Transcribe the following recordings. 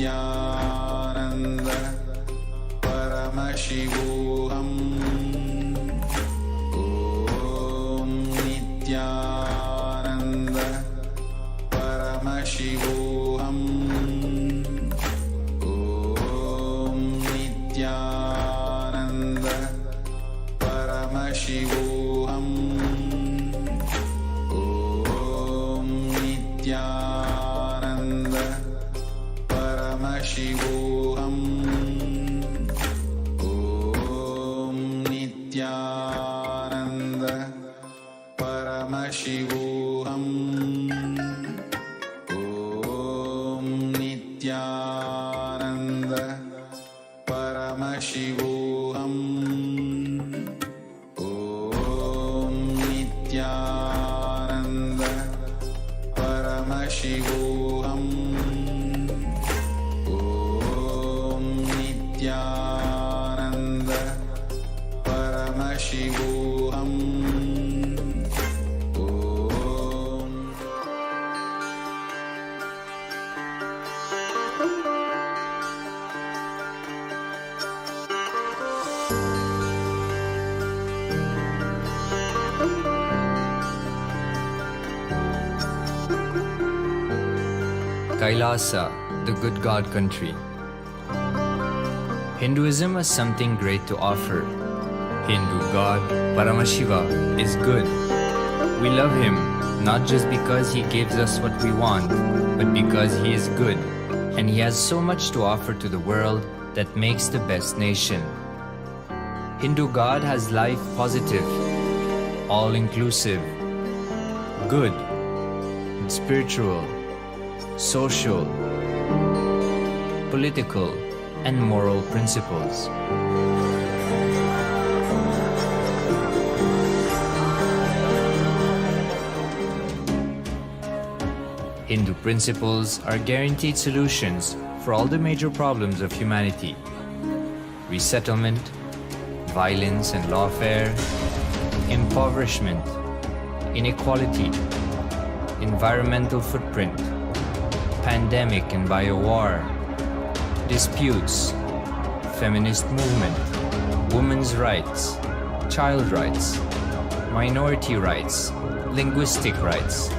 Nithyananda Paramashivoham. Om Nithyananda Paramashivoham. Om Nithyananda Paramashivoham. Om Nithyananda Paramashivoham. Om Nithyananda Paramashivoham. Om Nithyananda Paramashivoham. Om Nithyananda Paramashivoham. Om Nithyananda Paramashivoham. KAILASA, the good God country. Hinduism has something great to offer. Hindu God, Paramashiva, is good. We love him not just because he gives us what we want, but because he is good, and he has so much to offer to the world that makes the best nation. Hindu God has life positive, all-inclusive, good, spiritual, social, political, and moral principles. Hindu principles are guaranteed solutions for all the major problems of humanity: resettlement, violence and lawfare, impoverishment, inequality, environmental footprint, pandemic and biowar, disputes, feminist movement, women's rights, child rights, minority rights, linguistic rights,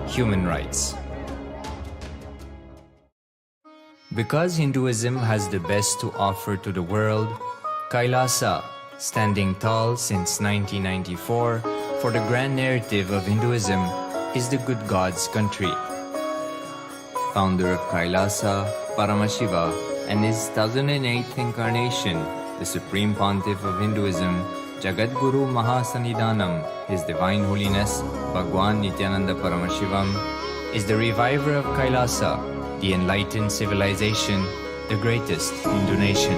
human rights. Because Hinduism has the best to offer to the world, KAILASA, standing tall since 1994 for the grand narrative of Hinduism, is the good God's country. Founder of KAILASA, Paramashiva, and his 1008th incarnation, the Supreme Pontiff of Hinduism, Jagadguru Mahasannidhanam, His Divine Holiness, Bhagwan Nithyananda Paramashivam, is the reviver of KAILASA, the enlightened civilization, the greatest Hindu nation.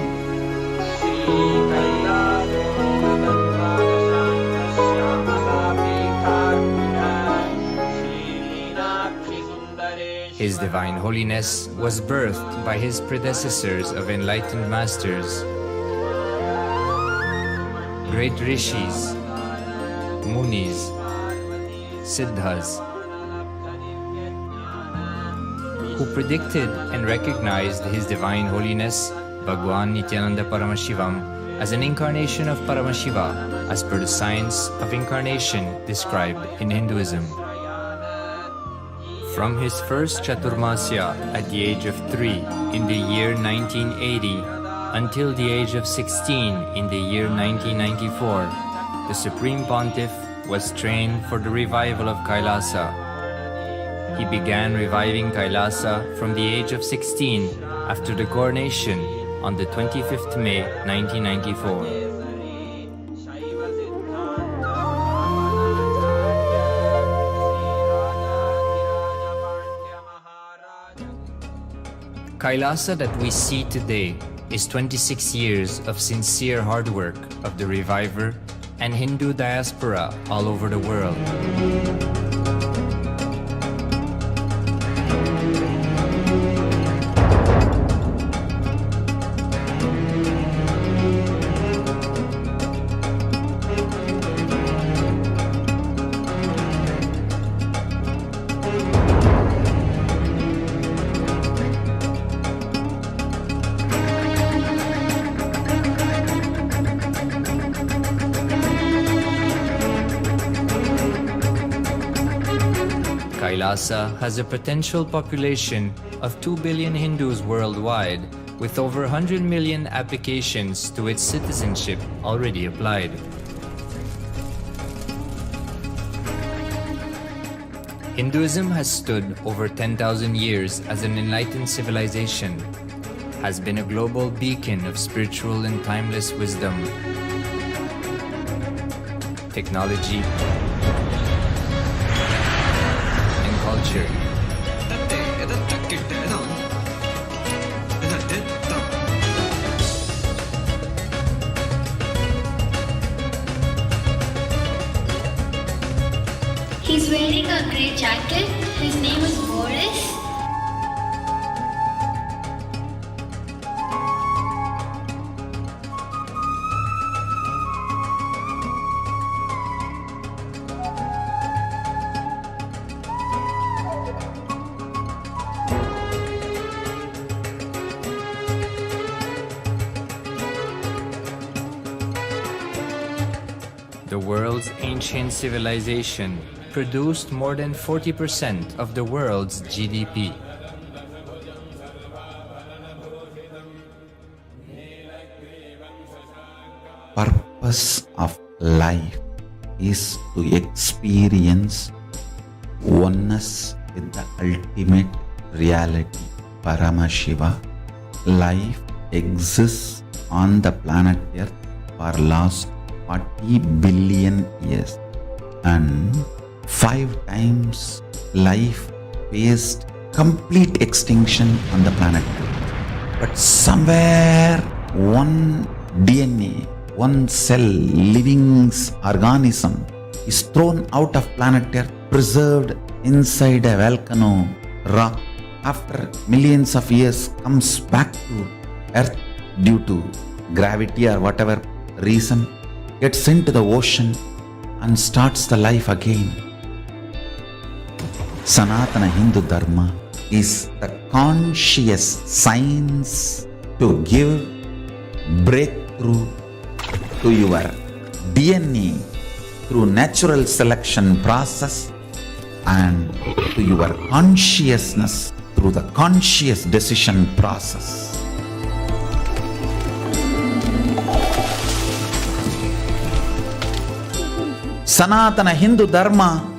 His Divine Holiness was birthed by his predecessors of enlightened masters, great rishis, munis, siddhas, who predicted and recognized His Divine Holiness, Bhagwan Nithyananda Paramashivam, as an incarnation of Paramashiva, as per the science of incarnation described in Hinduism. From his first Chaturmasya at the age of 3 in the year 1980 until the age of 16 in the year 1994, the Supreme Pontiff was trained for the revival of KAILASA. He began reviving KAILASA from the age of 16 after the coronation on the 25th May 1994. KAILASA that we see today is 26 years of sincere hard work of the reviver and Hindu diaspora all over the world. Kailasa has a potential population of 2 billion Hindus worldwide, with over 100 million applications to its citizenship already applied. Hinduism has stood over 10,000 years as an enlightened civilization, has been a global beacon of spiritual and timeless wisdom, technology, and culture. He's wearing a grey jacket. His name is Boris. The world's ancient civilization produced more than 40% of the world's GDP. Purpose of life is to experience oneness with the ultimate reality, Paramashiva. Life exists on the planet Earth for last 40 billion years, and 5 times life faced complete extinction on the planet Earth. But somewhere one DNA, one cell, living organism is thrown out of planet Earth, preserved inside a volcano rock. After millions of years comes back to Earth due to gravity or whatever reason, gets into the ocean and starts the life again. Sanatana Hindu Dharma is the conscious science to give breakthrough to your DNA through natural selection process and to your consciousness through the conscious decision process. Sanatana Hindu Dharma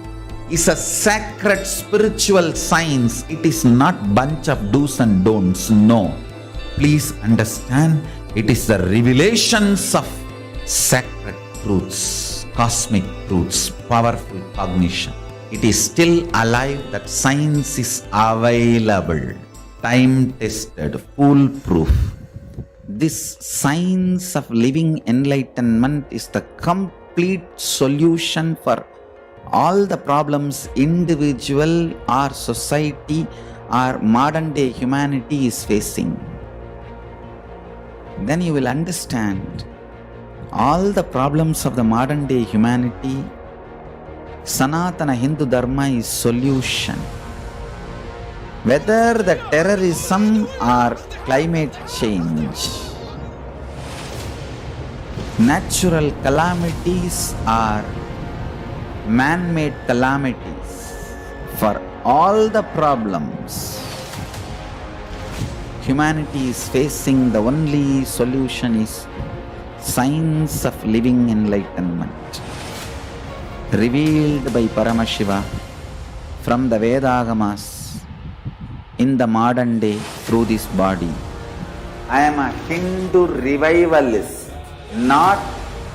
is a sacred spiritual science. It is not bunch of do's and don'ts. No. Please understand, it is the revelations of sacred truths, cosmic truths, powerful cognition. It is still alive, that science is available, time-tested, foolproof. This science of living enlightenment is the complete solution for all the problems individual or society or modern day humanity is facing. Then you will understand all the problems of the modern day humanity. Sanatana Hindu Dharma is solution. Whether the terrorism or climate change, natural calamities or man-made calamities, for all the problems humanity is facing, the only solution is science of living enlightenment, revealed by Paramashiva from the Vedagamas in the modern day through this body. I am a Hindu revivalist, not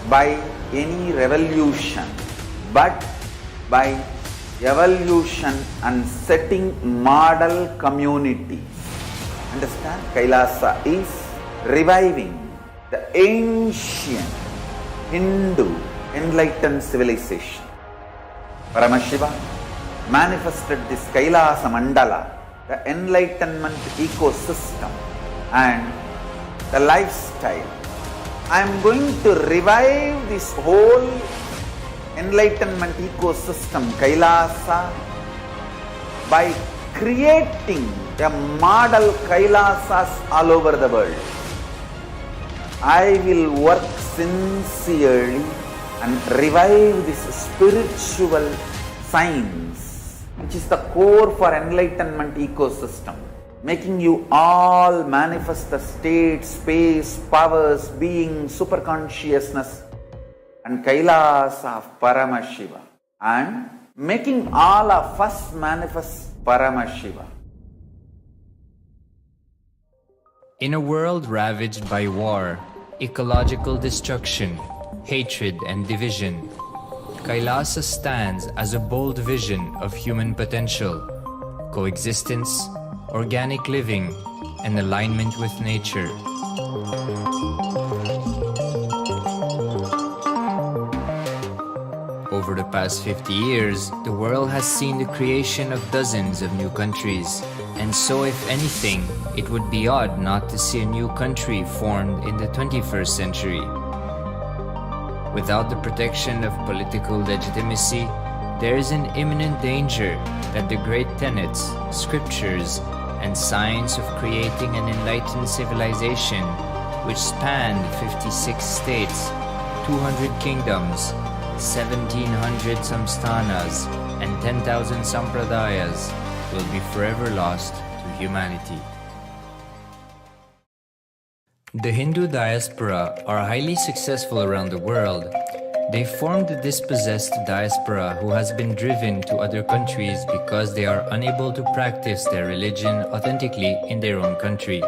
by any revolution, but by evolution and setting model communities. Understand? Kailasa is reviving the ancient Hindu enlightened civilization. Paramashiva manifested this Kailasa Mandala, the enlightenment ecosystem and the lifestyle. I am going to revive this whole enlightenment ecosystem, Kailasa, by creating a model Kailasas all over the world. I will work sincerely and revive this spiritual science which is the core for enlightenment ecosystem, making you all manifest the state, space, powers, being, superconsciousness and Kailasa of Paramashiva, and making all of us manifest Paramashiva. In a world ravaged by war, ecological destruction, hatred and division, Kailasa stands as a bold vision of human potential, coexistence, organic living, and alignment with nature. Over the past 50 years, the world has seen the creation of dozens of new countries, and so if anything, it would be odd not to see a new country formed in the 21st century. Without the protection of political legitimacy, there is an imminent danger that the great tenets, scriptures, and science of creating an enlightened civilization, which spanned 56 states, 200 kingdoms, 1700 samsthanas, and 10,000 sampradayas, will be forever lost to humanity. The Hindu diaspora are highly successful around the world. They formed a dispossessed diaspora who has been driven to other countries because they are unable to practice their religion authentically in their own country.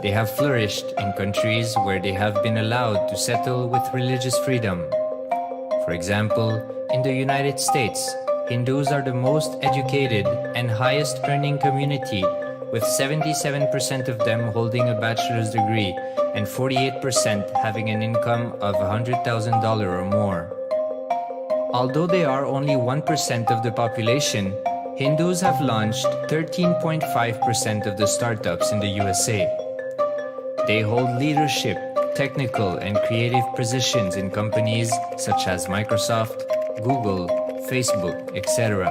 They have flourished in countries where they have been allowed to settle with religious freedom. For example, in the United States, Hindus are the most educated and highest earning community, with 77% of them holding a bachelor's degree and 48% having an income of $100,000 or more. Although they are only 1% of the population, Hindus have launched 13.5% of the startups in the USA. They hold leadership, technical and creative positions in companies such as Microsoft, Google, Facebook, etc.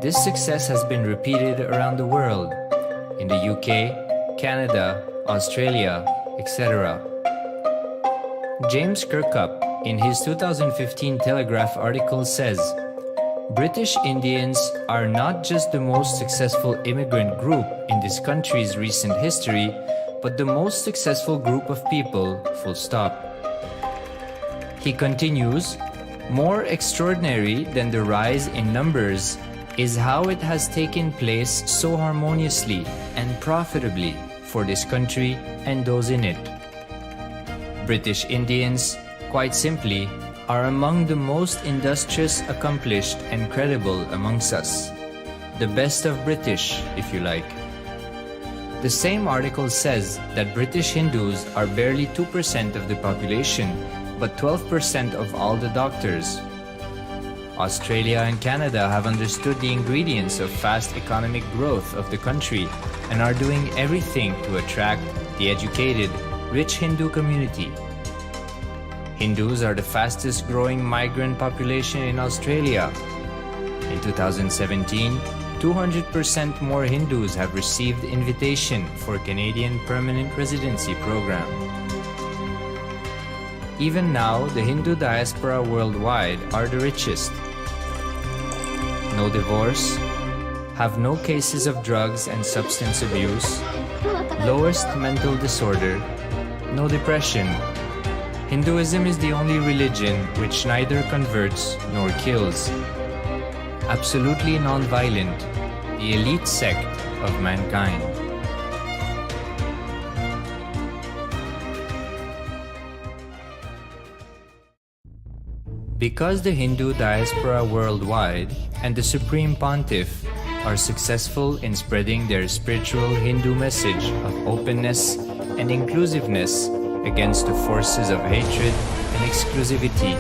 This success has been repeated around the world, in the UK, Canada, Australia, etc. James Kirkup, in his 2015 Telegraph article says, British Indians are not just the most successful immigrant group in this country's recent history, but the most successful group of people, full stop. He continues, more extraordinary than the rise in numbers is how it has taken place so harmoniously and profitably for this country and those in it. British Indians, quite simply, are among the most industrious, accomplished, and credible amongst us. The best of British, if you like. The same article says that British Hindus are barely 2% of the population, but 12% of all the doctors. Australia and Canada have understood the ingredients of fast economic growth of the country and are doing everything to attract the educated, rich Hindu community. Hindus are the fastest growing migrant population in Australia. In 2017, 200% more Hindus have received invitation for Canadian Permanent Residency Program. Even now, the Hindu diaspora worldwide are the richest. No divorce, have no cases of drugs and substance abuse, lowest mental disorder, no depression. Hinduism is the only religion which neither converts nor kills. Absolutely non-violent, the elite sect of mankind. Because the Hindu diaspora worldwide and the Supreme Pontiff are successful in spreading their spiritual Hindu message of openness and inclusiveness against the forces of hatred and exclusivity,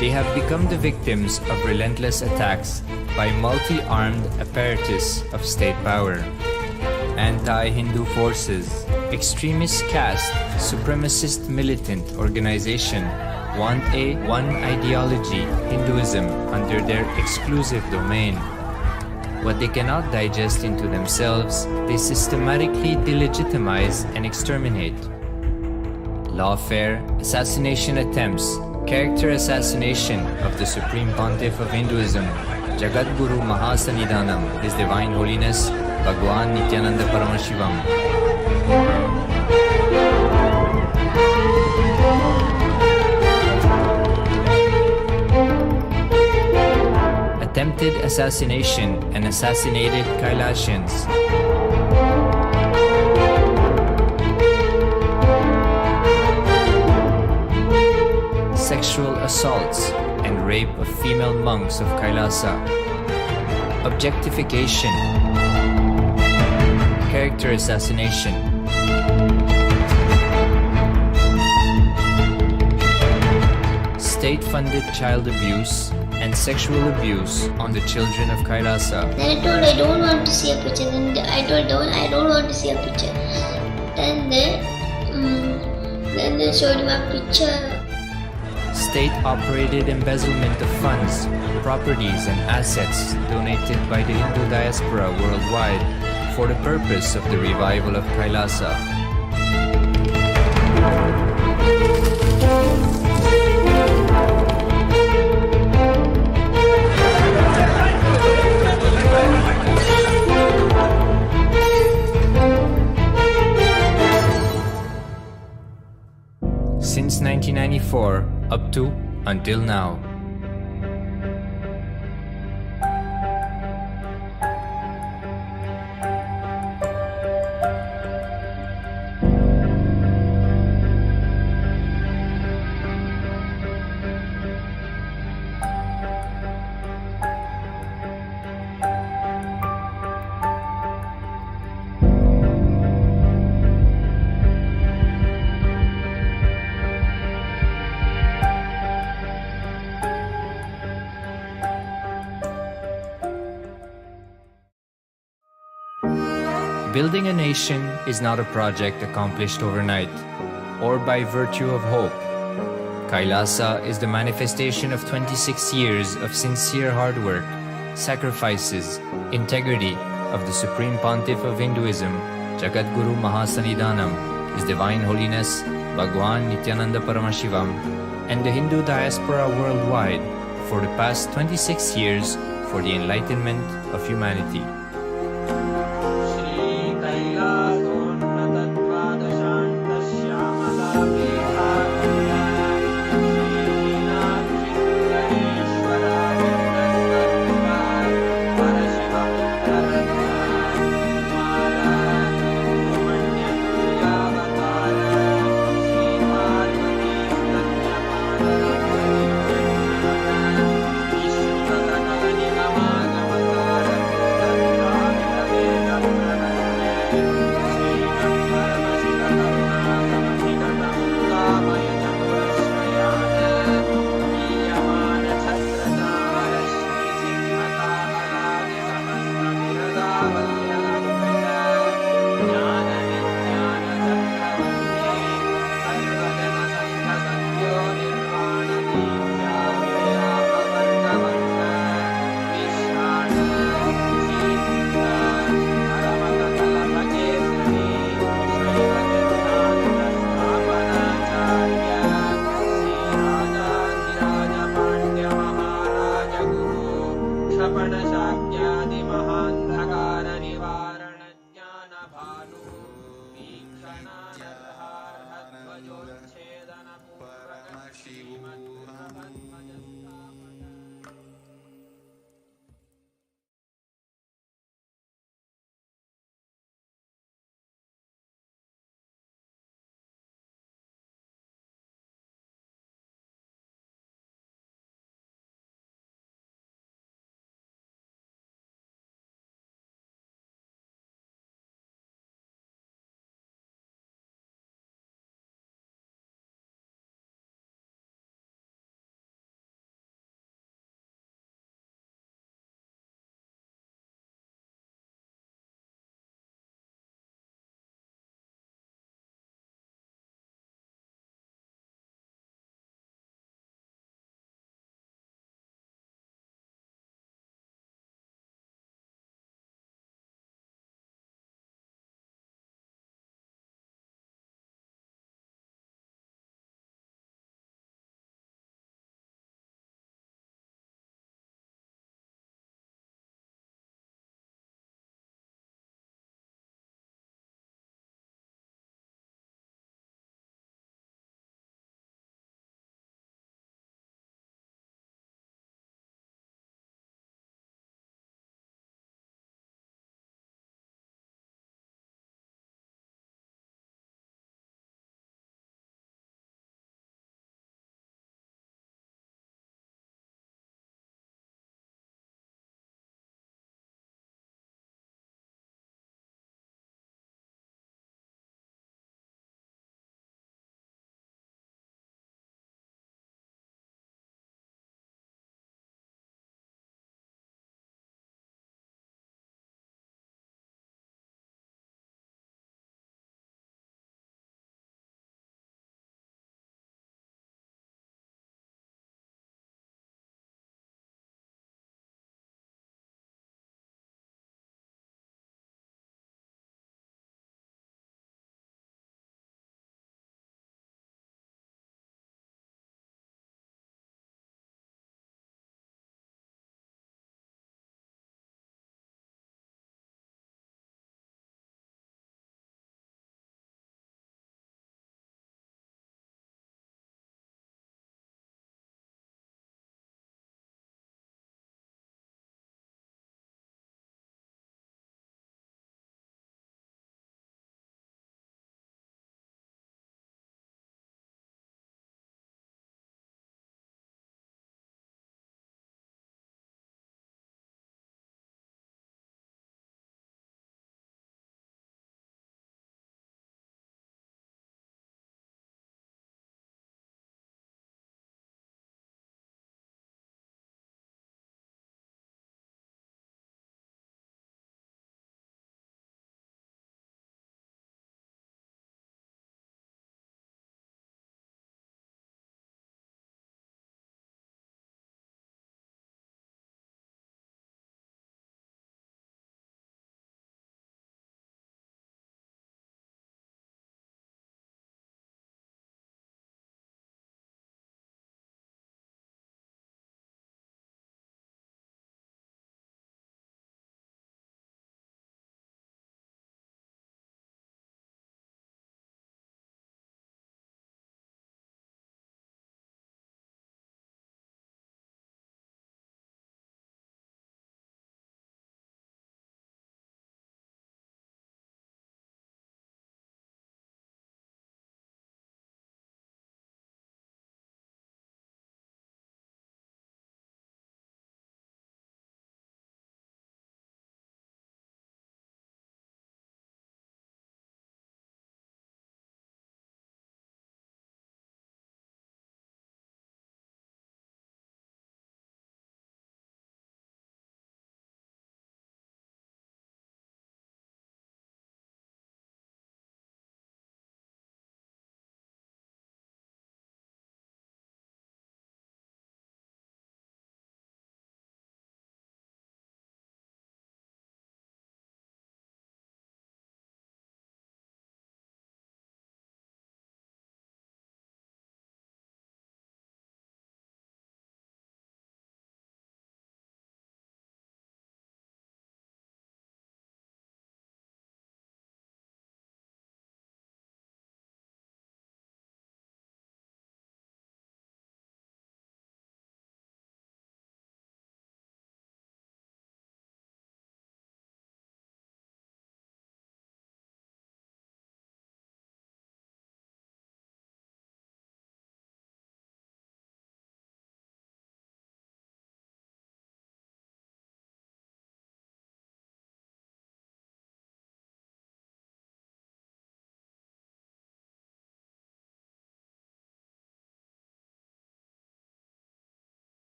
they have become the victims of relentless attacks by multi-armed apparatus of state power. Anti-Hindu forces, extremist caste, supremacist militant organization want a one ideology, Hinduism, under their exclusive domain. What they cannot digest into themselves, they systematically delegitimize and exterminate. Lawfare, assassination attempts, Character assassination of the Supreme Pontiff of Hinduism, Jagadguru Mahasanidhanam, His Divine Holiness Bhagwan Nithyananda Paramashivam. Attempted assassination and assassinated Kailasians. Sexual assaults and rape of female monks of Kailasa. Objectification. Character assassination. State-funded child abuse and sexual abuse on the children of Kailasa. Then I told I don't want to see a picture. Then I told I don't want to see a picture. Then they showed him a picture. State-operated embezzlement of funds, properties and assets donated by the Hindu diaspora worldwide for the purpose of the revival of Kailasa. Since 1994 up to until now. Building a nation is not a project accomplished overnight or by virtue of hope. Kailasa is the manifestation of 26 years of sincere hard work, sacrifices, integrity of the Supreme Pontiff of Hinduism, Jagadguru Mahasanidhanam, His Divine Holiness Bhagwan Nithyananda Paramashivam, and the Hindu diaspora worldwide for the past 26 years for the enlightenment of humanity. Paramashivoham.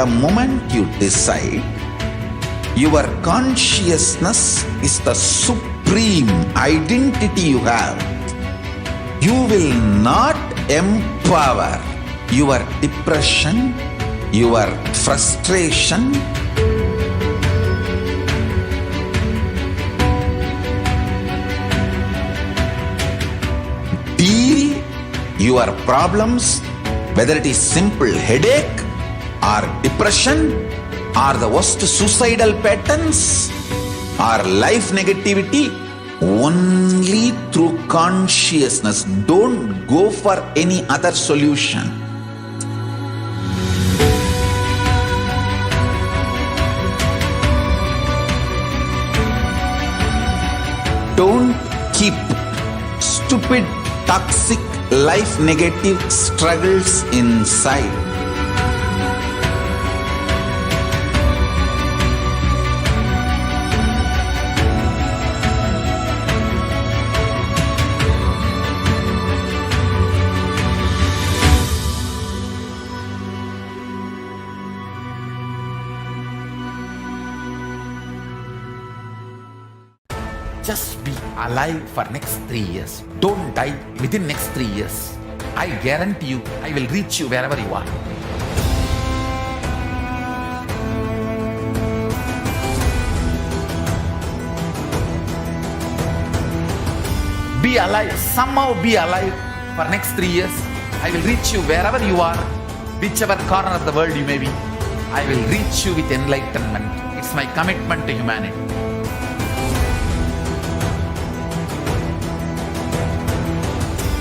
the moment you decide, your consciousness is the supreme identity you have. You will not empower your depression, your frustration, deal your problems, whether it is simple headache or depression or the worst suicidal patterns or life negativity, only through consciousness. Don't go for any other solution. Don't keep stupid, toxic, life negative struggles inside. Just be alive for next 3 years. Don't die within next 3 years. I guarantee you, I will reach you wherever you are. Be alive, somehow be alive for next 3 years. I will reach you wherever you are, whichever corner of the world you may be. I will reach you with enlightenment. It's my commitment to humanity.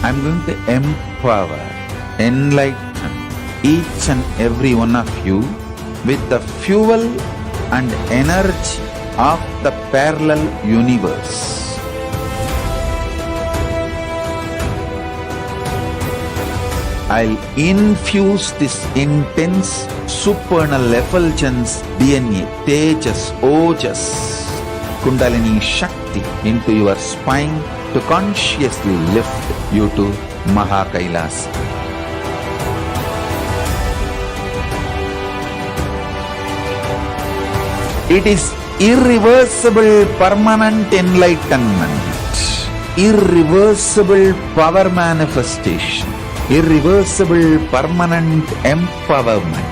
I'm going to empower, enlighten each and every one of you with the fuel and energy of the parallel universe. I'll infuse this intense supernal effulgence DNA, Tejas, Ojas, Kundalini Shakti into your spine to consciously lift you to KAILASA. It is irreversible permanent enlightenment, irreversible power manifestation, irreversible permanent empowerment.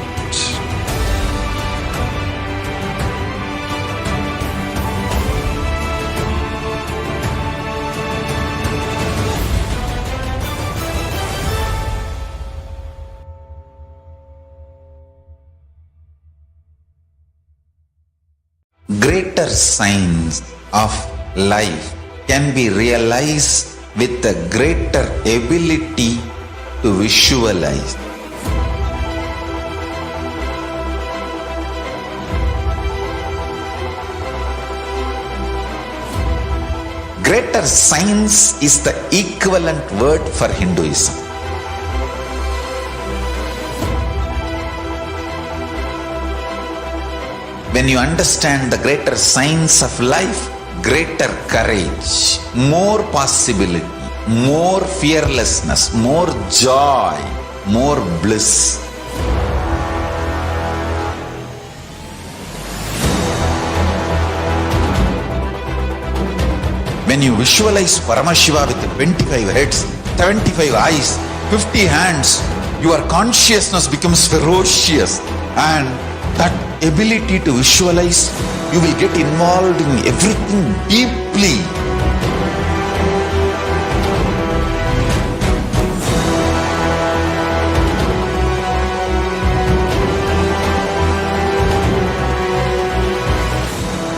Greater signs of life can be realized with a greater ability to visualize. Greater science is the equivalent word for Hinduism. When you understand the greater science of life, greater courage, more possibility, more fearlessness, more joy, more bliss. When you visualize Paramashiva with 25 heads, 75 eyes, 50 hands, your consciousness becomes ferocious, and that ability to visualize, you will get involved in everything deeply.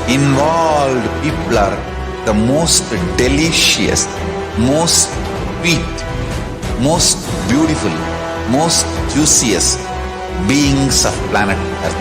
Involved people are the most delicious, most sweet, most beautiful, most juiciest beings of planet Earth.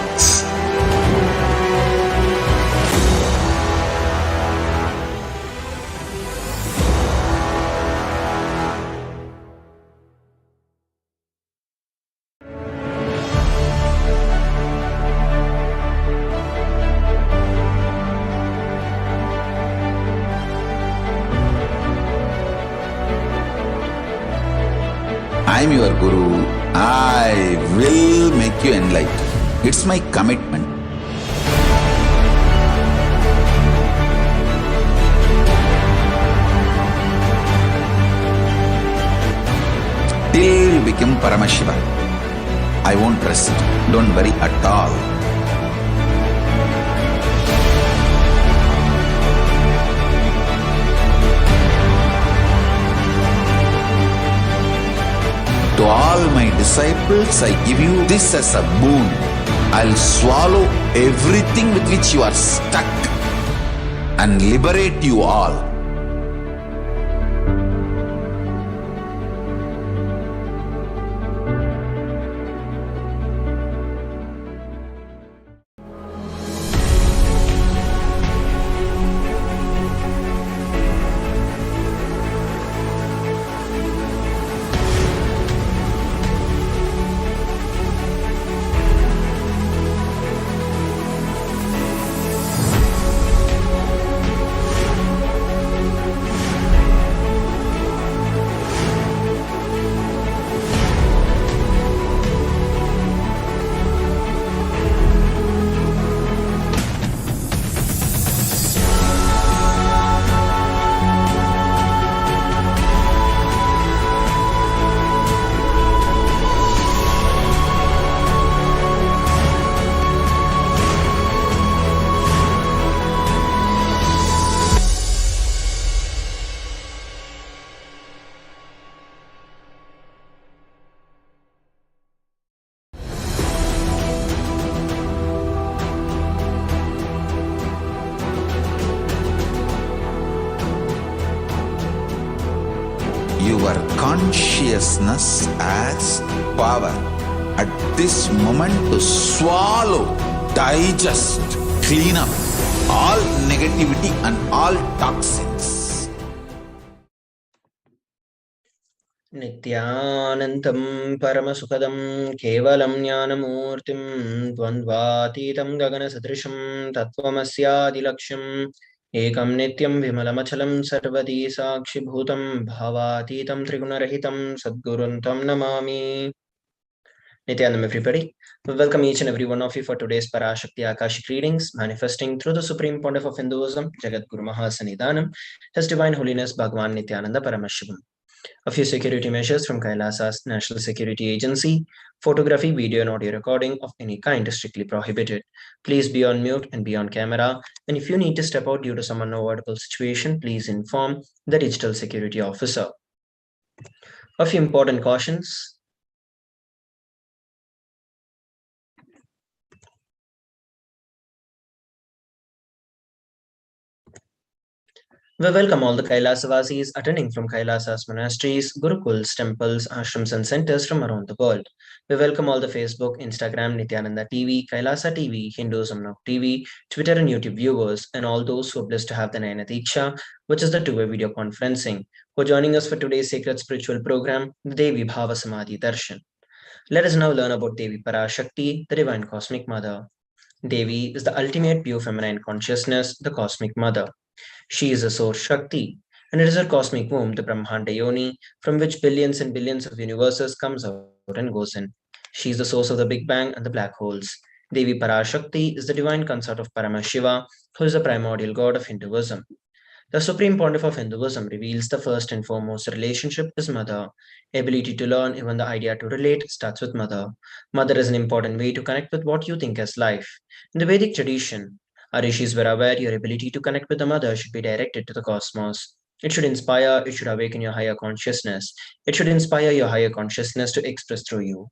I am your Guru. I will make you enlightened. It's my commitment. Till you become Paramashiva, I won't rest. Don't worry at all. To all my disciples, I give you this as a boon. I'll swallow everything with which you are stuck and liberate you all. Your consciousness as power at this moment to swallow, digest, clean up all negativity and all toxins. Nithyanandam Paramasukadam Kevalam Jnanamurtim Dvandvatitam Gaganasadrisham Tattvamasyaadilaksham Ekam Nityam Vimalamachalam Sarvadi Sakshibhutam Bhavatitam Trigunarahitam Sadguruntam Namami. Nithyanandam, everybody. We welcome each and every one of you for today's Parashakti Akashic readings, manifesting through the Supreme Pontiff of Hinduism, Jagat Guru Mahasannidhanam, His Divine Holiness Bhagavan Nithyananda Paramashivam. A few security measures from KAILASA's National Security Agency. Photography, video and audio recording of any kind is strictly prohibited. Please be on mute and be on camera. And if you need to step out due to some unavoidable situation, please inform the digital security officer. A few important cautions. We welcome all the Kailasavasis attending from Kailasa's monasteries, gurukuls, temples, ashrams and centers from around the world. We welcome all the Facebook, Instagram, Nithyananda TV, Kailasa TV, Hinduism Now TV, Twitter and YouTube viewers, and all those who are blessed to have the Nayana Diksha, which is the two-way video conferencing, who are joining us for today's sacred spiritual program, the Devi Bhava Samadhi Darshan. Let us now learn about Devi Parashakti, the Divine Cosmic Mother. Devi is the ultimate pure feminine consciousness, the Cosmic Mother. She is a source Shakti, and it is her cosmic womb, the Brahmanda Yoni, from which billions and billions of universes comes out and goes in. She is the source of the Big Bang and the black holes. Devi Parashakti is the divine consort of Paramashiva, who is the primordial god of Hinduism. The Supreme Pontiff of Hinduism reveals the first and foremost relationship is mother. Ability to learn, even the idea to relate, starts with mother. Mother is an important way to connect with what you think as life. In the Vedic tradition, our rishis were aware your ability to connect with the mother should be directed to the cosmos. It should inspire, it should awaken your higher consciousness. It should inspire your higher consciousness to express through you.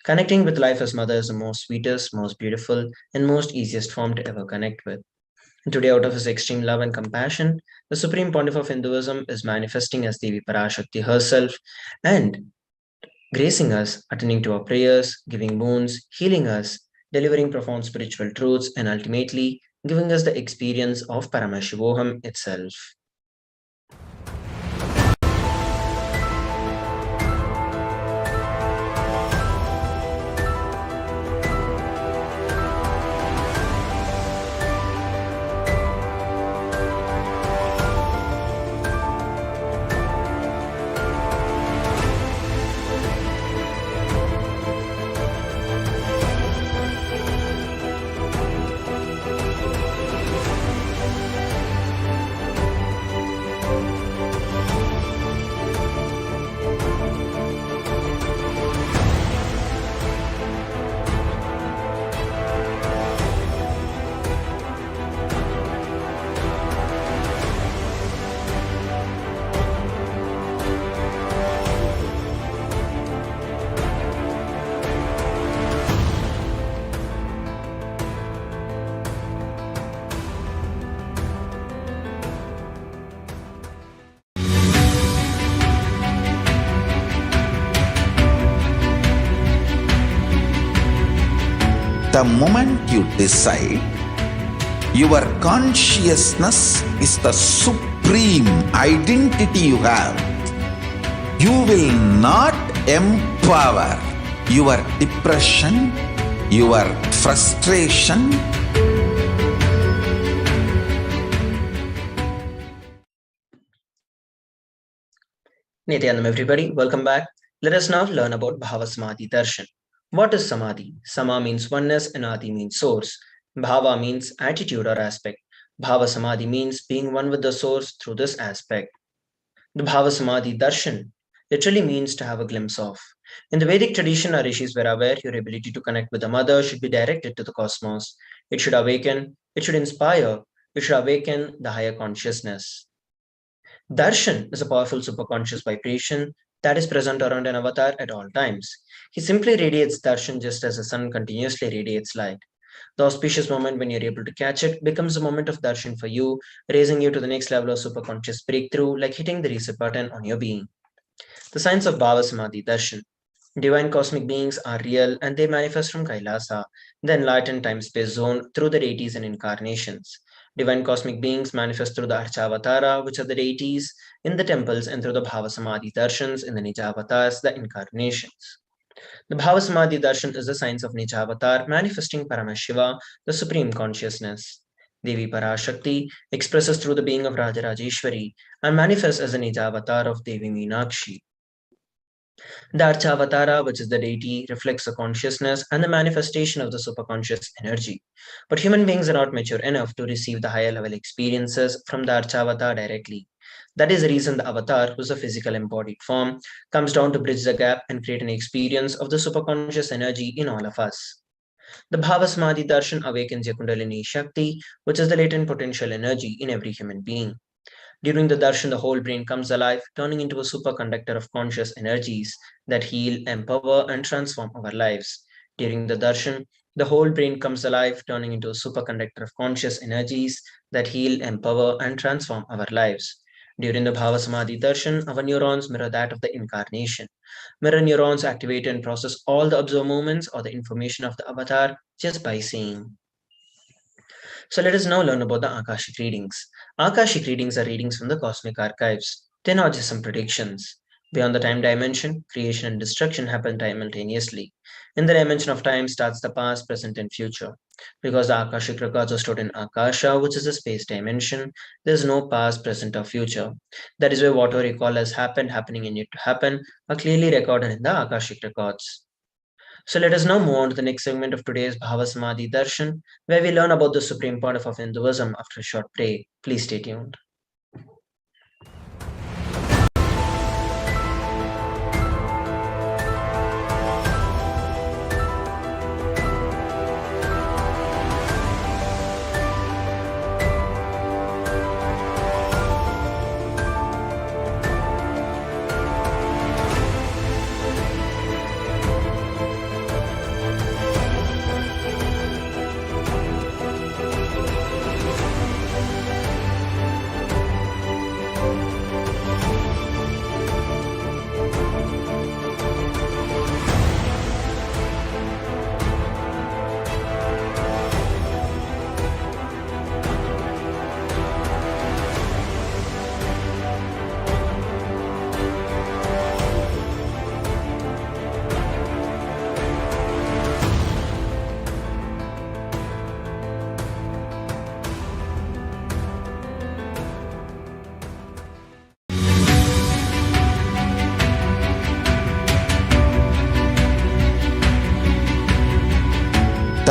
Connecting with life as mother is the most sweetest, most beautiful, and most easiest form to ever connect with. And today, out of his extreme love and compassion, the Supreme Pontiff of Hinduism is manifesting as Devi Parashakti herself and gracing us, attending to our prayers, giving boons, healing us, delivering profound spiritual truths, and ultimately giving us the experience of Paramashivoham itself. The moment you decide, your consciousness is the supreme identity you have. You will not empower your depression, your frustration. Nithyanandam, everybody, welcome back. Let us now learn about Bhava Samadhi Darshan. What is Samadhi? Sama means oneness and Adi means source. Bhava means attitude or aspect. Bhava Samadhi means being one with the source through this aspect. The Bhava Samadhi Darshan literally means to have a glimpse of. In the Vedic tradition, our rishis were aware your ability to connect with the mother should be directed to the cosmos. It should awaken, it should inspire, it should awaken the higher consciousness. Darshan is a powerful superconscious vibration that is present around an avatar at all times. He simply radiates darshan just as the sun continuously radiates light. The auspicious moment when you're able to catch it becomes a moment of darshan for you, raising you to the next level of superconscious breakthrough, like hitting the reset button on your being. The science of Bhava Samadhi Darshan. Divine cosmic beings are real and they manifest from KAILASA, the enlightened time-space zone, through the deities and incarnations. Divine cosmic beings manifest through the Archavatara, which are the deities in the temples, and through the Bhava Samadhi Darshans in the Nijavatars, the incarnations. The Bhava Samadhi Darshan is the science of Nijavatar, manifesting Paramashiva, the supreme consciousness. Devi Parashakti expresses through the being of Rajarajeshwari and manifests as a Nijavatar of Devi Meenakshi. The Archavatara, which is the deity, reflects the consciousness and the manifestation of the superconscious energy. But human beings are not mature enough to receive the higher level experiences from the Archavatar directly. That is the reason the avatar, who is a physical embodied form, comes down to bridge the gap and create an experience of the superconscious energy in all of us. The Bhava Samadhi Darshan awakens your Kundalini Shakti, which is the latent potential energy in every human being. During the darshan, the whole brain comes alive, turning into a superconductor of conscious energies that heal, empower, and transform our lives. During the darshan, the whole brain comes alive, turning into a superconductor of conscious energies that heal, empower, and transform our lives. During the Bhava Samadhi Darshan, our neurons mirror that of the incarnation. Mirror neurons activate and process all the observed movements or the information of the avatar just by seeing. So let us now learn about the Akashic readings. Akashic readings are readings from the cosmic archives. They're not just some predictions. Beyond the time dimension, creation and destruction happen simultaneously. In the dimension of time starts the past, present, and future. Because the Akashic records are stored in Akasha, which is the space dimension, there's no past, present, or future. That is why what we recall as happened, happening, and yet to happen are clearly recorded in the Akashic records. So let us now move on to the next segment of today's Bhava Samadhi Darshan, where we learn about the supreme part of Hinduism after a short break. Please stay tuned.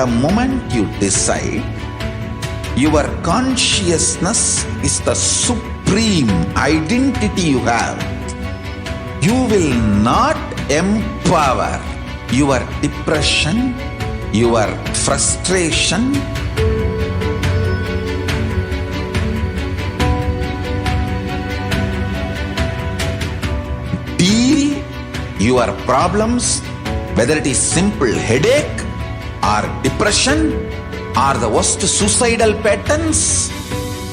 The moment you decide, your consciousness is the supreme identity you have. You will not empower your depression, your frustration, deal your problems, whether it is simple headache or depression or the worst suicidal patterns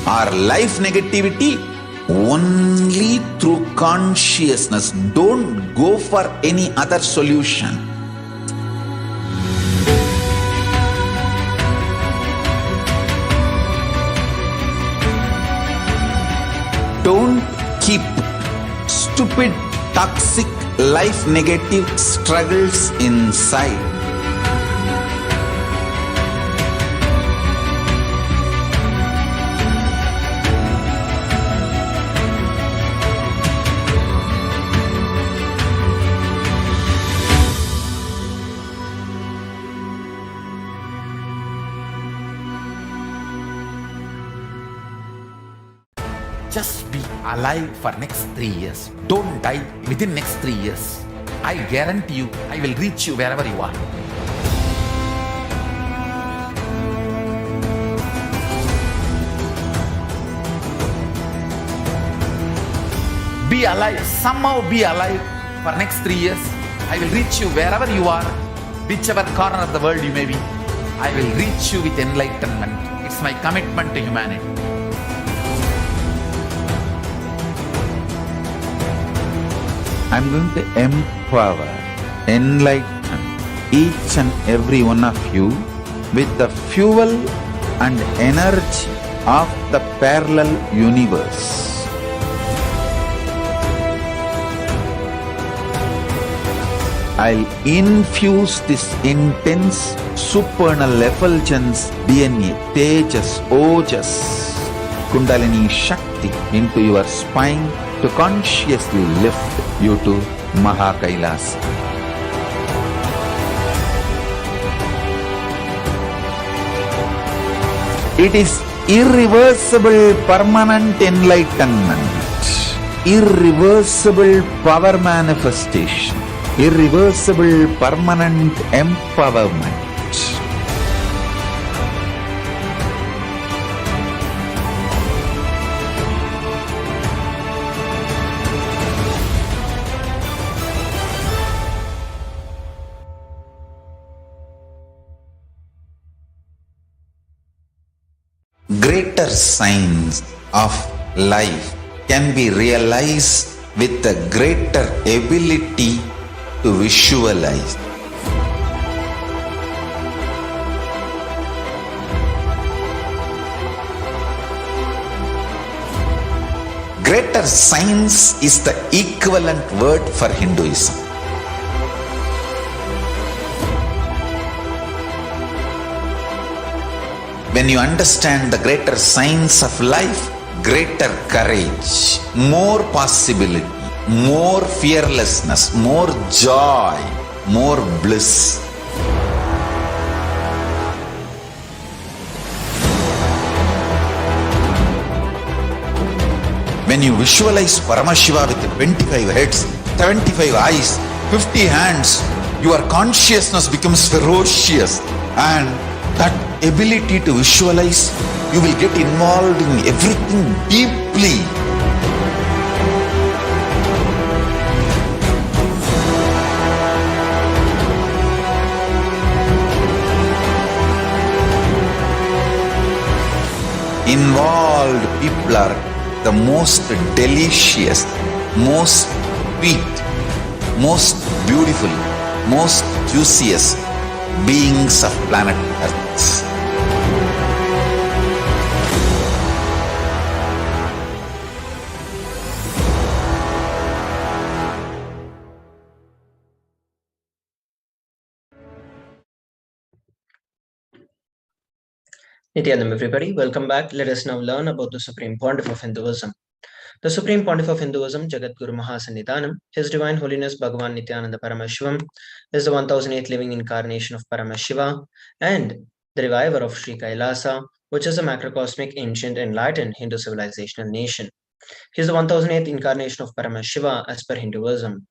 or life negativity, only through consciousness. Don't go for any other solution. stupid, toxic, life negative struggles inside. Just be alive for next 3 years. Don't die within next 3 years. I guarantee you, I will reach you wherever you are. Be alive, somehow be alive for next 3 years. I will reach you wherever you are, whichever corner of the world you may be. I will reach you with enlightenment. It's my commitment to humanity. I'm going to empower, enlighten each and every one of you with the fuel and energy of the parallel universe. I'll infuse this intense supernal effulgence DNA, Tejas, Ojas, Kundalini Shakti into your spine to consciously lift you to KAILASA. It is irreversible permanent enlightenment, irreversible power manifestation, irreversible permanent empowerment. Greater signs of life can be realized with a greater ability to visualize. Greater science is the equivalent word for Hinduism. When you understand the greater science of life, greater courage, more possibility, more fearlessness, more joy, more bliss. When you visualize Paramashiva with 25 heads, 75 eyes, 50 hands, your consciousness becomes ferocious, and that ability to visualize, you will get involved in everything deeply. Involved people are the most delicious, most sweet, most beautiful, most juiciest beings of planet Earth. Nithyanam, everybody, welcome back. Let us now learn about the Supreme Pontiff of Hinduism. The Supreme Pontiff of Hinduism, Jagadguru Mahasannidhanam, His Divine Holiness Bhagavan Nithyananda Paramashivam, is the 1008th living incarnation of Paramashiva and the reviver of Sri KAILASA, which is a macrocosmic, ancient, enlightened Hindu civilizational nation. He is the 1008th incarnation of Paramashiva as per Hinduism.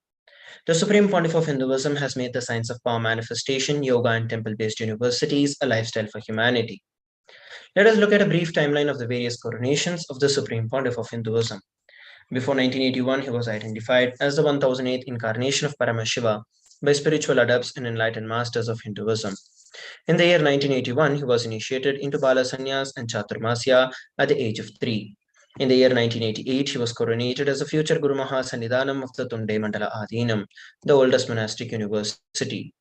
The Supreme Pontiff of Hinduism has made the science of power manifestation, yoga, and temple-based universities a lifestyle for humanity. Let us look at a brief timeline of the various coronations of the Supreme Pontiff of Hinduism. Before 1981, he was identified as the 1008th incarnation of Paramashiva by spiritual adepts and enlightened masters of Hinduism. In the year 1981, he was initiated into Bala Sannyas and Chaturmasya at the age of 3. In the year 1988, he was coronated as the future Guru Mahasannidhanam of the Tunde Mandala Adhinam, the oldest monastic university.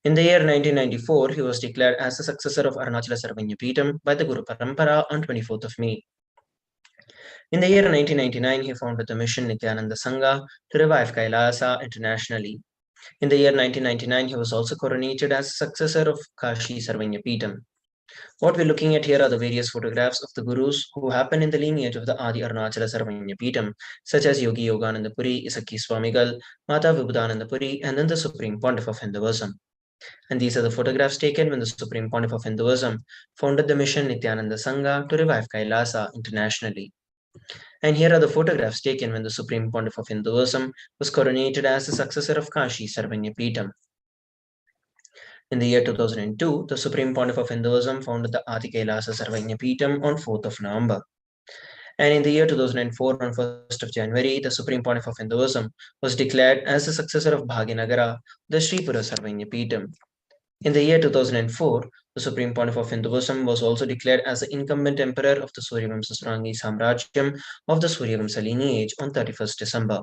In the year 1994, he was declared as the successor of Arunachala Sarvanya Peetham by the Guru Parampara on 24th of May. In the year 1999, he founded the mission Nithyananda Sangha to revive Kailasa internationally. In the year 1999, he was also coronated as successor of Kashi Sarvanya-Peetham. What we're looking at here are the various photographs of the gurus who happen in the lineage of the Adi Arunachala Sarvanya-Peetham, such as Yogi Yogananda Puri, Isaki Swamigal, Mata Vibhudananda Puri, and then the Supreme Pontiff of Hinduism. And these are the photographs taken when the Supreme Pontiff of Hinduism founded the mission Nithyananda Sangha to revive Kailasa internationally. And here are the photographs taken when the Supreme Pontiff of Hinduism was coronated as the successor of Kashi Sarvanya-Peetham. In the year 2002, the Supreme Pontiff of Hinduism founded the Adi KAILASA Sarvanya-Peetham on 4th of November. And in the year 2004, on 1st of January, the Supreme Pontiff of Hinduism was declared as the successor of Bhaginagara, the Sripura Sarvanya-Peetham. In the year 2004, the Supreme Pontiff of Hinduism was also declared as the incumbent emperor of the Suryavamsa Srangi Samrajyam of the Suryavamsa lineage on 31st December.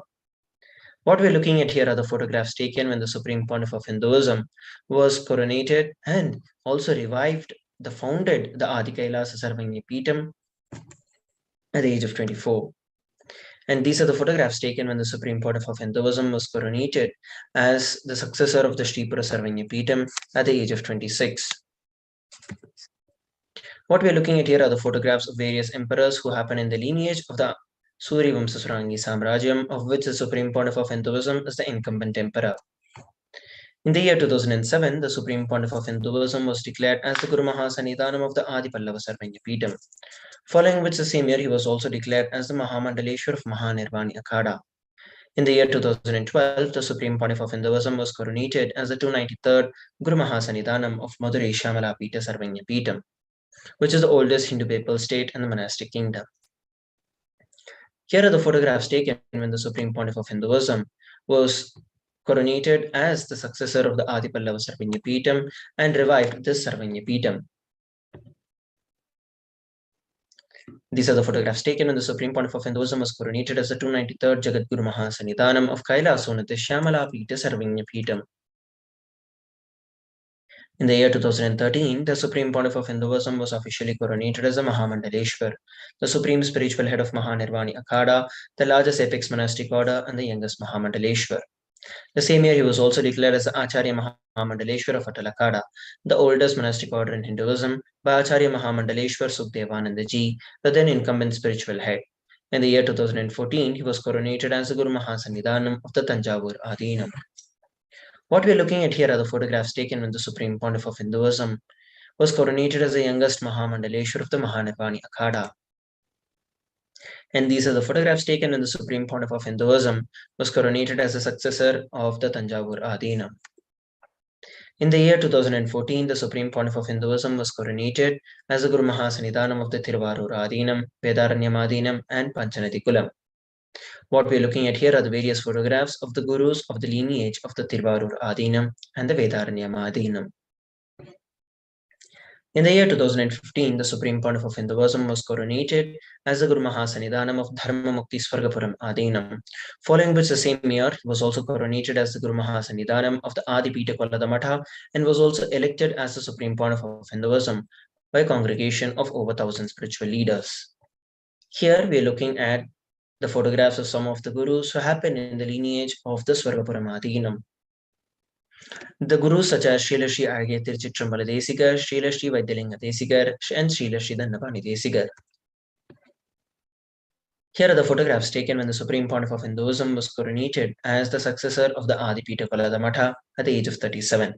What we're looking at here are the photographs taken when the Supreme Pontiff of Hinduism was coronated and also revived founded the Adi Kailasa Sarvanya-Peetham at the age of 24. And these are the photographs taken when the Supreme Pontiff of Hinduism was coronated as the successor of the Sripura Sarvanya-Peetham at the age of 26. What we're looking at here are the photographs of various emperors who happen in the lineage of the Suryavamsa Srangi Samrajyam, of which the Supreme Pontiff of Hinduism is the incumbent emperor. In the year 2007, the Supreme Pontiff of Hinduism was declared as the Guru Mahasannidhanam of the Adi Pallava Sarvanya-Peetham, following which the same year he was also declared as the Mahamandaleshwar of Mahanirvani Akhada. In the year 2012, the Supreme Pontiff of Hinduism was coronated as the 293rd Guru Mahasannidhanam of Madurai Shyamala Peetha Sarvanya-Peetham, which is the oldest Hindu papal state in the monastic kingdom. Here are the photographs taken when the Supreme Pontiff of Hinduism was coronated as the successor of the Adi Pallava Sarvanya-Peetham and revived this Sarvanya-Peetham. These are the photographs taken when the Supreme Pontiff of Hinduism was coronated as the 293rd Jagat Guru Mahasannidhanam of KAILASA Shyamala Peetha Sarvanya-Peetham. In the year 2013, the Supreme Pontiff of Hinduism was officially coronated as a Mahamandaleshwar, the supreme spiritual head of Mahanirvani Akhada, the largest apex monastic order and the youngest Mahamandaleshwar. The same year, he was also declared as the Acharya Mahamandaleshwar of Atal Akhada, the oldest monastic order in Hinduism, by Acharya Mahamandaleshwar Sukhdevananda Ji, the then incumbent spiritual head. In the year 2014, he was coronated as the Guru Mahasannidhanam of the Tanjavur Adinam. What we're looking at here are the photographs taken when the Supreme Pontiff of Hinduism was coronated as the youngest Mahamandaleshwar of the Mahanirvani Akhada. And these are the photographs taken when the Supreme Pontiff of Hinduism was coronated as the successor of the Tanjavur Adinam. In the year 2014, the Supreme Pontiff of Hinduism was coronated as the Guru Mahasannidhanam of the Thiruvarur Adinam, Vedaranyam Adinam, and Panchanadi Kulam. What we're looking at here are the various photographs of the gurus of the lineage of the Thiruvarur Adinam and the Vedaranyam Adinam. In the year 2015, the Supreme Pontiff of Hinduism was coronated as the Guru Mahasannidhanam of Dharma Mukti Swargapuram Adinam, following which the same year he was also coronated as the Guru Mahasannidhanam of the Adi Peetha Kollada Matha and was also elected as the Supreme Pontiff of Hinduism by a congregation of over 1,000 spiritual leaders. Here we are looking at the photographs of some of the gurus who happen in the lineage of the Swargapuram Adinam. The gurus such as Srila Sri Agye Tiruchitramala Desigar, Srila Sri Vaidyalinga Desigar, and Srila Sri Dannapani Desigar. Here are the photographs taken when the Supreme Pontiff of Hinduism was coronated as the successor of the Adi Peetha Kollada Matha at the age of 37.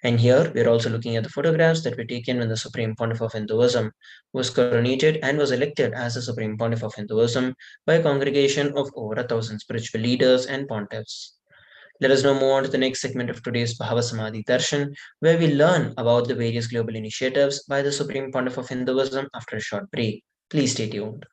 And here we are also looking at the photographs that were taken when the Supreme Pontiff of Hinduism was coronated and was elected as the Supreme Pontiff of Hinduism by a congregation of over 1,000 spiritual leaders and pontiffs. Let us now move on to the next segment of today's Bhava Samadhi Darshan, where we learn about the various global initiatives by the Supreme Pontiff of Hinduism after a short break. Please stay tuned.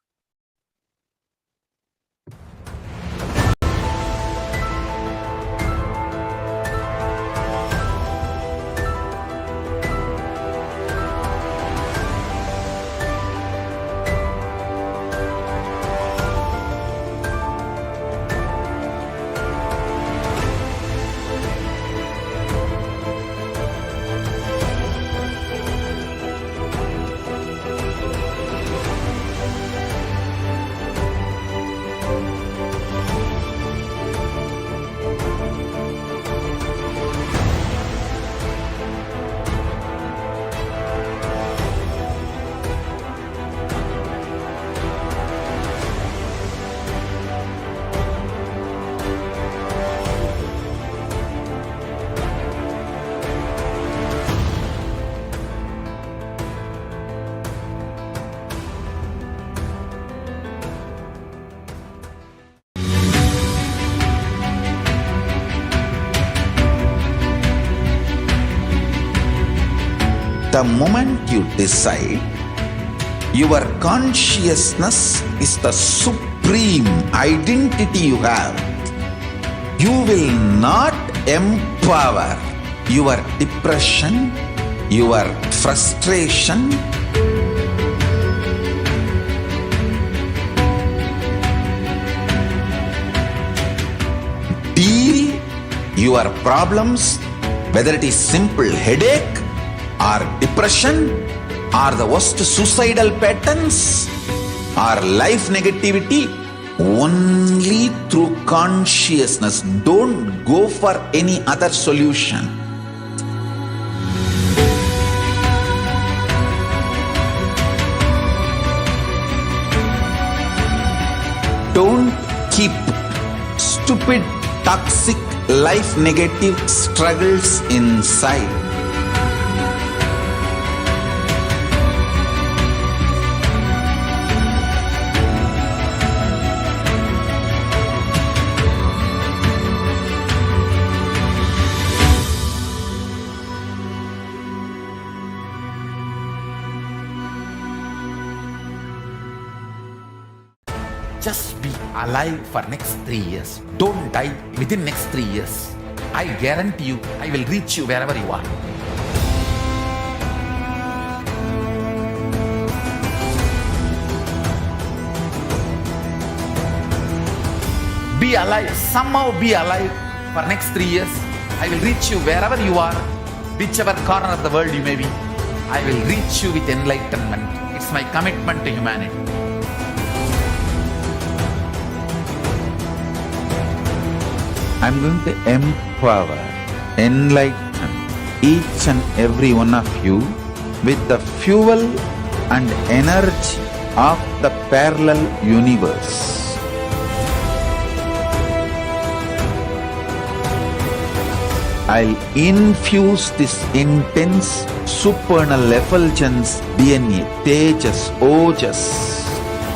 The moment you decide, your consciousness is the supreme identity you have. You will not empower your depression, your frustration, deal your problems, whether it is simple headache or depression or the worst suicidal patterns or life negativity, only through consciousness. Don't go for any other solution. Don't keep stupid, toxic, life negative struggles inside. Just be alive for next 3 years. Don't die within next 3 years. I guarantee you, I will reach you wherever you are. Be alive, somehow be alive for next 3 years. I will reach you wherever you are, whichever corner of the world you may be. I will reach you with enlightenment. It's my commitment to humanity. I'm going to empower, enlighten each and every one of you with the fuel and energy of the parallel universe. I'll infuse this intense supernal effulgence DNA, Tejas, Ojas,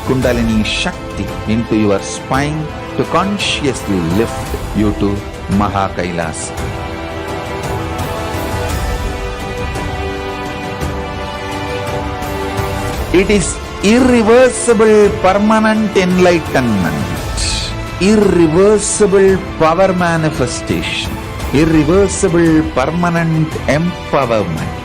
Kundalini Shakti into your spine to consciously lift you to KAILASA. It is irreversible permanent enlightenment, irreversible power manifestation, irreversible permanent empowerment.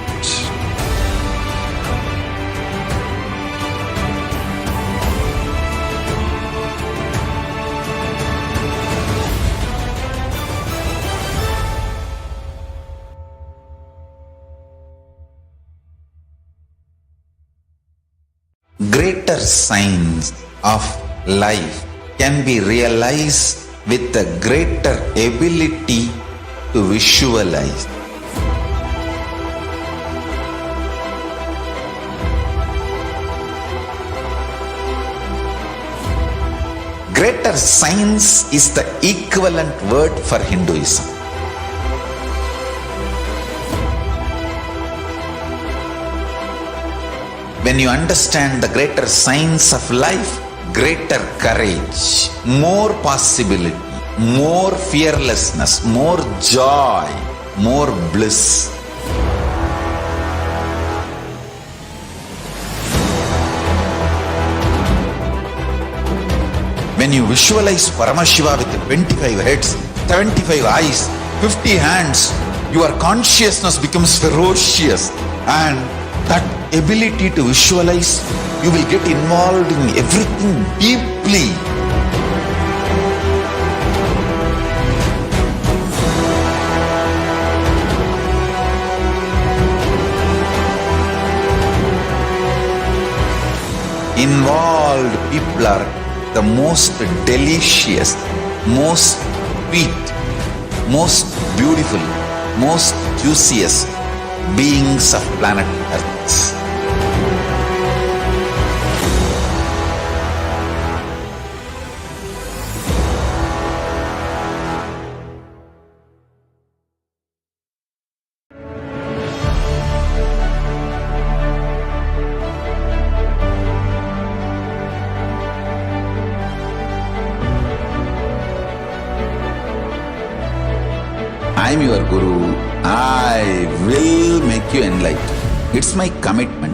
Greater signs of life can be realized with a greater ability to visualize. Greater science is the equivalent word for Hinduism. When you understand the greater science of life, greater courage, more possibility, more fearlessness, more joy, more bliss. When you visualize Paramashiva with 25 heads, 75 eyes, 50 hands, your consciousness becomes ferocious, and that ability to visualize, you will get involved in everything deeply. Involved people are the most delicious, most sweet, most beautiful, most juiciest beings of planet Earth. I am your Guru. I will make you enlightened. It's my commitment.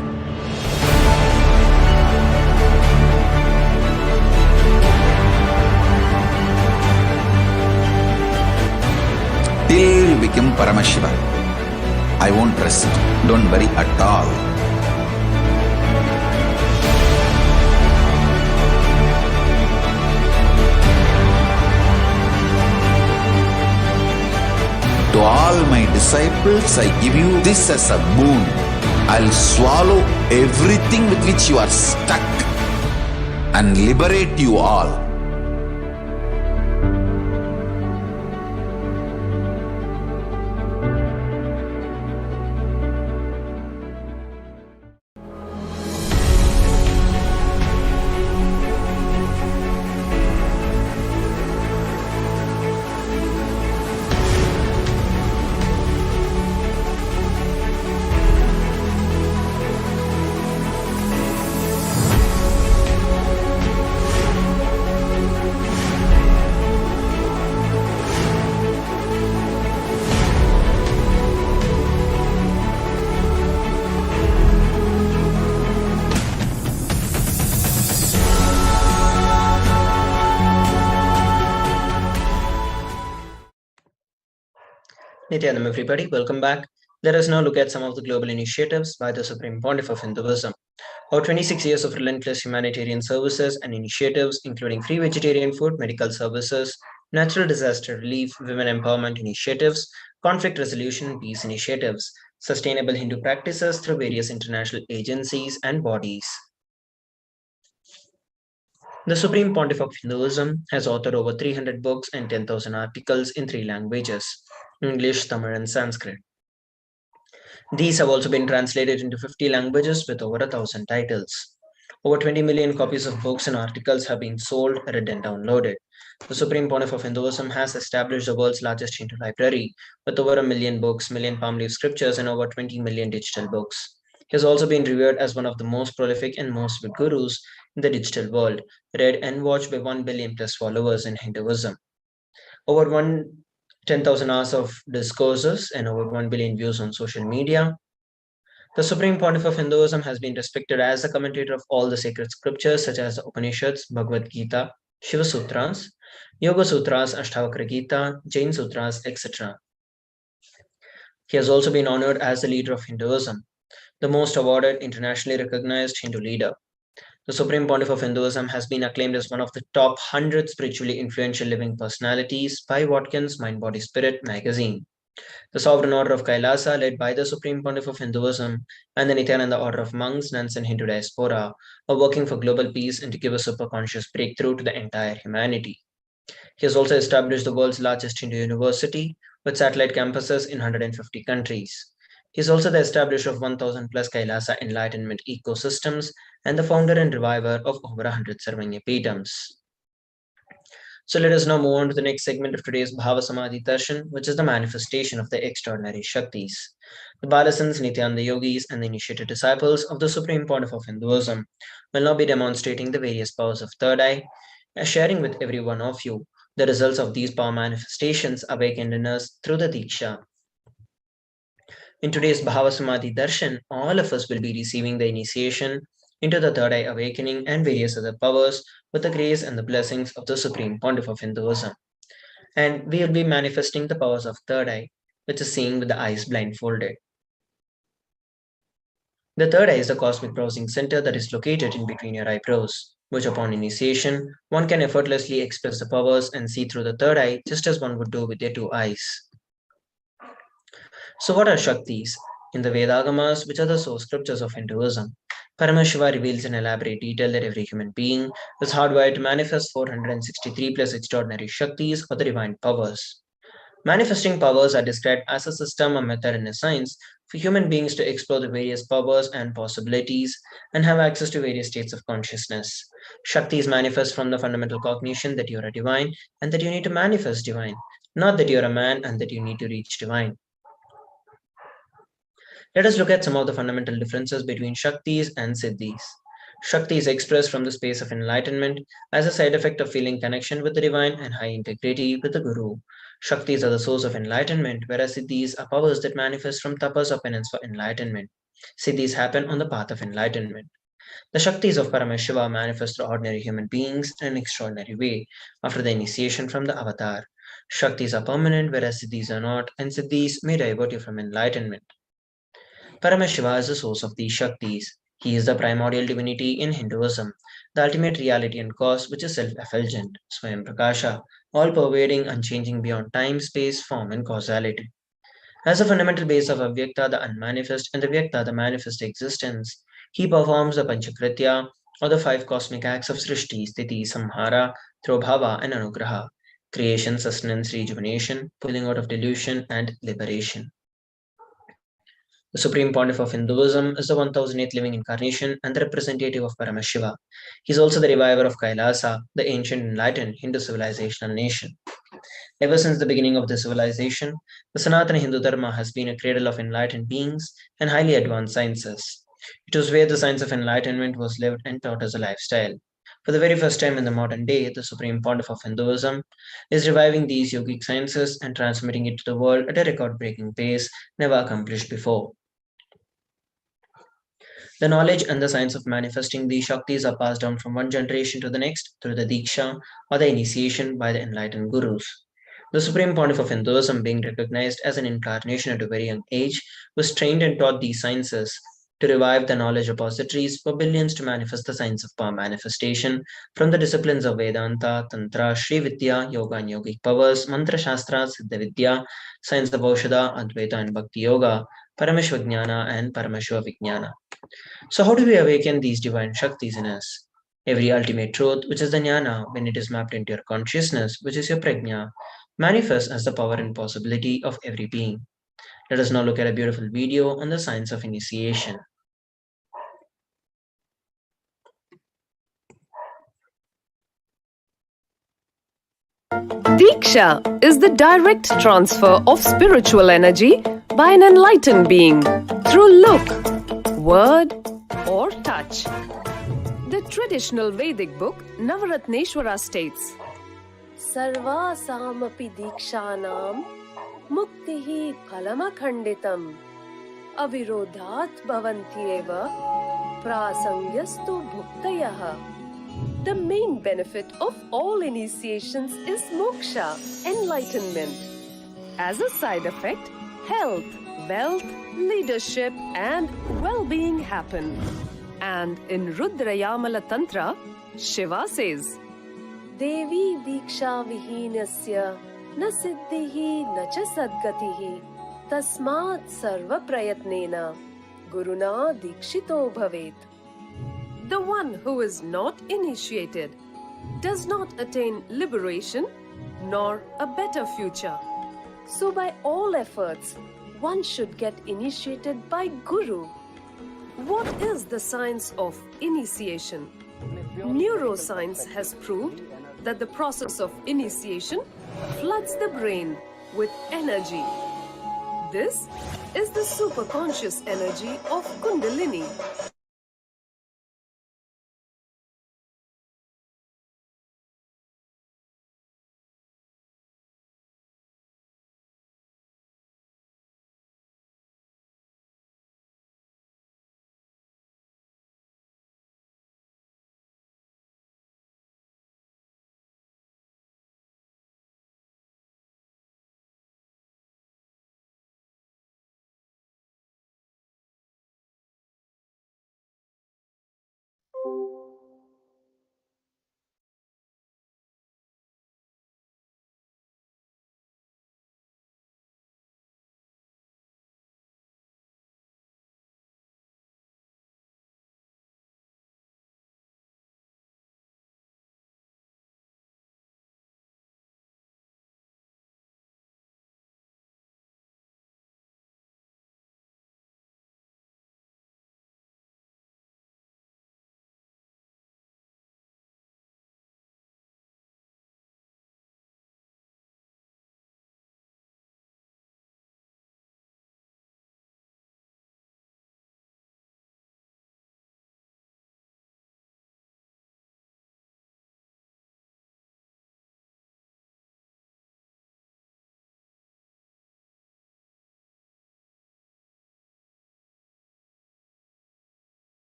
Till you become Paramashiva, I won't rest. Don't worry at all. To all my disciples, I give you this as a boon. I'll swallow everything with which you are stuck and liberate you all. Nithyanam, everybody, welcome back. Let us now look at some of the global initiatives by the Supreme Pontiff of Hinduism. Over 26 years of relentless humanitarian services and initiatives, including free vegetarian food, medical services, natural disaster relief, women empowerment initiatives, conflict resolution, peace initiatives, sustainable Hindu practices through various international agencies and bodies. The Supreme Pontiff of Hinduism has authored over 300 books and 10,000 articles in 3 languages: English, Tamil, and Sanskrit. These have also been translated into 50 languages with over 1,000 titles. Over 20 million copies of books and articles have been sold, read, and downloaded. The Supreme Pontiff of Hinduism has established the world's largest Hindu library with over 1 million books, million palm leaf scriptures, and over 20 million digital books. He has also been revered as one of the most prolific and most viewed gurus in the digital world, read and watched by 1 billion plus followers in Hinduism. Over 10,000 hours of discourses and over 1 billion views on social media. The Supreme Pontiff of Hinduism has been respected as a commentator of all the sacred scriptures such as the Upanishads, Bhagavad Gita, Shiva Sutras, Yoga Sutras, Ashtavakra Gita, Jain Sutras, etc. He has also been honored as the leader of Hinduism, the most awarded internationally recognized Hindu leader. The Supreme Pontiff of Hinduism has been acclaimed as one of the top 100 spiritually influential living personalities by Watkins Mind Body Spirit magazine. The Sovereign Order of KAILASA, led by the Supreme Pontiff of Hinduism, and the Nithyananda Order of Monks, Nuns, and Hindu Diaspora, are working for global peace and to give a superconscious breakthrough to the entire humanity. He has also established the world's largest Hindu university with satellite campuses in 150 countries. He is also the establisher of 1,000 plus Kailasa Enlightenment ecosystems and the founder and reviver of over 100 Sarvanya Peetams. So let us now move on to the next segment of today's Bhava Samadhi Darshan, which is the manifestation of the extraordinary Shaktis. The Balasans, Nityananda Yogis, and the initiated disciples of the Supreme Pontiff of Hinduism will now be demonstrating the various powers of third eye, sharing with every one of you the results of these power manifestations awakened in us through the Diksha. In today's Bhava Samadhi Darshan, all of us will be receiving the initiation into the third eye awakening and various other powers with the grace and the blessings of the Supreme Pontiff of Hinduism. And we will be manifesting the powers of third eye, which is seeing with the eyes blindfolded. The third eye is the cosmic browsing center that is located in between your eyebrows, which upon initiation, one can effortlessly express the powers and see through the third eye just as one would do with their 2 eyes. So what are Shaktis? In the Vedagamas, which are the source scriptures of Hinduism, Paramashiva reveals in elaborate detail that every human being is hardwired to manifest 463 plus extraordinary Shaktis or the divine powers. Manifesting powers are described as a system, a method, and a science for human beings to explore the various powers and possibilities and have access to various states of consciousness. Shaktis manifest from the fundamental cognition that you are a divine and that you need to manifest divine, not that you are a man and that you need to reach divine. Let us look at some of the fundamental differences between Shaktis and Siddhis. Shakti is expressed from the space of enlightenment as a side effect of feeling connection with the divine and high integrity with the Guru. Shaktis are the source of enlightenment, whereas Siddhis are powers that manifest from tapas or penance for enlightenment. Siddhis happen on the path of enlightenment. The Shaktis of Paramashiva manifest through ordinary human beings in an extraordinary way after the initiation from the avatar. Shaktis are permanent, whereas Siddhis are not, and Siddhis may divert you from enlightenment. Paramashiva is the source of these Shaktis. He is the primordial divinity in Hinduism, the ultimate reality and cause which is self-effulgent, Swayam Prakasha, all-pervading, unchanging beyond time, space, form, and causality. As a fundamental base of Avyakta, the unmanifest, and the Vyakta, the manifest existence, he performs the Panchakritya, or the five cosmic acts of Srishti, Sthiti, Samhara, Throbhava, and Anugraha: creation, sustenance, rejuvenation, pulling out of delusion, and liberation. The Supreme Pontiff of Hinduism is the 1008th living incarnation and the representative of Paramashiva. He is also the reviver of Kailasa, the ancient enlightened Hindu civilizational nation. Ever since the beginning of the civilization, the Sanatana Hindu Dharma has been a cradle of enlightened beings and highly advanced sciences. It was where the science of enlightenment was lived and taught as a lifestyle. For the very first time in the modern day, the Supreme Pontiff of Hinduism is reviving these yogic sciences and transmitting it to the world at a record breaking pace never accomplished before. The knowledge and the science of manifesting these Shaktis are passed down from one generation to the next through the Diksha or the initiation by the enlightened Gurus. The Supreme Pontiff of Hinduism, being recognized as an incarnation at a very young age, was trained and taught these sciences to revive the knowledge repositories for billions to manifest the science of power manifestation from the disciplines of Vedanta, Tantra, Sri Vidya, Yoga and Yogic powers, Mantra Shastra, Siddha Vidya, science of Aushadha, Advaita and Bhakti Yoga, Parameshvajnana and Paramashiva Vijnana. So, how do we awaken these divine Shaktis in us? Every ultimate truth, which is the jnana, when it is mapped into your consciousness, which is your prajna, manifests as the power and possibility of every being. Let us now look at a beautiful video on the science of initiation. Diksha is the direct transfer of spiritual energy by an enlightened being through look, word, or touch. The traditional Vedic book Navaratneshwara states, Sarvasamapi dikshanam muktihi phalamakhanditam avirodhat bhavantyeva prasangyastu bhuktayaha. The main benefit of all initiations is moksha, enlightenment. As a side effect, health, wealth, leadership, and well-being happen. And in Rudrayamala Tantra, Shiva says, Devi diksha vihinasya na siddhihi na cha sadgatihi tasmat sarva prayatnena guruna dikshito bhavet. The one who is not initiated does not attain liberation nor a better future. So by all efforts, one should get initiated by Guru. What is the science of initiation? Neuroscience has proved that the process of initiation floods the brain with energy. This is the superconscious energy of Kundalini.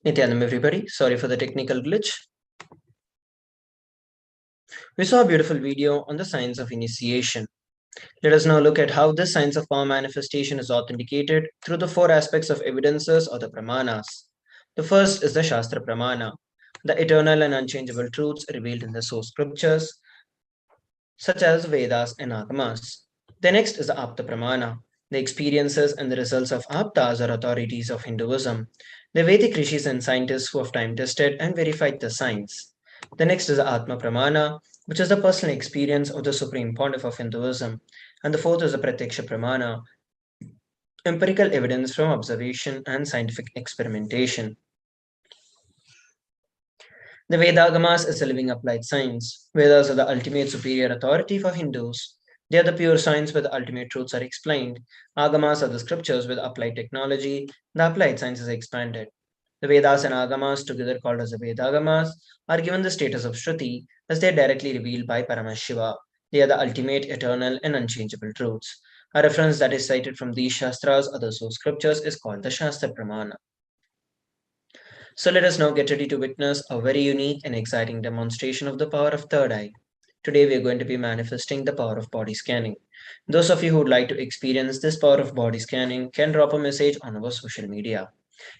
Nithyanam everybody, sorry for the technical glitch. We saw a beautiful video on the science of initiation. Let us now look at how this science of power manifestation is authenticated through the four aspects of evidences or the pramanas. The first is the Shastra Pramana, the eternal and unchangeable truths revealed in the source scriptures, such as Vedas and Agamas. The next is the Apta Pramana, the experiences and the results of Aptas or authorities of Hinduism, the Vedic rishis and scientists who have time tested and verified the science. The next is the Atma Pramana, which is the personal experience of the Supreme Pontiff of Hinduism. And the fourth is the Pratyaksha Pramana, empirical evidence from observation and scientific experimentation. The Vedagamas is a living applied science. Vedas are the ultimate superior authority for Hindus. They are the pure science where the ultimate truths are explained. Agamas are the scriptures with applied technology. The applied science is expanded. The Vedas and Agamas, together called as the Vedagamas, are given the status of Shruti as they are directly revealed by Paramashiva. They are the ultimate, eternal, and unchangeable truths. A reference that is cited from these Shastras or the source scriptures is called the Shastra Pramana. So let us now get ready to witness a very unique and exciting demonstration of the power of third eye. Today we are going to be manifesting the power of body scanning. Those of you who would like to experience this power of body scanning can drop a message on our social media.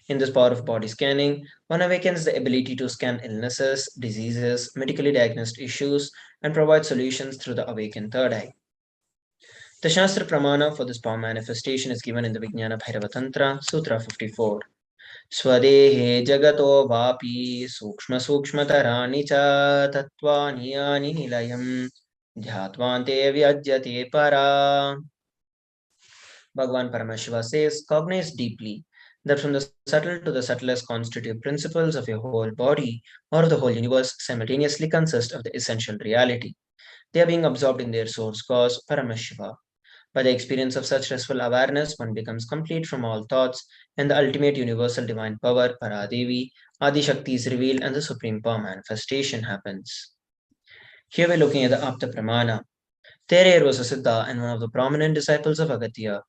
In this power of body scanning, one awakens the ability to scan illnesses, diseases, medically diagnosed issues, and provide solutions through the awakened third eye. The Shastra Pramana for this power manifestation is given in the Vijnana Bhairava Tantra, Sutra 54. स्वदेहे जगतो वापि सूक्ष्मसूक्ष्मतराणि च तत्त्वानि यानि निलयम् ध्यात्वान्ते व्यज्यते para. Bhagavan Paramashiva says, cognize deeply that from the subtle to the subtlest constitutive principles of your whole body or the whole universe simultaneously consist of the essential reality. They are being absorbed in their source cause, Paramashiva. By the experience of such restful awareness, one becomes complete from all thoughts, and the ultimate universal divine power, Paradevi, Adi Shakti is revealed, and the supreme power manifestation happens. Here we're looking at the Apta Pramana. Thereyer was a Siddha and one of the prominent disciples of Agatya.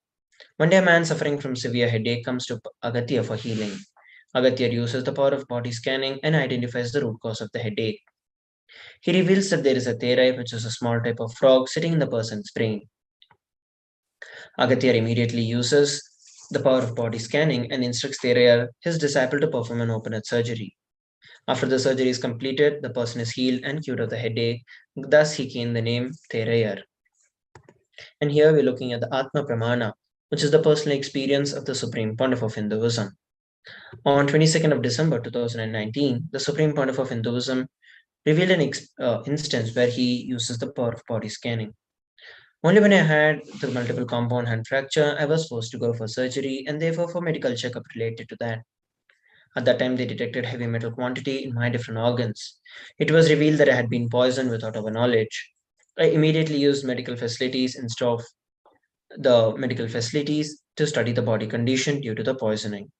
One day, a man suffering from severe headache comes to Agatya for healing. Agatya uses the power of body scanning and identifies the root cause of the headache. He reveals that there is a Therai, which is a small type of frog, sitting in the person's brain. Agatya immediately uses the power of body scanning and instructs Thereyer, his disciple, to perform an open heart surgery. After the surgery is completed, the person is healed and cured of the headache. Thus, he gained the name Thereyer. And here we're looking at the Atma Pramana, which is the personal experience of the Supreme Pontiff of Hinduism. On 22nd of December 2019, the Supreme Pontiff of Hinduism revealed an instance where he uses the power of body scanning. Only when I had the multiple compound hand fracture, I was forced to go for surgery and therefore for medical checkup related to that. At that time, they detected heavy metal quantity in my different organs. It was revealed that I had been poisoned without our knowledge. I immediately used medical facilities instead of the medical facilities to study the body condition due to the poisoning.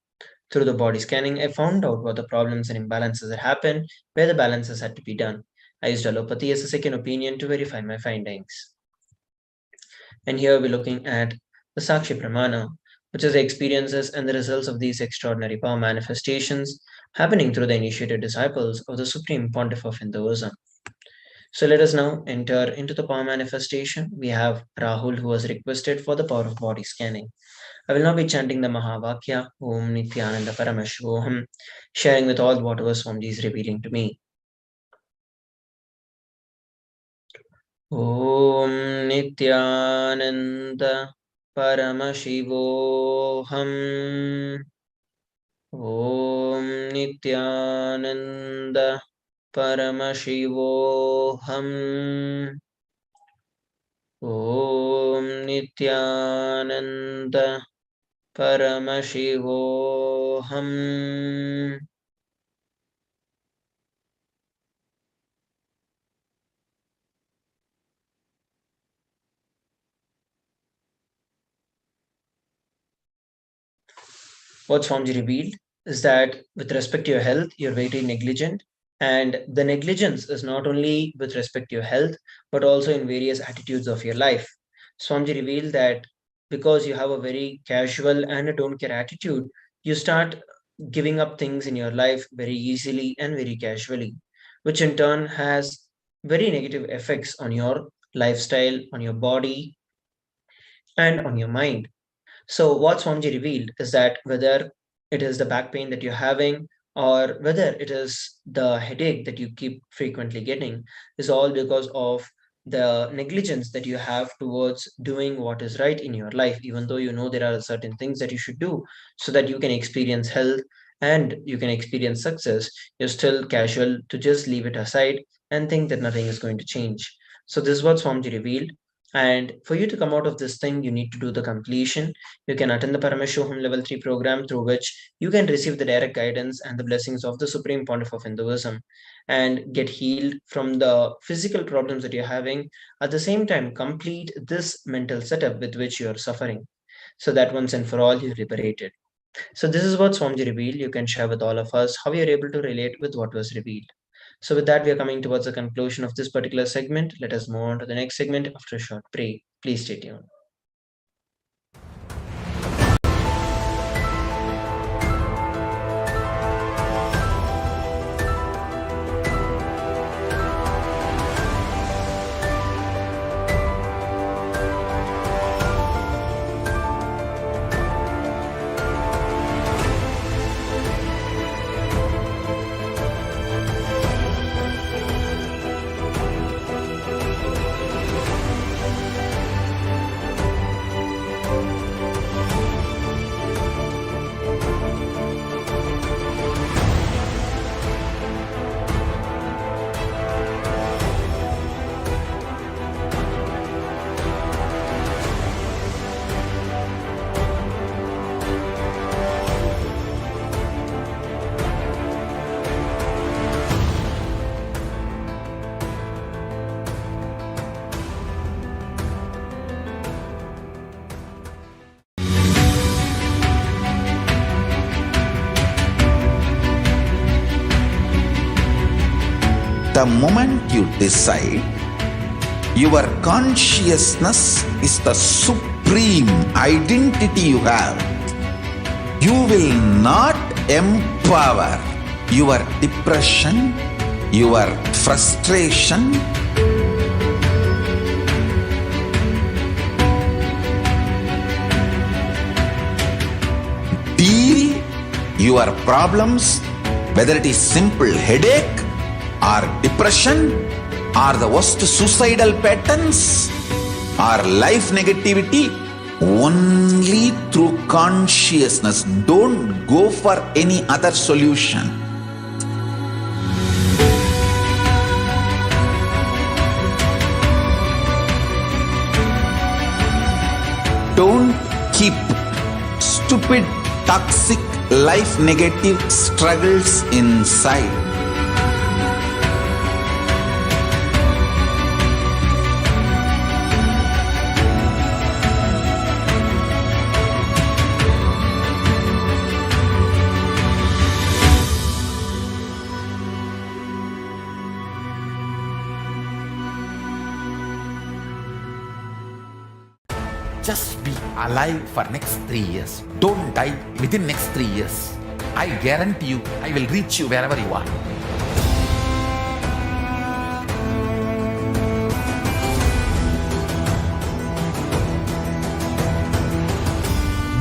Through the body scanning, I found out what the problems and imbalances had happened, where the balances had to be done. I used allopathy as a second opinion to verify my findings. And here we're looking at the Sakshi Pramana, which is the experiences and the results of these extraordinary power manifestations happening through the initiated disciples of the Supreme Pontiff of Hinduism. So let us now enter into the power manifestation. We have Rahul, who has requested for the power of body scanning. I will now be chanting the Mahavakya, Om Nithyananda Paramashivoham, sharing with all whatever Swamiji is revealing to me. Om Nithyananda Paramashivoham. Om Nithyananda Paramashivoham. Om Nithyananda Paramashivoham. What Swamiji revealed is that with respect to your health, you're very negligent. And the negligence is not only with respect to your health, but also in various attitudes of your life. Swamiji revealed that because you have a very casual and a don't care attitude, you start giving up things in your life very easily and very casually, which in turn has very negative effects on your lifestyle, on your body, and on your mind. So, what Swamiji revealed is that whether it is the back pain that you're having or whether it is the headache that you keep frequently getting, is all because of the negligence that you have towards doing what is right in your life, even though you know there are certain things that you should do so that you can experience health and you can experience success. You're still casual to just leave it aside and think that nothing is going to change. So, this is what Swamiji revealed. And for you to come out of this thing, you need to do the completion. You can attend the Paramashivoham Level 3 program through which you can receive the direct guidance and the blessings of the Supreme Pontiff of Hinduism and get healed from the physical problems that you're having. At the same time, complete this mental setup with which you're suffering so that once and for all you're liberated. So this is what Swamiji revealed. You can share with all of us how you're able to relate with what was revealed. So with that, we are coming towards the conclusion of this particular segment. Let us move on to the next segment after a short break. Please stay tuned. The moment you decide your consciousness is the supreme identity you have, you will not empower your depression, your frustration, deal your problems, whether it is simple headache or depression or the worst suicidal patterns or life negativity, only through consciousness. Don't go for any other solution. Don't keep stupid, toxic, life negative struggles inside. Just be alive for next 3 years. Don't die within next 3 years. I guarantee you, I will reach you wherever you are.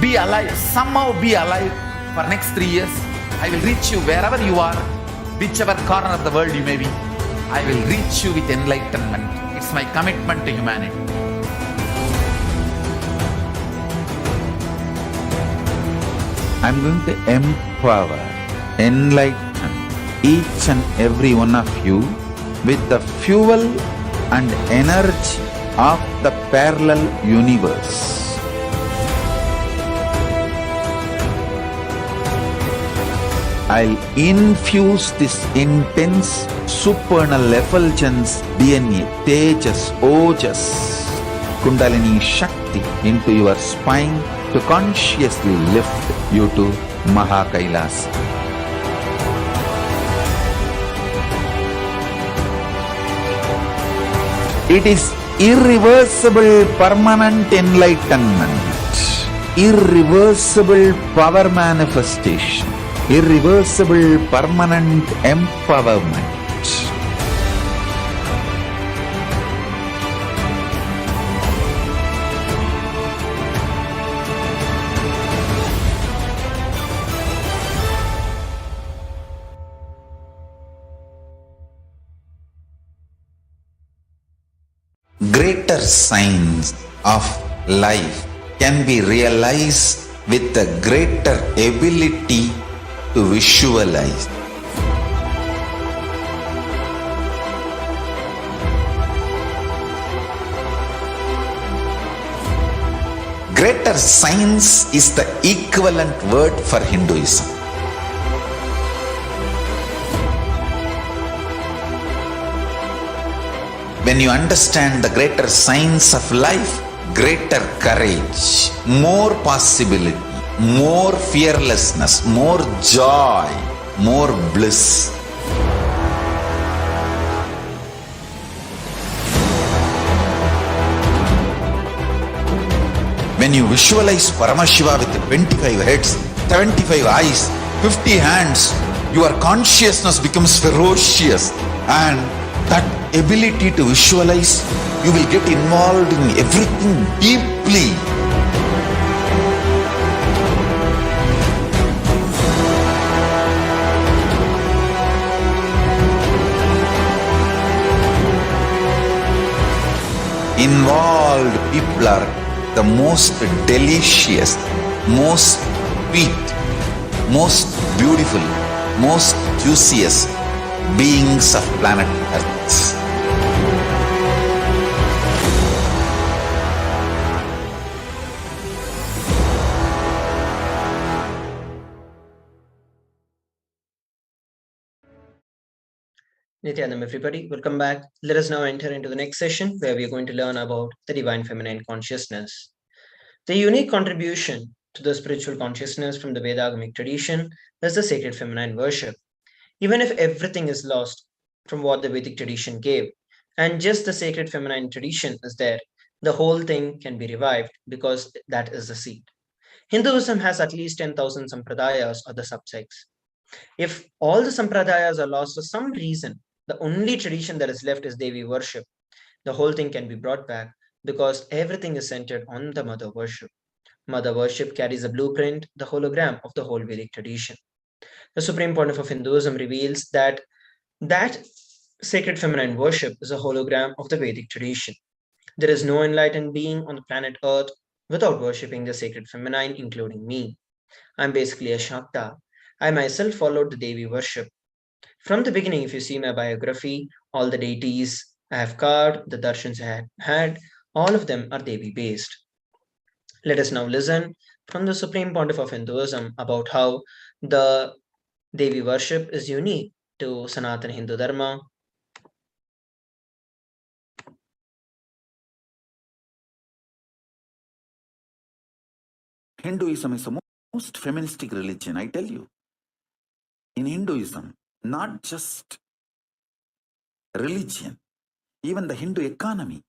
Be alive, somehow be alive for next 3 years. I will reach you wherever you are, whichever corner of the world you may be. I will reach you with enlightenment. It's my commitment to humanity. I'm going to empower, enlighten each and every one of you with the fuel and energy of the parallel universe. I'll infuse this intense supernal effulgence DNA, Tejas, Ojas, Kundalini Shakti into your spine to consciously lift you to KAILASA. It is irreversible permanent enlightenment, irreversible power manifestation, irreversible, permanent empowerment. Greater signs of life can be realized with a greater ability to visualize. Greater signs is the equivalent word for Hinduism. When you understand the greater signs of life, greater courage, more possibility, more fearlessness, more joy, more bliss. When you visualize Paramashiva with 25 heads, 75 eyes, 50 hands, your consciousness becomes ferocious, and that ability to visualize, you will get involved in everything deeply. Involved people are the most delicious, most sweet, most beautiful, most juiciest beings of planet Earth. Nithyanam, everybody, welcome back. Let us now enter into the next session where we are going to learn about the divine feminine consciousness. The unique contribution to the spiritual consciousness from the Vedagamic tradition is the sacred feminine worship. Even if everything is lost from what the Vedic tradition gave, and just the sacred feminine tradition is there, the whole thing can be revived because that is the seed. Hinduism has at least 10,000 sampradayas or the subsects. If all the sampradayas are lost for some reason, the only tradition that is left is Devi worship. The whole thing can be brought back because everything is centered on the mother worship. Mother worship carries a blueprint, the hologram of the whole Vedic tradition. The supreme point of Hinduism reveals that sacred feminine worship is a hologram of the Vedic tradition. There is no enlightened being on the planet Earth without worshipping the sacred feminine, including me. I'm basically a Shakta. I myself followed the Devi worship. From the beginning, if you see my biography, all the deities I have carved, the darshans I had, all of them are Devi based. Let us now listen from the Supreme Pontiff of Hinduism about how the Devi worship is unique to Sanatana Hindu Dharma. Hinduism is the most feministic religion, I tell you. In Hinduism, not just religion, even the Hindu economy,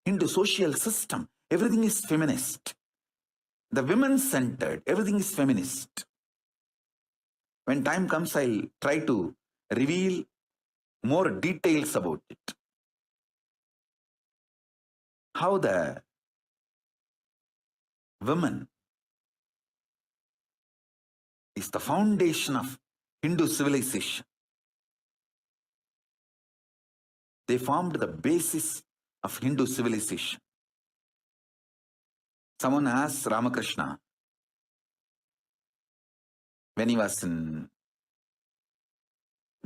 Hindu social system, everything is feminist. The women-centered, everything is feminist. When time comes, I'll try to reveal more details about it. How the woman is the foundation of Hindu civilization. They formed the basis of Hindu civilization. Someone asked Ramakrishna when he was in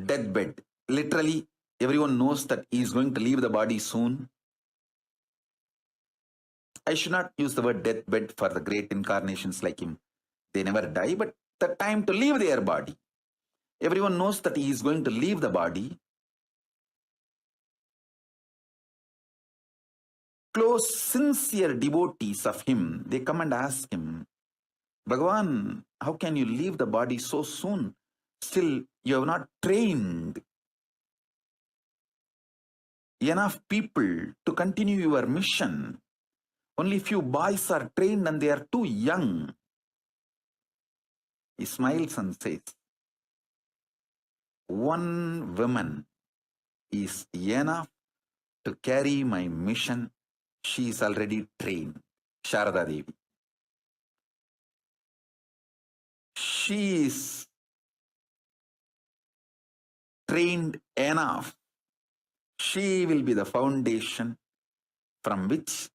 deathbed. Literally, everyone knows that he is going to leave the body soon. I should not use the word deathbed for the great incarnations like him. They never die, but the time to leave their body. Everyone knows that he is going to leave the body. Close, sincere devotees of him, they come and ask him, Bhagavan, how can you leave the body so soon? Still, you have not trained enough people to continue your mission. Only few boys are trained and they are too young. He smiles and says, one woman is enough to carry my mission. She is already trained. Sharada Devi. She is trained enough. She will be the foundation from which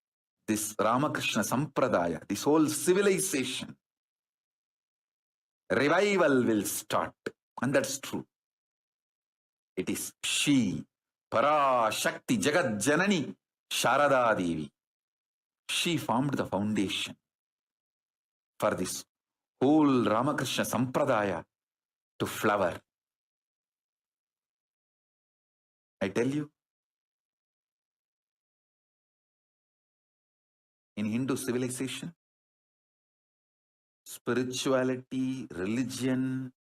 this Ramakrishna Sampradaya, this whole civilization, revival will start. And that's true. It is she, Parashakti, Jagat Janani, Sharada Devi. She formed the foundation for this whole Ramakrishna Sampradaya to flower. I tell you, in Hindu civilization, spirituality, religion,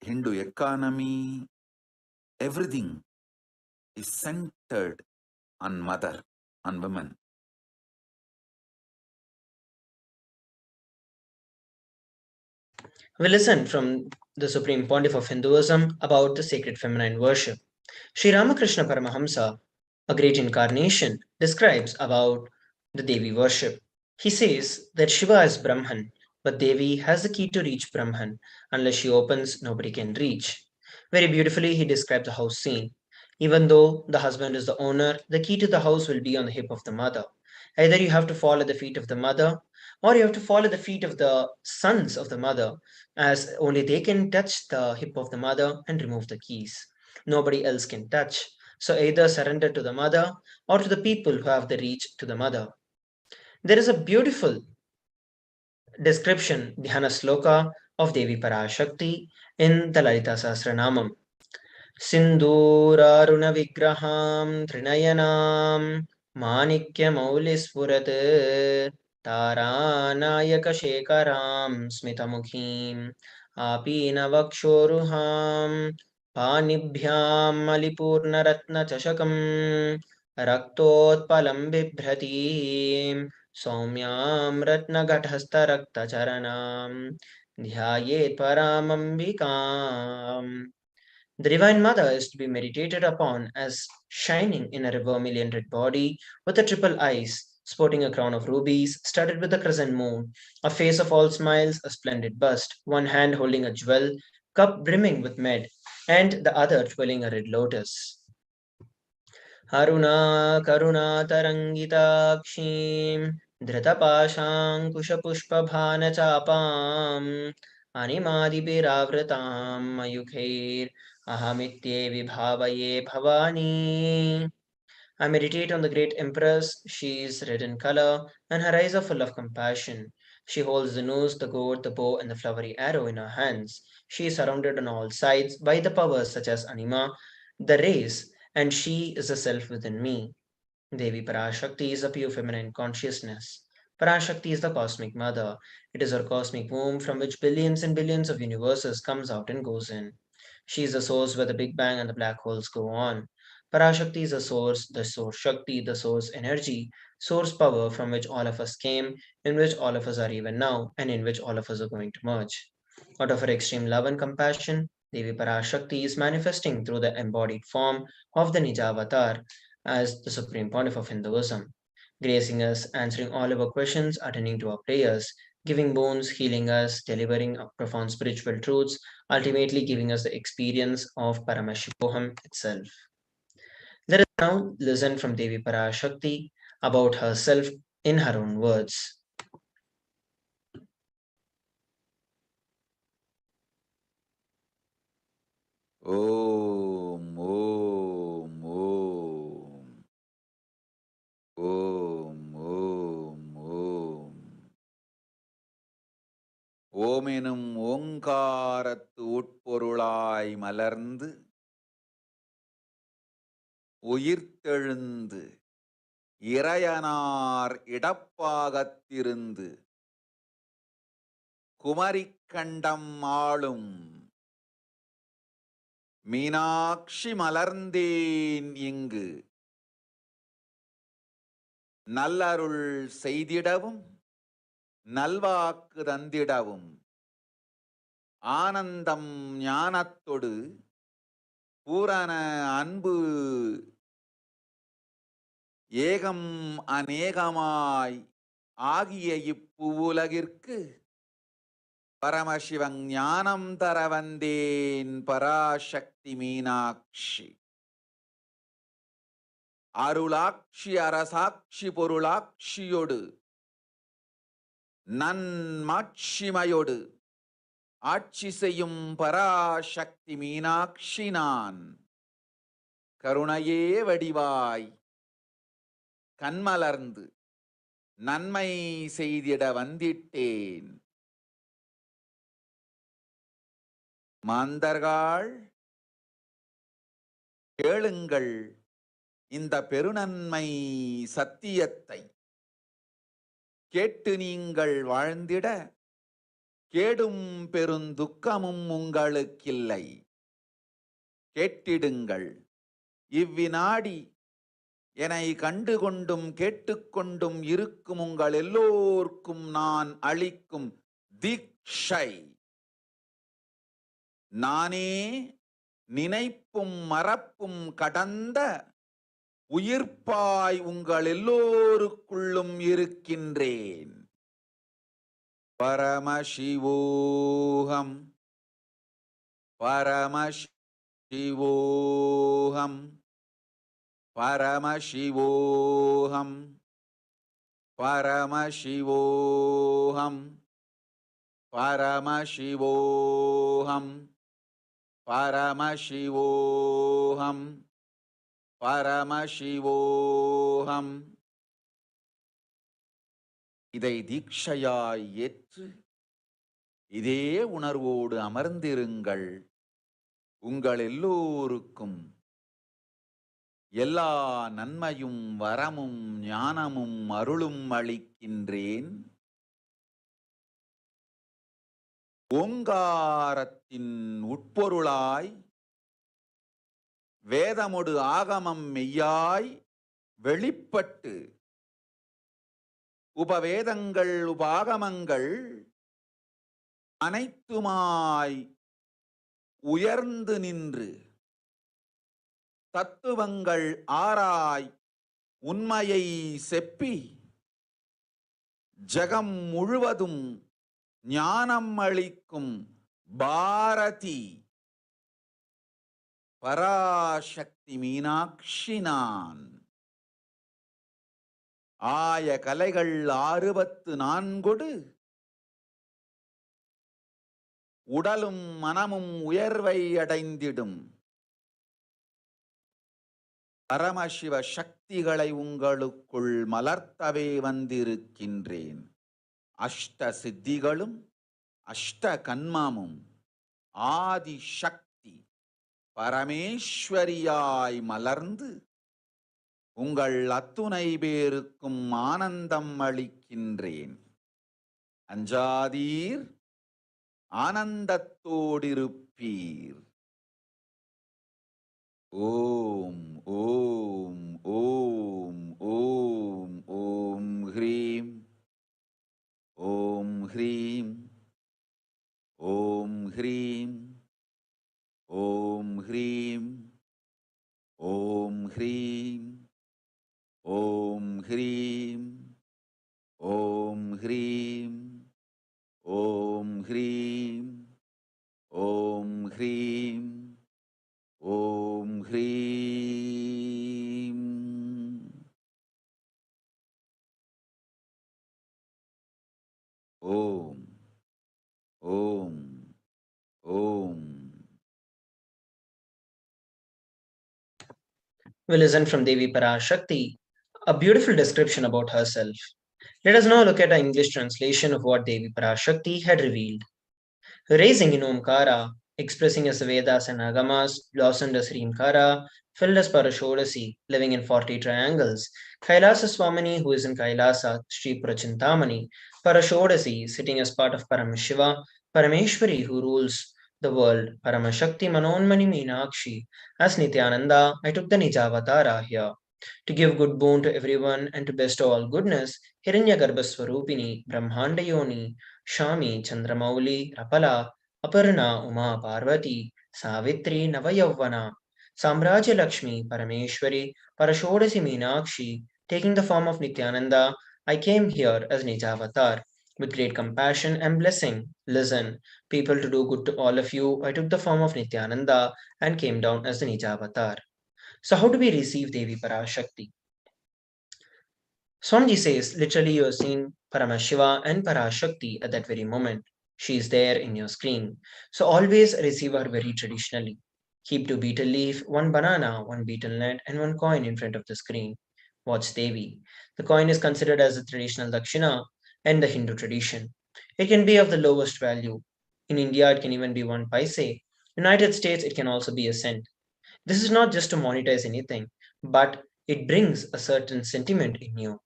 Hindu economy, everything is centered on mother, on women. We listen from the Supreme Pontiff of Hinduism about the sacred feminine worship. Sri Ramakrishna Paramahamsa, a great incarnation, describes about the Devi worship. He says that Shiva is Brahman, but Devi has the key to reach Brahman. Unless she opens, nobody can reach. Very beautifully, he describes the house scene. Even though the husband is the owner, the key to the house will be on the hip of the mother. Either you have to fall at the feet of the mother, or you have to fall at the feet of the sons of the mother, as only they can touch the hip of the mother and remove the keys. Nobody else can touch. So either surrender to the mother or to the people who have the reach to the mother. There is a beautiful description, Dhyana Sloka, of Devi Parashakti in the Lalita Sahasranamam. Sindhuraruna Vigraham Trinayanam Manikya Taranayaka Shekaram Smitamukhim Apinavakshoruham Panibhyam Malipurnaratna Chashakam Raktotpalam Bibhratim Saumyam Ratnagathastharaktacharanam Dhyayet Paramambikam. The Divine Mother is to be meditated upon as shining in a vermilion red body with a triple eyes, sporting a crown of rubies, studded with a crescent moon, a face of all smiles, a splendid bust, one hand holding a jewel, cup brimming with mead, and the other twirling a red lotus. Haruna Karuna Tarangitakshim Dhritapashankushpushpabhana chapam Animadipiravratam Mayukhair Ahamitye Vibhavaye Bhavani. I meditate on the great Empress. She is red in color, and her eyes are full of compassion. She holds the noose, the gourd, the bow, and the flowery arrow in her hands. She is surrounded on all sides by the powers such as Anima, the race, and she is the self within me. Devi Parashakti is a pure feminine consciousness. Parashakti is the cosmic mother. It is her cosmic womb from which billions and billions of universes comes out and goes in. She is the source where the Big Bang and the black holes go on. Parashakti is the source Shakti, the source energy, source power from which all of us came, in which all of us are even now, and in which all of us are going to merge. Out of her extreme love and compassion, Devi Parashakti is manifesting through the embodied form of the Nijavatar as the Supreme Pontiff of Hinduism, gracing us, answering all our questions, attending to our prayers, giving boons, healing us, delivering profound spiritual truths, ultimately giving us the experience of Paramashivoham itself. Let us now listen from Devi Parashakti about herself in her own words. Om, Om, Om. Om, Om, Om. ஓமெனும் ஓங்காரத்து உட்பொருளாய் மலர்ந்து உயிர்த்தெழுந்து இறையனார் இடப்பாகத்திருந்து குமரிக்கண்டம் ஆளும் மீனாட்சி மலர்ந்தேன் இங்கு நல்லருள் செய்திடவும் நல்வாக்கு தந்திடவும் ஆனந்தம் ஞானத்தொடு பூரண அன்பு ஏகம் அநேகமாய் ஆகிய இப்புவுலகிற்கு பரமசிவன் ஞானம் தர வந்தேன் பராசக்தி மீனாட்சி. அருளாட்சி அரசாட்சி பொருளாட்சியொடு நன்மாட்சிமையொடு ஆட்சி செய்யும் பராசக்தி மீனாட்சி நான். கருணையே வடிவாய் கண்மலர்ந்து நன்மை செய்திட வந்திட்டேன். மாந்தர்கள் கேளுங்கள் இந்த பெருநன்மை சத்தியத்தை. கேட்டு நீங்கள் வாழ்ந்திட கேடும் பெருந்துக்கமும் உங்களுக்கில்லை. கேட்டிடுங்கள். இவ்வினாடி என்னை கண்டுகொண்டும் கேட்டுக்கொண்டும் இருக்கும் உங்கள் எல்லோர்க்கும் நான் அளிக்கும் தீட்சை. நானே நினைப்பும் மறப்பும் கடந்த உயிர்ப்பாய் உங்கள் எல்லோருக்குள்ளும் இருக்கின்றேன். பரமசிவோகம் பரமசிவோகம் பரமசிவோகம் பரமசிவோகம் பரமசிவோகம் பரமசிவோகம் பரமசிவோகம். இதை தீட்சையாய் ஏற்று இதே உணர்வோடு அமர்ந்திருங்கள். உங்கள் எல்லோருக்கும் எல்லா நன்மையும் வரமும் ஞானமும் அருளும் அளிக்கின்றேன். ஓங்காரத்தின் உட்பொருளாய் வேதமொடு ஆகமம் மெய்யாய் வெளிப்பட்டு உபவேதங்கள் உபாகமங்கள் அனைத்துமாய் உயர்ந்து நின்று தத்துவங்கள் ஆராய் உண்மையை செப்பி ஜகம் முழுவதும் ஞானம் அளிக்கும் பாரதி பராசக்தி மீனாட்சி நான். ஆய கலைகள் 64 உடலும் மனமும் உயர்வை அடைந்திடும் பரமசிவ சக்திகளை உங்களுக்குள் மலர்த்தவே வந்திருக்கின்றேன். அஷ்ட சித்திகளும் அஷ்ட கன்மமும் ஆதி சக்தி பரமேஸ்வரியாய் மலர்ந்து உங்கள் அத்துணை பேருக்கும் ஆனந்தம் அளிக்கின்றேன். அஞ்சாதீர், ஆனந்தத்தோடிருப்பீர். ஓம் ஓம் ஓம் ஓம் ஓம் ஹ்ரீம் ஓம் ஹ்ரீம் ஓம் ஹ்ரீம் ஓம் ஹ்ரீம் ஓம் ஹ்ரீம் ஓம் ஹ்ரீம் ஓம் ஹ்ரீம் ஓம் ஹ்ரீம் ஓம் ஹ்ரீம் ஓம் ஹ்ரீம். ஓம் ஓம் ஓம். We listen from Devi Parashakti, a beautiful description about herself. Let us now look at an English translation of what Devi Parashakti had revealed. Raising in Omkara, expressing as Vedas and Agamas, blossomed as Reemkara, filled as Parashodasi, living in 40 triangles, Kailasa Swamini, who is in Kailasa, Sri Prachintamani, Parashodasi, sitting as part of Paramashiva, Parameshwari, who rules the world, Paramashakti Manonmani Meenakshi. As Nithyananda, I took the Nijavatara here. To give good boon to everyone and to bestow all goodness, Hiranyagarbhaswarupini, Brahmandayoni, Shami, Chandramauli, Rapala, Aparna, Uma, Parvati, Savitri, Navayavana, Samrajya Lakshmi, Parameshwari, Parashodasi Meenakshi, taking the form of Nityananda, I came here as Nijavatar. With great compassion and blessing, listen, people, to do good to all of you, I took the form of Nityananda and came down as the Nijavatar. So, how do we receive Devi Parashakti? Swamiji says, literally, you are seeing Paramashiva and Parashakti at that very moment. She is there in your screen. So, always receive her very traditionally. Keep 2 betel leaf, 1 banana, 1 betel nut, and 1 coin in front of the screen. Watch Devi. The coin is considered as a traditional Dakshina in the Hindu tradition. It can be of the lowest value. In India, it can even be 1 paise. United States, it can also be a cent. This is not just to monetize anything, but it brings a certain sentiment in you.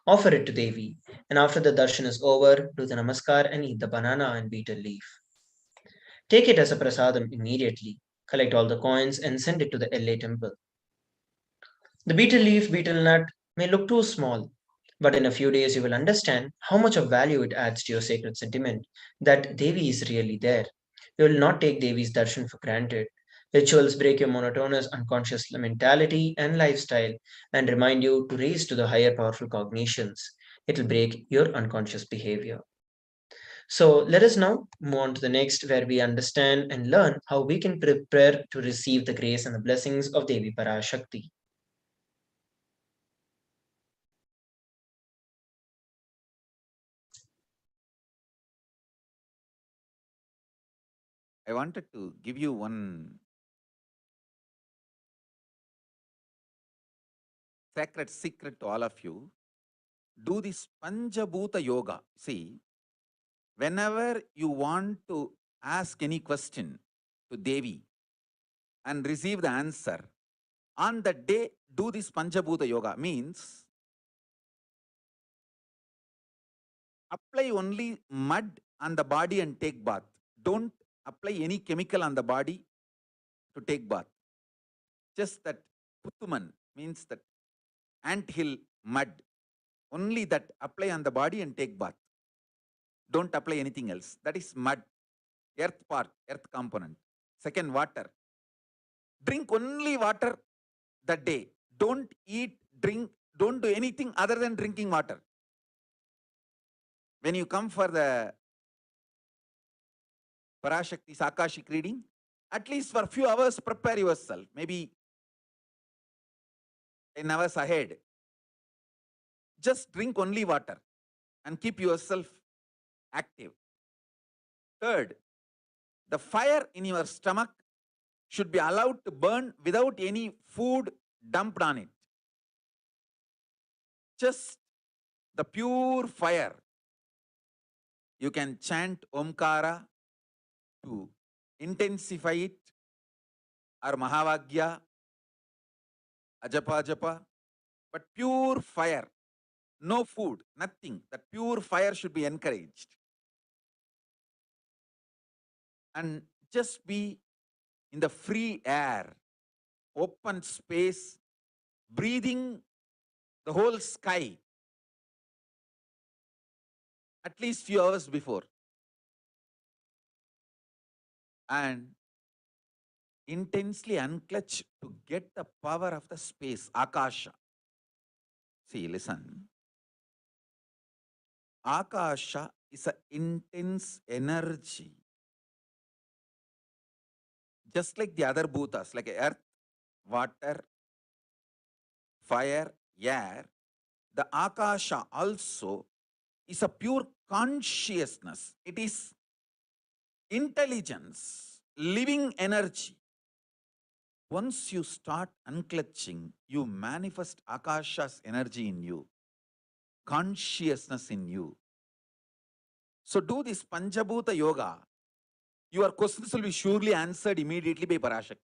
Offer it to Devi, and after the darshan is over, do the namaskar and eat the banana and betel leaf. Take it as a prasadam immediately. Collect all the coins and send it to the LA temple. The betel leaf, betel nut may look too small, but in a few days you will understand how much of value it adds to your sacred sentiment that Devi is really there. You will not take Devi's darshan for granted. Rituals break your monotonous unconscious mentality and lifestyle and remind you to raise to the higher powerful cognitions. It will break your unconscious behavior. So let us now move on to the next, where we understand and learn how we can prepare to receive the grace and the blessings of Devi Parashakti. I wanted to give you one sacred secret to all of you. Do this Panchabhuta Yoga. See, whenever you want to ask any question to Devi and receive the answer, on that day, do this Panchabhuta Yoga. Means, apply only mud on the body and take bath. Don't apply any chemical on the body to take bath. Just that Puttuman means that anthill mud. Only that apply on the body and take bath. Don't apply anything else. That is mud, earth part, earth component. Second, water. Drink only water that day. Don't eat, drink, don't do anything other than drinking water. When you come for the Parashakti's Akashic reading, at least for a few hours, prepare yourself. Maybe 10 hours ahead. Just drink only water and keep yourself active. Third, the fire in your stomach should be allowed to burn without any food dumped on it. Just the pure fire. You can chant Omkara to intensify it, or Mahavagya, Ajapa Japa, but pure fire, no food, nothing. That pure fire should be encouraged. And just be in the free air, open space, breathing the whole sky at least few hours before. And intensely unclutch to get the power of the space, Akasha. See, listen. Akasha is an intense energy. Just like the other bhutas, like earth, water, fire, air, the Akasha also is a pure consciousness. It is intelligence, living energy. Once you start unclutching, you manifest Akasha's energy in you, consciousness in you. So do this Panchabhuta Yoga. Your questions will be surely answered immediately by Parashakti.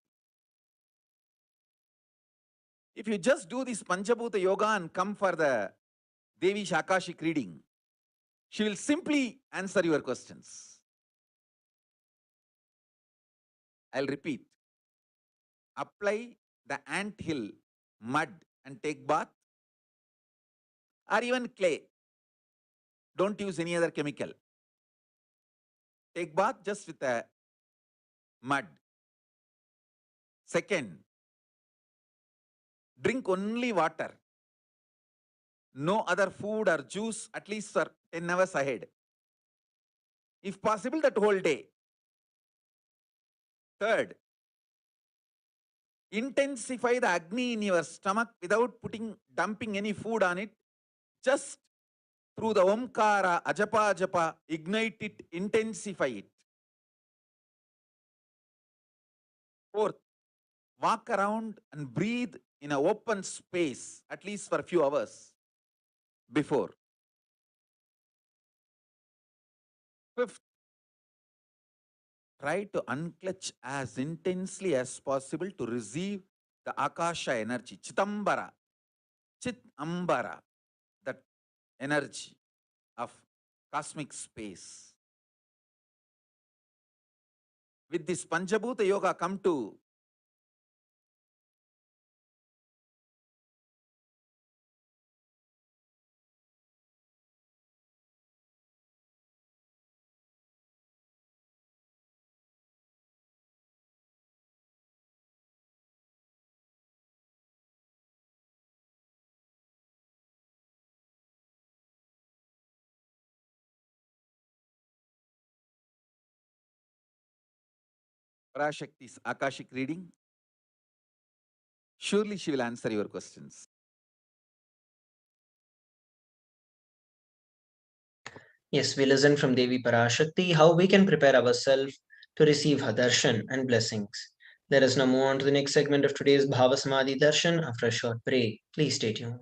If you just do this Panchabhuta Yoga and come for the Devi Akashic reading, she will simply answer your questions. I'll repeat. Apply the anthill mud and take bath, or even clay. Don't use any other chemical. Take bath just with a mud. Second, drink only water. No other food or juice at least for 10 hours ahead. If possible, that whole day. Third, intensify the Agni in your stomach without dumping any food on it. Just through the Omkara, Ajapa, ignite it, intensify it. Fourth, walk around and breathe in an open space at least for a few hours before. Fifth, try to unclutch as intensely as possible to receive the Akasha energy, Chitambara, that energy of cosmic space. With this Panchabhuta Yoga, come to Parashakti's Akashic reading. Surely she will answer your questions. Yes, we listen from Devi Parashakti how we can prepare ourselves to receive her darshan and blessings. Let us now move on to the next segment of today's Bhava Samadhi Darshan after a short break. Please stay tuned.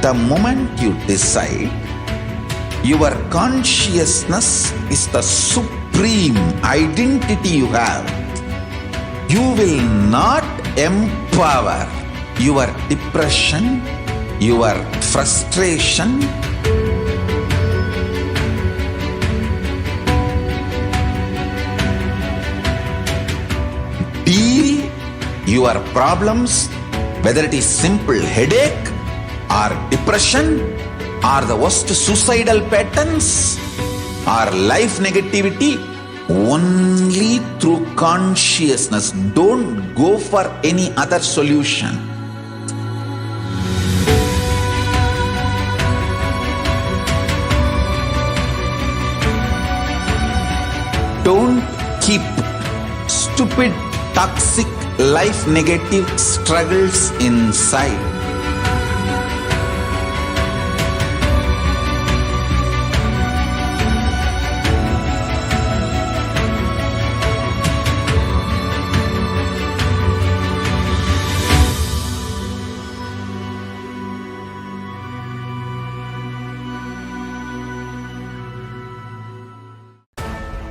The moment you decide, your consciousness is the supreme identity you have. You will not empower your depression, your frustration, deal your problems, whether it is simple headache or depression or the worst suicidal patterns or life negativity, only through consciousness. Don't go for any other solution. Don't keep stupid, toxic, life negative struggles inside.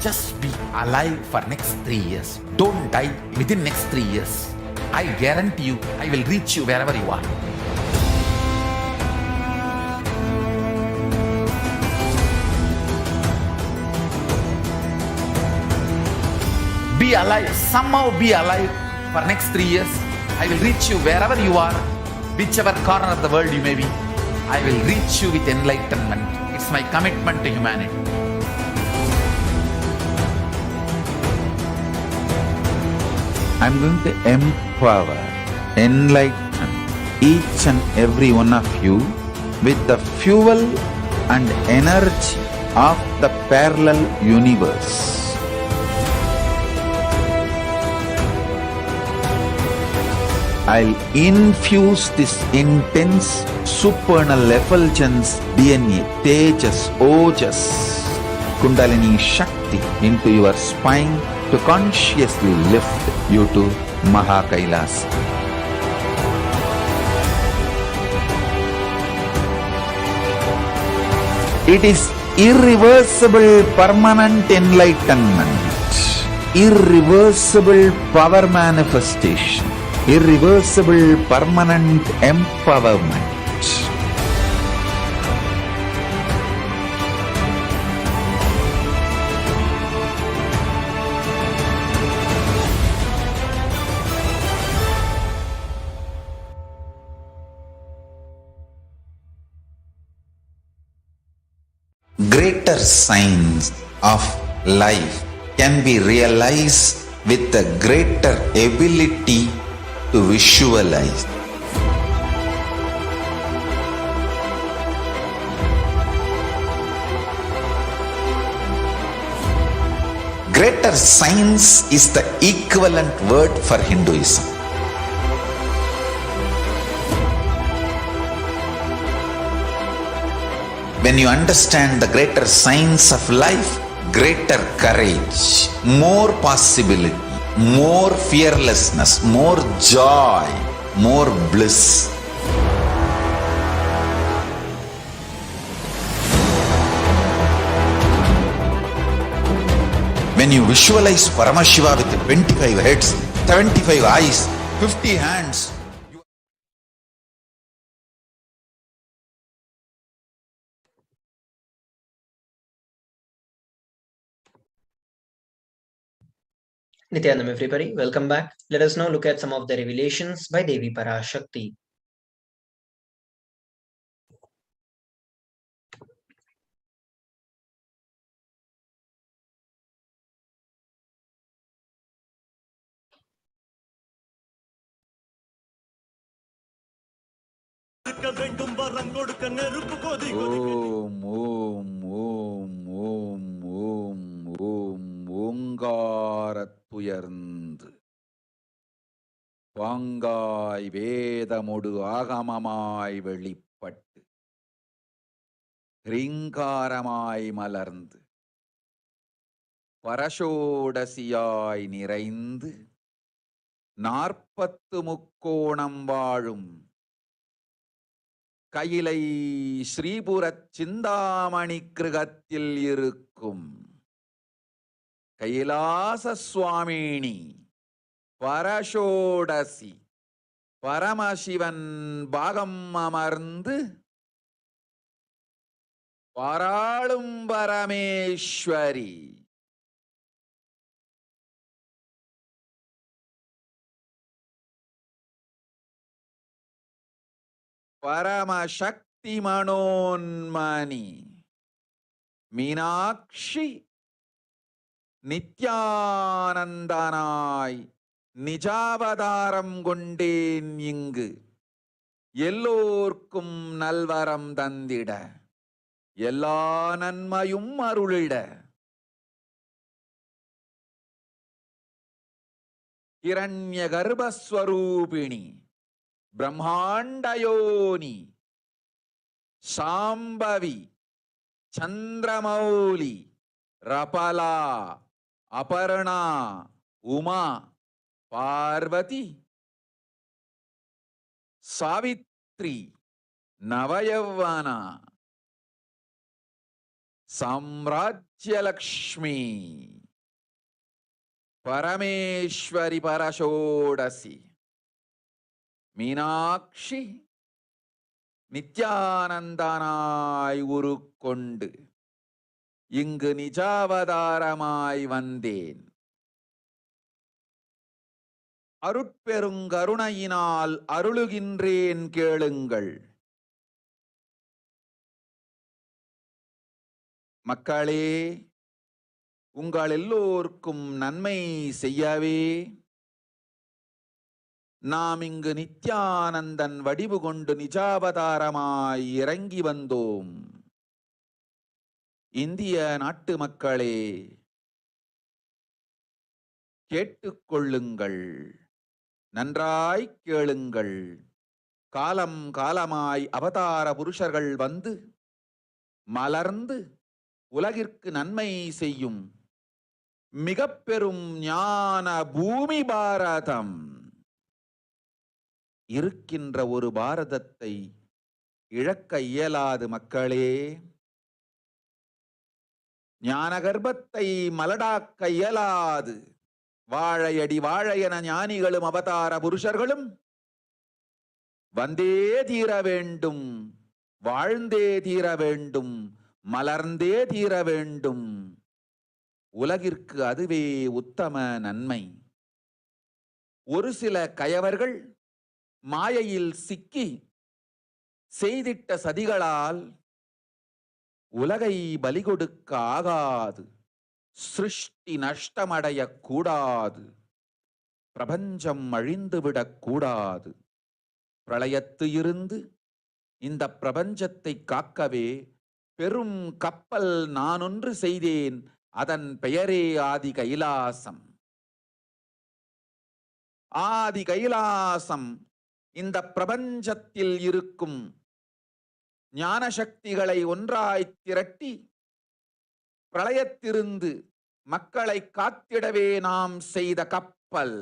Just be alive for next 3 years. Don't die within next 3 years. I guarantee you, I will reach you wherever you are. Be alive, somehow be alive for next 3 years. I will reach you wherever you are, whichever corner of the world you may be. I will reach you with enlightenment. It's my commitment to humanity. I'm going to empower, enlighten each and every one of you with the fuel and energy of the parallel universe. I'll infuse this intense supernal effulgence DNA, Tejas, Ojas, Kundalini Shakti into your spine to consciously lift you to KAILASA. It is irreversible permanent enlightenment, irreversible power manifestation, irreversible permanent empowerment. Greater signs of life can be realized with a greater ability to visualize. Greater science is the equivalent word for Hinduism. When you understand the greater science of life, greater courage, more possibility, more fearlessness, more joy, more bliss. When you visualize Paramashiva with 25 heads, 75 eyes, 50 hands, Nithyanandam, everybody, welcome back. Let us now look at some of the revelations by Devi Parashakti. ஓம் ஓம் ஓம் ஓம் ஓம் ஓம் ஓங்காரத்துயர்ந்து பாங்காய் வேதமொடு ஆகமமாய் வெளிப்பட்டு ரீங்காரமாய் மலர்ந்து பரஷோடசியாய் நிறைந்து 40 முக்கோணம் வாழும் கையிலை ஸ்ரீபுரச் சிந்தாமணி கிருகத்தில் இருக்கும் கைலாச சுவாமினி பரஷோடசி பரமசிவன் பாகம் அமர்ந்து பாராளும் பரமேஸ்வரி பரமசக்தி மனோன்மணி மீனாட்சி நித்யானந்தனாய் நிஜாவதாரம் கொண்டேன் இங்கு எல்லோர்க்கும் நல்வரம் தந்திட எல்லா நன்மையும் அருளிட ஹிரண்ய கர்ப்பஸ்வரூபிணி பிரம்மாண்டயோனி சாம்பவி சந்திரமௌலி ரபலா அபர்ணா உமா பார்வதி சாவித்ரி நவயவனா சாம்ராஜ்யலக்ஷ்மி பரமேஸ்வரி பரஷோடசி மீனாட்சி நித்யானந்தனாய் உருக்கொண்டு இங்கு நிஜாவதாரமாய் வந்தேன். அருட்பெருங்கருணையினால் அருளுகின்றேன் கேளுங்கள். மக்களே, உங்கள் எல்லோருக்கும் நன்மை செய்யவே நாம் இங்கு நித்யானந்தன் வடிவு கொண்டு நிஜாவதாரமாய் இறங்கி வந்தோம். இந்திய நாட்டு மக்களே, கேட்டுக்கொள்ளுங்கள், நன்றாய் கேளுங்கள். காலம் காலமாய் அவதார புருஷர்கள் வந்து மலர்ந்து உலகிற்கு நன்மை செய்யும் மிக பெரும் ஞான பூமி பாரதம். இருக்கின்ற ஒரு பாரதத்தை இழக்க இயலாது மக்களே. ஞான கர்ப்பத்தை மலடாக்க இயலாது. வாழையடி வாழையன ஞானிகளும் அவதார புருஷர்களும் வந்தே தீர வேண்டும், வாழ்ந்தே தீர வேண்டும், மலர்ந்தே தீர வேண்டும். உலகிற்கு அதுவே உத்தம நன்மை. ஒரு சில கயவர்கள் மாயையில் சிக்கி செய்திட்ட சதிகளால் உலகை பலி கொடுக்க ஆகாது. சிருஷ்டி நஷ்டமடைய கூடாது. பிரபஞ்சம் அழிந்துவிடக் கூடாது. பிரளயத்து இருந்து இந்த பிரபஞ்சத்தை காக்கவே பெரும் கப்பல் நானொன்று செய்தேன். அதன் பெயரே ஆதி கைலாசம். ஆதி கைலாசம் இந்த பிரபஞ்சத்தில் இருக்கும் ஞான சக்திகளை ஒன்றாய் திரட்டி பிரளயத்திலிருந்து மக்களை காத்திடவே நாம் செய்த கப்பல்.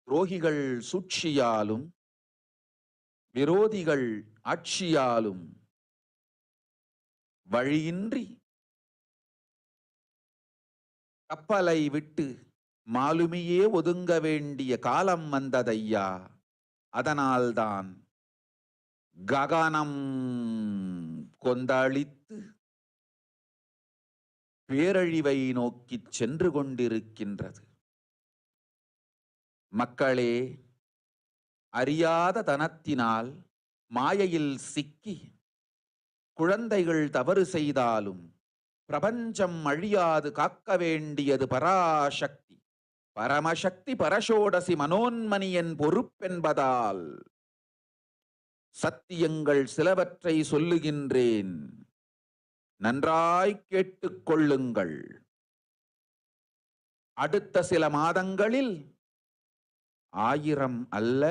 துரோகிகள் சூழ்ச்சியாலும் விரோதிகள் ஆட்சியாலும் வழியின்றி கப்பலை விட்டு மாலுமியே ஒதுங்க வேண்டிய காலம் வந்ததையா. அதனால்தான் ககனம் கொந்தளித்து பேரழிவை நோக்கி சென்று கொண்டிருக்கின்றது. மக்களே, அறியாத தனத்தினால் மாயையில் சிக்கி குழந்தைகள் தவறு செய்தாலும் பிரபஞ்சம் அழியாது காக்க வேண்டியது பராசக்தி. பரமசக்தி பரஷோடசி மனோன்மணியின் பொறுப்பென்பதால் சத்தியங்கள் சிலவற்றை சொல்லுகின்றேன், நன்றாய் கேட்டுக்கொள்ளுங்கள். அடுத்த சில மாதங்களில் 1000 அல்ல,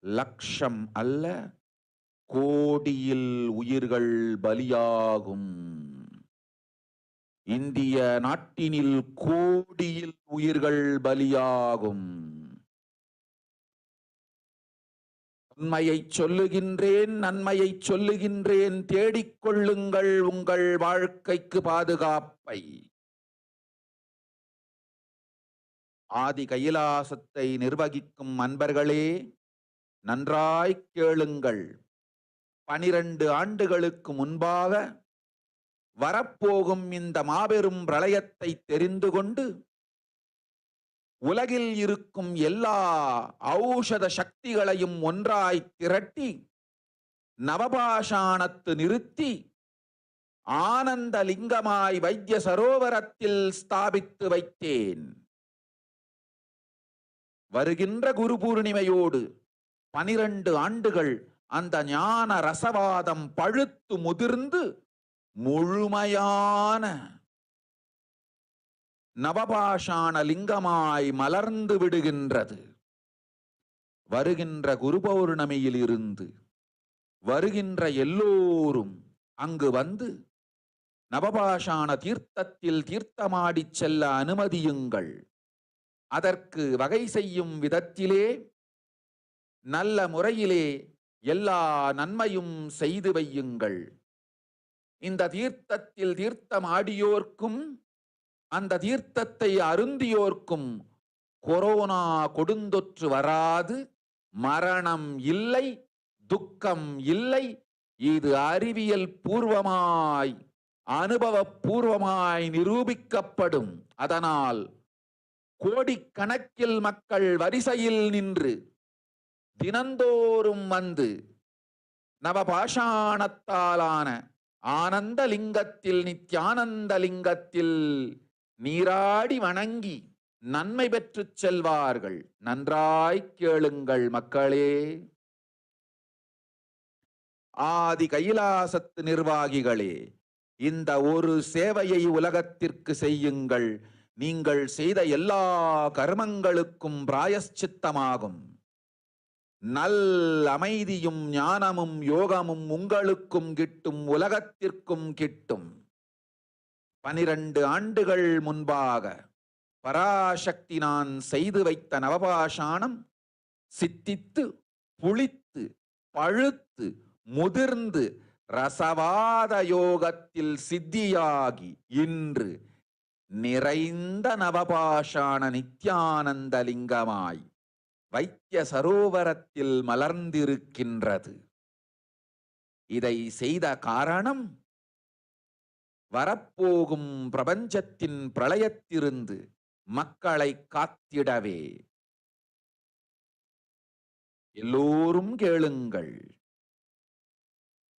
லட்சம் அல்ல, கோடியில் உயிர்கள் பலியாகும். இந்திய நாட்டினில் கோடியில் உயிர்கள் பலியாகும். உண்மையை சொல்லுகின்றேன், நன்மையை சொல்லுகின்றேன். தேடிக்கொள்ளுங்கள் உங்கள் வாழ்க்கைக்கு பாதுகாப்பை. ஆதி கைலாசத்தை நிர்வகிக்கும் அன்பர்களே, நன்றாய் கேளுங்கள். 12 ஆண்டுகளுக்கு முன்பாக வரப்போகும் இந்த மாபெரும் பிரளயத்தை தெரிந்து கொண்டு உலகில் இருக்கும் எல்லா ஔஷத சக்திகளையும் ஒன்றாய் திரட்டி நவபாஷாணத்து நிறுத்தி ஆனந்த லிங்கமாய் வைத்திய சரோவரத்தில் ஸ்தாபித்து வைத்தேன். வருகின்ற குரு பூர்ணிமையோடு 12 ஆண்டுகள் அந்த ஞான ரசவாதம் பழுத்து முதிர்ந்து முழுமையான நவபாஷாண லிங்கமாய் மலர்ந்து விடுகின்றது. வருகின்ற குரு பௌர்ணமியில் இருந்து வருகின்ற எல்லோரும் அங்கு வந்து நவபாஷாண தீர்த்தத்தில் தீர்த்தமாடிச் செல்ல அனுமதியுங்கள். அதற்கு வகை செய்யும் விதத்திலே நல்ல முறையிலே எல்லா நன்மையும் செய்து வையுங்கள். இந்த தீர்த்தத்தில் தீர்த்தமாடியோர்க்கும் அந்த தீர்த்தத்தை அருந்தியோர்க்கும் கொரோனா கொடுந்தொற்று வராது, மரணம் இல்லை, துக்கம் இல்லை. இது அறிவியல் பூர்வமாய் அனுபவ பூர்வமாய் நிரூபிக்கப்படும். அதனால் கோடிக்கணக்கில் மக்கள் வரிசையில் நின்று தினந்தோறும் வந்து நவபாஷாணத்தாலான ஆனந்த லிங்கத்தில் நித்யானந்த லிங்கத்தில் நீராடி வணங்கி நன்மை பெற்றுச் செல்வார்கள். நன்றாய் கேளுங்கள் மக்களே. ஆதி கைலாசத்து நிர்வாகிகளே, இந்த ஒரு சேவையை உலகத்திற்கு செய்யுங்கள். நீங்கள் செய்த எல்லா கர்மங்களுக்கும் பிராயஷ்சித்தமாகும். நல் அமைதியும் ஞானமும் யோகமும் உங்களுக்கும் கிட்டும், உலகத்திற்கும் கிட்டும். 12 ஆண்டுகள் முன்பாக பராசக்தி நான் செய்து வைத்த நவபாஷாணம் சித்தித்து புளித்து பழுத்து முதிர்ந்து ரசவாத யோகத்தில் சித்தியாகி இன்று நிறைந்த நவபாஷாண நித்யானந்த லிங்கமாய் வைத்திய சரோவரத்தில் மலர்ந்திருக்கின்றது. இதை செய்த காரணம் வரப்போகும் பிரபஞ்சத்தின் பிரளயத்திலிருந்து மக்களை காத்திடவே. எல்லோரும் கேளுங்கள்.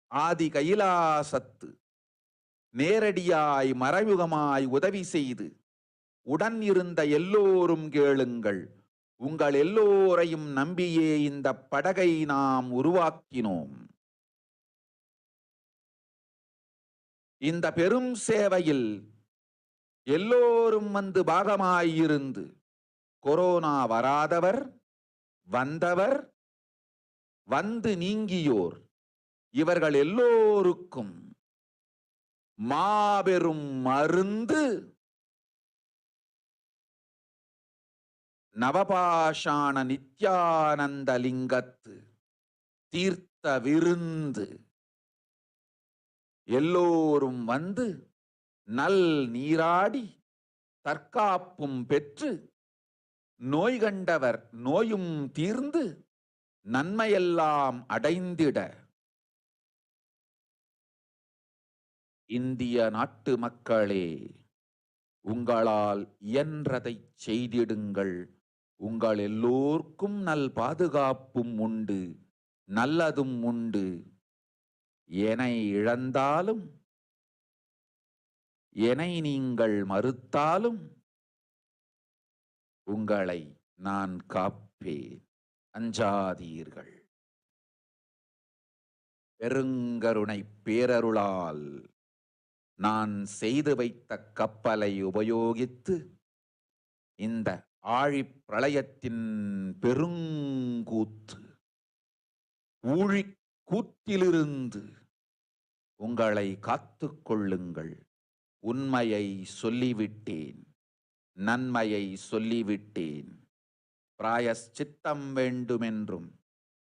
ஆதி கைலாசத்து நேரடியாய் மறைமுகமாய் உதவி செய்து உடன் இருந்த எல்லோரும் கேளுங்கள். உங்கள் எல்லோரையும் நம்பியே இந்த படகை நாம் உருவாக்கினோம். இந்த பெரும் சேவையில் எல்லோரும் வந்து பாகமாயிருந்து கொரோனா வராதவர், வந்தவர், வந்து நீங்கியோர் இவர்கள் எல்லோருக்கும் மாபெரும் மருந்து நவபாஷாண நித்யானந்த லிங்கத்து தீர்த்த விருந்து. எல்லோரும் வந்து நல் நீராடி தற்காப்பும் பெற்று நோய் கண்டவர் நோயும் தீர்ந்து நன்மையெல்லாம் அடைந்திட இந்திய நாட்டு மக்களே, உங்களால் இயன்றதை செய்திடுங்கள். உங்கள் எல்லோர்க்கும் நல் பாதுகாப்பும் உண்டு, நல்லதும் உண்டு. என்னை இழந்தாலும் என்னை நீங்கள் மறுத்தாலும் உங்களை நான் காப்பேன். அஞ்சாதீர்கள். பெருங்கருணை பேரருளால் நான் செய்து வைத்த கப்பலை உபயோகித்து இந்த ஆழிப் பிரளயத்தின் பெருங்கூத்து ஊழிக் கூத்திலிருந்து உங்களை காத்துக் கொள்ளுங்கள். உண்மையை சொல்லிவிட்டேன், நன்மையை சொல்லிவிட்டேன். பிராயஷ்சித்தம் வேண்டுமென்றும்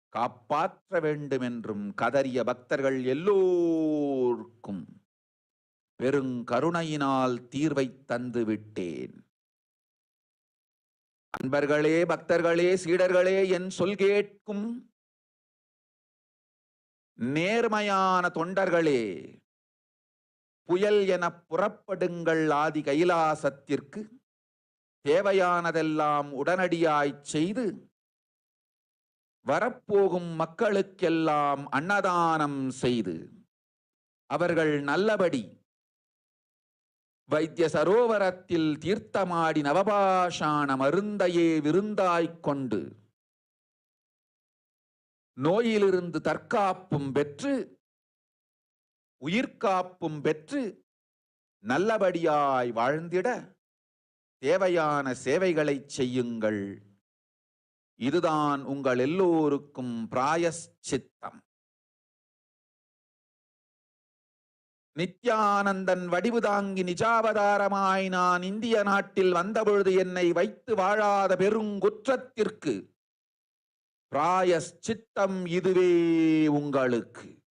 காப்பாற்ற வேண்டுமென்றும் கதறிய பக்தர்கள் எல்லோருக்கும் பெருங்கருணையினால் தீர்வை தந்து விட்டேன். அன்பர்களே, பக்தர்களே, சீடர்களே, என் சொல் கேட்கும் நேர்மையான தொண்டர்களே, புயல் என புறப்படுங்கள். ஆதி கைலாசத்திற்கு தேவையானதெல்லாம் உடனடியாய் செய்து வரப்போகும் மக்களுக்கெல்லாம் அன்னதானம் செய்து அவர்கள் நல்லபடி வைத்திய சரோவரத்தில் தீர்த்தமாடி நவபாஷாண மருந்தையே விருந்தாய்க் கொண்டு நோயிலிருந்து தற்காப்பும் பெற்று உயிர்காப்பும் பெற்று நல்லபடியாய் வாழ்ந்திட தேவையான சேவைகளை செய்யுங்கள். இதுதான் உங்கள் எல்லோருக்கும் பிராயஷ்சித்தம். நித்யானந்தன் வடிவு தாங்கி நிஜாவதாரமாய் நான் இந்திய நாட்டில் வந்தபொழுது என்னை வைத்து வாழாத பெருங்குற்றத்திற்கு பிராயஷ்சித்தம் இதுவே உங்களுக்கு.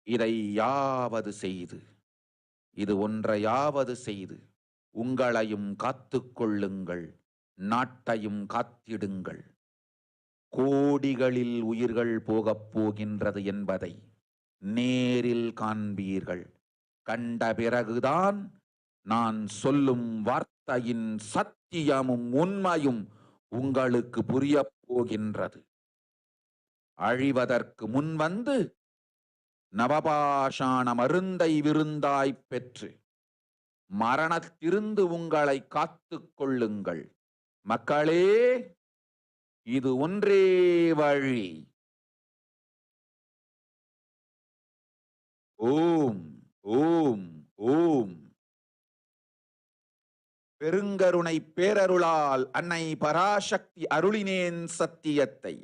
இதை யாவது செய்து, இது ஒன்றையாவது செய்து உங்களையும் காத்துக்கொள்ளுங்கள், நாட்டையும் காத்திடுங்கள். கோடிகளில் உயிர்கள் போகப் போகின்றது என்பதை நேரில் காண்பீர்கள். கண்ட பிறகுதான் நான் சொல்லும் வார்த்தையின் சத்தியமும் உண்மையும் உங்களுக்கு புரியப் போகின்றது. அழிவதற்கு முன் வந்து நவபாஷாண மருந்தை விருந்தாய்ப் பெற்று மரணத்திலிருந்து உங்களை காத்துக் கொள்ளுங்கள். மக்களே, இது ஒன்றே வழி. ஓம் ஓம் ஓம். பெருங்கருணை பேரருளால் அன்னை பராசக்தி அருளினேன் சத்தியத்தை.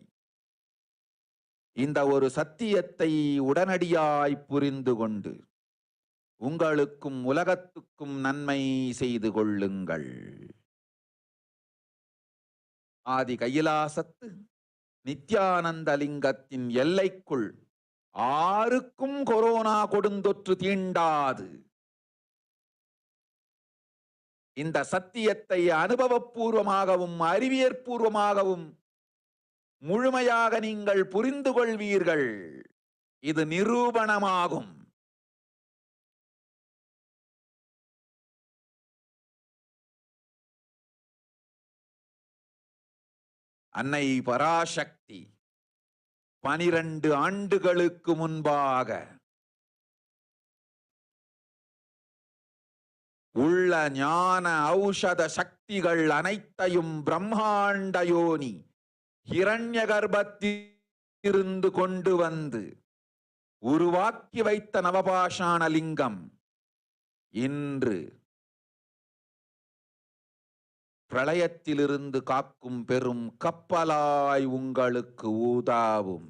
இந்த ஒரு சத்தியத்தை உடனடியாய் புரிந்து கொண்டு உங்களுக்கும் உலகத்துக்கும் நன்மை செய்து கொள்ளுங்கள். ஆதி கைலாசத்து நித்யானந்த லிங்கத்தின் எல்லைக்குள் ஆருக்கும் கொரோனா கொடுந்தொற்று தீண்டாது. இந்த சத்தியத்தை அனுபவபூர்வமாகவும் அறிவியற்பூர்வமாகவும் முழுமையாக நீங்கள் புரிந்து கொள்வீர்கள். இது நிரூபணமாகும். அன்னை பராசக்தி 12 ஆண்டுகளுக்கு முன்பாக உள்ள ஞான ஔஷத சக்திகள் அனைத்தையும் பிரம்மாண்ட யோனி ஹிரண்ய கர்ப்பத்திலிருந்து கொண்டு வந்து உருவாக்கி வைத்த நவபாஷாண லிங்கம் இன்று பிரளயத்திலிருந்து காக்கும் பெரும் கப்பலாய் உங்களுக்கு ஊதாவும்.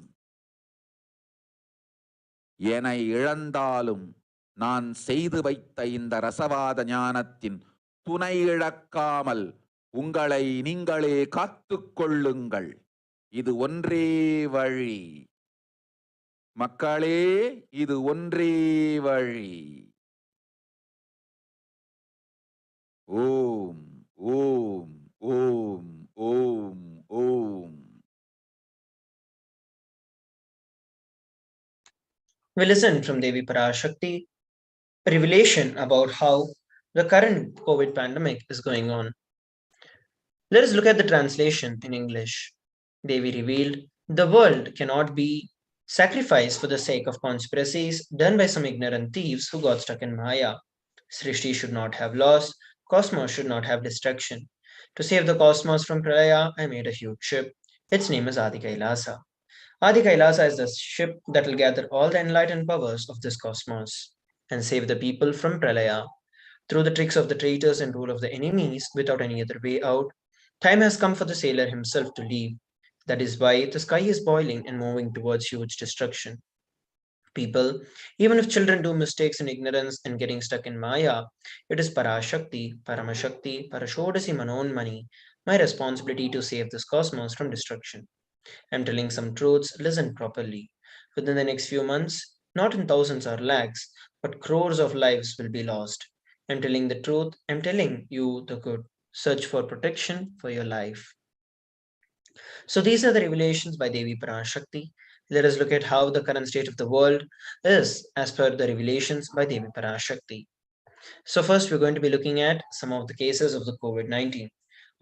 என இழந்தாலும் நான் செய்து வைத்த இந்த ரசவாத ஞானத்தின் துணை இழக்காமல் உங்களை நீங்களே காத்துக் கொள்ளுங்கள். இது ஒன்றே வழி. மக்களே, இது ஒன்றே வழி. ஓம் ஓம் ஓம் ஓம் ஓம். We listened from Devi Parashakti, a revelation about how the current COVID pandemic is going on. Let us look at the translation in English. Devi revealed, the world cannot be sacrificed for the sake of conspiracies done by some ignorant thieves who got stuck in Maya. Srishti should not have loss, cosmos should not have destruction. To save the cosmos from Pralaya, I made a huge ship. Its name is Adi KAILASA. Adi KAILASA is the ship that will gather all the enlightened powers of this cosmos and save the people from Pralaya. Through the tricks of the traitors and rule of the enemies, without any other way out, time has come for the sailor himself to leave. That is why the sky is boiling and moving towards huge destruction. People, even if children do mistakes in ignorance and getting stuck in Maya, it is Parashakti, Paramashakti, Parashodasi Manonmani, my responsibility to save this cosmos from destruction. I'm telling some truths, listen properly. Within the next few months, not in thousands or lakhs, but crores of lives will be lost. I'm telling the truth, I'm telling you the good. Search for protection for your life. So these are the revelations by Devi Parashakti. Let us look at how the current state of the world is as per the revelations by Devi Parashakti. So first, we're going to be looking at some of the cases of the COVID-19.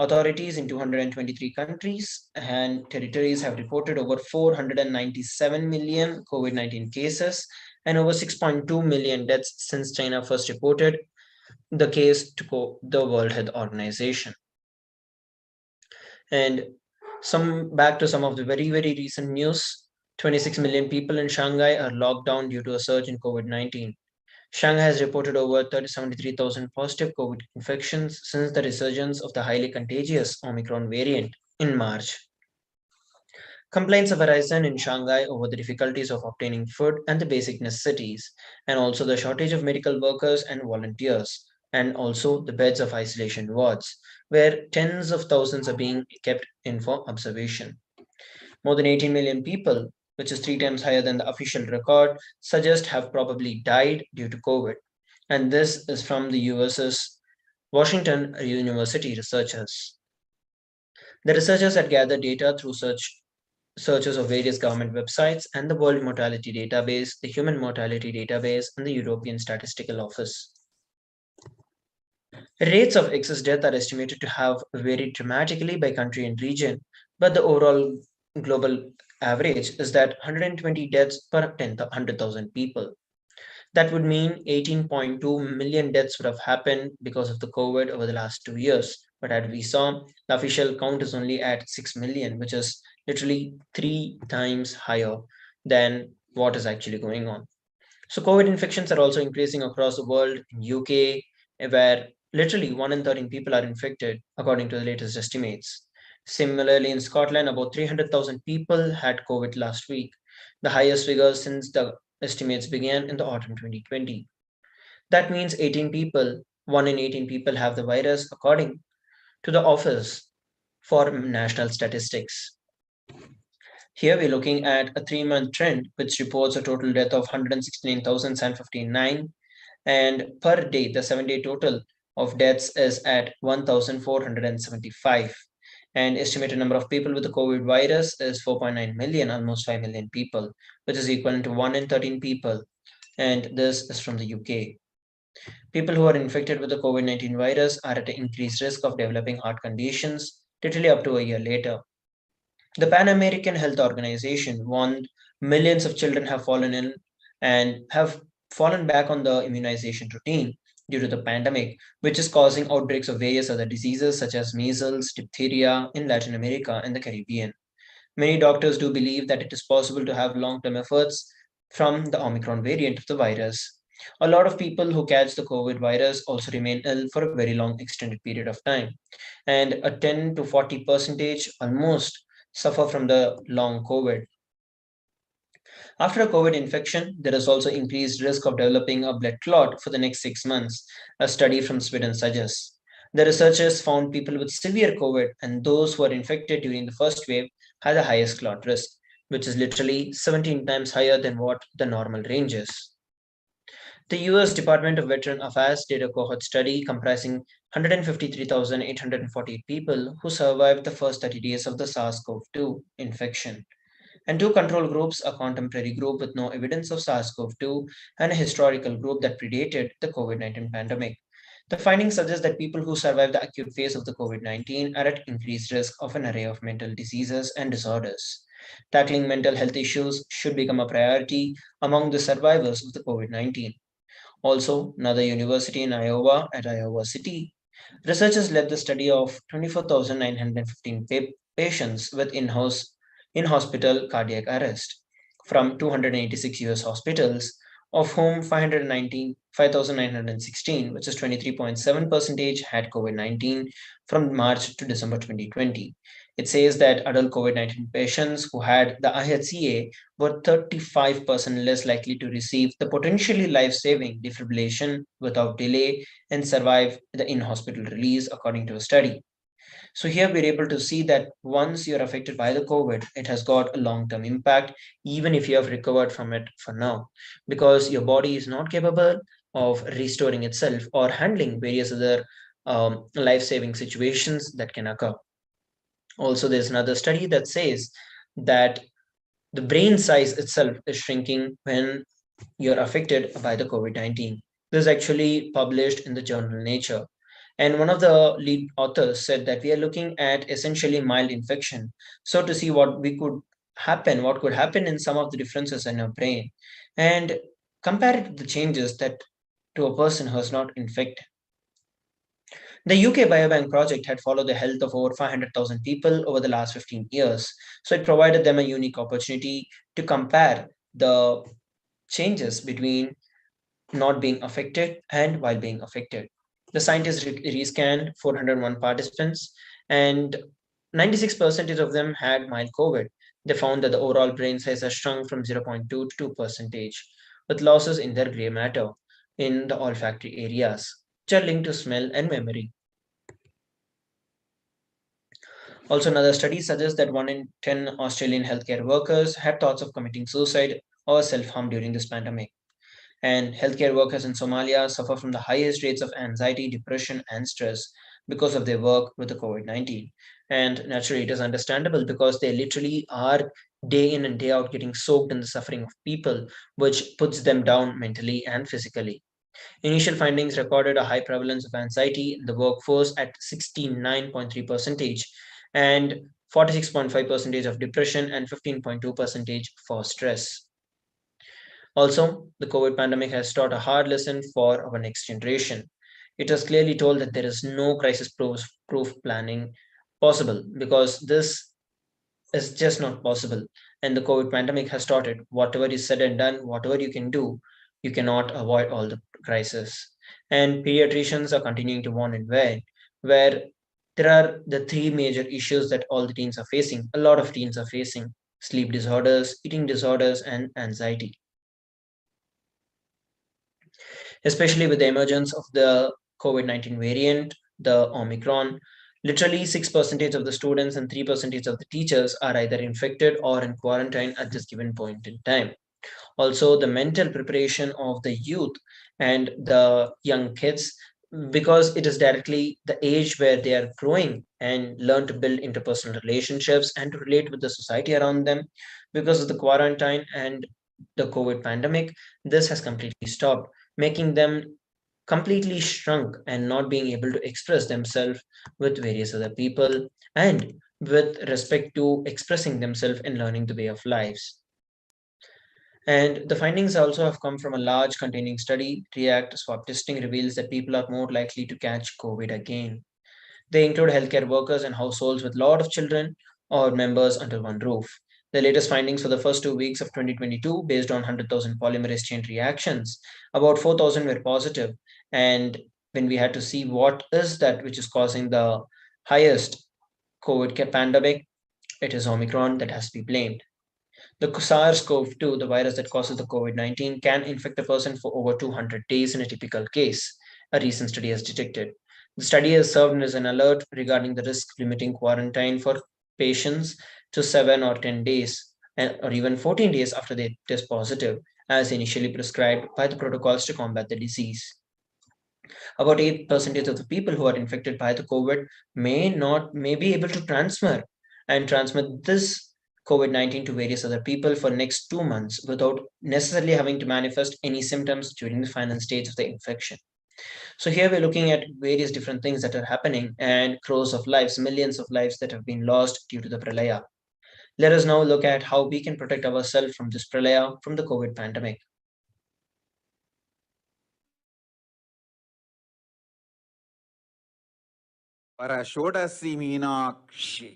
Authorities in 223 countries and territories have reported over 497 million COVID-19 cases and over 6.2 million deaths since China first reported the case to the World Health Organization. And back to some of the very, very recent news. 26 million people in Shanghai are locked down due to a surge in COVID-19. Shanghai has reported over 73,000 positive COVID infections since the resurgence of the highly contagious Omicron variant in March. Complaints have arisen in Shanghai over the difficulties of obtaining food and the basic necessities, and also the shortage of medical workers and volunteers, and also the beds of isolation wards, where tens of thousands are being kept in for observation. More than 18 million people, which is 3 times higher than the official record, suggest have probably died due to COVID. And this is from the US's Washington University researchers. The researchers had gathered data through searches of various government websites and the World Mortality Database, the Human Mortality Database, and the European Statistical Office. Rates of excess death are estimated to have varied dramatically by country and region, but the overall global average is that 120 deaths per 100,000 people. That would mean 18.2 million deaths would have happened because of the COVID over the last 2 years. But as we saw, the official count is only at 6 million, which is literally 3 times higher than what is actually going on. So COVID infections are also increasing across the world. In UK, where literally 1 in 13 people are infected, according to the latest estimates. Similarly, in Scotland, about 300,000 people had COVID last week, the highest figure since the estimates began in the autumn 2020. That means 18 people, 1 in 18 people have the virus, according to the Office for National Statistics. Here we're looking at a 3-month trend, which reports a total death of 169,759, and per day, the 7-day total of deaths is at 1,475. And estimated number of people with the COVID virus is 4.9 million, almost 5 million people, which is equivalent to 1 in 13 people. And this is from the UK. People who are infected with the COVID-19 virus are at an increased risk of developing heart conditions, literally up to a year later. The Pan American Health Organization warned millions of children have fallen ill and have fallen back on the immunization routine due to the pandemic, which is causing outbreaks of various other diseases such as measles, diphtheria in Latin America and the Caribbean. Many doctors do believe that it is possible to have long term effects from the Omicron variant of the virus. A lot of people who catch the COVID virus also remain ill for a very long extended period of time, and a 10 to 40 percentage almost suffer from the long COVID. After a COVID infection, there is also increased risk of developing a blood clot for the next 6 months, a study from Sweden suggests. The researchers found people with severe COVID and those who were infected during the first wave had the highest clot risk, which is literally 17 times higher than what the normal range is. The US Department of Veteran Affairs did a cohort study comprising 153,848 people who survived the first 30 days of the SARS-CoV-2 infection, and 2 control groups, a contemporary group with no evidence of SARS-CoV-2 and a historical group that predated the COVID-19 pandemic. The findings suggest that people who survive the acute phase of the COVID-19 are at increased risk of an array of mental diseases and disorders. Tackling mental health issues should become a priority among the survivors of the COVID-19. Also, another university in Iowa, at Iowa City, researchers led the study of 24,915 patients with in-hospital cardiac arrest from 286 US hospitals, of whom 5,916, which is 23.7%, had COVID-19 from March to December 2020. It says that adult COVID-19 patients who had the IHCA were 35% less likely to receive the potentially life-saving defibrillation without delay and survive the in-hospital release, according to a study. So here we're able to see that once you're affected by the COVID, it has got a long-term impact, even if you have recovered from it for now, because your body is not capable of restoring itself or handling various other life-saving situations that can occur. Also, there's another study that says that the brain size itself is shrinking when you're affected by the COVID-19. This is actually published in the journal Nature. And one of the lead authors said that we are looking at essentially mild infection. So to see what could happen in some of the differences in our brain, and compare it to the changes that to a person who is not infected. The UK Biobank project had followed the health of over 500,000 people over the last 15 years. So it provided them a unique opportunity to compare the changes between not being affected and while being affected. The scientists rescanned 401 participants, and 96% of them had mild COVID. They found that the overall brain size has shrunk from 0.2 to 2%, with losses in their gray matter in the olfactory areas, which are linked to smell and memory. Also, another study suggests that 1 in 10 Australian healthcare workers had thoughts of committing suicide or self-harm during this pandemic. And healthcare workers in Somalia suffer from the highest rates of anxiety, depression, and stress because of their work with the COVID-19. And naturally, it is understandable because they literally are day in and day out getting soaked in the suffering of people, which puts them down mentally and physically. Initial findings recorded a high prevalence of anxiety in the workforce at 69.3%, and 46.5% of depression and 15.2% for stress. Also, the COVID pandemic has taught a hard lesson for our next generation. It has clearly told that there is no crisis proof planning possible, because this is just not possible. And the COVID pandemic has taught it. Whatever is said and done, whatever you can do, you cannot avoid all the crises. And pediatricians are continuing to warn and warn, where there are the three major issues that all the teens are facing. A lot of teens are facing sleep disorders, eating disorders, and anxiety, especially with the emergence of the COVID-19 variant, the Omicron. Literally 6% of the students and 3% of the teachers are either infected or in quarantine at this given point in time. Also, the mental preparation of the youth and the young kids, because it is directly the age where they are growing and learn to build interpersonal relationships and to relate with the society around them. Because of the quarantine and the COVID pandemic, this has completely stopped, making them completely shrunk and not being able to express themselves with various other people and with respect to expressing themselves and learning the way of lives. And the findings also have come from a large containing study. React swab testing reveals that people are more likely to catch COVID again. They include healthcare workers and households with a lot of children or members under one roof. The latest findings for the first 2 weeks of 2022, based on 100,000 polymerase chain reactions, about 4,000 were positive. And when we had to see what is that which is causing the highest COVID pandemic, it is Omicron that has to be blamed. The SARS-CoV-2, the virus that causes the COVID-19, can infect a person for over 200 days in a typical case, a recent study has detected. The study has served as an alert regarding the risk of limiting quarantine for patients to 7 or 10 days, or even 14 days after they test positive, as initially prescribed by the protocols to combat the disease. About 8% of the people who are infected by the COVID may be able to transmit this COVID-19 to various other people for next 2 months without necessarily having to manifest any symptoms during the final stage of the infection. So here we're looking at various different things that are happening and crores of lives, millions of lives that have been lost due to the pralaya. Let us now look at how we can protect ourselves from this pralaya, from the COVID pandemic. परषोडसी Meenakshi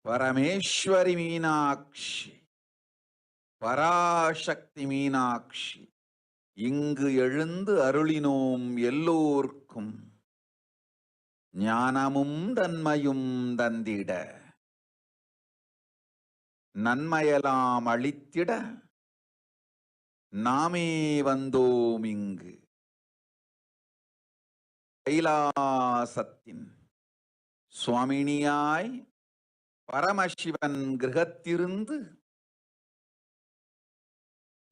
परमेश्वरी मीनाक्षी பராசக்தி மீனாட்சி இங்கு எழுந்து அருளினோம் எல்லோர்க்கும் ஞானமும் தன்மையும் தந்திட நன்மையெல்லாம் அளித்திட நாமே வந்தோம் இங்கு கைலாசத்தின் சுவாமினியாய் பரமசிவன் கிரகத்திருந்து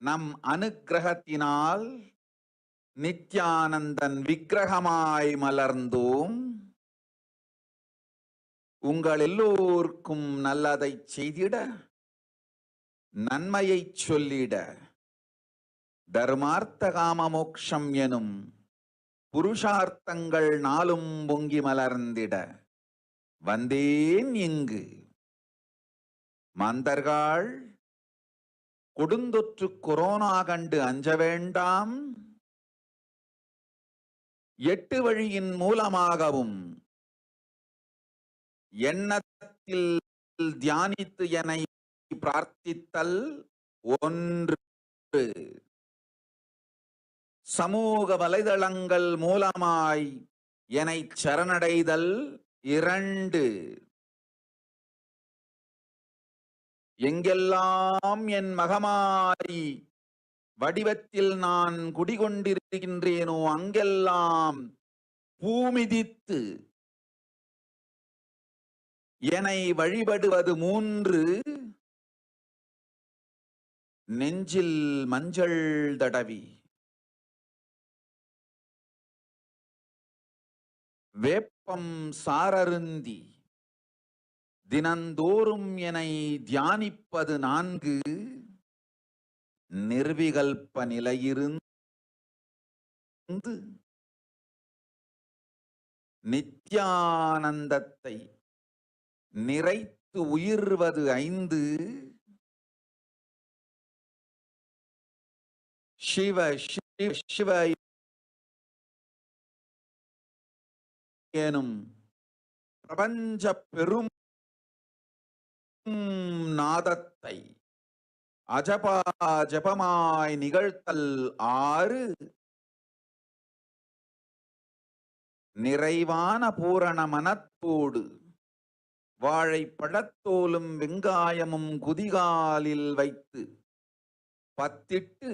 நம் அனுக்கிரகத்தினால் நித்யானந்தன் விக்கிரகமாய் மலர்ந்தோம். உங்கள் எல்லோருக்கும் நல்லதை செய்திட, நன்மையை சொல்லிட, தர்மார்த்த காம மோக்ஷம் எனும் புருஷார்த்தங்கள் நாளும் பொங்கி மலர்ந்திட வந்தேன் இங்கு. மாந்தர்கள் கொடுந்தொற்று கொரோனா கண்டு அஞ்ச வேண்டாம். 8 வழியின் மூலமாகவும் எண்ணத்தில் தியானித்து என்னை பிரார்த்தித்தல் ஒன்று, சமூக வலைதளங்கள் மூலமாய் என்னை சரணடைதல் 2, எங்கெல்லாம் என் மகமாரி வடிவத்தில் நான் குடிகொண்டிருக்கின்றேனோ அங்கெல்லாம் பூமிதித்து என்னை வழிபடுவது 3, நெஞ்சில் மஞ்சள் தடவி வேப்பம் சாரருந்தி தினந்தோறும் என்னை தியானிப்பது 4, நிர்விகல்ப நிலையிருந்து நித்யானந்தத்தை நிறைத்து உயிர்வது 5, சிவ சிவ சிவ எனும் பிரபஞ்ச பெரும் நாதத்தை அஜபா ஜபமாய் நிகழ்த்தல் 6 நிறைவான பூரண மனத்தோடு வாழைப்பழத்தோலும் வெங்காயமும் குதிகாலில் வைத்து பத்திட்டு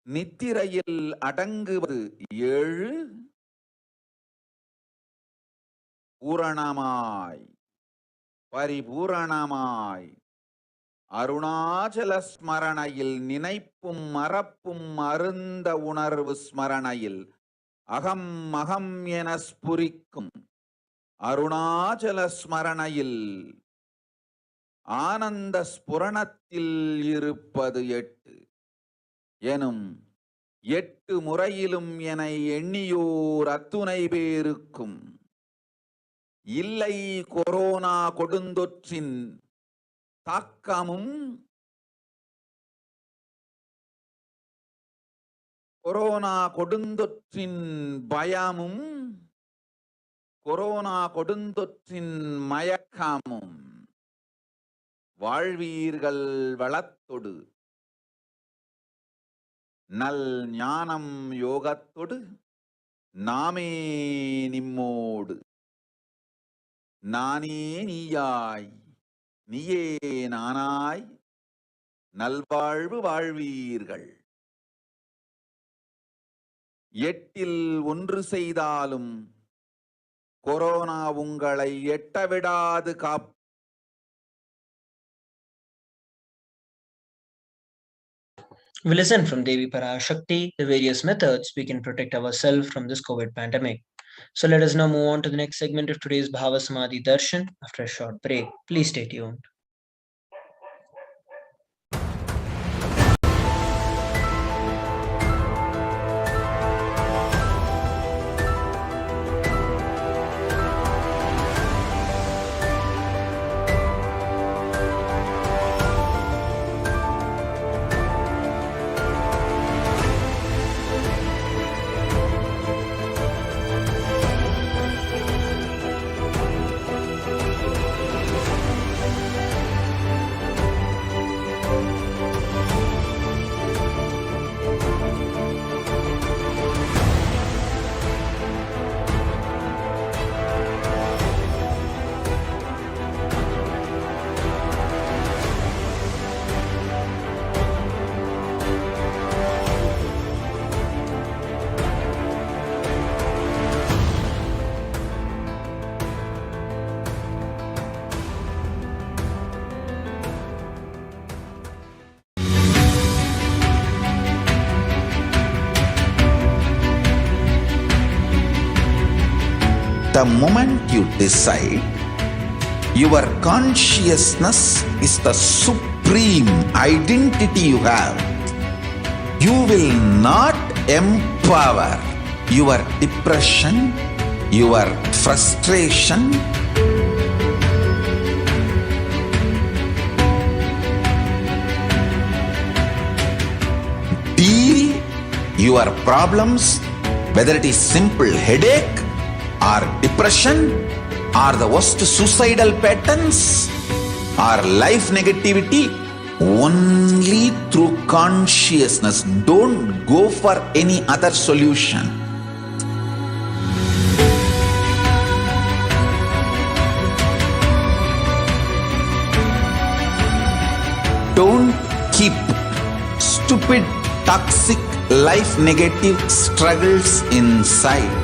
நித்திரையில் அடங்குவது 7 பூரணமாய் பரிபூரணமாய் அருணாச்சல ஸ்மரணையில் நினைப்பும் மறப்பும் அருந்த உணர்வு ஸ்மரணையில் அகம் அகம் என ஸ்புரிக்கும் அருணாச்சல ஸ்மரணையில் ஆனந்த ஸ்புரணத்தில் இருப்பது 8 எனும் 8 முறையிலும் என எண்ணியோர் அத்துணை பேருக்கும் இல்லை கொரோனா கொடுந்தொற்றின் தாக்கமும் கொரோனா கொடுந்தொற்றின் பயமும் கொரோனா கொடுந்தொற்றின் மயக்கமும் வாழ்வீர்கள் வளத்தொடு நல் ஞானம் யோகத்தொடு நாமே நிம்மோடு நானே நீயாய் நீயே நானாய் நல்வாழ்வு வாழ்வீர்கள் 8 ஒன்று செய்தாலும் கொரோனா உங்களை எட்டவிடாது We listen from Devi Parashakti the various methods we can protect ourselves from this COVID pandemic. So let us now move on to the next segment of today's Bhava Samadhi Darshan after a short break. Please stay tuned. The moment you decide, your consciousness is the supreme identity you have. You will not empower your depression, your frustration, deal your problems, whether it is simple headache or depression or the worst suicidal patterns or life negativity, only through consciousness. Don't go for any other solution. Don't keep stupid, toxic, life negative struggles inside.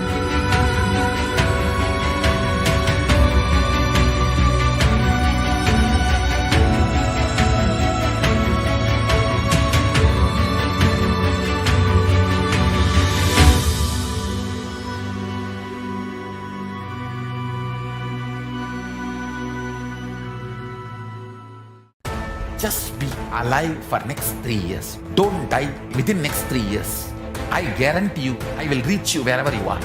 Just be alive for next 3 years. Don't die within next 3 years. I guarantee you, I will reach you wherever you are.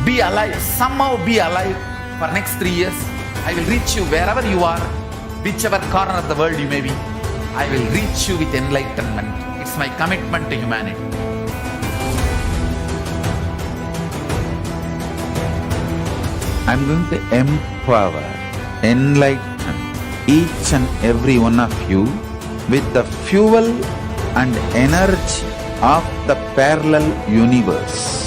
Be alive. Somehow be alive For next 3 years, I will reach you wherever you are, whichever corner of the world you may be. I will reach you with enlightenment. It's my commitment to humanity. I'm going to empower, enlighten each and every one of you with the fuel and energy of the parallel universe.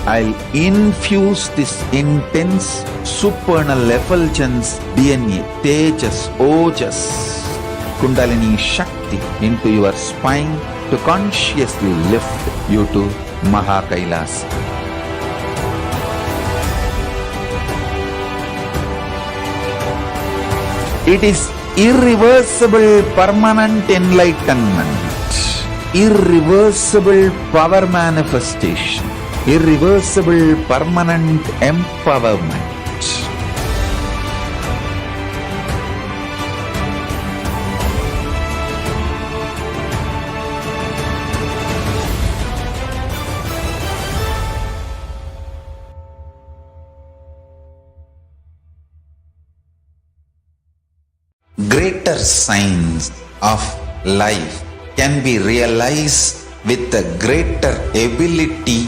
I'll infuse this intense supernal effulgence DNA, Tejas, Ojas, Kundalini Shakti into your spine to consciously lift you to KAILASA. It is irreversible permanent enlightenment, irreversible power manifestation, irreversible permanent empowerment. Greater signs of life can be realized with a greater ability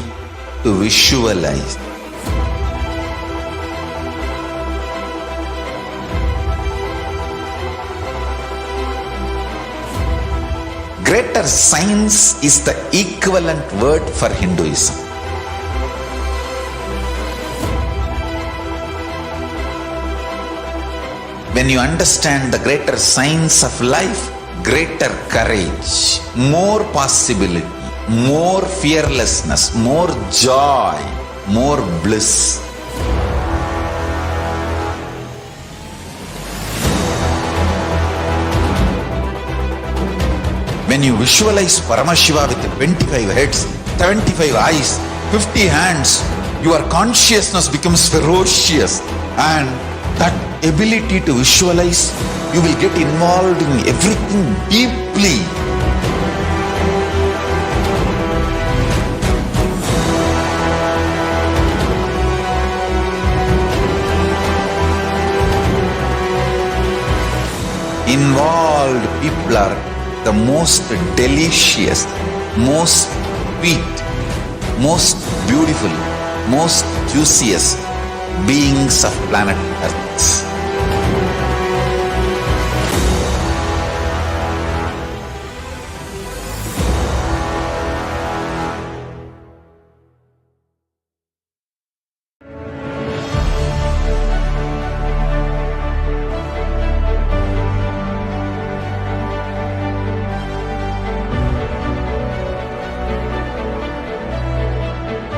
to visualize. Greater science is the equivalent word for Hinduism. When you understand the greater science of life, greater courage, more possibility, more fearlessness, more joy, more bliss. When you visualize Paramashiva with 25 heads, 75 eyes, 50 hands, your consciousness becomes ferocious, and that ability to visualize, you will get involved in everything deeply. Involved people are the most delicious, most sweet, most beautiful, most juiciest beings of planet Earth.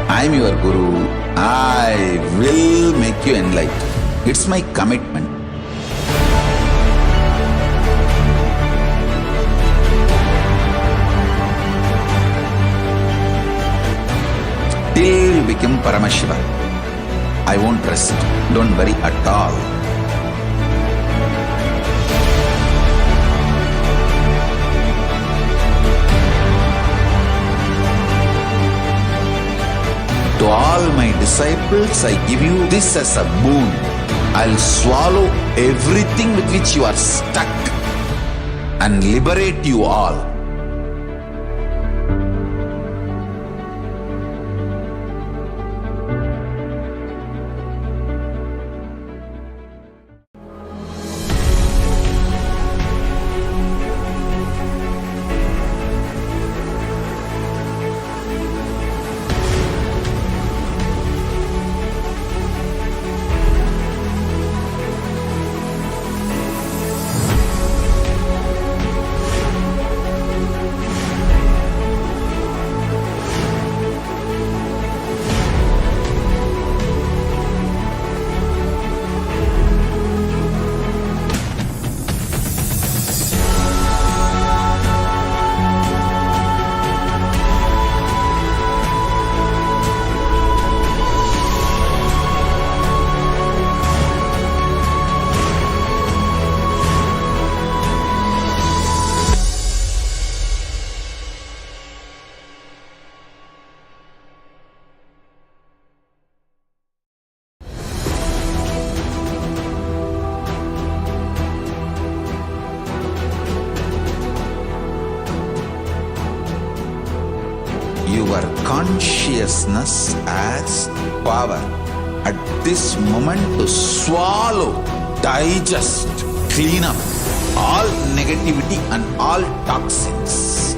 I am your Guru. I will make you enlightened. It's my commitment. Till you become Paramashiva, I won't rest. Don't worry at all. To all my disciples, I give you this as a boon. I'll swallow everything with which you are stuck and liberate you all. your consciousness as power at this moment to swallow, digest, clean up all negativity and all toxins.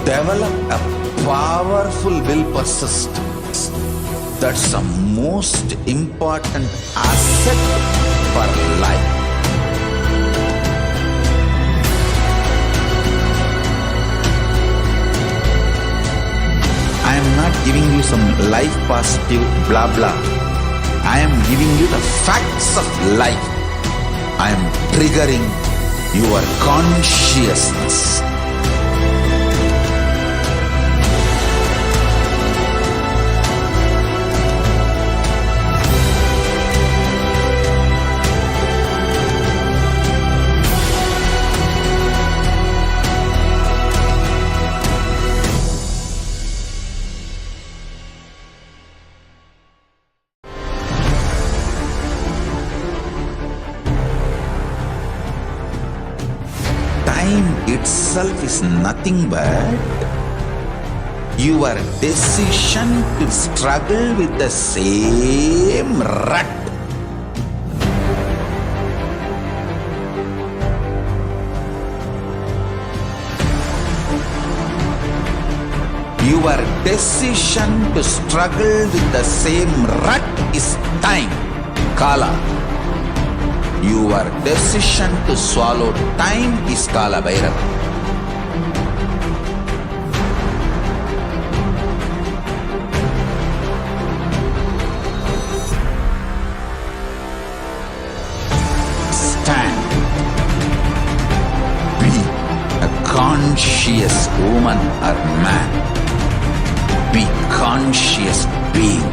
Develop a powerful will persistence. That's the most important asset for life. I am not giving you some life positive blah blah. I am giving you the facts of life. I am triggering your consciousness. Time itself is nothing but your decision to struggle with the same rut. Your decision to struggle with the same rut is time, Kala. Your decision to swallow time is Kala Bhairava. Stand. Be a conscious woman or man. Be conscious being.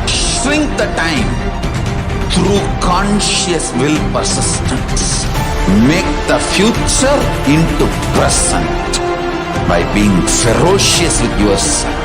Shrink the time through conscious will persistence. Make the future into present by being ferocious with yourself.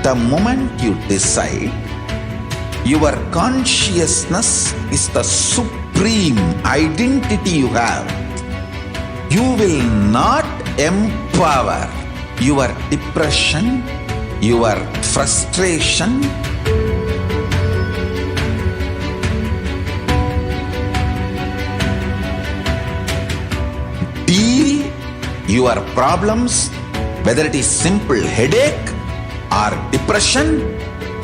The moment you decide, your consciousness is the supreme identity you have. You will not empower your depression, your frustration, deal your problems, whether it is simple headache or depression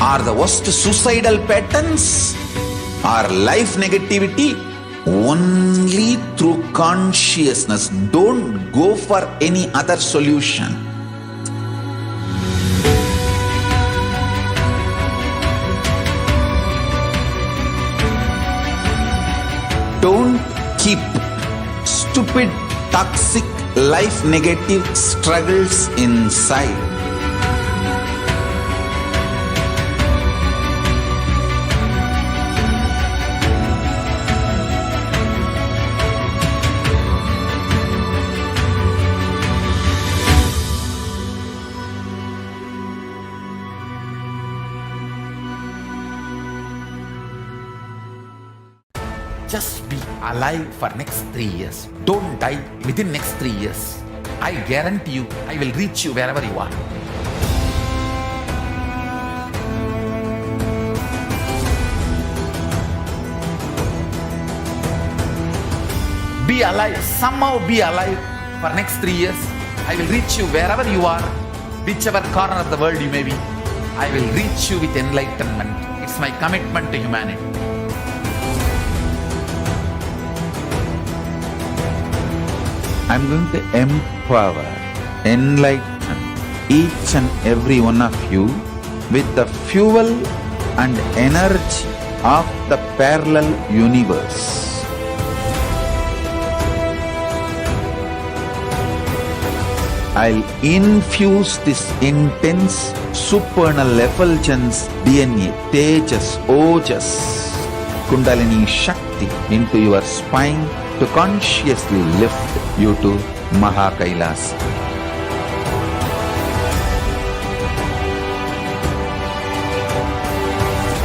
or the worst suicidal patterns or life negativity, only through consciousness. Don't go for any other solution. Don't keep stupid, toxic, life negative struggles inside. Just be alive for next 3 years. Don't die within next 3 years. I guarantee you, I will reach you wherever you are. Be alive, somehow be alive for next 3 years. I will reach you wherever you are, whichever corner of the world you may be. I will reach you with enlightenment. It's my commitment to humanity. I'm going to empower, enlighten each and every one of you with the fuel and energy of the parallel universe. I'll infuse this intense supernal effulgence DNA, Tejas, Ojas, Kundalini Shakti into your spine to consciously lift you to KAILASA.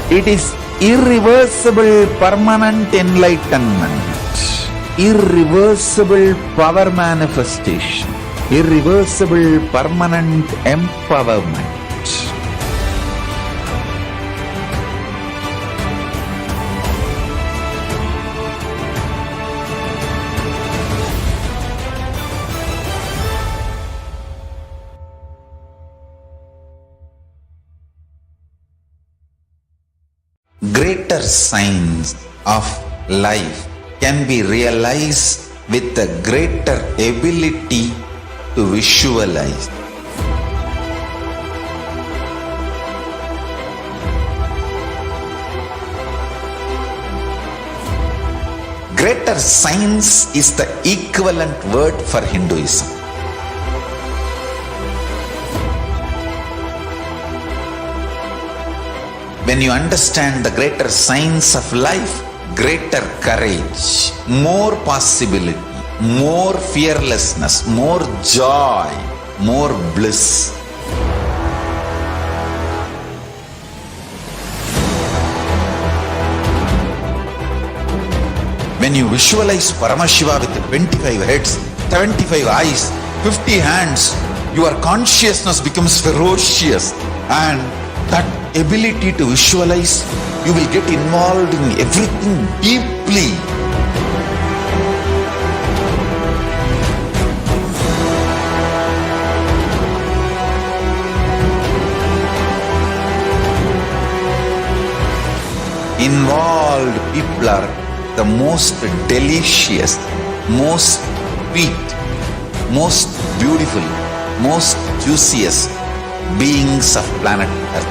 It is irreversible permanent enlightenment, irreversible power manifestation, irreversible permanent empowerment. Greater signs of life can be realized with a greater ability to visualize. Greater science is the equivalent word for Hinduism. When you understand the greater science of life, greater courage, more possibility, more fearlessness, more joy, more bliss. When you visualize Paramashiva with 25 heads, 75 eyes, 50 hands, your consciousness becomes ferocious, and that ability to visualize, you will get involved in everything deeply. Involved people are the most delicious, most sweet, most beautiful, most juiciest beings of planet Earth.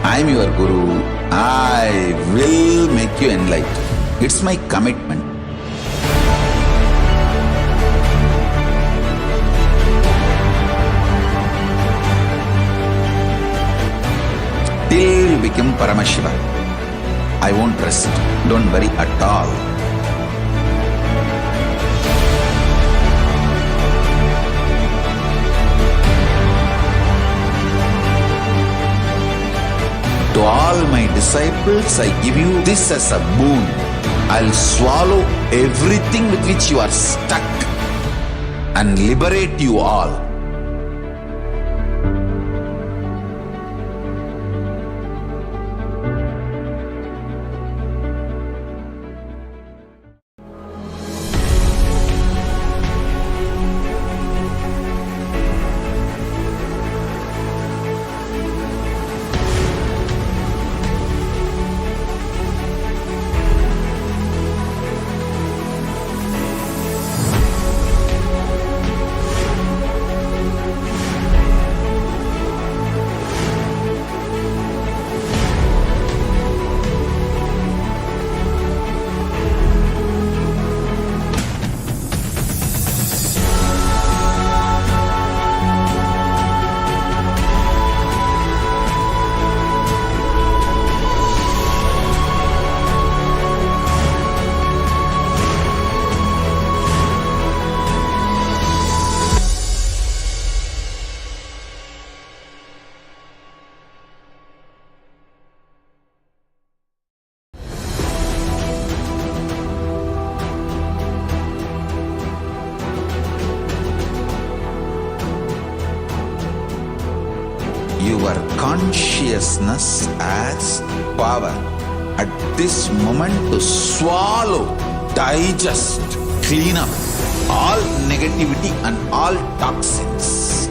I am your Guru. I will make you enlightened. It's my commitment. Till you become Paramashiva, I won't rest. Don't worry at all. To all my disciples, I give you this as a boon. I'll swallow everything with which you are stuck and liberate you all. consciousness has power at this moment to swallow, digest, clean up all negativity and all toxins.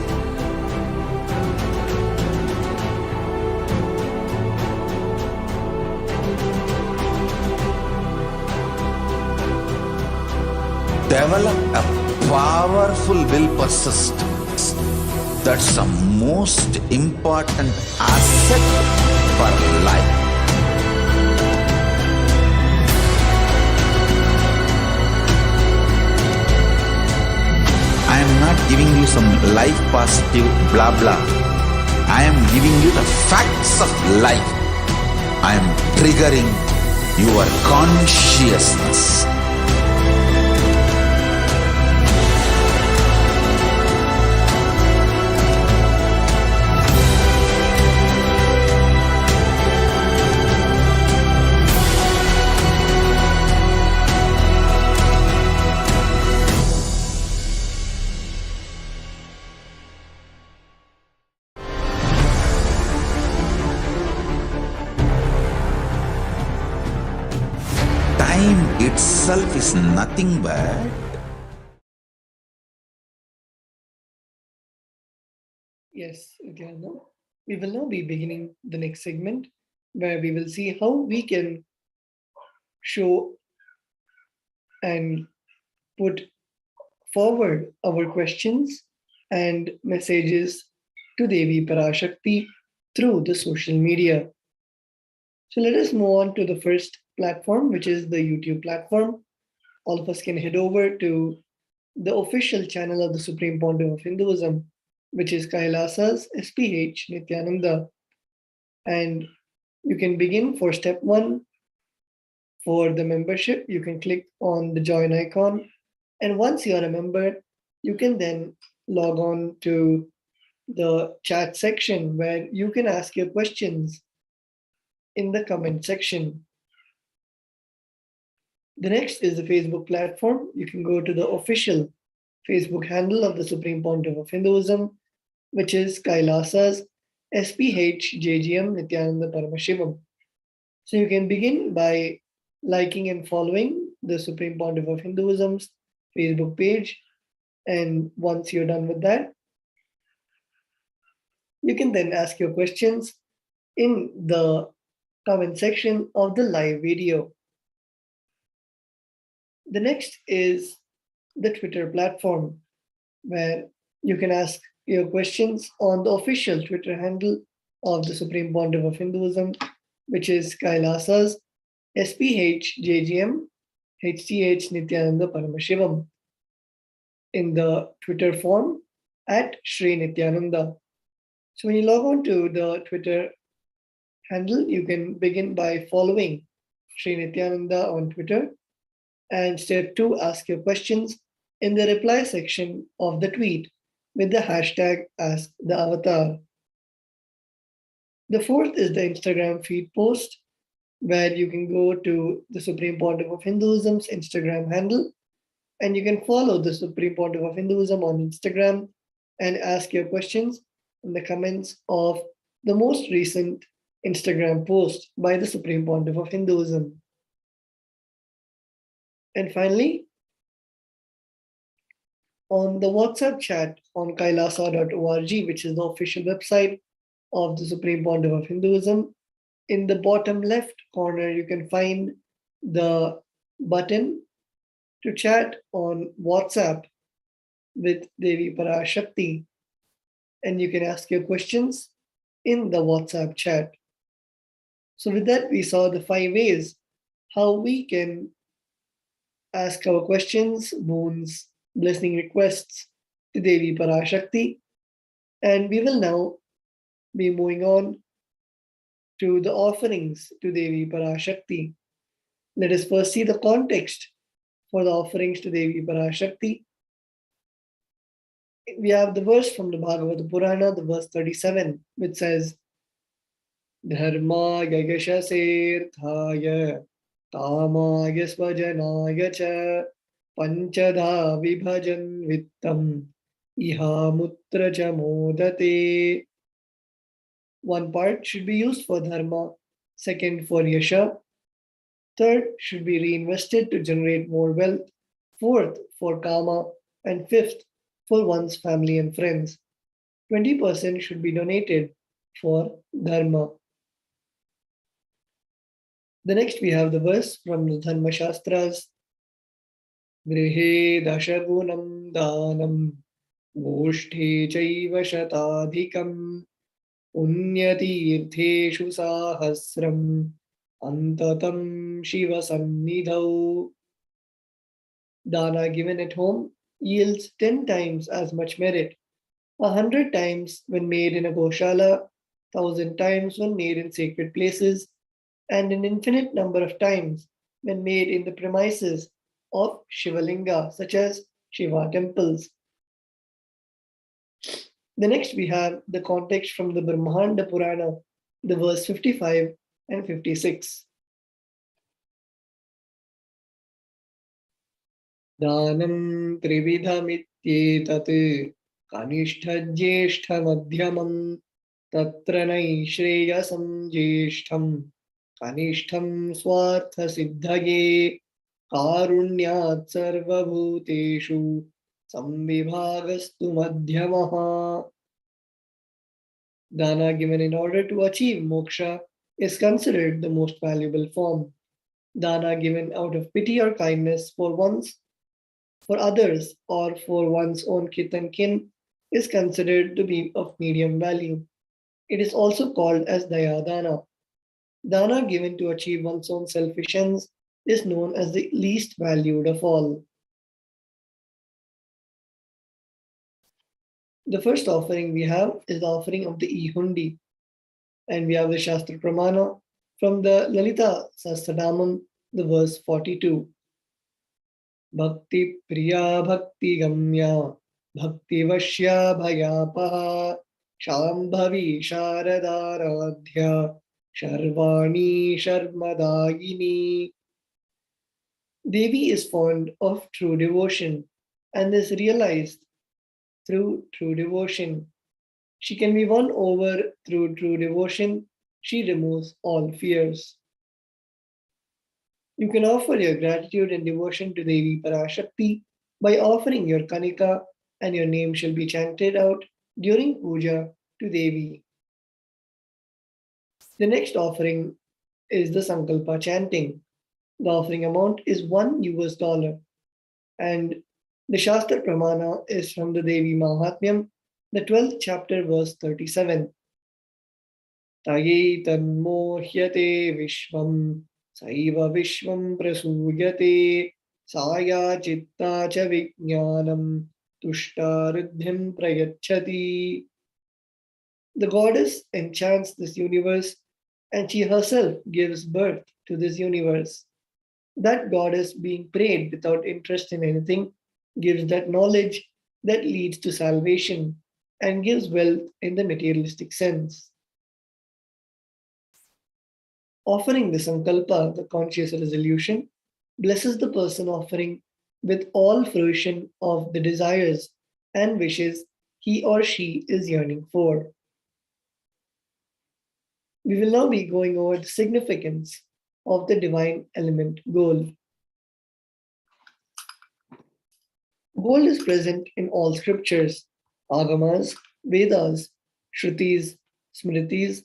Develop a powerful will persistence. That's the most important asset for life. I am not giving you some life positive blah blah. I am giving you the facts of life. I am triggering your consciousness. Time itself is nothing but Yes, Nithyananda. We will now be beginning the next segment where we will see how we can show and put forward our questions and messages to Devi Parashakti through the social media. So let us move on to the first platform, which is the YouTube platform. All of us can head over to the official channel of the Supreme Pontiff of Hinduism, which is KAILASA's HDH Nithyananda. And you can begin for step 1. For the membership, you can click on the join icon. And once you are a member, you can then log on to the chat section where you can ask your questions in the comment section. The next is the Facebook platform. You can go to the official Facebook handle of the Supreme Pontiff of Hinduism, which is KAILASA's HDH Nithyananda Paramashivam. So you can begin by liking and following the Supreme Pontiff of Hinduism's Facebook page. And once you're done with that, you can then ask your questions in the comment section of the live video. The next is the Twitter platform, where you can ask your questions on the official Twitter handle of the Supreme Pontiff of Hinduism, which is KAILASA's HDH Nithyananda Paramashivam, in the Twitter form at Shri Nithyananda. So when you log on to the Twitter handle, you can begin by following Shri Nithyananda on Twitter. And step 2, ask your questions in the reply section of the tweet with the hashtag #AskTheAvatar. The fourth is the Instagram feed post, where you can go to the Supreme Pontiff of Hinduism's Instagram handle, and you can follow the Supreme Pontiff of Hinduism on Instagram and ask your questions in the comments of the most recent Instagram post by the Supreme Pontiff of Hinduism. And finally, on the WhatsApp chat on kailasa.org, which is the official website of the Supreme Pontiff of Hinduism, in the bottom left corner, you can find the button to chat on WhatsApp with Devi Parashakti, and you can ask your questions in the WhatsApp chat. So with that, we saw the 5 ways how we can ask our questions, boons, blessing requests to Devi Parashakti. And we will now be moving on to the offerings to Devi Parashakti. Let us first see the context for the offerings to Devi Parashakti. We have the verse from the Bhagavata Purana, the verse 37, which says, Dharma Yagashaseerthaya Kamaya Svajanaya Cha Panchadha Vibhajan Vittam Iha Mutra Cha Modate. One part should be used for dharma, second for yasha, third should be reinvested to generate more wealth, fourth for karma, and fifth for one's family and friends. 20% should be donated for dharma. The next we have the verse from the Dharma Shastras. Grihe dashagunam danam goshte chaiva shatadhikam punyatirtheshu sahasram antatam shiva sannidhau. Dana given at home yields 10 times as much merit, 100 times when made in a goshala, 1,000 times when made in sacred places, and an infinite number of times when made in the premises of Shivalinga, such as Shiva temples. The next we have the context from the Brahmanda Purana, the verse 55 and 56. Danam trividhamityetat kanishtham madhyamam tatra naishreyasam jeshtham kanishtham swartha siddhage karunyat sarvabhuteshu samvibhagastu madhyamaha. Dana given in order to achieve moksha is considered the most valuable form. Dana given out of pity or kindness for others, or for one's own kith and kin is considered to be of medium value. It is also called as Daya Dana. Dana given to achieve one's own selfish ends is known as the least valued of all. The first offering we have is the offering of the Ihundi, and we have the Shastra Pramana from the Lalita Sahasranamam, the verse 42. Bhakti Priya Bhakti Gamya Bhakti Vashya Bhayapaha Shambhavi Sharadaradhya Sharvani Sharmadagini. Devi is fond of true devotion and is realized through true devotion. She can be won over through true devotion. She removes all fears. You can offer your gratitude and devotion to Devi Parashakti by offering your kanika, and your name shall be chanted out during puja to Devi. The next offering is the Sankalpa chanting. The offering amount is $1, and the Shastra Pramana is from the Devi Mahatmyam, the 12th chapter, verse 37. Taye tanmohyate vishvam saiva vishvam prasuyate saya chitta cha vijnanam tushta riddhim prayachati. The goddess enchants this universe, and she herself gives birth to this universe. That goddess, being prayed without interest in anything, gives that knowledge that leads to salvation and gives wealth in the materialistic sense. Offering the Sankalpa, the conscious resolution, blesses the person offering with all fruition of the desires and wishes he or she is yearning for. We will now be going over the significance of the divine element gold. Gold is present in all scriptures, Agamas, Vedas, Shrutis, Smritis,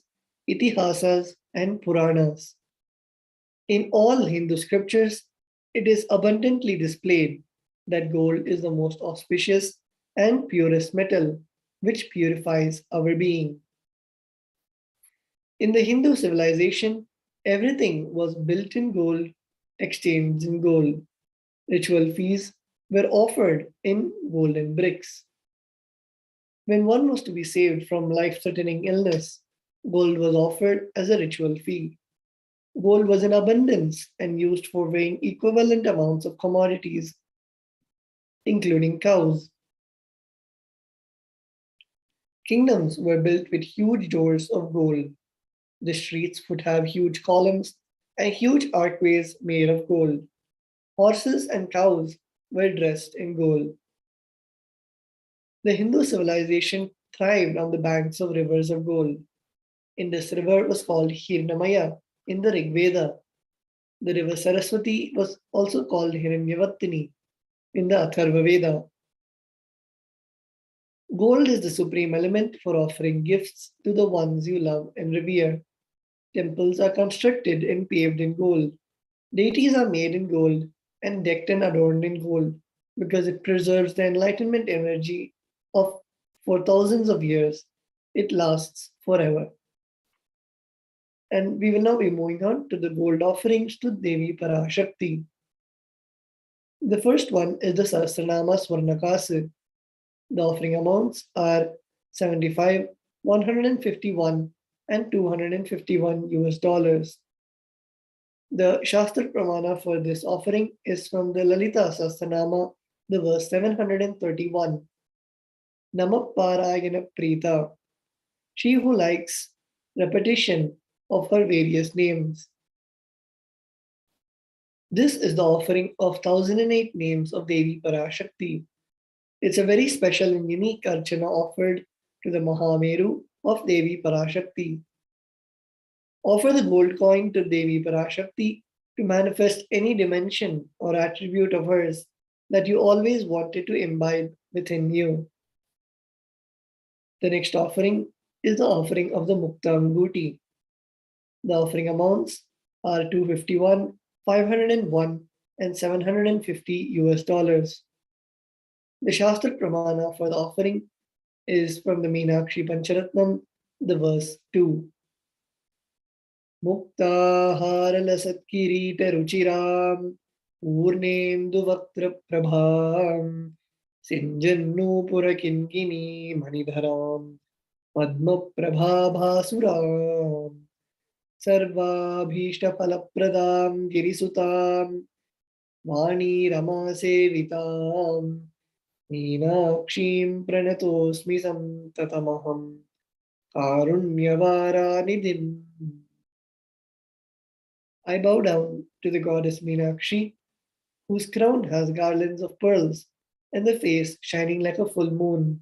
Itihasas, and Puranas. In all Hindu scriptures, it is abundantly displayed that gold is the most auspicious and purest metal, which purifies our being. In the Hindu civilization, everything was built in gold, exchanged in gold. Ritual feasts were offered in golden bricks. When one was to be saved from life-threatening illness, gold was offered as a ritual fee. Gold was in abundance and used for weighing equivalent amounts of commodities, including cows. Kingdoms were built with huge doors of gold. The streets would have huge columns and huge archways made of gold. Horses and cows were dressed in gold. The Hindu civilization thrived on the banks of rivers of gold. in this river was called Hirnamaya in the Rig Veda. The river Saraswati was also called Hiranyavatini in the Atharva Veda. Gold is the supreme element for offering gifts to the ones you love and revere. Temples are constructed and paved in gold. Deities are made in gold and decked and adorned in gold because it preserves the enlightenment energy of for thousands of years. It lasts forever. And we will now be moving on to the gold offerings to Devi Parashakti. The first one is the Sahasranama Swarnakasa. The offering amounts are 75, 151, and 251 US dollars. The Shastra Pramana for this offering is from the Lalita Sahasranama, the verse 731. Namaparayana Prita. She who likes repetition of her various names. This is the offering of 1008 names of Devi Parashakti. It's a very special and unique archana offered to the Mahameru of Devi Parashakti. Offer the gold coin to Devi Parashakti to manifest any dimension or attribute of hers that you always wanted to imbibe within you. The next offering is the offering of the Mukta Anguti. The offering amounts are 251, 501, and 750 US dollars. The Shastra Pramana for the offering is from the Meenakshi Pancharatnam, the verse 2. Muktahara lasat kirita ruchiram Purnendu vaktra prabham Sinjannu purakinkini manidharam Padma prabhabhasuram Sarvabhishta falapradam girisutam Vani rama sevitam Meenakshim pranatosmi samtatamaham Karunyavaranidhim. I bow down to the goddess Meenakshi, whose crown has garlands of pearls and the face shining like a full moon,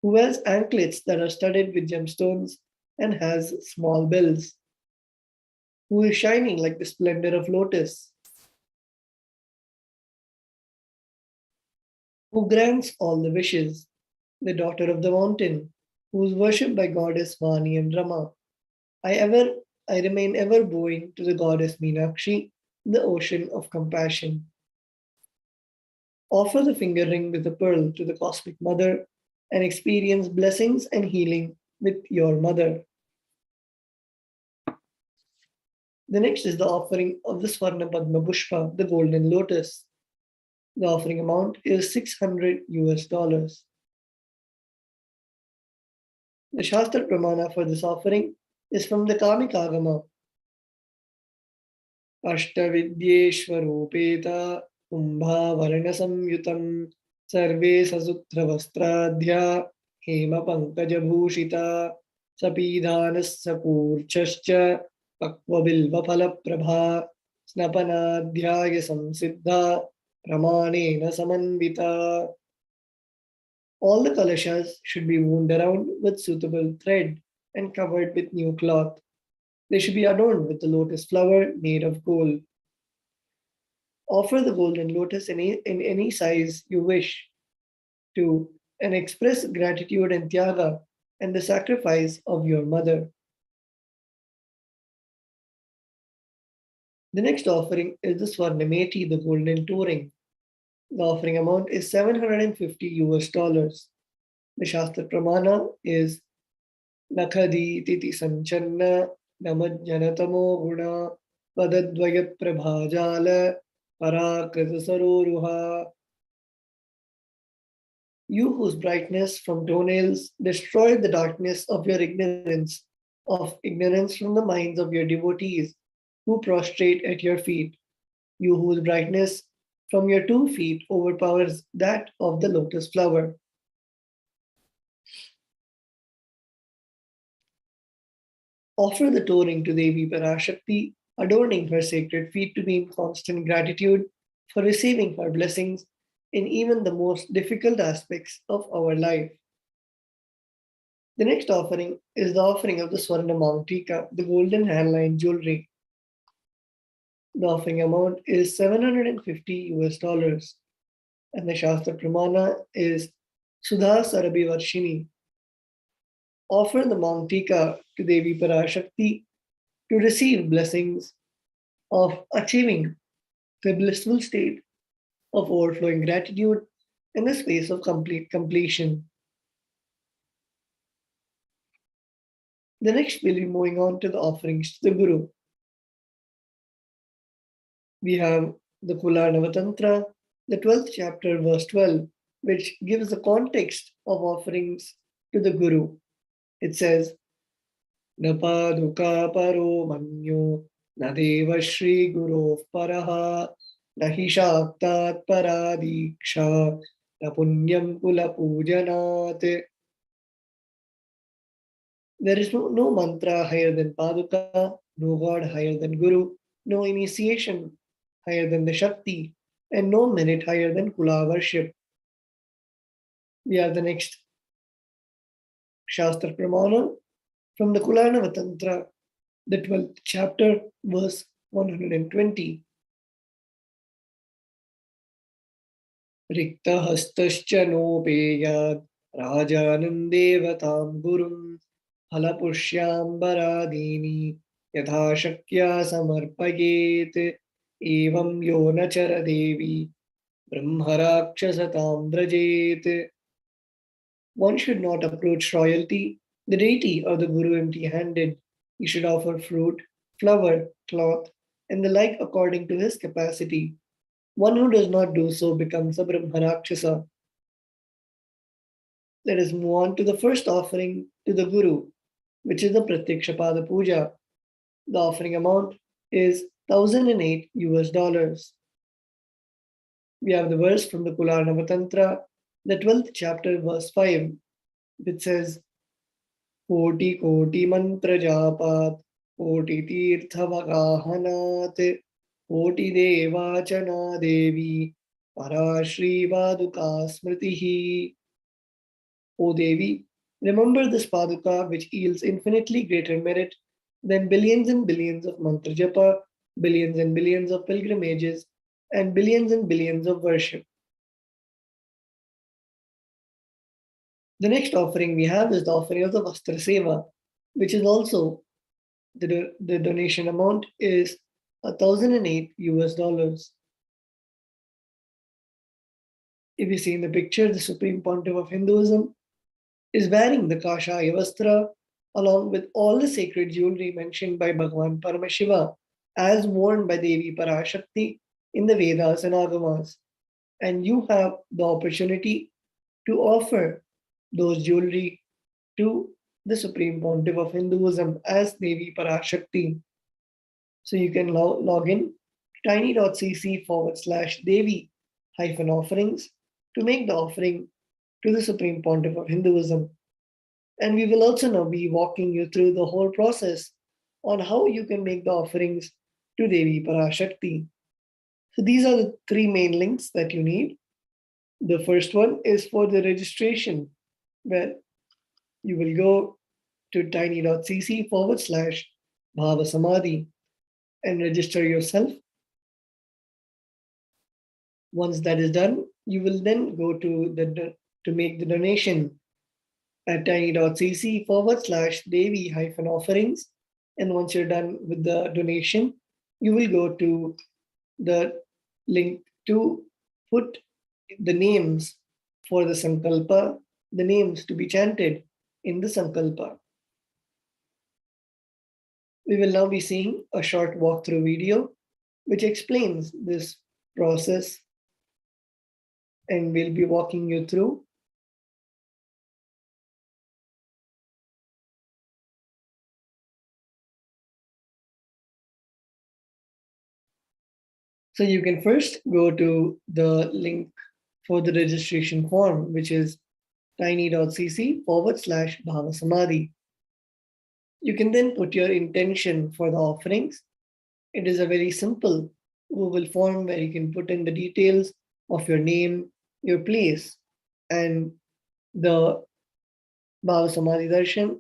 who wears anklets that are studded with gemstones and has small bells, who is shining like the splendor of lotus, who grants all the wishes, the daughter of the mountain, who is worshipped by goddess Vani and Rama. I remain ever bowing to the goddess Meenakshi, the ocean of compassion. Offer the finger ring with a pearl to the cosmic mother and experience blessings and healing with your mother. The next is the offering of the Swarna Padma Pushpa, the golden lotus. The offering amount is 600 US dollars. The Shastra Pramana for this offering is from the Kamikagama. Ashtavidyeshwarupeta Kumbha Varana Samyutam Sarve Sasutra Vastradhya Hema Pankaja Bhushita Sapidhanas Sapurchascha Pakvabilva Phala Prabha Snapanadhyaya Samsiddha Pramanena Samanvita. All the kalashas should be wound around with suitable thread and covered with new cloth. They should be adorned with the lotus flower made of gold. Offer the golden lotus in any size you wish to and express gratitude and tyaga and the sacrifice of your mother. The next offering is the Swarnameti, the golden touring. The offering amount is 750 US dollars. The Shastra Pramana is Nakhadi Titi Sanchanna Namajjanatamo Guna Padadvaya Prabhajala Parakrita Saroruha. You whose brightness from toenails destroyed the darkness of your ignorance from the minds of your devotees who prostrate at your feet. You whose brightness from your 2 feet overpowers that of the lotus flower. Offer the toe ring to Devi Parashakti, adorning her sacred feet to be in constant gratitude for receiving her blessings in even the most difficult aspects of our life. The next offering is the offering of the Swarna Mantika, the golden handline jewelry. The offering amount is $750 and the Shastra Pramana is Sudha Sarabhi Varshini. Offer the Mantika to Devi Parashakti to receive blessings of achieving the blissful state of overflowing gratitude in the space of complete completion. The next we'll be moving on to the offerings to the Guru. We have the Kularnava Tantra, the 12th chapter, verse 12, which gives the context of offerings to the Guru. It says, Napaduka paro manyo nadeva shri guru paraha nahi shaktat paradiksha na punyam kula pujanat. There is no mantra higher than Paduka, no God higher than Guru, no initiation higher than the Shakti, and no merit higher than Kula worship. We have the next Shastra Pramana from the Kularnava Tantra, the 12th chapter, verse 120. Rikta hastascha nopeyad rajanandevatam gurum halapushyam baradini yatha shakya samarpayet evam yonachara devi brahmarakshasatam vrajet. One should not approach royalty, the deity, or the Guru empty-handed. He should offer fruit, flower, cloth, and the like according to his capacity. One who does not do so becomes a Brahmarakshasa. Let us move on to the first offering to the Guru, which is the Pratyakshapada Puja. The offering amount is $1,008. We have the verse from the Kularnava Tantra, the 12th chapter, verse 5, which says, Koti koti mantra japat, koti tirtha vagahanat, koti devachana devi, parashri vaduka smritihi. O Devi, remember this Paduka which yields infinitely greater merit than billions and billions of mantra japa, billions and billions of pilgrimages, and billions of worship. The next offering we have is the offering of the Vastra Seva, which is also the donation amount is $1,008. If you see in the picture, the Supreme Pontiff of Hinduism is wearing the Kashaya Vastra along with all the sacred jewelry mentioned by Bhagavan Paramashiva as worn by Devi Parashakti in the Vedas and Agamas. And you have the opportunity to offer those jewelry to the Supreme Pontiff of Hinduism as Devi Parashakti. So you can log in to tiny.cc/Devi-offerings to make the offering to the Supreme Pontiff of Hinduism. And we will also now be walking you through the whole process on how you can make the offerings to Devi Parashakti. So these are the three main links that you need. The first one is for the registration, where you will go to tiny.cc/Bhavasamadhi and register yourself. Once that is done, you will then go to make the donation at tiny.cc/Devi-offerings. And once you're done with the donation, you will go to the link to put the names for the Sankalpa, the names to be chanted in the Sankalpa. We will now be seeing a short walkthrough video which explains this process, and we'll be walking you through. So you can first go to the link for the registration form, which is tiny.cc/Bhavasamadhi. You can then put your intention for the offerings. It is a very simple Google form where you can put in the details of your name, your place, and the Bhava Samadhi Darshan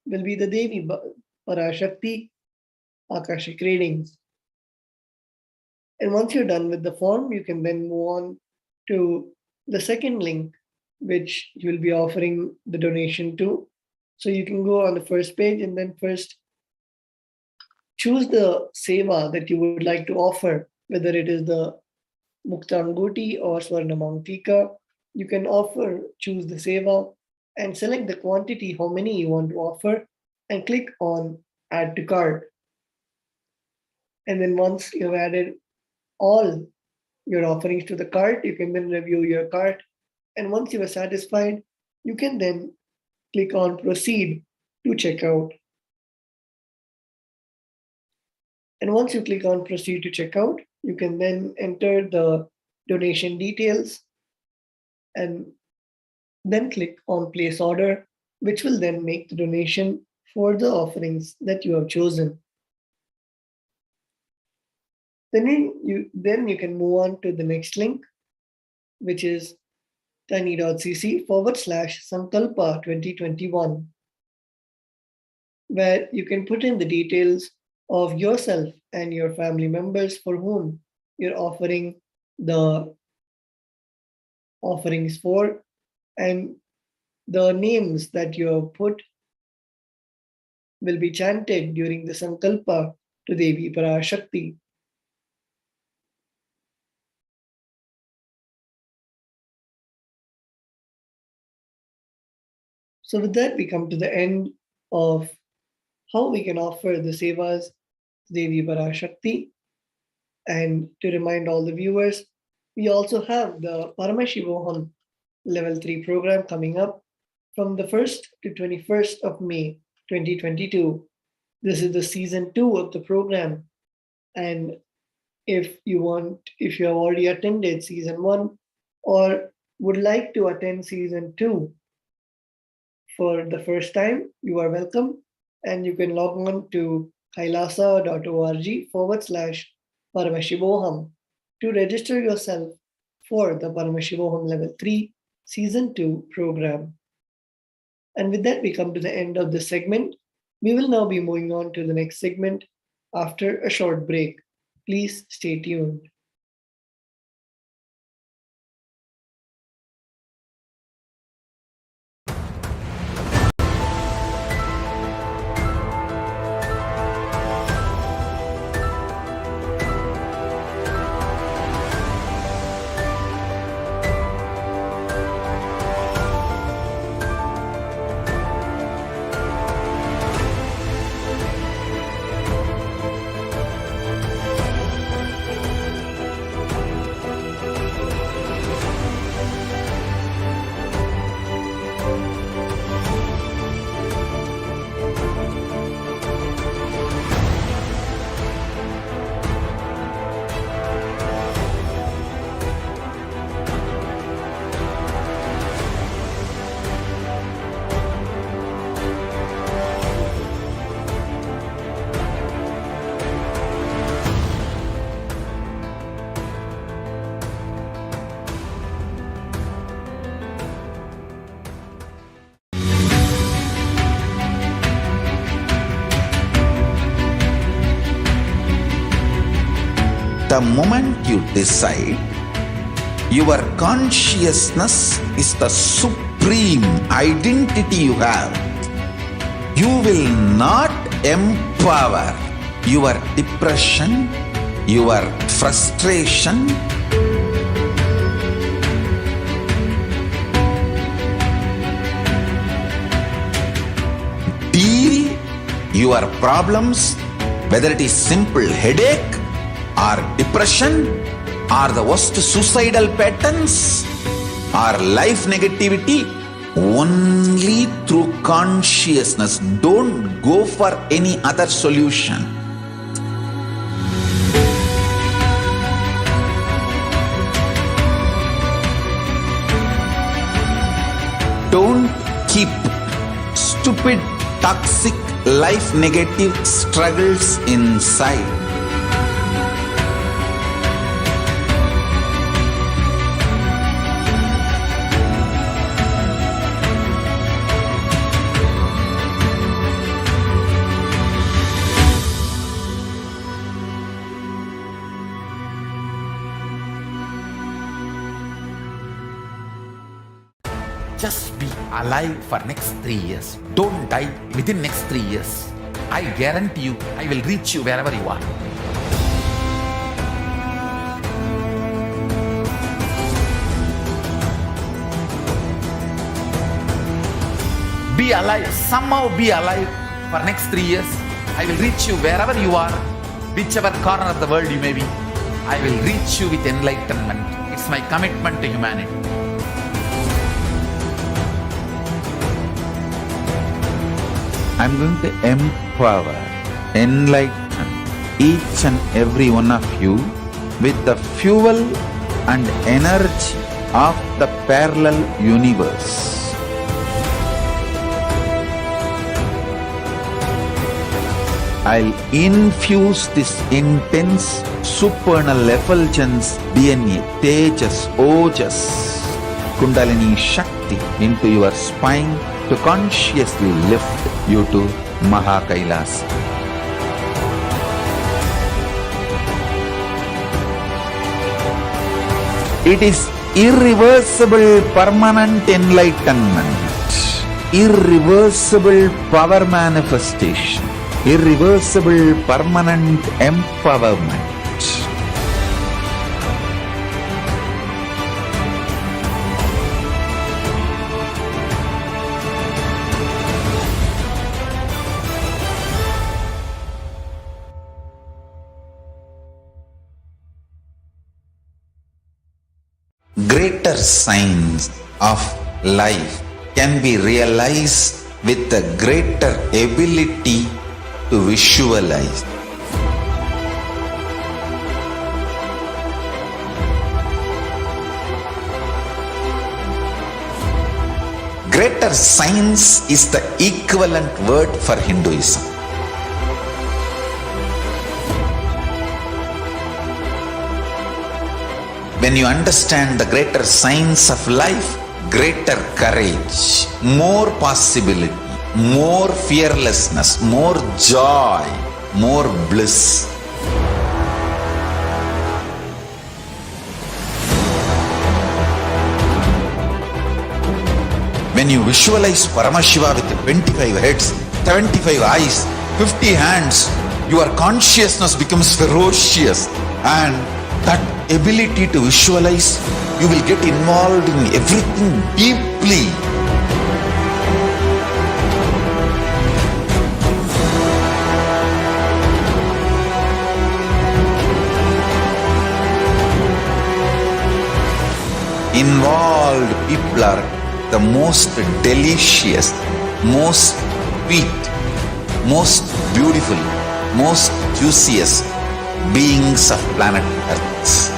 will be the Devi Parashakti Akashic readings. And once you're done with the form, you can then move on to the second link, which you'll be offering the donation to. So you can go on the first page and then first choose the seva that you would like to offer, whether it is the Mukta or Swarnamangtika. You can choose the seva and select the quantity, how many you want to offer, and click on add to cart. And then once you've added all your offerings to the cart, you can then review your cart. And once you are satisfied, you can then click on proceed to checkout. And once you click on proceed to checkout, you can then enter the donation details and then click on place order, which will then make the donation for the offerings that you have chosen. Then you can move on to the next link, which is tiny.cc/Sankalpa 2021, where you can put in the details of yourself and your family members for whom you're offering the offerings for, and the names that you have put will be chanted during the Sankalpa to Devi Parashakti. So with that, we come to the end of how we can offer the sevas to Devi Parashakti. And to remind all the viewers, we also have the Paramashivoham Level 3 program coming up from the 1st to 21st of May 2022. This is the season 2 of the program. And if you have already attended season 1 or would like to attend season 2 for the first time, you are welcome. And you can log on to kailasa.org/Paramashivoham to register yourself for the Paramashivoham Level 3 Season 2 program. And with that, we come to the end of this segment. We will now be moving on to the next segment after a short break. Please stay tuned. The moment you decide your consciousness is the supreme identity you have, you will not empower your depression, your frustration, deal your problems, whether it is simple headache or depression or the worst suicidal patterns or life negativity, only through consciousness. Don't go for any other solution. Don't keep stupid, toxic, life negative struggles inside. Just be alive for next 3 years. Don't die within next 3 years. I guarantee you, I will reach you wherever you are. Be alive, somehow be alive for next 3 years. I will reach you wherever you are, whichever corner of the world you may be. I will reach you with enlightenment. It's my commitment to humanity. I'm going to empower, enlighten each and every one of you with the fuel and energy of the parallel universe. I'll infuse this intense supernal effulgence DNA, Tejas, Ojas, Kundalini Shakti into your spine to consciously lift you to KAILASA. It is irreversible permanent enlightenment, irreversible power manifestation, irreversible permanent empowerment. Greater signs of life can be realized with a greater ability to visualize. Greater science is the equivalent word for Hinduism. When you understand the greater science of life, greater courage, more possibility, more fearlessness, more joy, more bliss. When you visualize Paramashiva with 25 heads, 75 eyes, 50 hands, your consciousness becomes ferocious, and that ability to visualize, you will get involved in everything deeply. Involved people are the most delicious, most sweet, most beautiful, most juiciest beings of planet Earth.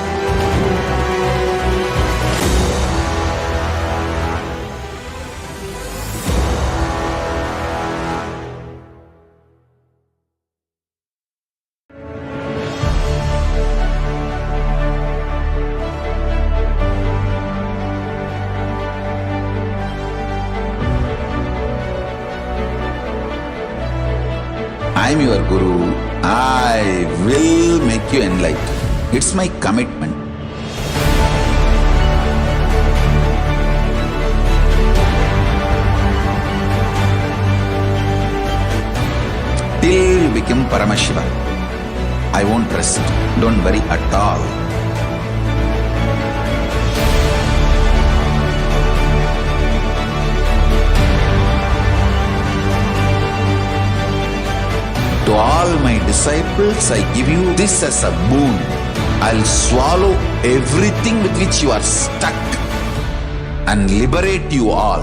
I am your Guru. I will make you enlightened. It's my commitment. Till you become Paramashiva, I won't rest. Don't worry at all. To all my disciples, I give you this as a boon. I'll swallow everything with which you are stuck and liberate you all.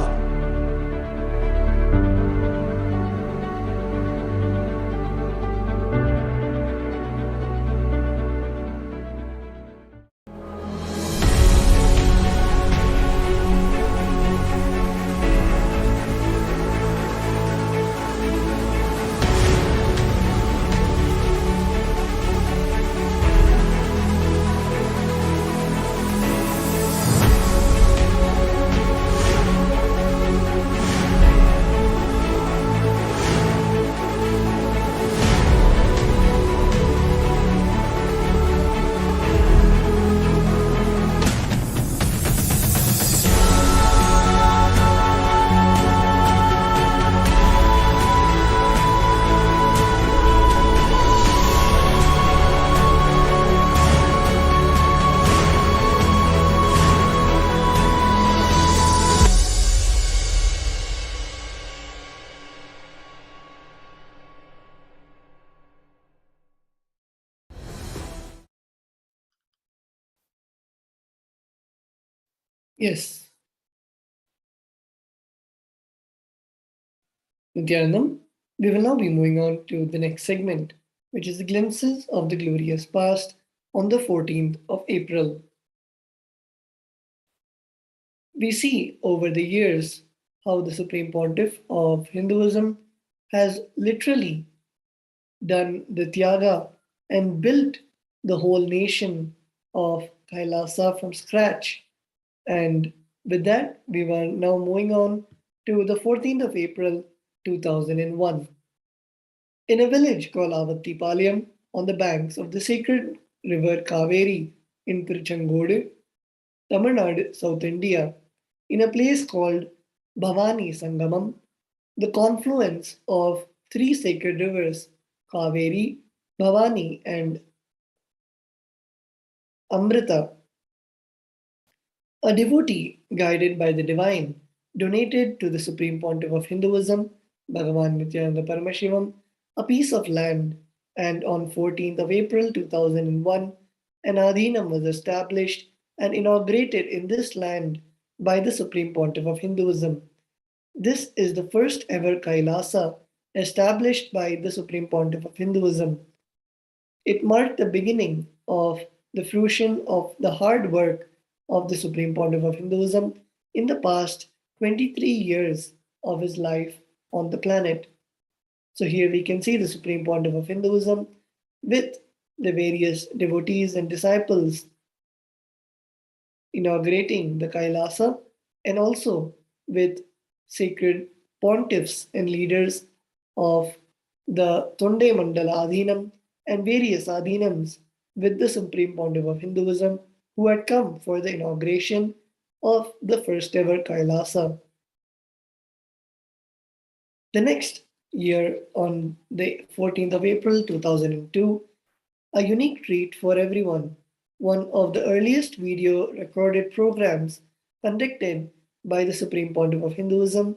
Yes. Nithyanandam, we will now be moving on to the next segment, which is the glimpses of the glorious past on the 14th of April. We see over the years how the Supreme Pontiff of Hinduism has literally done the Tyaga and built the whole nation of Kailasa from scratch. And with that, we were now moving on to the 14th of April 2001. In a village called Avattipalayam on the banks of the sacred river Kaveri in Tiruchengodu, Tamil Nadu, South India, in a place called Bhavani Sangamam, the confluence of three sacred rivers, Kaveri, Bhavani, and Amrita, a devotee guided by the divine donated to the Supreme Pontiff of Hinduism, Bhagavan Nithyananda Paramashivam, a piece of land, and on 14th of April 2001, an adhinam was established and inaugurated in this land by the Supreme Pontiff of Hinduism. This is the first ever Kailasa established by the Supreme Pontiff of Hinduism. It marked the beginning of the fruition of the hard work of the Supreme Pontiff of Hinduism in the past 23 years of his life on the planet. So here we can see the Supreme Pontiff of Hinduism with the various devotees and disciples inaugurating the Kailasa, and also with sacred pontiffs and leaders of the Tonde Mandala Adhinam and various Adhinams with the Supreme Pontiff of Hinduism who had come for the inauguration of the first ever Kailasa. The next year, on the 14th of April 2002, a unique treat for everyone, one of the earliest video recorded programs conducted by the Supreme Pontiff of Hinduism,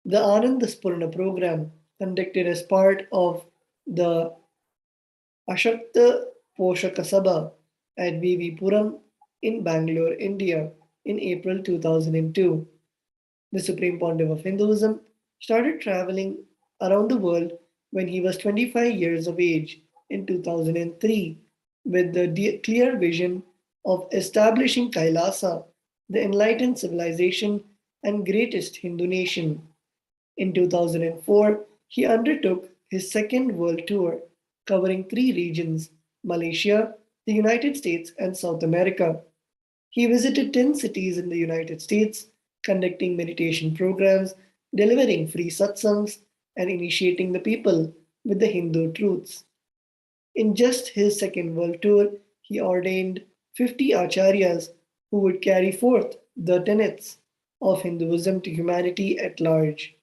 the Ananda Spurna program conducted as part of the Ashakta Poshaka Sabha at VV Puram in Bangalore, India in April 2002. The Supreme Pontiff of Hinduism started traveling around the world when he was 25 years of age in 2003 with the clear vision of establishing Kailasa, the enlightened civilization and greatest Hindu nation. In 2004, he undertook his second world tour, covering three regions: Malaysia, the United States, and South America. He visited 10 cities in the United States, conducting meditation programs, delivering free satsangs, and initiating the people with the Hindu truths. In just his second world tour, he ordained 50 acharyas who would carry forth the tenets of Hinduism to humanity at large.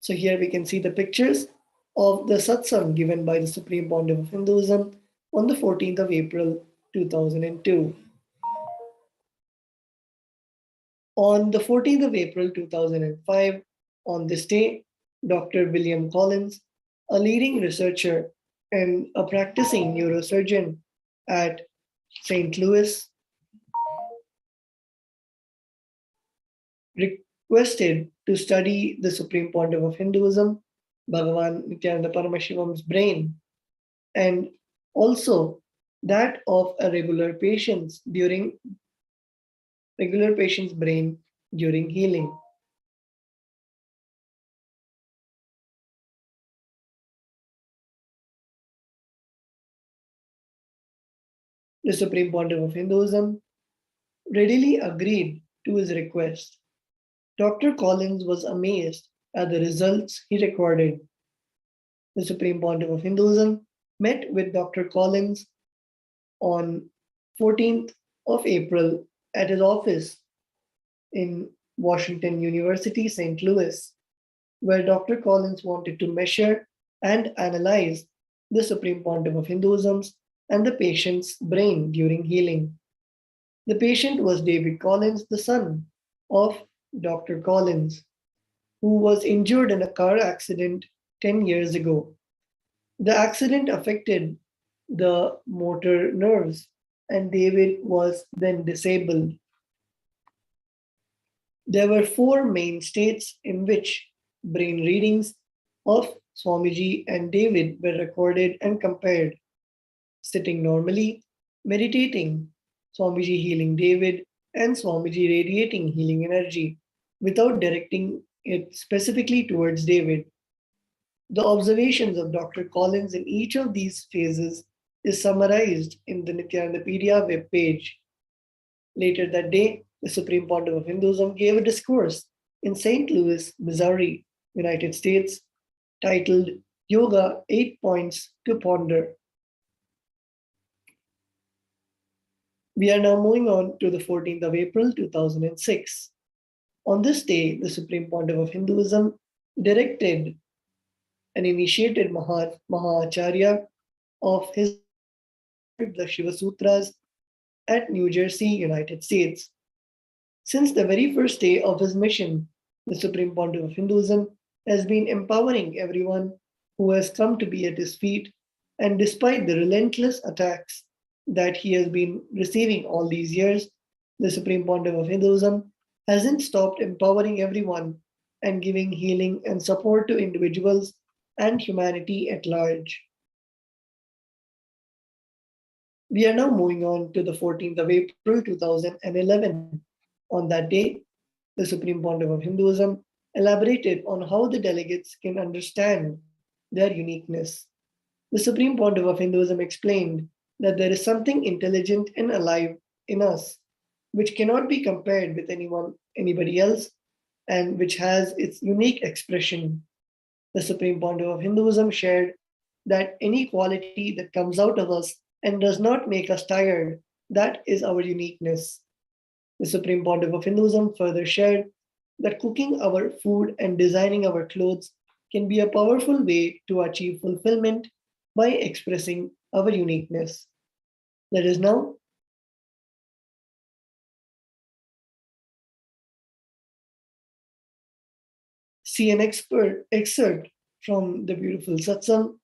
So here we can see the pictures of the satsang given by the Supreme Pontiff of Hinduism on the 14th of April 2002. On the 14th of April 2005, on this day, Dr. William Collins, a leading researcher and a practicing neurosurgeon at St. Louis, requested to study the Supreme Pontiff of Hinduism, Bhagavan Nithyananda Paramashivam's brain, and also that of a regular patient's brain during healing. The Supreme Pontiff of Hinduism readily agreed to his request. Dr. Collins was amazed at the results he recorded. The Supreme Pontiff of Hinduism met with Dr. Collins on 14th of April at his office in Washington University, St. Louis, where Dr. Collins wanted to measure and analyze the Supreme Pontiff of Hinduism's and the patient's brain during healing. The patient was David Collins, the son of Dr. Collins, who was injured in a car accident 10 years ago. The accident affected the motor nerves and David was then disabled. There were 4 main states in which brain readings of Swamiji and David were recorded and compared: sitting normally, meditating, Swamiji healing David, and Swamiji radiating healing energy without directing it specifically towards David. The observations of Dr. Collins in each of these phases is summarized in the Nithyanandapedia webpage. Later that day, the Supreme Pontiff of Hinduism gave a discourse in St. Louis, Missouri, United States, titled Yoga 8 Points to Ponder. We are now moving on to the 14th of April 2006. On this day, the Supreme Pontiff of Hinduism directed and initiated Mahacharya of his the Shiva Sutras at New Jersey, United States. Since the very first day of his mission, the Supreme Pontiff of Hinduism has been empowering everyone who has come to be at his feet, and despite the relentless attacks that he has been receiving all these years, the Supreme Pontiff of Hinduism hasn't stopped empowering everyone and giving healing and support to individuals and humanity at large. We are now moving on to the 14th of April 2011. On that day, the Supreme Pontiff of Hinduism elaborated on how the delegates can understand their uniqueness. The Supreme Pontiff of Hinduism explained that there is something intelligent and alive in us, which cannot be compared with anybody else, and which has its unique expression. The Supreme Pontiff of Hinduism shared that any quality that comes out of us and does not make us tired, that is our uniqueness. The Supreme Pontiff of Hinduism further shared that cooking our food and designing our clothes can be a powerful way to achieve fulfillment by expressing our uniqueness. Let us now see an excerpt from the beautiful satsang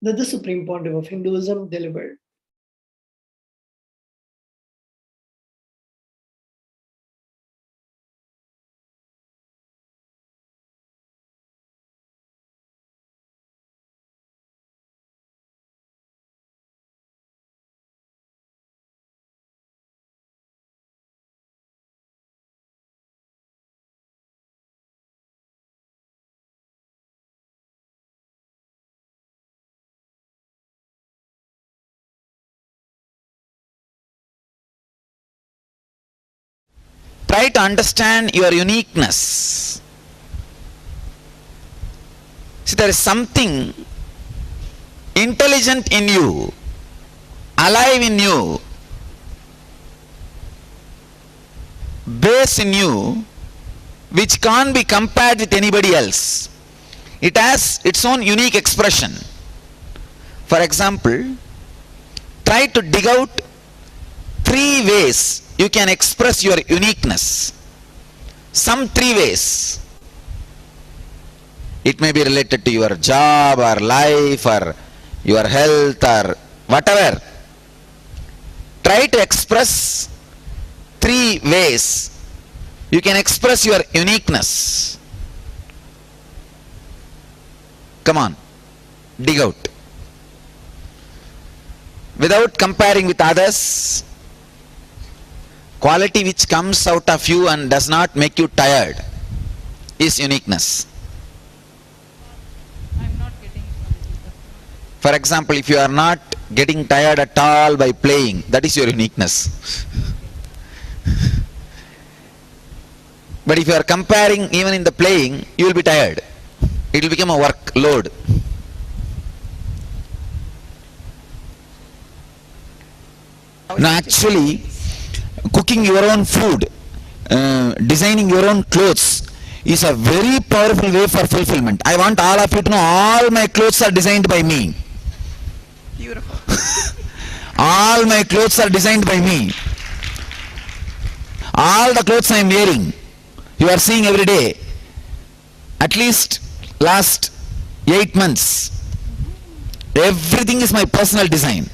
that the Supreme Pontiff of Hinduism delivered. Try to understand your uniqueness. See, there is something intelligent in you, alive in you, base in you, which can't be compared with anybody else. It has its own unique expression. For example, try to dig out 3 ways you can express your uniqueness. Some 3 ways. It may be related to your job or life or your health or whatever. Try to express 3 ways you can express your uniqueness. Come on, dig out. Without comparing with others, quality which comes out of you and does not make you tired is uniqueness. I'm not getting it. For example, if you are not getting tired at all by playing, that is your uniqueness. But if you are comparing even in the playing, you will be tired. It will become a workload. Now actually, cooking your own food, designing your own clothes is a very powerful way for fulfillment. I want all of you to know all my clothes are designed by me. Beautiful. All my clothes are designed by me. All the clothes I am wearing, you are seeing every day. At least last 8 months, everything is my personal design.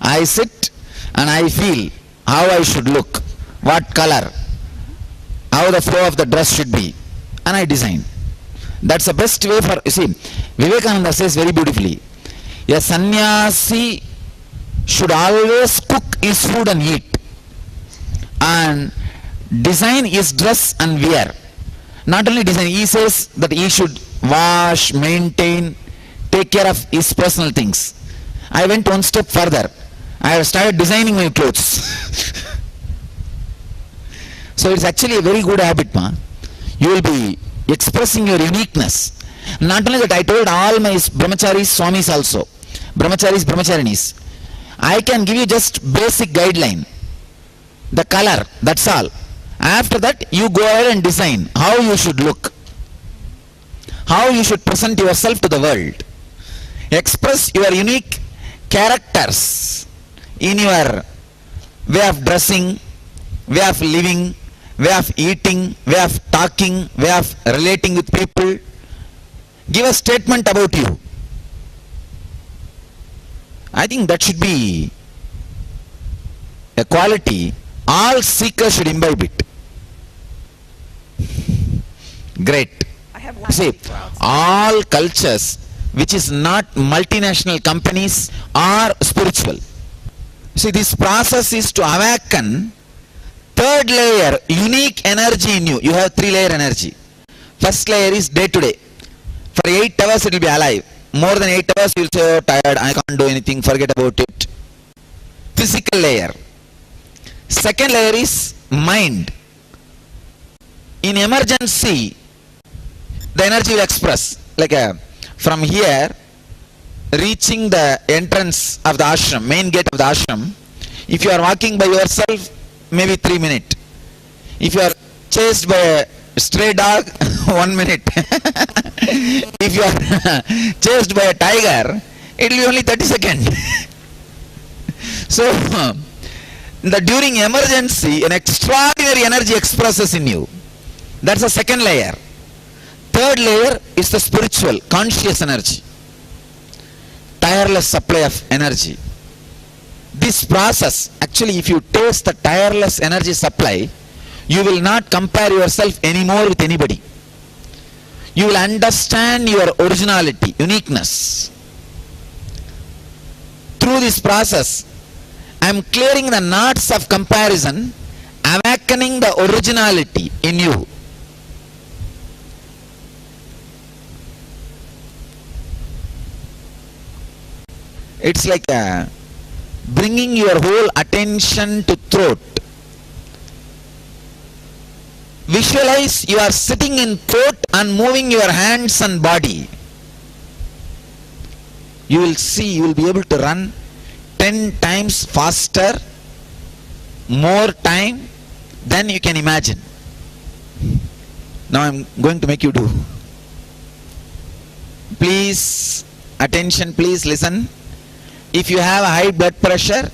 I sit and I feel how I should look, what color, how the flow of the dress should be, and I design. That's the best way for, you see, Vivekananda says very beautifully, a sannyasi should always cook his food and eat, and design his dress and wear. Not only design, he says that he should wash, maintain, take care of his personal things. I went one step further. I have started designing my clothes. So it's actually a very good habit, ma. You will be expressing your uniqueness. Not only that, I told all my brahmacharis, swamis also, brahmacharis, brahmacharinis, I can give you just basic guideline, the color, that's all. After that, you go ahead and design how you should look, how you should present yourself to the world. Express your unique characters in your way of dressing, way of living, way of eating, way of talking, way of relating with people. Give a statement about you. I think that should be a quality all seekers should imbibe it. Great. I have See, all cultures which is not multinational companies are spiritual. See, this process is to awaken third layer, unique energy in you. You have 3-layer energy. First layer is day to day. For 8 hours it will be alive. More than 8 hours you will say, oh, tired, I can't do anything, forget about it. Physical layer. Second layer is mind. In emergency, the energy will express. Like from here, reaching the entrance of the ashram, main gate of the ashram, if you are walking by yourself, maybe 3 minutes. If you are chased by a stray dog, 1 minute. If you are chased by a tiger, it will be only 30 seconds. So, during emergency, an extraordinary energy expresses in you. That's the second layer. Third layer is the spiritual, conscious energy. Tireless supply of energy. This process, actually, if you taste the tireless energy supply, you will not compare yourself anymore with anybody. You will understand your originality, uniqueness. Through this process, I am clearing the knots of comparison, awakening the originality in you. It's like bringing your whole attention to throat. Visualize you are sitting in throat and moving your hands and body. You will see, you will be able to run 10 times faster, more time than you can imagine. Now I am going to make you do. Please, attention, please listen. If you have a high blood pressure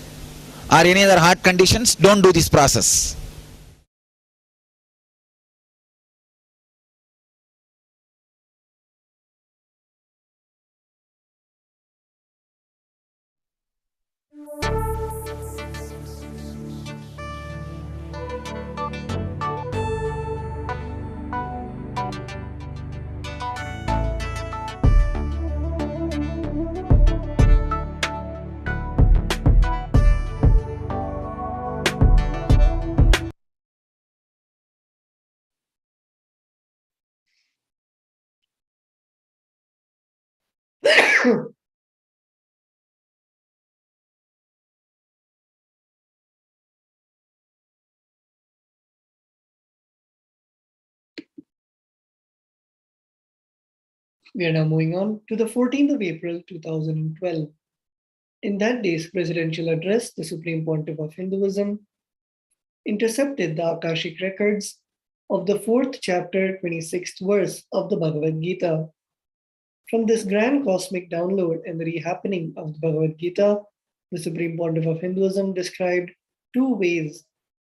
or any other heart conditions, don't do this process. We are now moving on to the 14th of April 2012. In that day's presidential address, the Supreme Pontiff of Hinduism intercepted the Akashic records of the 4th chapter, 26th verse of the Bhagavad Gita. From this grand cosmic download and the rehappening of the Bhagavad Gita, the Supreme Pontiff of Hinduism described 2 ways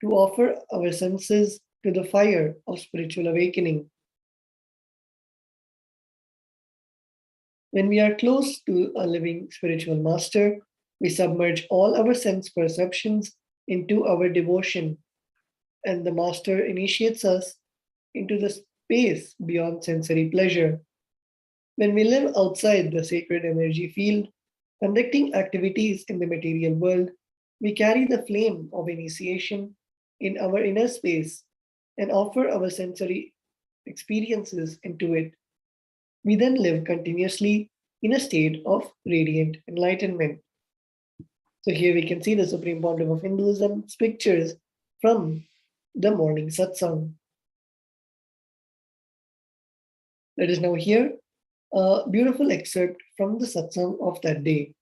to offer our senses to the fire of spiritual awakening. When we are close to a living spiritual master, We submerge all our sense perceptions into our devotion, and the Master initiates us into the space beyond sensory pleasure. When we live outside the sacred energy field, conducting activities in the material world, we carry the flame of initiation in our inner space and offer our sensory experiences into it. We then live continuously in a state of radiant enlightenment. So here we can see the Supreme Pontiff of Hinduism's pictures from the morning satsang. Let us now hear a beautiful excerpt from the satsang of that day.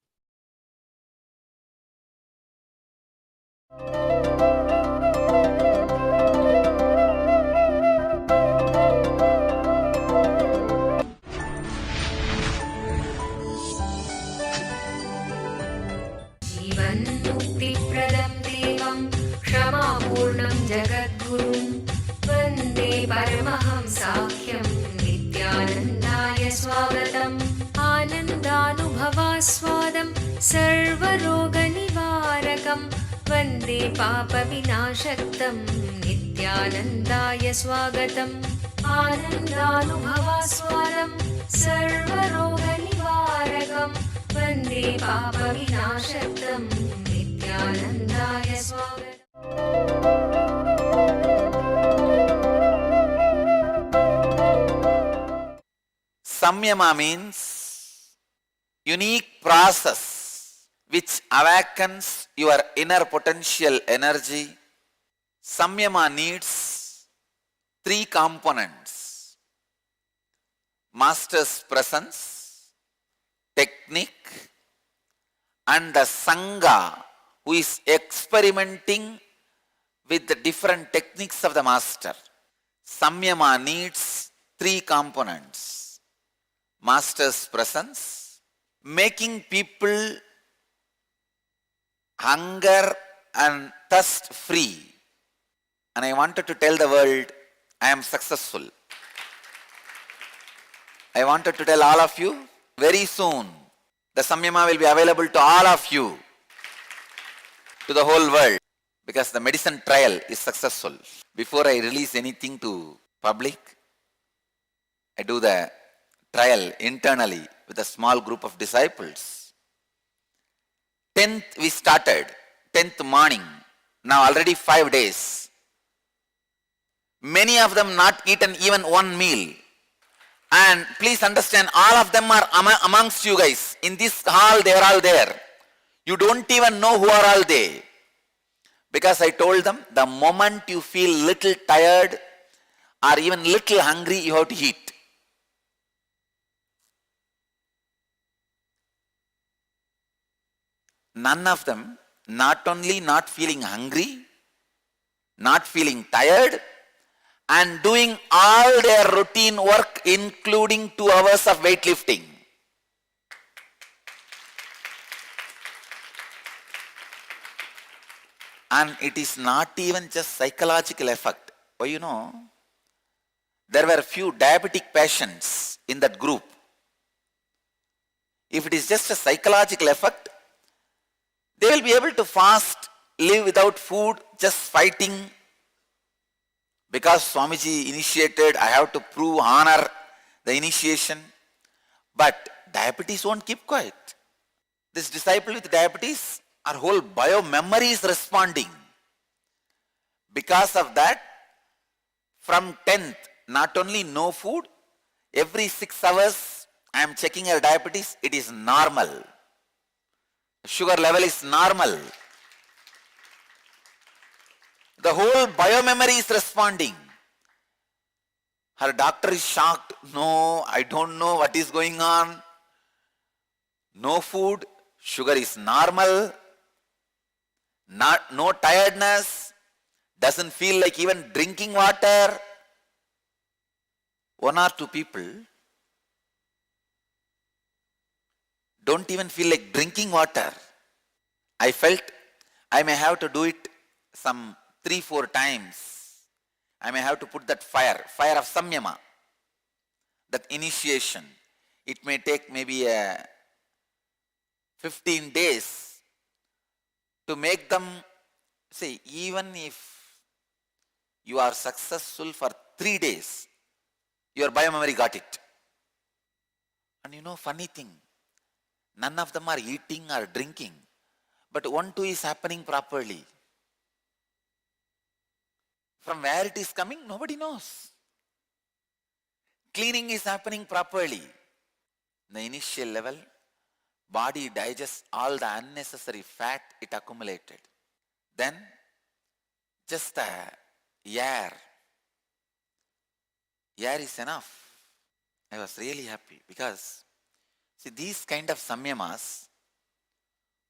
जीवन्मुक्तिप्रदं देवं क्षमापूर्णं जगद्गुरुं वन्दे परमहंसाख्यं नित्यानन्दाय स्वागतम् आनन्दानुभवास्वादं सर्वरोगनिवारकं वन्दे पापविनाशक्तं नित्यानन्दाय स्वागतम् आनन्दानुभवास्वादं सर्वरोगनिवारकं वन्दे पापविनाशक्तं नित्यानन्दाय स्वागतम्. Samyama means unique process which awakens your inner potential energy. Samyama needs three components: Master's presence, technique, and the Sangha who is experimenting with the different techniques of the Master. Samyama needs three components: Master's presence, making people hunger and thirst free. And I wanted to tell the world, I am successful. I wanted to tell all of you, very soon, the Samyama will be available to all of you, to the whole world, because the medicine trial is successful. Before I release anything to public, I do the trial internally with a small group of disciples. 10th we started, 10th morning, now already 5 days. Many of them not eaten even one meal. And please understand, all of them are amongst you guys. In this hall, they are all there. You don't even know who are all they. Because I told them, the moment you feel little tired or even little hungry, you have to eat. None of them, not only not feeling hungry, not feeling tired, and doing all their routine work, including 2 hours of weightlifting. And it is not even just psychological effect. Well, you know, there were few diabetic patients in that group. If it is just a psychological effect, they will be able to fast, live without food, just fighting. Because Swamiji initiated, I have to prove, honor the initiation. But diabetes won't keep quiet. This disciple with diabetes, our whole bio-memory is responding. Because of that, from 10th, not only no food, every 6 hours I am checking her diabetes, it is normal. Sugar level is normal. The whole bio-memory is responding. Her doctor is shocked. No, I don't know what is going on. No food, sugar is normal. No tiredness, doesn't feel like even drinking water. 1 or 2 people don't even feel like drinking water. I felt I may have to do it some 3-4 times. I may have to put that fire of Samyama, that initiation. It may take maybe 15 days to make them, see, even if you are successful for 3 days, your biomemory got it. And you know, funny thing, none of them are eating or drinking, but 1-2 is happening properly. From where it is coming, nobody knows. Cleaning is happening properly. The initial level, body digests all the unnecessary fat it accumulated. Then, just the air. Air is enough. I was really happy because, see, these kind of samyamas,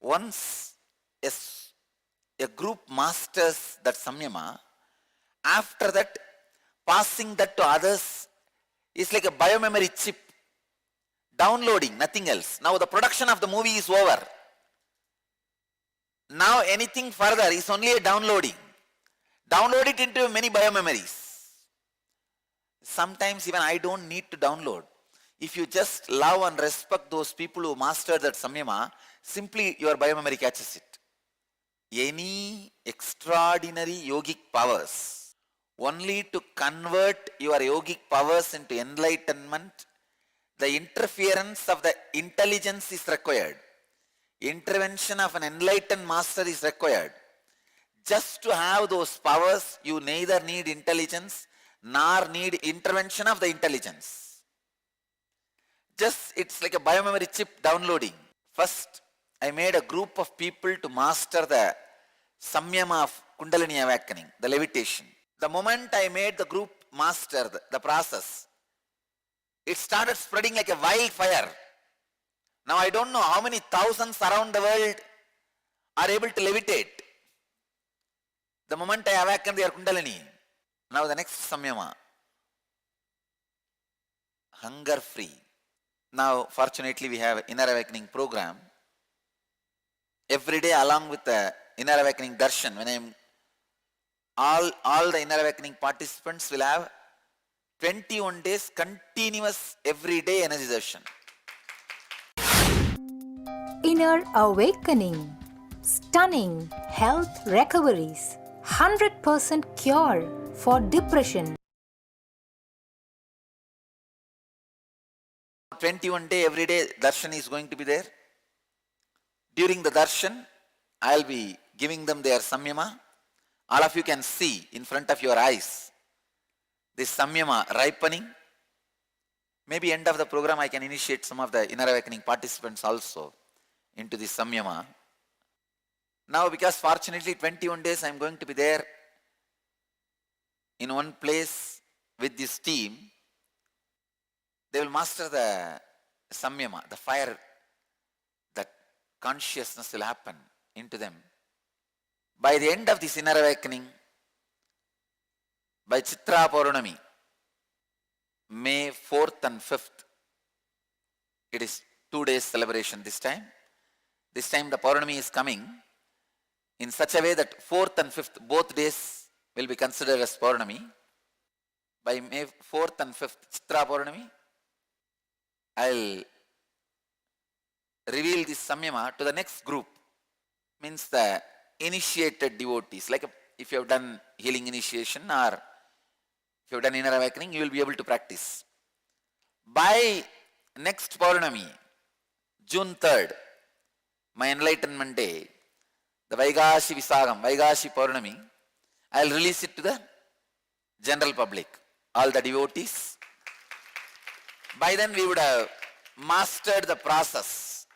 once a group masters that samyama, after that, passing that to others is like a biomemory chip. Downloading, nothing else. Now the production of the movie is over. Now anything further is only a downloading. Download it into many biomemories. Sometimes even I don't need to download. If you just love and respect those people who mastered that samyama, simply your biomemory catches it. Any extraordinary yogic powers, only to convert your yogic powers into enlightenment, the interference of the intelligence is required. Intervention of an enlightened master is required. Just to have those powers, you neither need intelligence nor need intervention of the intelligence. Just, it's like a biomemory chip downloading. First, I made a group of people to master the samyama of Kundalini awakening, the levitation. The moment I made the group master the process, it started spreading like a wildfire. Now I don't know how many thousands around the world are able to levitate. The moment I awaken their Kundalini. Now the next samyama, hunger free. Now fortunately we have inner awakening program. Every day along with the inner awakening darshan, when I'm all the inner awakening participants will have 21 days continuous everyday energy darshan. Inner awakening, stunning health recoveries, 100% cure for depression. 21 day everyday darshan is going to be there. During the darshan, I'll be giving them their samyama. All of you can see in front of your eyes this samyama ripening. Maybe end of the program I can initiate some of the inner awakening participants also into this samyama. Now because fortunately 21 days I am going to be there in one place with this team, they will master the samyama, the fire, that consciousness will happen into them. By the end of this inner awakening, by Chitra Paurnami, May 4th and 5th, it is 2 days celebration this time. This time the Paurnami is coming in such a way that 4th and 5th, both days will be considered as Paurnami. By May 4th and 5th, Chitra Paurnami, I'll reveal this samyama to the next group. Means the initiated devotees. Like if you have done healing initiation or if you have done inner awakening, you will be able to practice. By next Paurnami, June 3rd, my enlightenment day, the Vaigashi Visagam, Vaigashi Paurnami, I will release it to the general public, all the devotees. By then we would have mastered the process.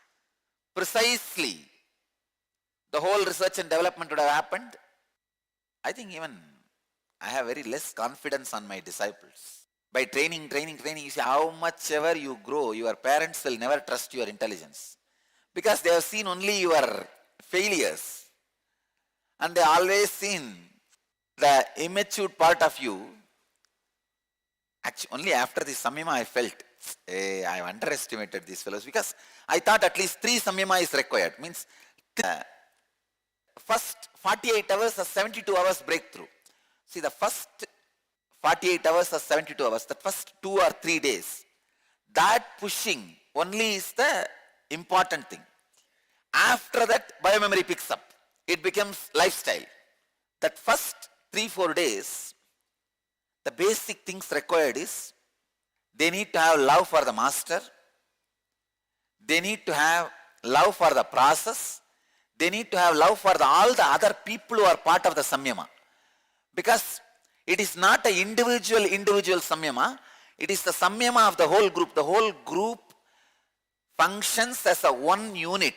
Precisely, the whole research and development would have happened. I think even I have very less confidence on my disciples. By training, you see how much ever you grow, your parents will never trust your intelligence. Because they have seen only your failures. And they always seen the immature part of you. Actually, only after the samyama I felt, I have underestimated these fellows. Because I thought at least 3 samyama is required. Means first 48 hours or 72 hours breakthrough. See, the first 48 hours or 72 hours, the first 2 or 3 days, that pushing only is the important thing. After that, biomemory picks up. it becomes lifestyle. That first 3-4 days, the basic things required is they need to have love for the master, they need to have love for the process, they need to have love for all the other people who are part of the samyama. Because it is not an individual samyama, it is the samyama of the whole group. The whole group functions as a one unit.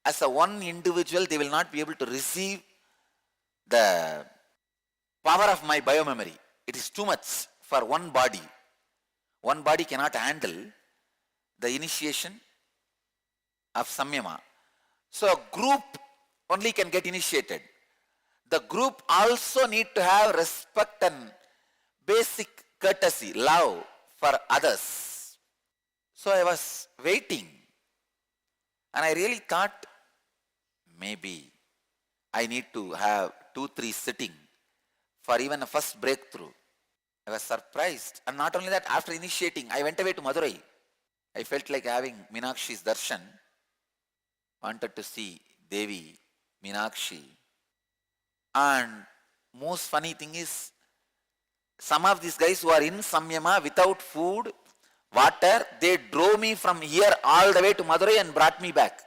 As a one individual, they will not be able to receive the power of my biomemory. It is too much for one body. One body cannot handle the initiation of samyama. So a group only can get initiated. The group also need to have respect and basic courtesy, love for others. So I was waiting and I really thought maybe I need to have 2-3 sitting for even a first breakthrough. I was surprised. And not only that, after initiating, I went away to Madurai. I felt like having Meenakshi's darshan. Wanted to see Devi, Meenakshi. And most funny thing is, some of these guys who are in Samyama without food, water, they drove me from here all the way to Madurai and brought me back.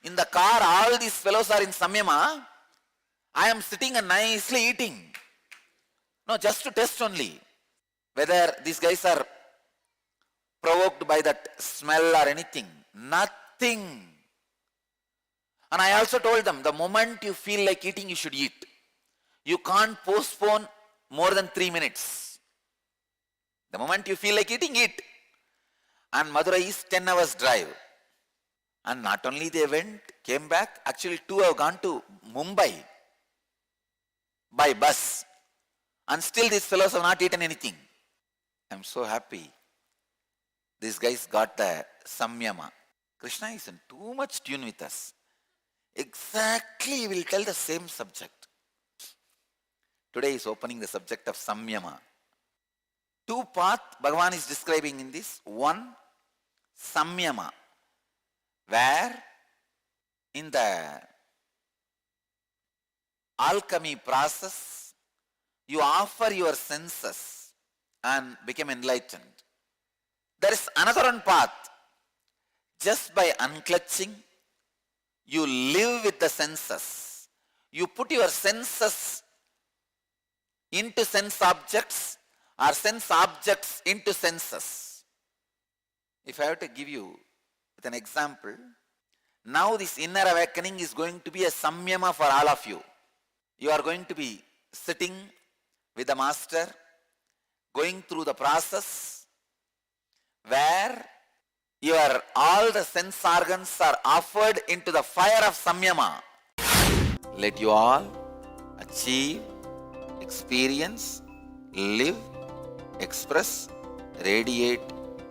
In the car, all these fellows are in Samyama. I am sitting and nicely eating. No, just to test only whether these guys are provoked by that smell or anything. Nothing. And I also told them, the moment you feel like eating, you should eat. You can't postpone more than 3 minutes. The moment you feel like eating, eat. And Madurai is 10 hours drive. And not only they went, came back, actually 2 have gone to Mumbai by bus. And still these fellows have not eaten anything. I'm so happy. These guys got the samyama. Krishna is in too much tune with us. Exactly, he will tell the same subject. Today is opening the subject of samyama. 2 paths Bhagavan is describing in this. 1, samyama, where in the alchemy process, you offer your senses and become enlightened. There is another one path. Just by unclutching, you live with the senses. You put your senses into sense objects or sense objects into senses. If I have to give you with an example, now this inner awakening is going to be a samyama for all of you. You are going to be sitting with the master, going through the process where all the sense organs are offered into the fire of samyama. Let you all achieve, experience, live, express, radiate,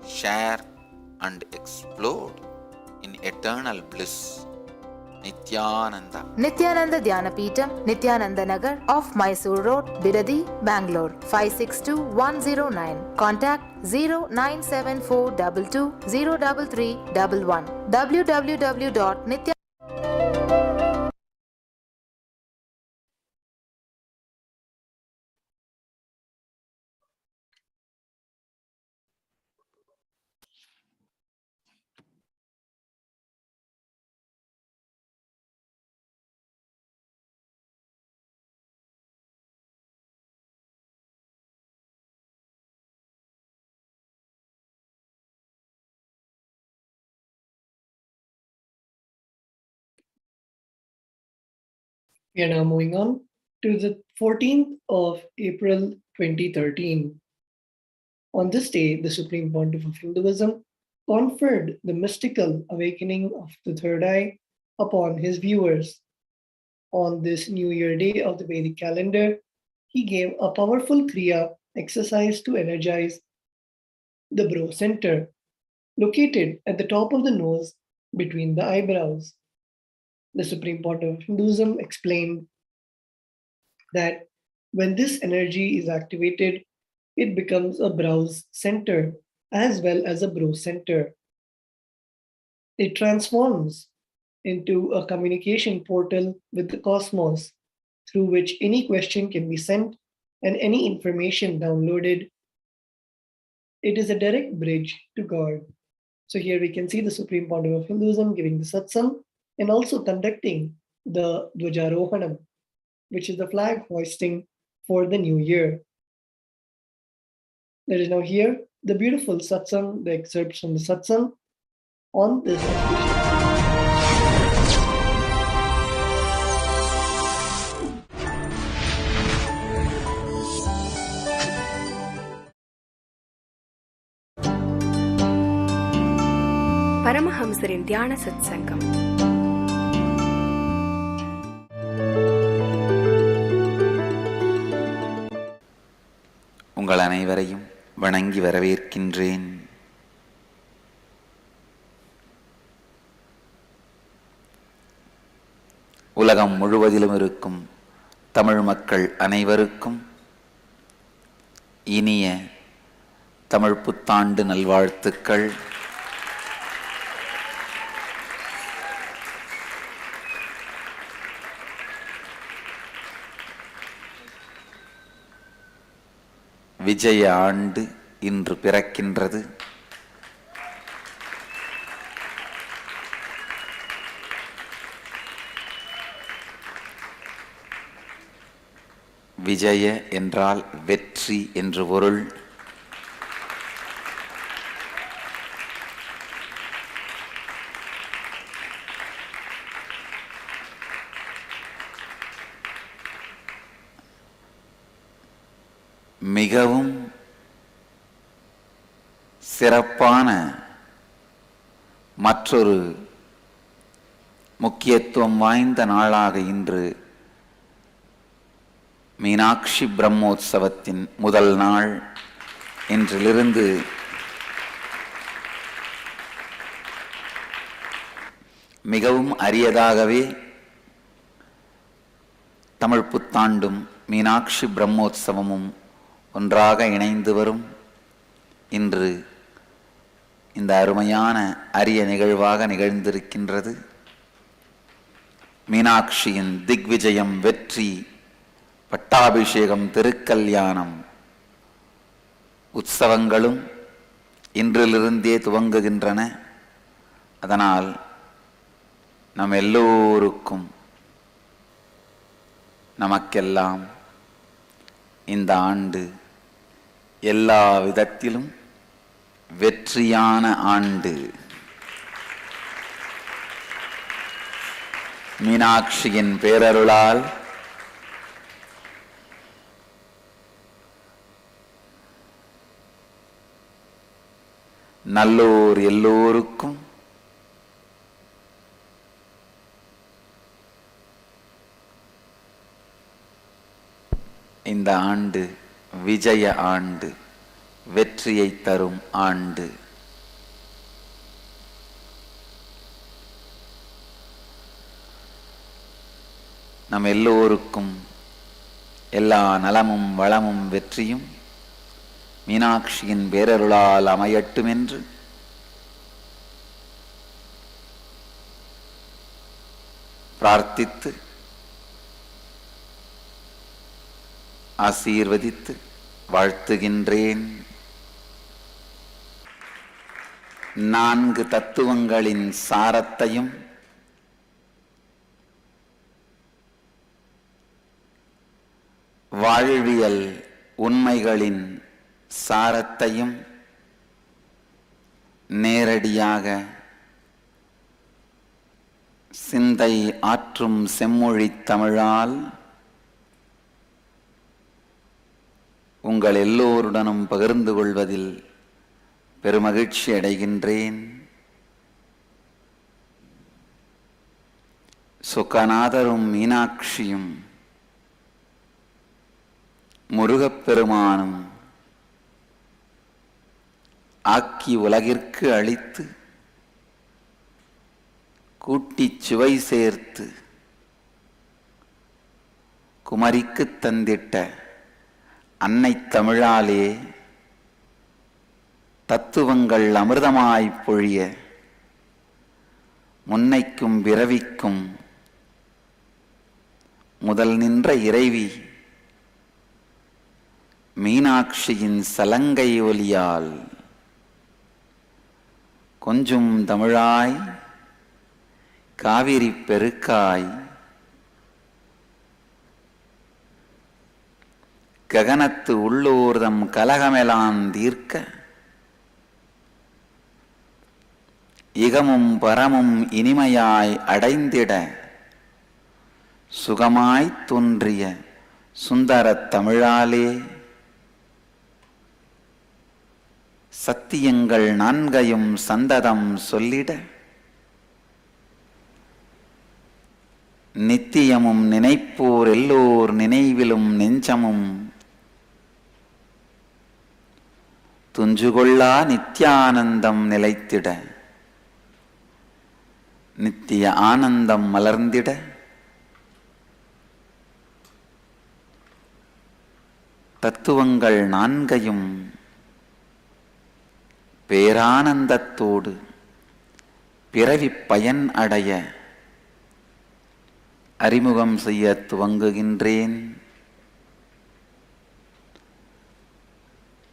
share and explode in eternal bliss. Nithyananda. Nithyananda Dhyanapitham, Nithyananda Nagar off Mysore Road, Bidadi, Bangalore 562109. Contact 097422033311. www.nithyananda. We are now moving on to the 14th of April 2013. On this day, the Supreme Pontiff of Hinduism conferred the mystical awakening of the third eye upon his viewers. On this New Year day of the Vedic calendar, he gave a powerful Kriya exercise to energize the brow center, located at the top of the nose between the eyebrows. The Supreme Pontiff of Hinduism explained that when this energy is activated, it becomes a brows center as well as a brow center. It transforms into a communication portal with the cosmos through which any question can be sent and any information downloaded. It is a direct bridge to God. So here we can see the Supreme Pontiff of Hinduism giving the satsang and also conducting the Dwajarohanam, which is the flag hoisting for the new year. Let us now hear the beautiful satsang, the excerpts from the satsang on this occasion. பரமஹம்சரின் தியான சத்சங்கம். உங்கள் அனைவரையும் வணங்கி வரவேற்கின்றேன். உலகம் முழுவதிலும் இருக்கும் தமிழ் மக்கள் அனைவருக்கும் இனிய தமிழ் புத்தாண்டு நல்வாழ்த்துக்கள். விஜய ஆண்டு இன்று பிறக்கின்றது. விஜய என்றால் வெற்றி என்று பொருள். மிகவும் சிறப்பான மற்றொரு முக்கியத்துவம் வாய்ந்த நாளாக இன்று மீனாட்சி பிரம்மோற்சவத்தின் முதல் நாள். இன்றிலிருந்து மிகவும் அரியதாகவே தமிழ் புத்தாண்டும் மீனாட்சி பிரம்மோற்சவமும் ஒன்றாக இணைந்து வரும். இன்று இந்த அருமையான அரிய நிகழ்வாக நிகழ்ந்திருக்கின்றது. மீனாட்சியின் திக்விஜயம், வெற்றி, பட்டாபிஷேகம், திருக்கல்யாணம் உற்சவங்களும் இன்றிலிருந்தே துவங்குகின்றன. அதனால் நம் எல்லோருக்கும் நமக்கெல்லாம் இந்த ஆண்டு எல்லா விதத்திலும் வெற்றியான ஆண்டு. மீனாட்சியின் பேரருளால் நல்லோர் எல்லோருக்கும் இந்த ஆண்டு விஜய ஆண்டு, வெற்றியை தரும் ஆண்டு. நம் எல்லோருக்கும் எல்லா நலமும் வளமும் வெற்றியும் மீனாட்சியின் பேரருளால் அமையட்டும் என்று பிரார்த்தித்து ஆசீர்வதித்து வாழ்த்துகின்றேன். 4 தத்துவங்களின் சாரத்தையும் வாழ்வியல் உண்மைகளின் சாரத்தையும் நேரடியாக சிந்தை ஆற்றும் செம்மொழி தமிழால் உங்கள் எல்லோருடனும் பகிர்ந்து கொள்வதில் பெருமகிழ்ச்சி அடைகின்றேன். சுகநாதரும் மீனாட்சியும் முருகப்பெருமானும் ஆக்கி உலகிற்கு அளித்து கூட்டிச் சுவை சேர்த்து குமரிக்கு தந்திட்ட அன்னை தமிழாலே தத்துவங்கள் அமிர்தமாய் பொழிய முன்னைக்கும் பிறவிக்கும் முதல் நின்ற இறைவி மீனாட்சியின் சலங்கை ஒலியால் கொஞ்சும் தமிழாய் காவிரி பெருக்காய் ககனத்து உள்ளூர்தம் கலகமெலான் தீர்க்க இகமும் பரமும் இனிமையாய் அடைந்திட சுகமாய்த் தோன்றிய சுந்தரத் தமிழாலே சத்தியங்கள் நான்கையும் சந்ததம் சொல்லிட நித்தியமும் நினைப்போர் எல்லோர் நினைவிலும் நெஞ்சமும் துஞ்சுகொள்ளா நித்யானந்தம் நிலைத்திட நித்திய ஆனந்தம் மலர்ந்திட தத்துவங்கள் நான்கையும் பேரானந்தத்தோடு பிறவி பயன் அடைய அறிமுகம் செய்ய துவங்குகின்றேன்.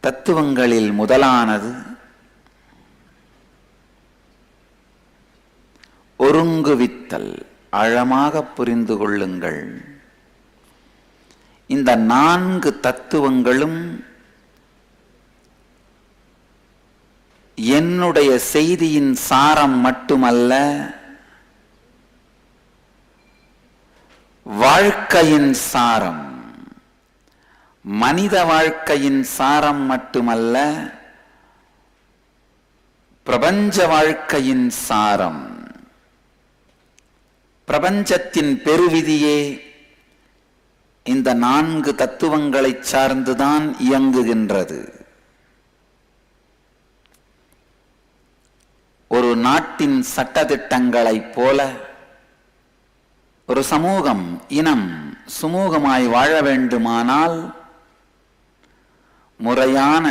தத்துவங்களில் முதலானது ஒருங்குவித்தல். ஆழமாக புரிந்து கொள்ளுங்கள். இந்த 4 தத்துவங்களும் என்னுடைய செய்தியின் சாரம் மட்டுமல்ல, வாழ்க்கையின் சாரம். மனித வாழ்க்கையின் சாரம் மட்டுமல்ல, பிரபஞ்ச வாழ்க்கையின் சாரம். பிரபஞ்சத்தின் பெருவிதியே இந்த 4 தத்துவங்களை சார்ந்துதான் இயங்குகின்றது. ஒரு நாட்டின் சட்டதிட்டங்களைப் போல ஒரு சமூகம், இனம் சுமூகமாய் வாழ வேண்டுமானால் முறையான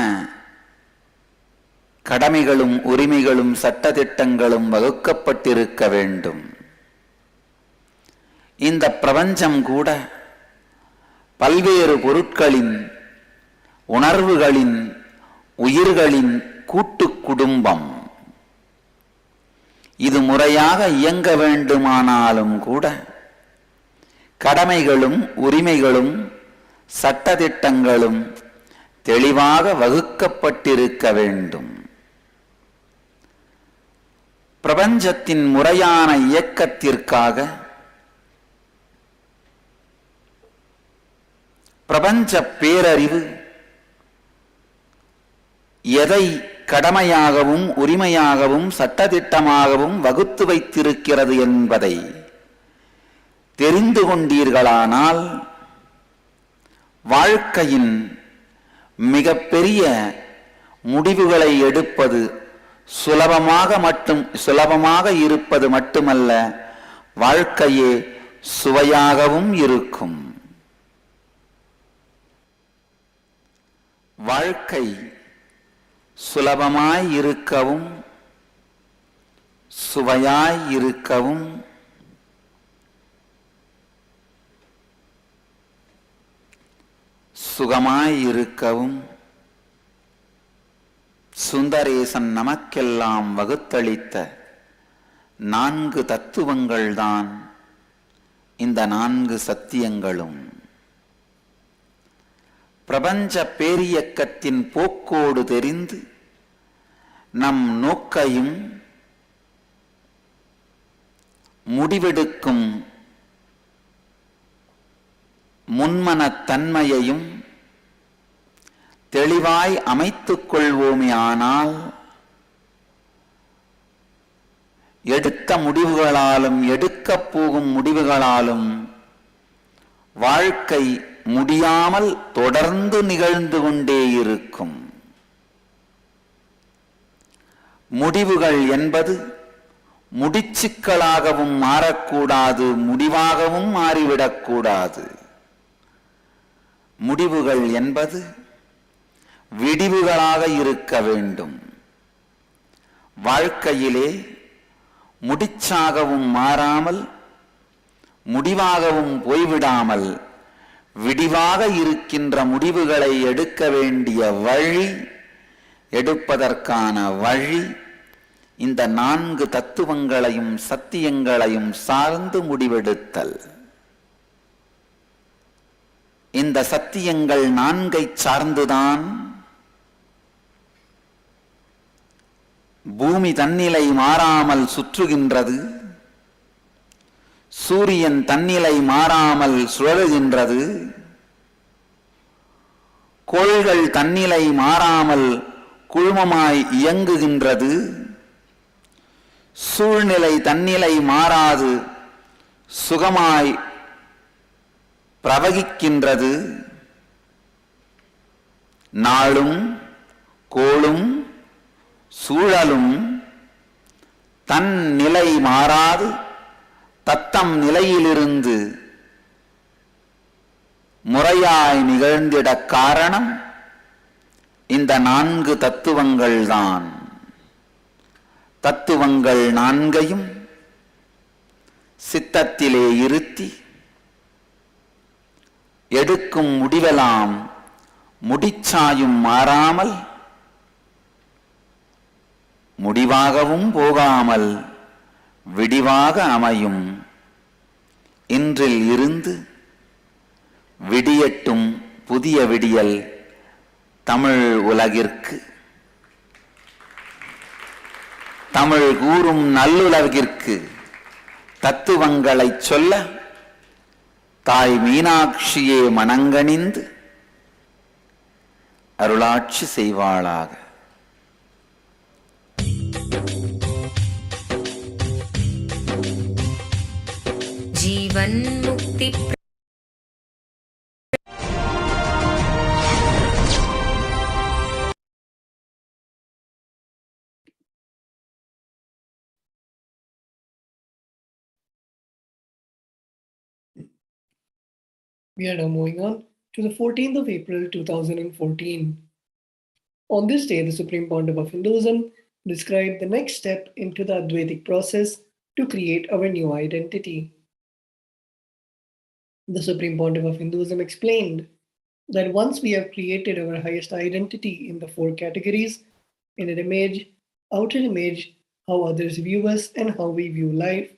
கடமைகளும் உரிமைகளும் சட்டதிட்டங்களும் வகுக்கப்பட்டிருக்க வேண்டும். இந்த பிரபஞ்சம் கூட பல்வேறு பொருட்களின், உணர்வுகளின், உயிர்களின் கூட்டு குடும்பம். இது முறையாக இயங்க வேண்டுமானாலும் கூட கடமைகளும் உரிமைகளும் சட்டதிட்டங்களும் தெளிவாக வகுக்கப்பட்டிருக்க வேண்டும். பிரபஞ்சத்தின் முறையான இயக்கத்திற்காக பிரபஞ்ச பேரறிவு எதை கடமையாகவும் உரிமையாகவும் சட்டதிட்டமாகவும் வகுத்து வைத்திருக்கிறது என்பதை தெரிந்து கொண்டீர்களானால் வாழ்க்கையின் மிகப்பெரிய முடிவுகளை எடுப்பது சுலபமாக இருப்பது மட்டுமல்ல, வாழ்க்கையே சுவையாகவும் இருக்கும். வாழ்க்கை சுலபமாய் இருக்கவும் சுவையாய் இருக்கவும் சுகமாய் இருக்கவும் சுந்தரேசன் நமக்கெல்லாம் வகுத்தளித்த 4 தத்துவங்கள்தான் இந்த 4 சத்தியங்களும். பிரபஞ்ச பேரியக்கத்தின் போக்கோடு தெரிந்து நம் நோக்கையும் முடிவெடுக்கும் முன்மனத்தன்மையையும் தெளிவாய் அமைத்துக் கொள்வோமே ஆனால் எடுத்த முடிவுகளாலும் எடுக்கப் போகும் முடிவுகளாலும் வாழ்க்கை முடியாமல் தொடர்ந்து நிகழ்ந்து கொண்டே இருக்கும். முடிவுகள் என்பது முடிச்சுக்களாகவும் மாறக்கூடாது, முடிவாகவும் மாறிவிடக்கூடாது. முடிவுகள் என்பது விடிவுகளாக இருக்க வேண்டும். வாழ்க்கையிலே முடிச்சாகவும் மாறாமல் முடிவாகவும் போய்விடாமல் விடிவாக இருக்கின்ற முடிவுகளை எடுக்க வேண்டிய வழி, எடுப்பதற்கான வழி இந்த 4 தத்துவங்களையும் சத்தியங்களையும் சார்ந்து முடிவெடுத்தல். இந்த சத்தியங்கள் 4ஐ சார்ந்துதான் பூமி தன்னிலை மாறாமல் சுற்றுகின்றது, சூரியன் தன்னிலை மாறாமல் சுழலுகின்றது, கோள்கள் தன்னிலை மாறாமல் குழுமமாய் இயங்குகின்றது, சூழ்நிலை தன்னிலை மாறாது சுகமாய் பிரவகிக்கின்றது. நாளும் கோளும் சூழலும் தன் நிலை மாறாது தத்தம் நிலையிலிருந்து முறையாய் நிகழ்ந்திட காரணம் இந்த 4 தத்துவங்கள்தான். தத்துவங்கள் 4ஐயும் சித்தத்திலே இருத்தி எடுக்கும் முடிவெல்லாம் முடிச்சாயும் மாறாமல் முடிவாகவும் போகாமல் விடிவாக அமையும். இன்றில் இருந்து விடியட்டும் புதிய விடியல் தமிழ் உலகிற்கு, தமிழ் கூறும் நல்லுலகிற்கு தத்துவங்களை சொல்ல தாய் மீனாட்சியே மனங்கனிந்து அருளாட்சி செய்வாளாக. जीवन मुक्ति We are now moving on to the 14th of April 2014. On this day, the Supreme Pontiff of Hinduism described the next step into the Advaitic process to create our new identity. The Supreme Pontiff of Hinduism explained that once we have created our highest identity in the 4 categories, inner image, outer image, how others view us, and how we view life,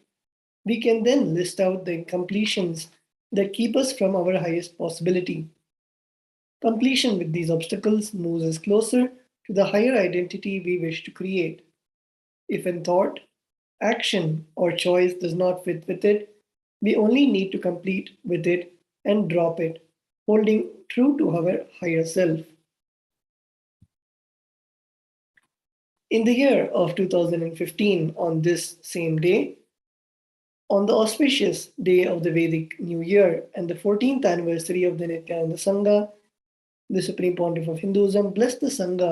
we can then list out the incompletions that keep us from our highest possibility. Completion with these obstacles moves us closer to the higher identity we wish to create. If in thought, action, or choice does not fit with it, we only need to complete with it and drop it, holding true to our higher self. In the year of 2015, on this same day, on the auspicious day of the Vedic New Year and the 14th anniversary of the Nithyananda Sangha, the Supreme Pontiff of Hinduism blessed the Sangha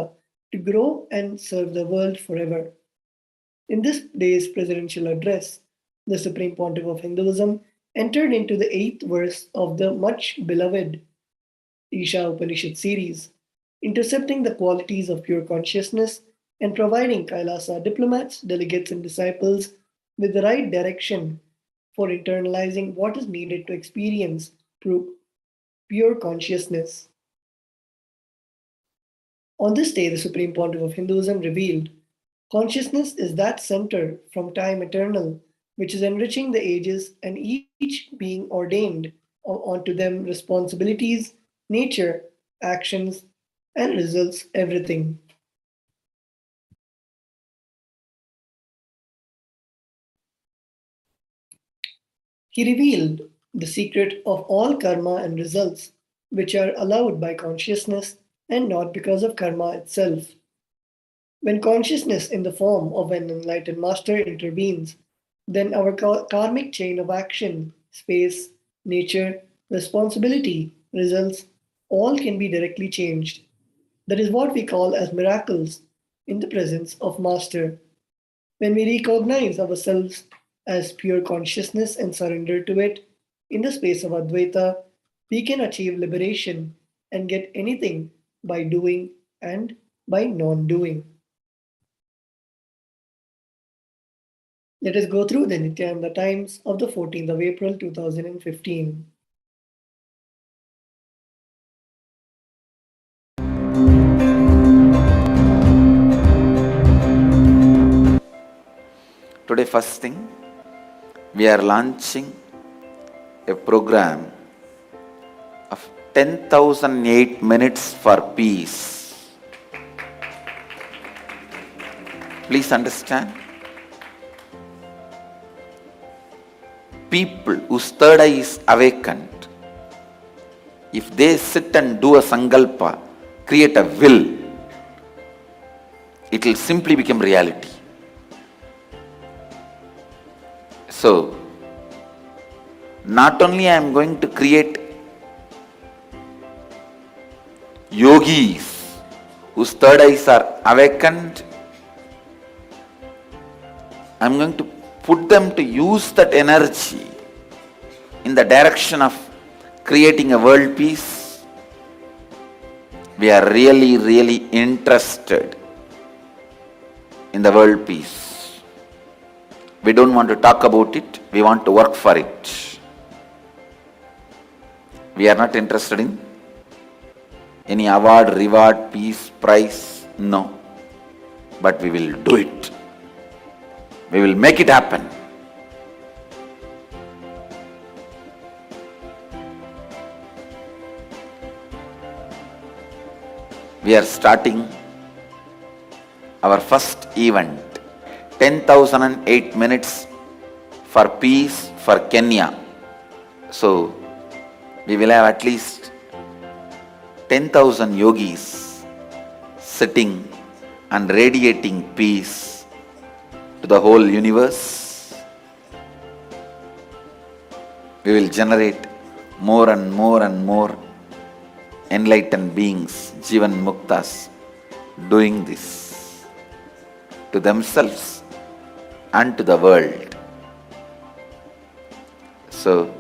to grow and serve the world forever. In this day's presidential address, the Supreme Pontiff of Hinduism entered into the 8th verse of the much beloved Isha Upanishad series, intercepting the qualities of pure consciousness and providing KAILASA diplomats, delegates, and disciples with the right direction for internalizing what is needed to experience pure consciousness. On this day, the Supreme Pontiff of Hinduism revealed, consciousness is that center from time eternal, which is enriching the ages and each being ordained onto them responsibilities, nature, actions, and results, everything. He revealed the secret of all karma and results, which are allowed by consciousness and not because of karma itself. When consciousness in the form of an enlightened master intervenes, then our karmic chain of action, space, nature, responsibility, results, all can be directly changed. That is what we call as miracles in the presence of Master. When we recognize ourselves as pure consciousness and surrender to it, in the space of Advaita, we can achieve liberation and get anything by doing and by non-doing. Let us go through the Nithyananda Times of the 14th of April 2015. Today, first thing, we are launching a program of 10,008 minutes for peace. Please understand. People whose third eye is awakened, if they sit and do a sankalpa, create a will, it will simply become reality. So, not only I am going to create yogis whose third eyes are awakened, I am going to put them to use that energy in the direction of creating a world peace. We are really, really interested in the world peace. We don't want to talk about it, we want to work for it. We are not interested in any award, reward, peace, prize, no. But we will do it. We will make it happen. We are starting our first event, 10,008 minutes for peace for Kenya. So, we will have at least 10,000 yogis sitting and radiating peace to the whole universe. We will generate more and more and more enlightened beings, Jivan Muktas, doing this to themselves and to the world. So,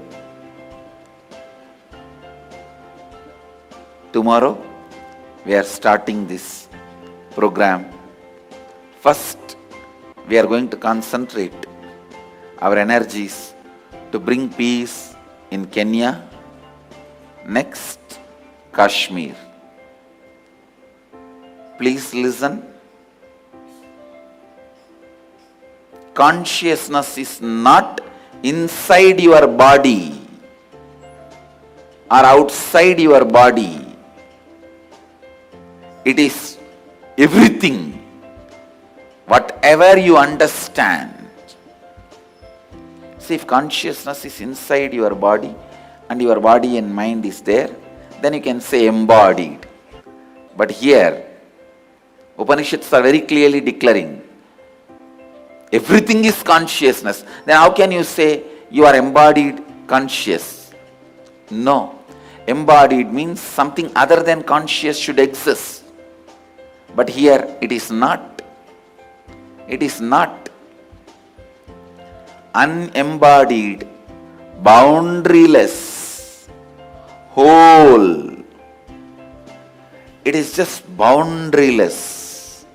tomorrow we are starting this program. First, we are going to concentrate our energies to bring peace in Kenya. Next, Kashmir. Please listen. Consciousness is not inside your body or outside your body. It is everything. Whatever you understand. See, if consciousness is inside your body and your body and mind is there, then you can say embodied. But here, Upanishads are very clearly declaring, everything is consciousness. Then how can you say you are embodied conscious? No. Embodied means something other than conscious should exist. But here it is not. It is not. Unembodied, boundaryless, whole. It is just boundaryless.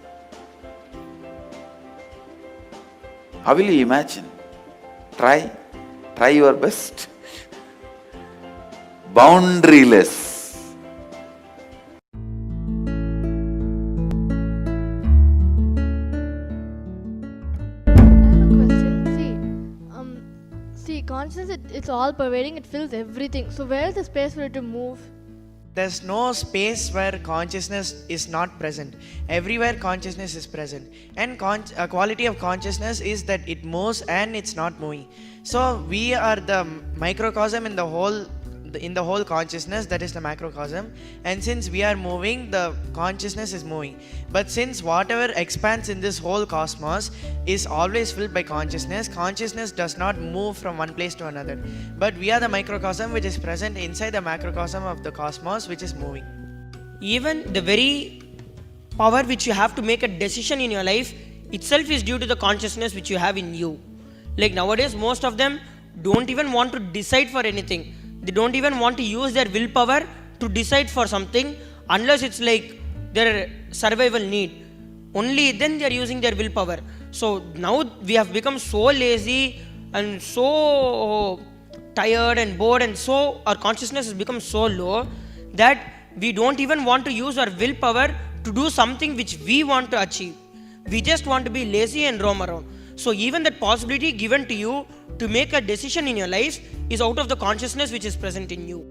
How will you imagine? Try your best. Boundaryless. Consciousness, it's all pervading, it fills everything. So where is the space for it to move? There's no space where consciousness is not present. Everywhere consciousness is present. And a quality of consciousness is that it moves and it's not moving. So we are the microcosm in the whole consciousness, that is the macrocosm. And since we are moving, the consciousness is moving. But since whatever expands in this whole cosmos is always filled by consciousness, consciousness does not move from one place to another. But we are the microcosm which is present inside the macrocosm of the cosmos which is moving. Even the very power which you have to make a decision in your life itself is due to the consciousness which you have in you. Like nowadays, most of them don't even want to decide for anything. They don't even want to use their willpower to decide for something unless it's like their survival need. Only then they are using their willpower. So now we have become so lazy and so tired and bored, and so our consciousness has become so low that we don't even want to use our willpower to do something which we want to achieve. We just want to be lazy and roam around. So even that possibility given to you to make a decision in your life is out of the consciousness which is present in you.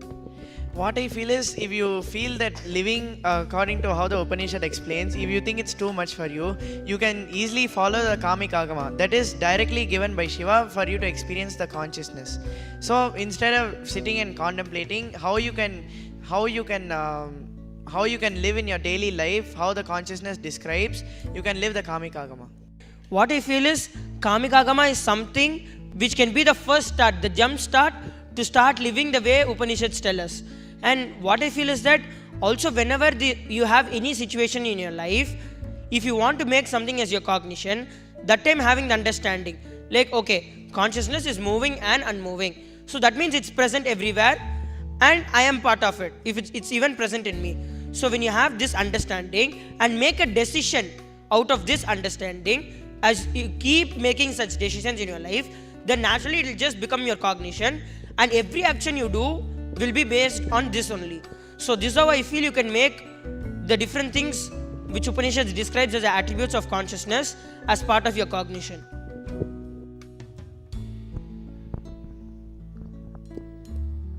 What I feel is, if you feel that living according to how the Upanishad explains, if you think it's too much for you, you can easily follow the Kamic Agama that is directly given by Shiva for you to experience the consciousness. So instead of sitting and contemplating how you can live in your daily life, how the consciousness describes, you can live the Kamic Agama. What I feel is Kamic Agama is something which can be the first start, the jump start to start living the way Upanishads tell us. And what I feel is that also whenever you have any situation in your life, if you want to make something as your cognition, that time having the understanding, like okay, consciousness is moving and unmoving. So that means it's present everywhere and I am part of it, if it's even present in me. So when you have this understanding and make a decision out of this understanding, as you keep making such decisions in your life, then naturally it will just become your cognition, and every action you do will be based on this only. So this is how I feel you can make the different things which Upanishads describes as the attributes of consciousness as part of your cognition.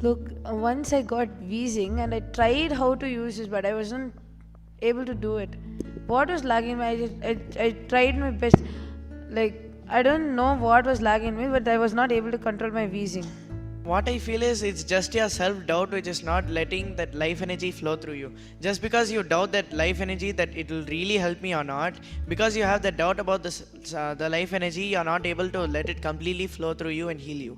Look, once I got wheezing and I tried how to use this, but I wasn't able to do it. What was lagging me? I tried my best. Like, I don't know what was lagging me, but I was not able to control my wheezing. What I feel is, it's just your self-doubt which is not letting that life energy flow through you. Just because you doubt that life energy, that it will really help me or not, because you have that doubt about this, the life energy, you are not able to let it completely flow through you and heal you.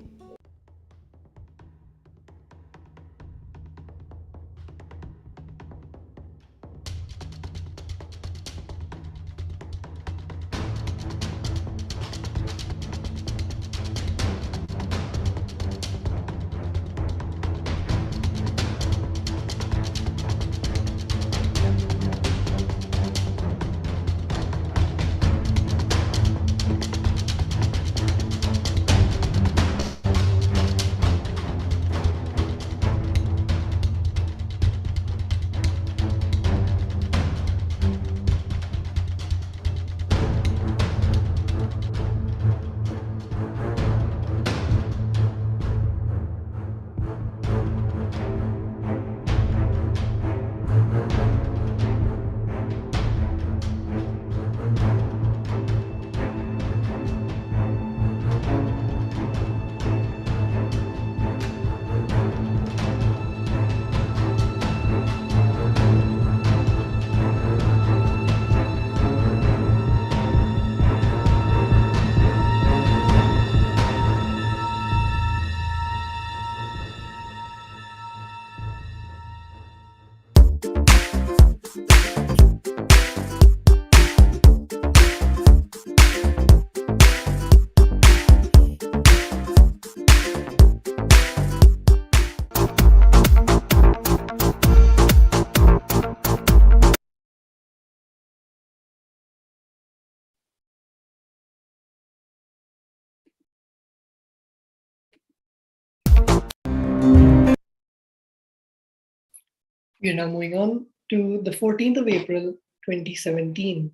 We are now moving on to the 14th of April 2017.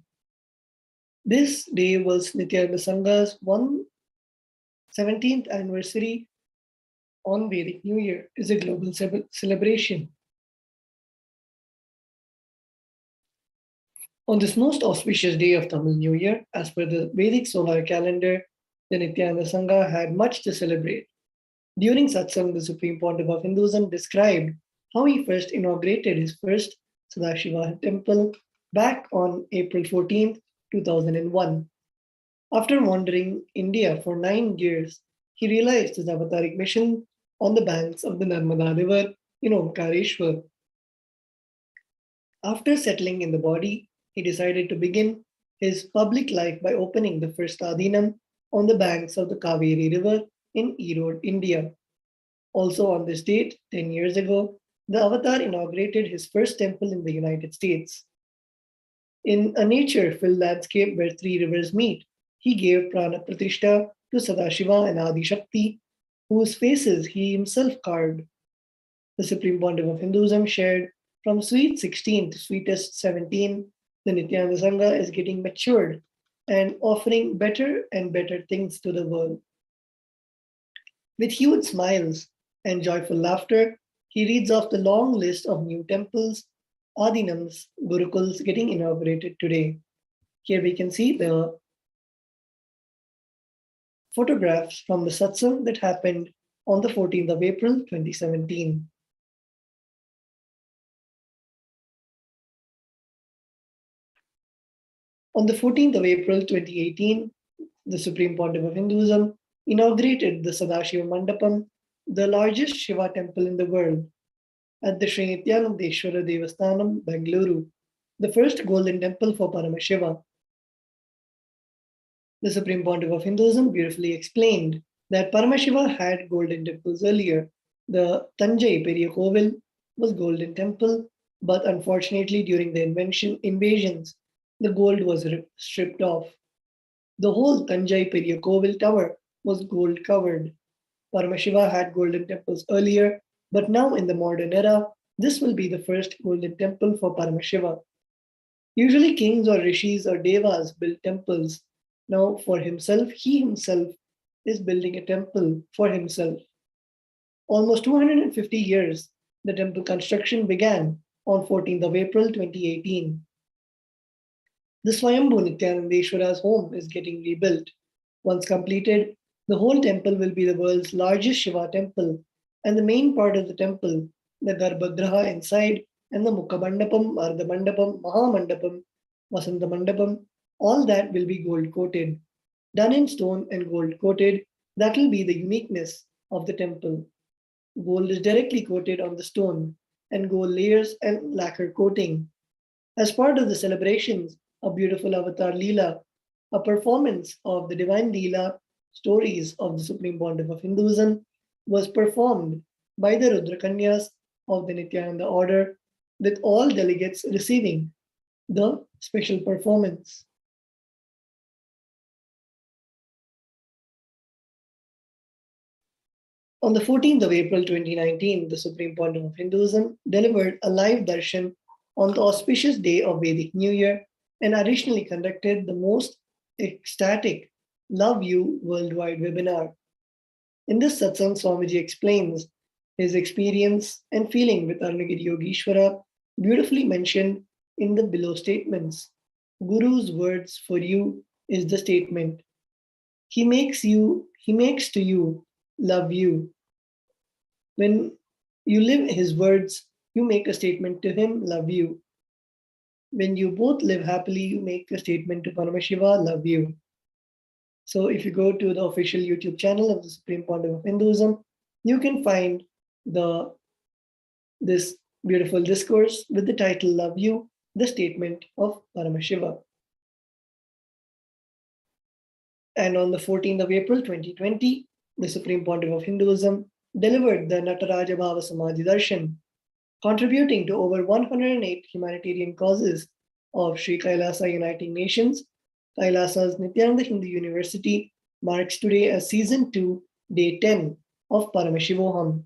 This day was Nithyananda Sangha's 117th anniversary on Vedic New Year. Is a global celebration. On this most auspicious day of Tamil New Year, as per the Vedic solar calendar, the Nithyananda Sangha had much to celebrate. During Satsang, the Supreme Pontiff of Hinduism described how he first inaugurated his first Sadashiva temple back on April 14th, 2001. After wandering India for 9 years, he realized his avataric mission on the banks of the Narmada River in Omkareshwar. After settling in the body, he decided to begin his public life by opening the first Adhinam on the banks of the Kaveri River in Erode, India. Also on this date, 10 years ago, the Avatar inaugurated his first temple in the United States. In a nature-filled landscape where 3 rivers meet, he gave Prana Pratishta to Sadashiva and Adi Shakti, whose faces he himself carved. The Supreme Pontiff of Hinduism shared from sweet 16 to sweetest 17, the Nityananda Sangha is getting matured and offering better and better things to the world. With huge smiles and joyful laughter, he reads off the long list of new temples, Adinams, Gurukuls getting inaugurated today. Here we can see the photographs from the satsang that happened on the 14th of April 2017. On the 14th of April 2018, the Supreme Pontiff of Hinduism inaugurated the Sadashiva Mandapam, the largest Shiva temple in the world, at the Sri Nithyanandeshwara Devasthanam, Bengaluru, the first golden temple for Paramashiva. The Supreme Pontiff of Hinduism beautifully explained that Paramashiva had golden temples earlier. The Tanjai Periya Kovil was golden temple, but unfortunately during the invasions, the gold was stripped off. The whole Tanjai Periya Kovil tower was gold covered. Paramashiva had golden temples earlier, but now in the modern era, this will be the first golden temple for Paramashiva. Usually kings or rishis or devas build temples. Now for himself, he himself is building a temple for himself. Almost 250 years, the temple construction began on 14th of April 2018. The Swayambhu Nityanandeshwara's home is getting rebuilt. Once completed, the whole temple will be the world's largest Shiva temple, and the main part of the temple, the Garbhagriha inside, and the Mukhamandapam, Ardhamandapam, Mahamandapam, Vasanta all that will be gold coated. Done in stone and gold coated, that will be the uniqueness of the temple. Gold is directly coated on the stone, and gold layers and lacquer coating. As part of the celebrations, a beautiful Avatar Leela, a performance of the divine Leela stories of the Supreme Pontiff of Hinduism, was performed by the Rudrakanyas of the Nityananda order, with all delegates receiving the special performance. On the 14th of April 2019, the Supreme Pontiff of Hinduism delivered a live darshan on the auspicious day of Vedic New Year and additionally conducted the most ecstatic Love You Worldwide webinar. In this satsang, Swamiji explains his experience and feeling with Arunagiri Yogeshwara, beautifully mentioned in the below statements. Guru's words for you is the statement. He makes to you love you. When you live his words, you make a statement to him, love you. When you both live happily, you make a statement to Paramashiva, love you. So if you go to the official YouTube channel of the Supreme Pontiff of Hinduism, you can find this beautiful discourse with the title Love You, the statement of Paramashiva. And on the 14th of April 2020, the Supreme Pontiff of Hinduism delivered the Nataraja Bhava Samadhi Darshan, contributing to over 108 humanitarian causes of Sri KAILASA Uniting Nations. KAILASA's Nithyananda Hindu University marks today as Season 2, Day 10 of Paramashivoham.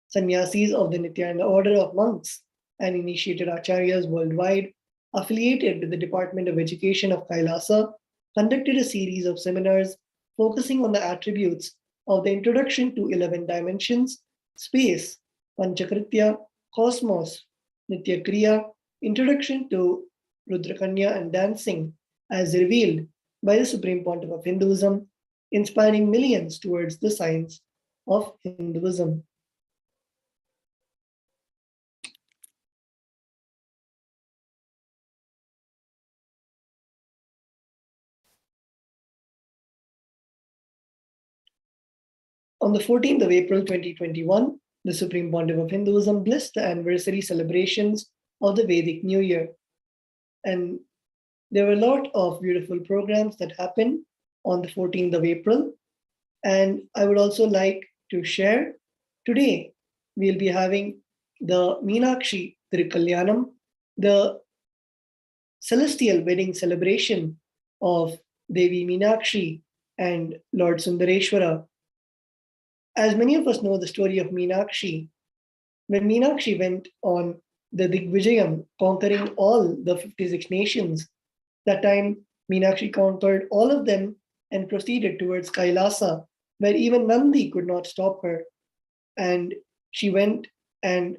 Sannyasis of the Nithyananda Order of Monks and initiated acharyas worldwide, affiliated with the Department of Education of KAILASA, conducted a series of seminars focusing on the attributes of the Introduction to 11 Dimensions, Space, Panchakritya, Cosmos, Nitya Kriya, Introduction to Rudrakanya and Dancing, as revealed by the Supreme Pontiff of Hinduism, inspiring millions towards the science of Hinduism. On the 14th of April 2021, the Supreme Pontiff of Hinduism blessed the anniversary celebrations of the Vedic New Year. And there were a lot of beautiful programs that happened on the 14th of April. And I would also like to share, today we'll be having the Meenakshi Trikalyanam, the celestial wedding celebration of Devi Meenakshi and Lord Sundareshwara. As many of us know the story of Meenakshi, when Meenakshi went on the Digvijayam, conquering all the 56 nations, that time Meenakshi conquered all of them and proceeded towards Kailasa, where even Nandi could not stop her. And she went, and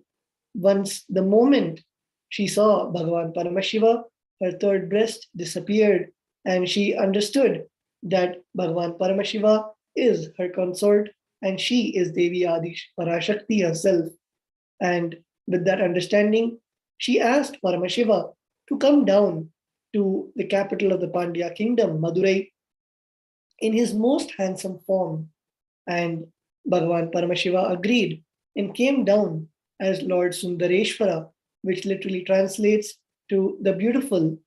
once the moment she saw Bhagavan Paramashiva, her third breast disappeared, and she understood that Bhagavan Paramashiva is her consort and she is Devi Adish Parashakti herself. And with that understanding, she asked Paramashiva to come down to the capital of the Pandya kingdom, Madurai, in his most handsome form. And Bhagavan Paramashiva agreed and came down as Lord Sundareshwara, which literally translates to the beautiful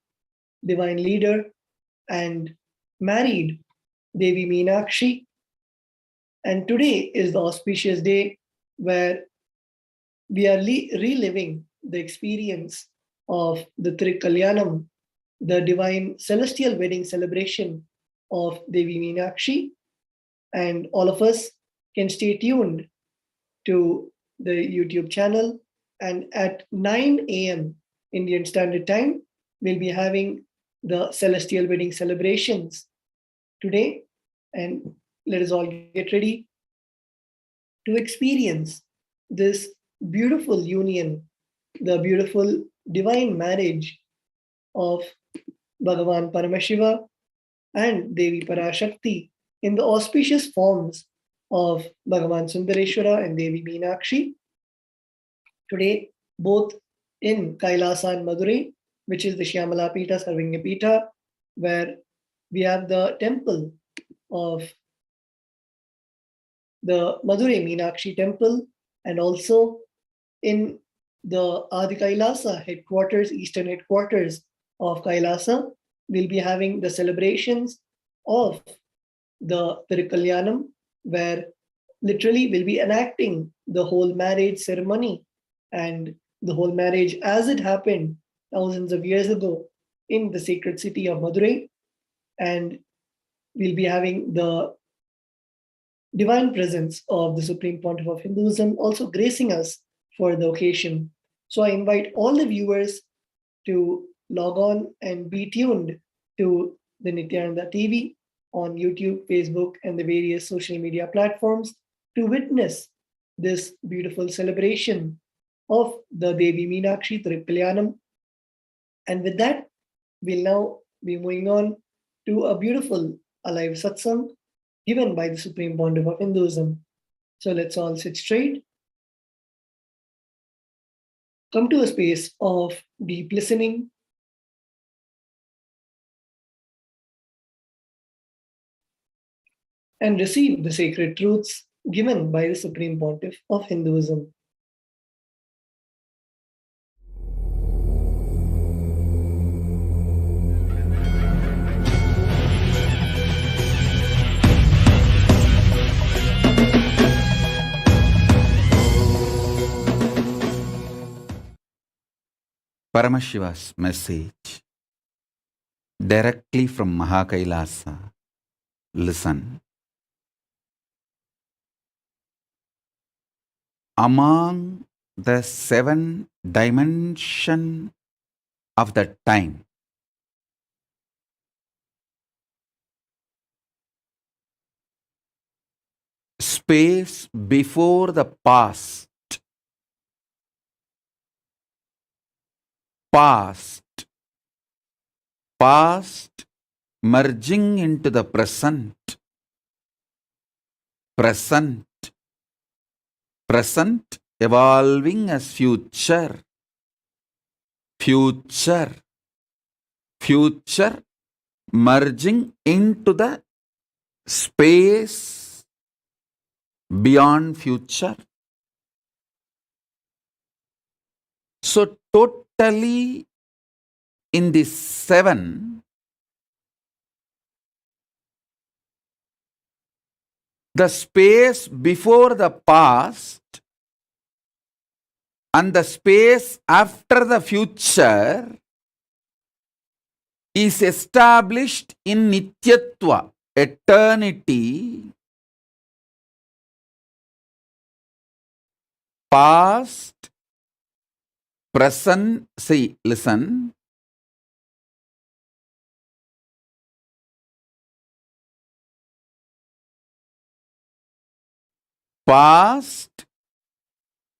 divine leader, and married Devi Meenakshi. And today is the auspicious day where we are reliving the experience of the Trikalyanam, the divine celestial wedding celebration of Devi Meenakshi. And all of us can stay tuned to the YouTube channel. And at 9 a.m. Indian Standard Time, we'll be having the celestial wedding celebrations today. And let us all get ready to experience this beautiful union, the beautiful divine marriage of Bhagavan Paramashiva and Devi Parashakti in the auspicious forms of Bhagavan Sundareshwara and Devi Meenakshi. Today, both in Kailasa and Madurai, which is the Shyamala Pita, Sarvingya Pita, where we have the temple of the Madurai Meenakshi temple, and also in the Adi Kailasa headquarters, eastern headquarters of Kailasa, we'll be having the celebrations of the Tirukalyanam, where literally we'll be enacting the whole marriage ceremony and the whole marriage as it happened thousands of years ago in the sacred city of Madurai. And we'll be having the divine presence of the Supreme Pontiff of Hinduism also gracing us for the occasion. So I invite all the viewers to log on and be tuned to the Nithyananda TV on YouTube, Facebook, and the various social media platforms to witness this beautiful celebration of the Devi Meenakshi Trikalyanam. And with that, we'll now be moving on to a beautiful alive satsang given by the Supreme Pontiff of Hinduism. So let's all sit straight. Come to a space of deep listening. And receive the sacred truths given by the Supreme Pontiff of Hinduism. Paramashiva's message directly from Mahakailasa. Listen. Among the 7 dimensions of the time, space before the past, past merging into the present, present evolving as future, future merging into the space beyond future. So totally in the 7, the space before the past and the space after the future is established in Nityatva, eternity, past, present, see, listen, past,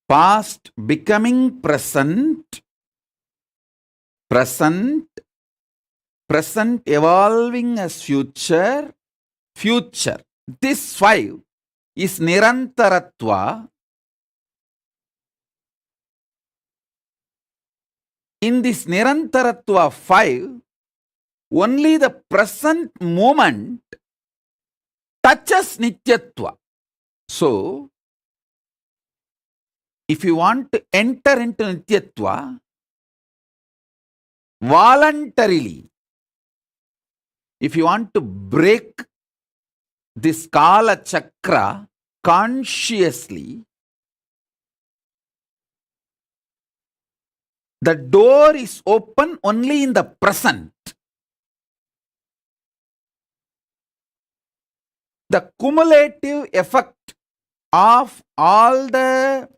past becoming present, present, present evolving as future, future. This five is Nirantaratva. In this Nirantaratva 5, only the present moment touches Nityatva. So, if you want to enter into Nityatva, voluntarily, if you want to break this Kala Chakra consciously, the door is open only in the present. The cumulative effect of all the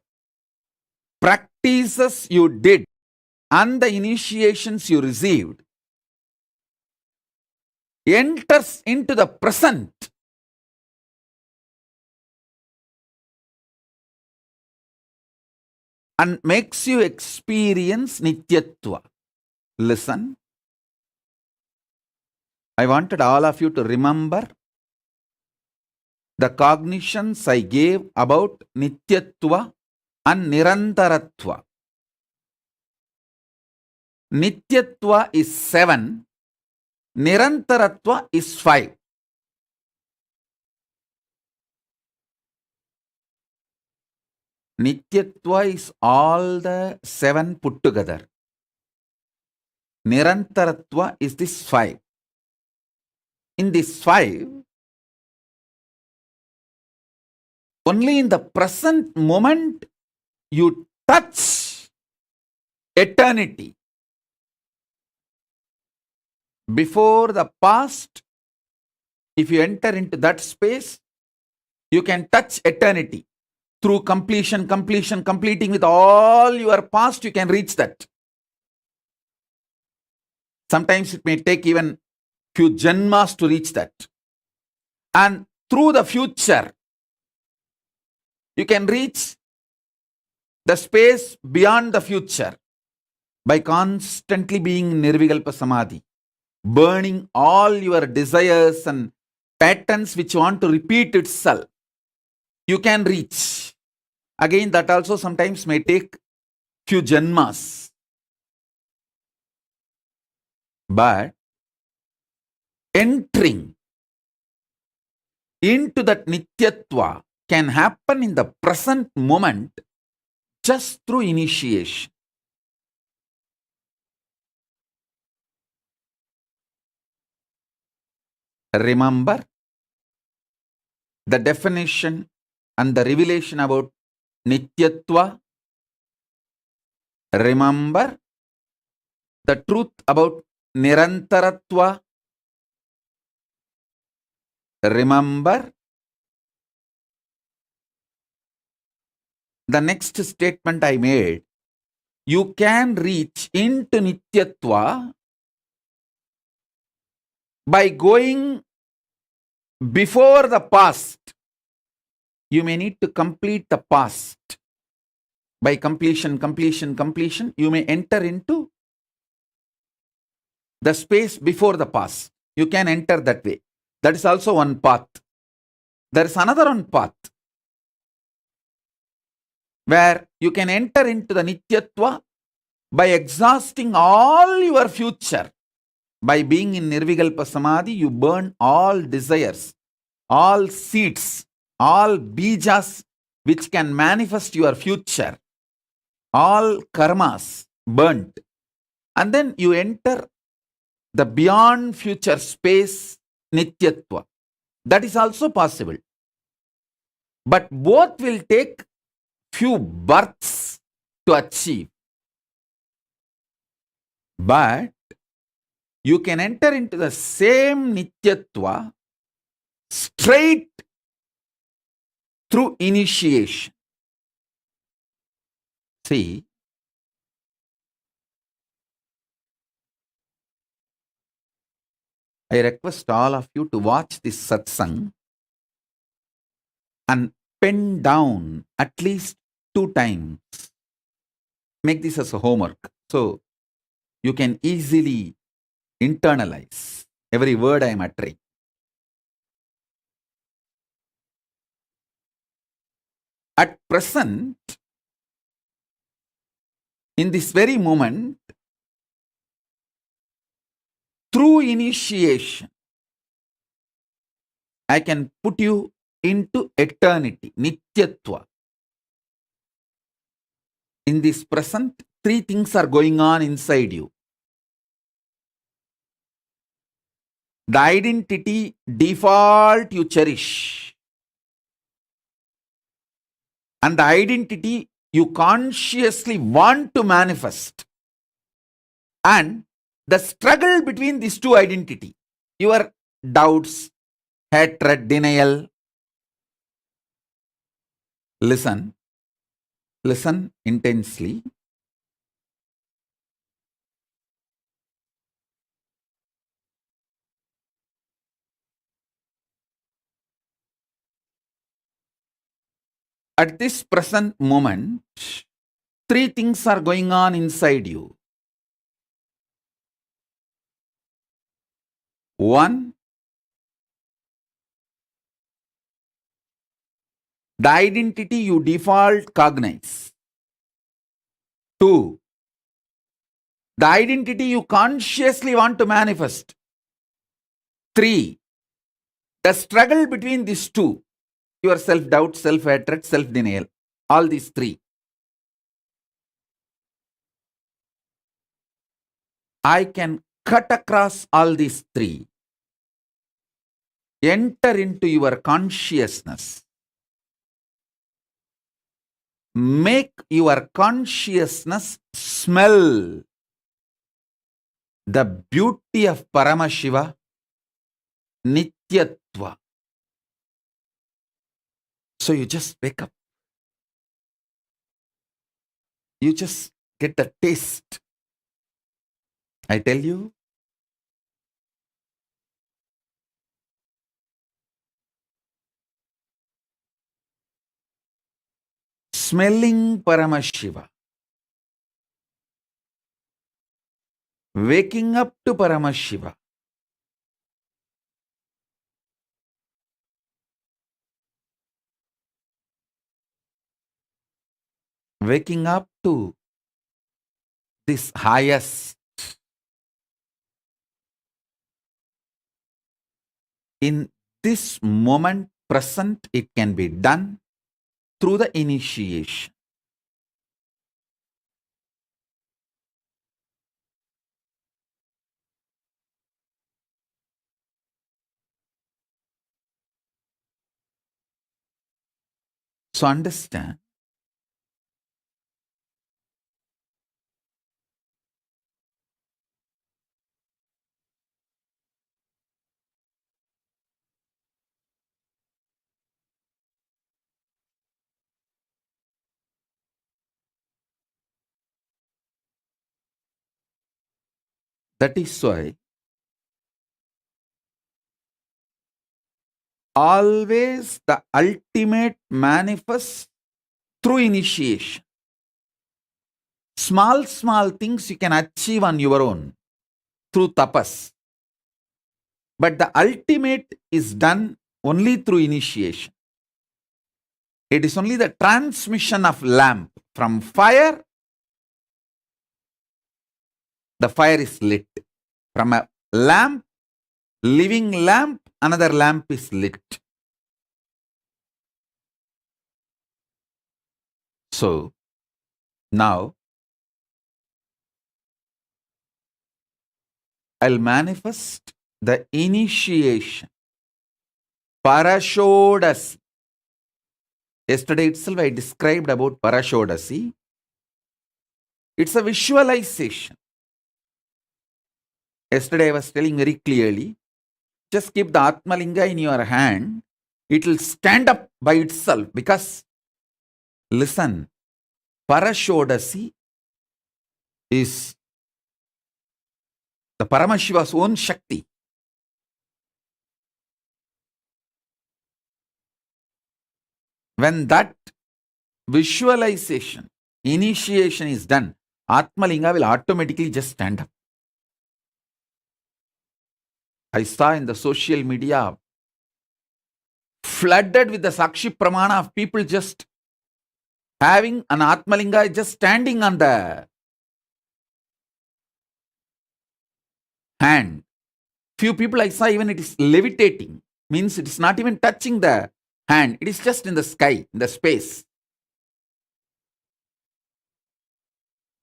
practices you did and the initiations you received enters into the present. And makes you experience Nityatva. Listen. I wanted all of you to remember the cognitions I gave about Nityatva and Nirantaratva. Nityatva is 7, Nirantaratva is 5. Nityatva is all the 7 put together. Nirantaratva is this 5. In this 5, only in the present moment you touch eternity. Before the past, if you enter into that space, you can touch eternity. Through completing with all your past, you can reach that. Sometimes it may take even few janmas to reach that. And through the future, you can reach the space beyond the future by constantly being Nirvikalpa Samadhi, burning all your desires and patterns which want to repeat itself. You can reach. Again, that also sometimes may take few janmas. But entering into that Nityatva can happen in the present moment just through initiation. Remember the definition and the revelation about Nityatva. Remember the truth about Nirantaratva. Remember the next statement I made. You can reach into Nityatva by going before the past. You may need to complete the past. By completion, you may enter into the space before the past. You can enter that way. That is also one path. There is another one path where you can enter into the Nityatva by exhausting all your future. By being in Nirvikalpa Samadhi, you burn all desires, all seeds, all bijas which can manifest your future, all karmas burnt. And then you enter the beyond future space, Nityatva. That is also possible. But both will take few births to achieve. But you can enter into the same Nityatva straight through initiation. See, I request all of you to watch this satsang and pen down at least 2 times. Make this as a homework so you can easily internalize every word I am uttering. At present, in this very moment, through initiation, I can put you into eternity, Nityatva. In this present, 3 things are going on inside you. The identity default you cherish, and the identity you consciously want to manifest, and the struggle between these two identity, your doubts, hatred, denial. Listen intensely. At this present moment, 3 things are going on inside you. 1, the identity you default cognize. 2, the identity you consciously want to manifest. 3, the struggle between these two, your self-doubt, self-hatred, self-denial, all these 3. I can cut across all these 3. Enter into your consciousness. Make your consciousness smell the beauty of Paramashiva, Nityatva. So you just wake up. You just get the taste. I tell you, smelling Paramashiva, waking up to Paramashiva, waking up to this highest. In this moment present, it can be done through the initiation. So understand, that is why always the ultimate manifests through initiation. Small things you can achieve on your own through tapas. But the ultimate is done only through initiation. It is only the transmission of lamp from fire. The fire is lit. From a lamp, living lamp, another lamp is lit. So, now, I'll manifest the initiation. Parashodasi. Yesterday itself I described about Parashodasi. It's a visualization. Yesterday I was telling very clearly, just keep the Atmalinga in your hand. It will stand up by itself because, listen, Parashodasi is the Paramashiva's own Shakti. When that visualization, initiation is done, Atmalinga will automatically just stand up. I saw in the social media flooded with the Sakshi Pramana of people just having an Atmalinga just standing on the hand. Few people I saw even it is levitating, means it is not even touching the hand, it is just in the sky, in the space.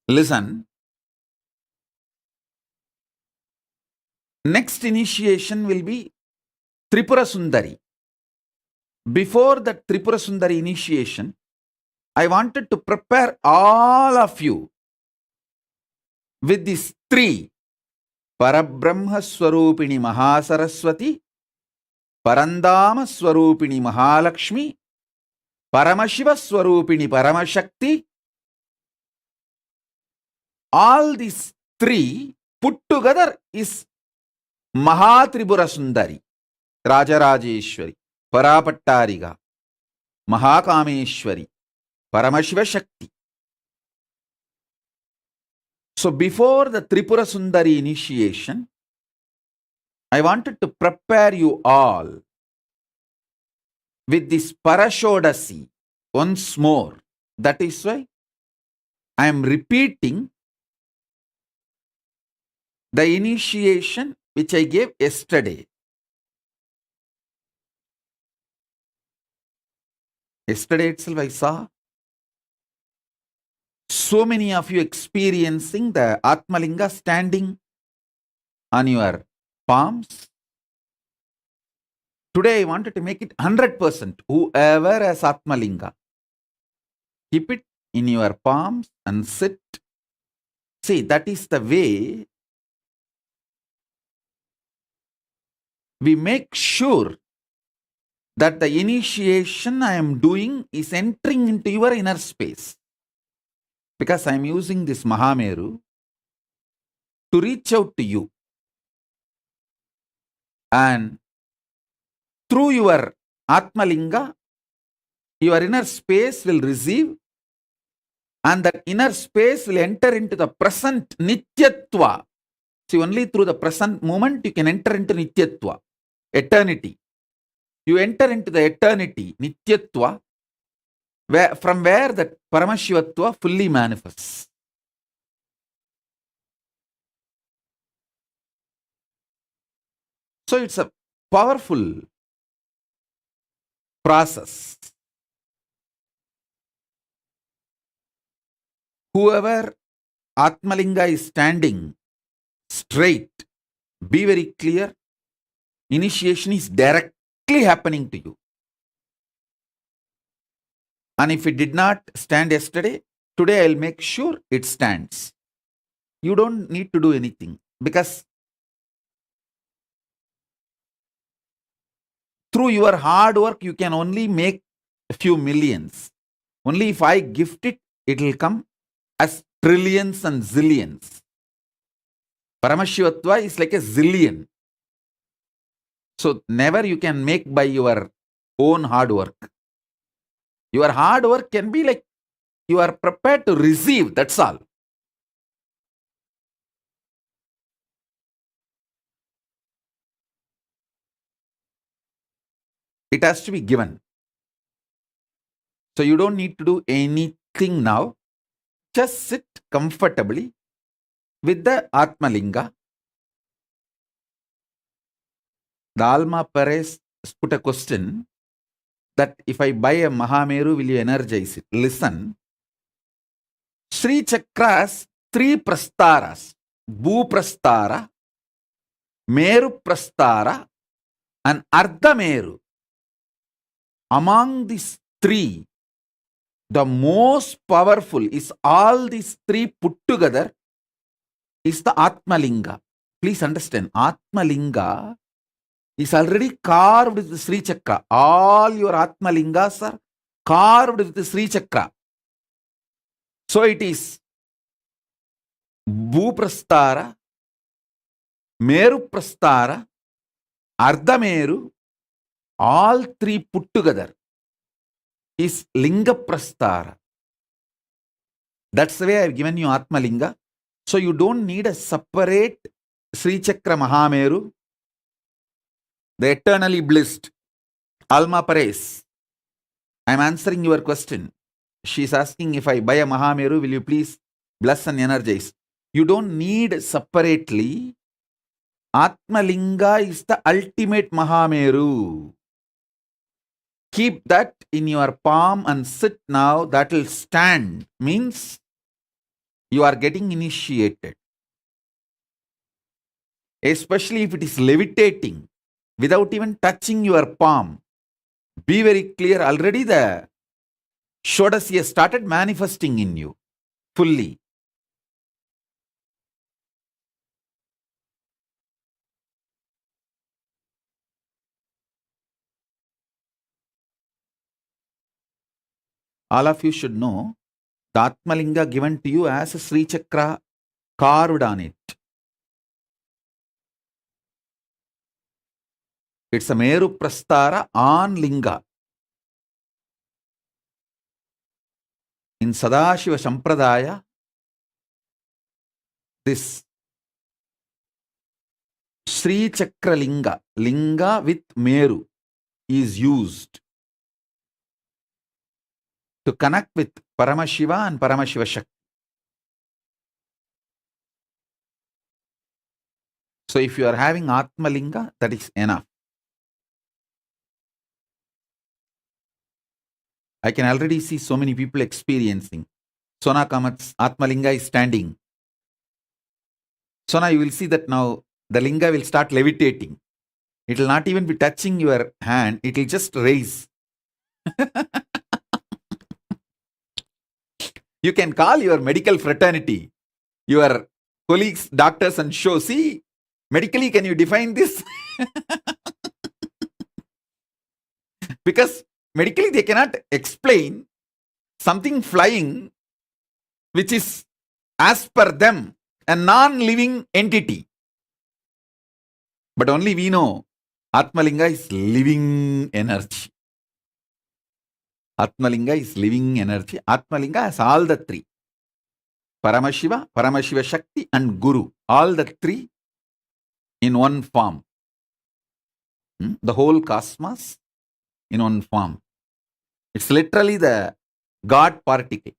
Listen, next initiation will be Tripura Sundari. Before that Tripura Sundari initiation, I wanted to prepare all of you with these three: Parabrahma Swarupini Mahasaraswati, Parandama Swarupini Mahalakshmi, Paramashiva Swarupini Paramashakti. All these three put together is Mahatribura Sundari, Rajarajeshwari, Parapattariga, Mahakameshwari, Paramashiva Shakti. So before the Tripura Sundari initiation, I wanted to prepare you all with this Parashodasi once more. That is why I am repeating the initiation which I gave yesterday. Yesterday itself I saw so many of you experiencing the Atmalinga standing on your palms. Today I wanted to make it 100%. Whoever has Atmalinga, keep it in your palms and sit. See, that is the way we make sure that the initiation I am doing is entering into your inner space. Because I am using this Mahameru to reach out to you. And through your Atmalinga, your inner space will receive, and that inner space will enter into the present Nityatva. See, only through the present moment you can enter into Nityatva, eternity. You enter into the eternity, Nityatva, from where that Paramashivatva fully manifests. So it's a powerful process. Whoever Atmalinga is standing straight, be very clear, initiation is directly happening to you. And if it did not stand yesterday, today I'll make sure it stands. You don't need to do anything, because through your hard work you can only make a few millions. Only if I gift it, it will come as trillions and zillions. Paramashivatva is like a zillion. So never you can make by your own hard work. Your hard work can be like you are prepared to receive, that's all. It has to be given. So you don't need to do anything now. Just sit comfortably with the Atmalinga. The Alma Perez put a question that if I buy a Mahameru, will you energize it? Listen. Sri Chakra's three prastaras, Bhu Prastara, Meru Prastara, and Ardha Meru. Among these three, the most powerful is all these three put together is the Atmalinga. Please understand, Atma Linga is already carved with the Sri Chakra. All your Atma Lingas are carved with the Sri Chakra. So it is Bhuprastara, Meru Prastara, Ardhameru, all three put together is Linga Prastara. That's the way I've given you Atma Linga. So you don't need a separate Sri Chakra Mahameru, the eternally blissed. Alma Pares, I'm answering your question. She's asking, if I buy a Mahameru, will you please bless and energize? You don't need separately. Atma Linga is the ultimate Mahameru. Keep that in your palm and sit now. That will stand. Means you are getting initiated. Especially if it is levitating without even touching your palm. Be very clear. Already the Shodasi has started manifesting in you fully. All of you should know the Atmalinga given to you as a Sri Chakra carved on it. It's a Meru Prastara on Linga. In Sadashiva Sampradaya, this Sri Chakra Linga, Linga with Meru, is used to connect with Paramashiva and Paramashiva Shakti. So if you are having Atma Linga, that is enough. I can already see so many people experiencing. Sona Kamat's Atma Linga is standing. Sona, you will see that now the Linga will start levitating. It will not even be touching your hand. It will just raise. You can call your medical fraternity, your colleagues, doctors, and show. See, medically, can you define this? Because medically, they cannot explain something flying which is, as per them, a non-living entity. But only we know Atmalinga is living energy. Atmalinga is living energy. Atmalinga has all the three. Paramashiva, Paramashiva Shakti, and Guru. All the three in one form. The whole cosmos in one form. It's literally the God particle.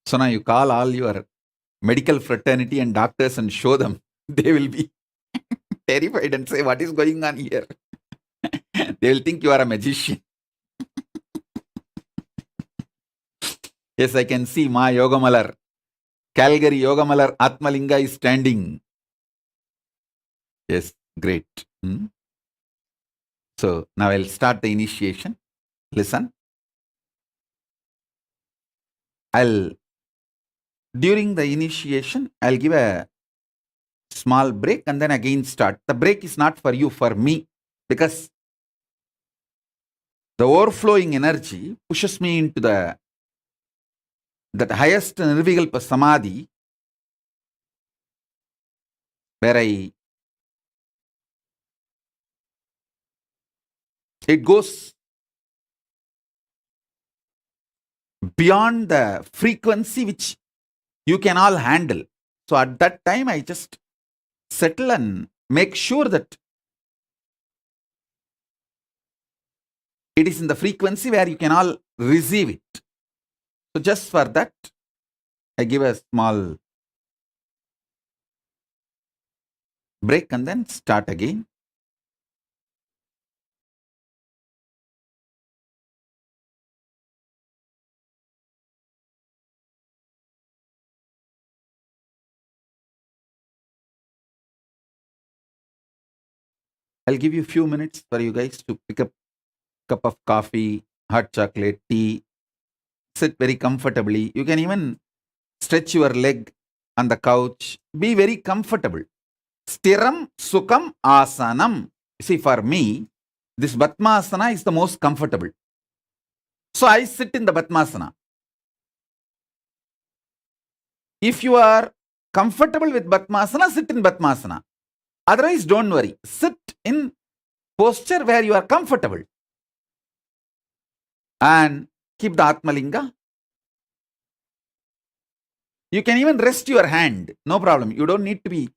So now you call all your medical fraternity and doctors and show them. They will be terrified and say, what is going on here? They will think you are a magician. Yes, I can see Ma Yogamalar. Calgary Yogamalar Atmalinga is standing. Yes, great. So now I'll start the initiation. Listen. During the initiation, I'll give a small break and then again start. The break is not for you, for me, because the overflowing energy pushes me into that highest Nirvikalpa Samadhi, where it goes beyond the frequency which you can all handle. So at that time, I just settle and make sure that it is in the frequency where you can all receive it. So just for that, I give a small break and then start again. I'll give you a few minutes for you guys to pick up a cup of coffee, hot chocolate, tea, sit very comfortably. You can even stretch your leg on the couch. Be very comfortable. Stiram Sukham Asanam. See, for me, this Batmasana is the most comfortable. So I sit in the Batmasana. If you are comfortable with Batmasana, sit in Batmasana. Otherwise, don't worry. Sit in posture where you are comfortable. And keep the Atmalinga. You can even rest your hand. No problem. You don't need to be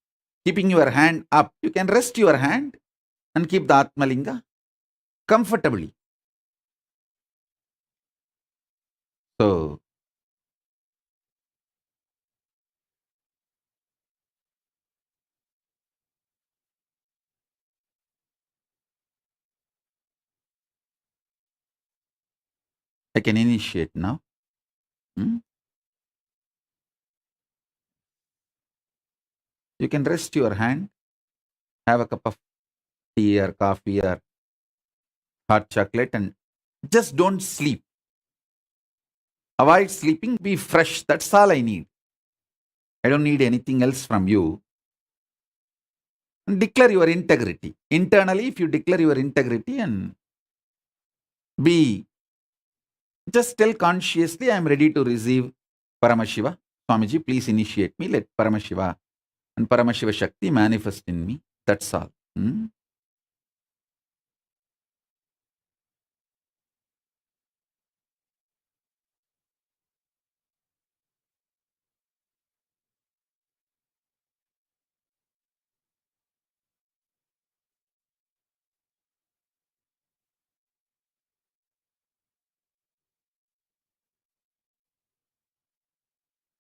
keeping your hand up. You can rest your hand and keep the Atmalinga comfortably. So, I can initiate now. You can rest your hand, have a cup of tea or coffee or hot chocolate, and just don't sleep. Avoid sleeping, be fresh. That's all I need. I don't need anything else from you. And declare your integrity. Internally, if you declare your integrity and just tell consciously, I am ready to receive Paramashiva. Swamiji, please initiate me. Let Paramashiva and Paramashiva Shakti manifest in me. That's all.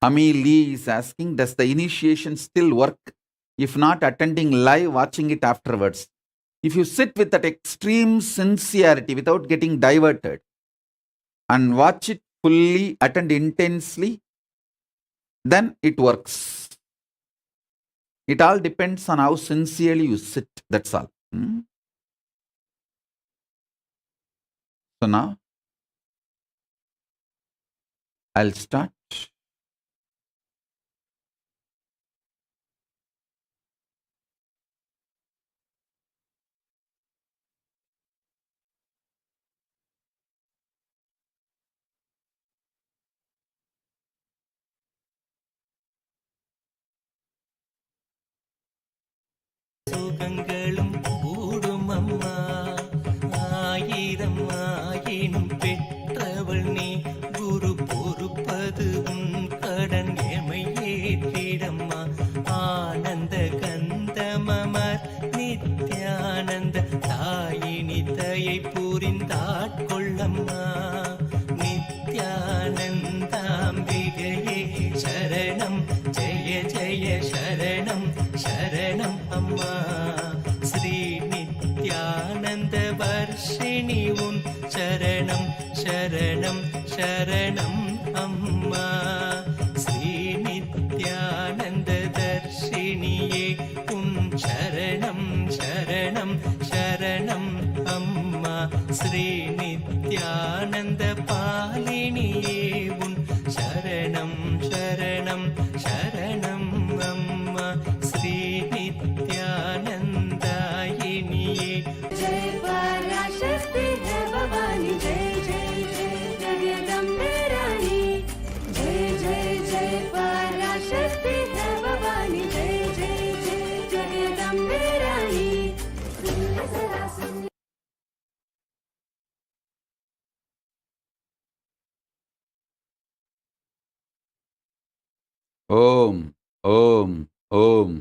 Ami Lee is asking, does the initiation still work? If not, attending live, watching it afterwards. If you sit with that extreme sincerity without getting diverted and watch it fully, attend intensely, then it works. It all depends on how sincerely you sit. That's all. So now, I'll start. சுகங்களும் கூடும் அம்மா, ஆயிரம் ஆயினும் பெற்றவள் நீ, குரு பொறுப்பது உன் கடன் எமை ஏற்றிடம்மா. ஆனந்த கந்தமமர் நித்யானந்த தாயினி தயை புரிந்தாட்கொள்ளம்மா. நித்யானந்தாம்பிகையே சரணம், ஜெய ஜெய சரணம் சரணம் அம்மா. ஸ்ரீ நித்யானந்த வர்ஷிணி உன் சரணம் சரணம் சரணம் அம்மா. ஸ்ரீ நித்யானந்த தர்ஷினியே உன் சரணம் சரணம் சரணம் அம்மா. ஸ்ரீ நித்யானந்த பாலினியே உன் சரணம் சரணம் சரணம் அம்மா. ஸ்ரீ நித்யானந்தாயினியே जय पराशक्ति जय भवानी, जय जय जय जगदम्बे रानी. जय जय जय पराशक्ति जय भवानी, जय जय जय जगदम्बे रानी. Om, Om, Om,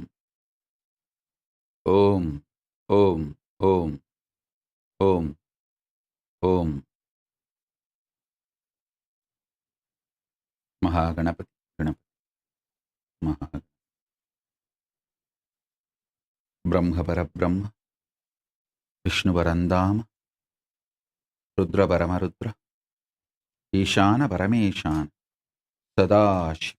Om, Om, Om, Om, Om. Mahaganapati, Ganapati, Mahaganapati. Brahma Parabrahma, Vishnu Varandama, Rudra Paramarudra, Ishana Parameshana, Sadashi,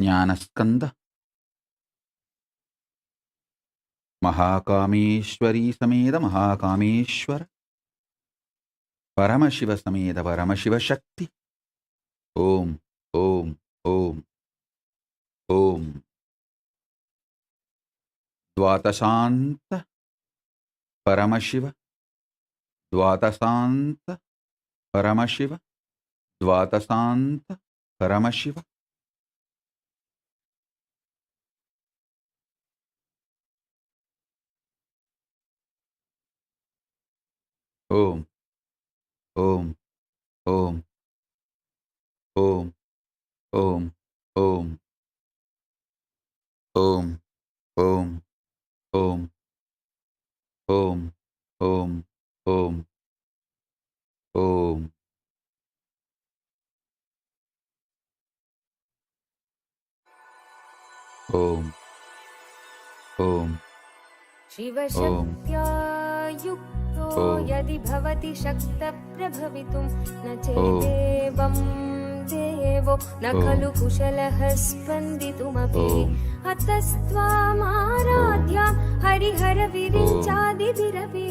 Jnanaskanda, Mahakameshwari समेत महाकामेश्वर परमशिव समेत परमशिव शक्ति ओम ओम ओम ओम द्वादशांत परमशिव द्वादशांत परमशिव द्वादशांत परमशिव ओम ओम ओम ओम ओम ओम ओम ओम ओम ओम ओम ओम ओम ओम ओम शिवशक्त्या युक्तो यदि भवति शक्तप्रभवितुं न चेदेवं देवो न खलु कुशलः स्पन्दितुमपि अतस्त्वामाराध्या हरिहरविरिञ्चादिभिरपि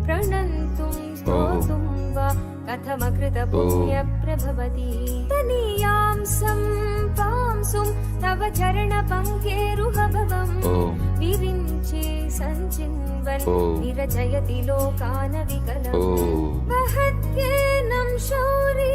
प्रणन्तुं स्तोतुं वा कथमकृतपुण्यप्रभवति तनीयां सम्पांसुं तव चरणपङ्केरुहभवम् विरिञ्चि सञ्चिन्वन् विरचयति लोकानविकलम् वहत्येनं शौरी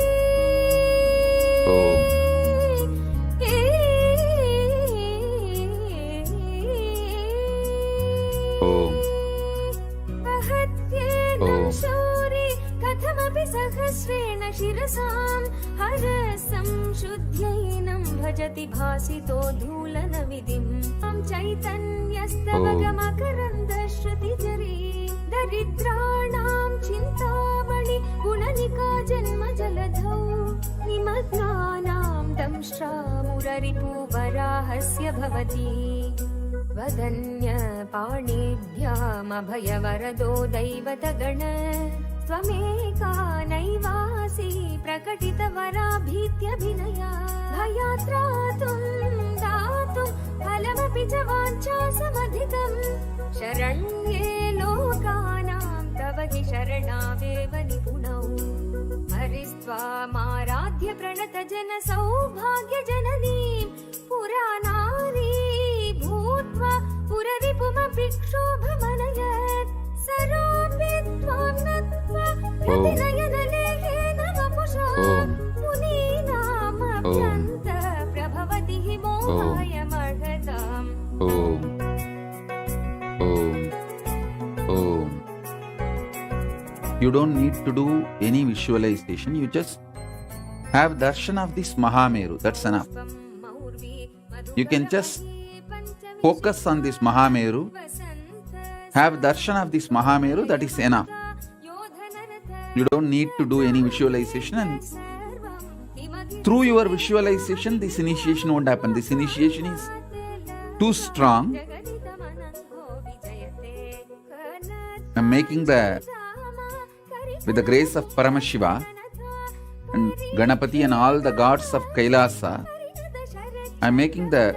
वहत्येनं शौरी कथमपि सहस्रेण शिरसां हरसं शुद्ध्यैनं भजति भासितो धूलनविधिं तं चैतन्यस्तवगमकरन्दश्रुतिजरी दरिद्राणां चिन्तामणि गुणनिका जन्मजलधौ निमग्नानां दंष्ट्रामुररिपुवराहस्य भवति वदन्यपाणिभ्यामभयवरदो दैवतगण त्वमेका नैवासि प्रकटितवराभीत्यभिनया भयात्रातुं दातुं फलमपि च वाञ्छासमधिकम् शरण्ये लोकानां तव हि शरणावेव निपुणौ हरिस्त्वामाराध्य प्रणतजन सौभाग्यजननीं पुरानारी भूत्वा पुररिपुमपि क्षोभमनयत् सरोऽपि त्वां नत्वा प्रतिनयनलेहेन वपुषा मुनीनामभ्यन्त प्रभवति हि मोहायमर्हताम् Om Om Om You don't need to do any visualization, you just have darshan of this Mahameru, that's enough. You can just focus on this Mahameru, have darshan of this Mahameru, that is enough. You don't need to do any visualization, and through your visualization this initiation won't happen. This initiation is too strong. I'm making with the grace of Paramashiva and Ganapati and all the gods of Kailasa, I'm making the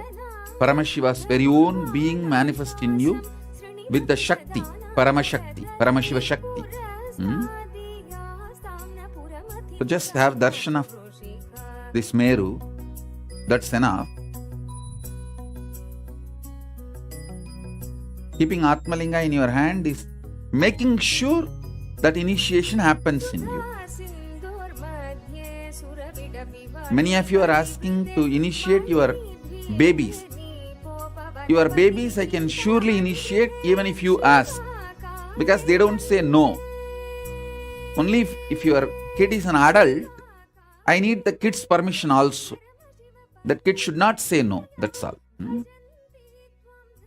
Paramashiva's very own being manifest in you with the Shakti, Paramashakti, Paramashiva Shakti. So just have darshan of this Meru, that's enough. Keeping Atmalinga in your hand is making sure that initiation happens in you. Many of you are asking to initiate your babies. Your babies I can surely initiate even if you ask, because they don't say no. Only if your kid is an adult, I need the kid's permission also. That kid should not say no, that's all.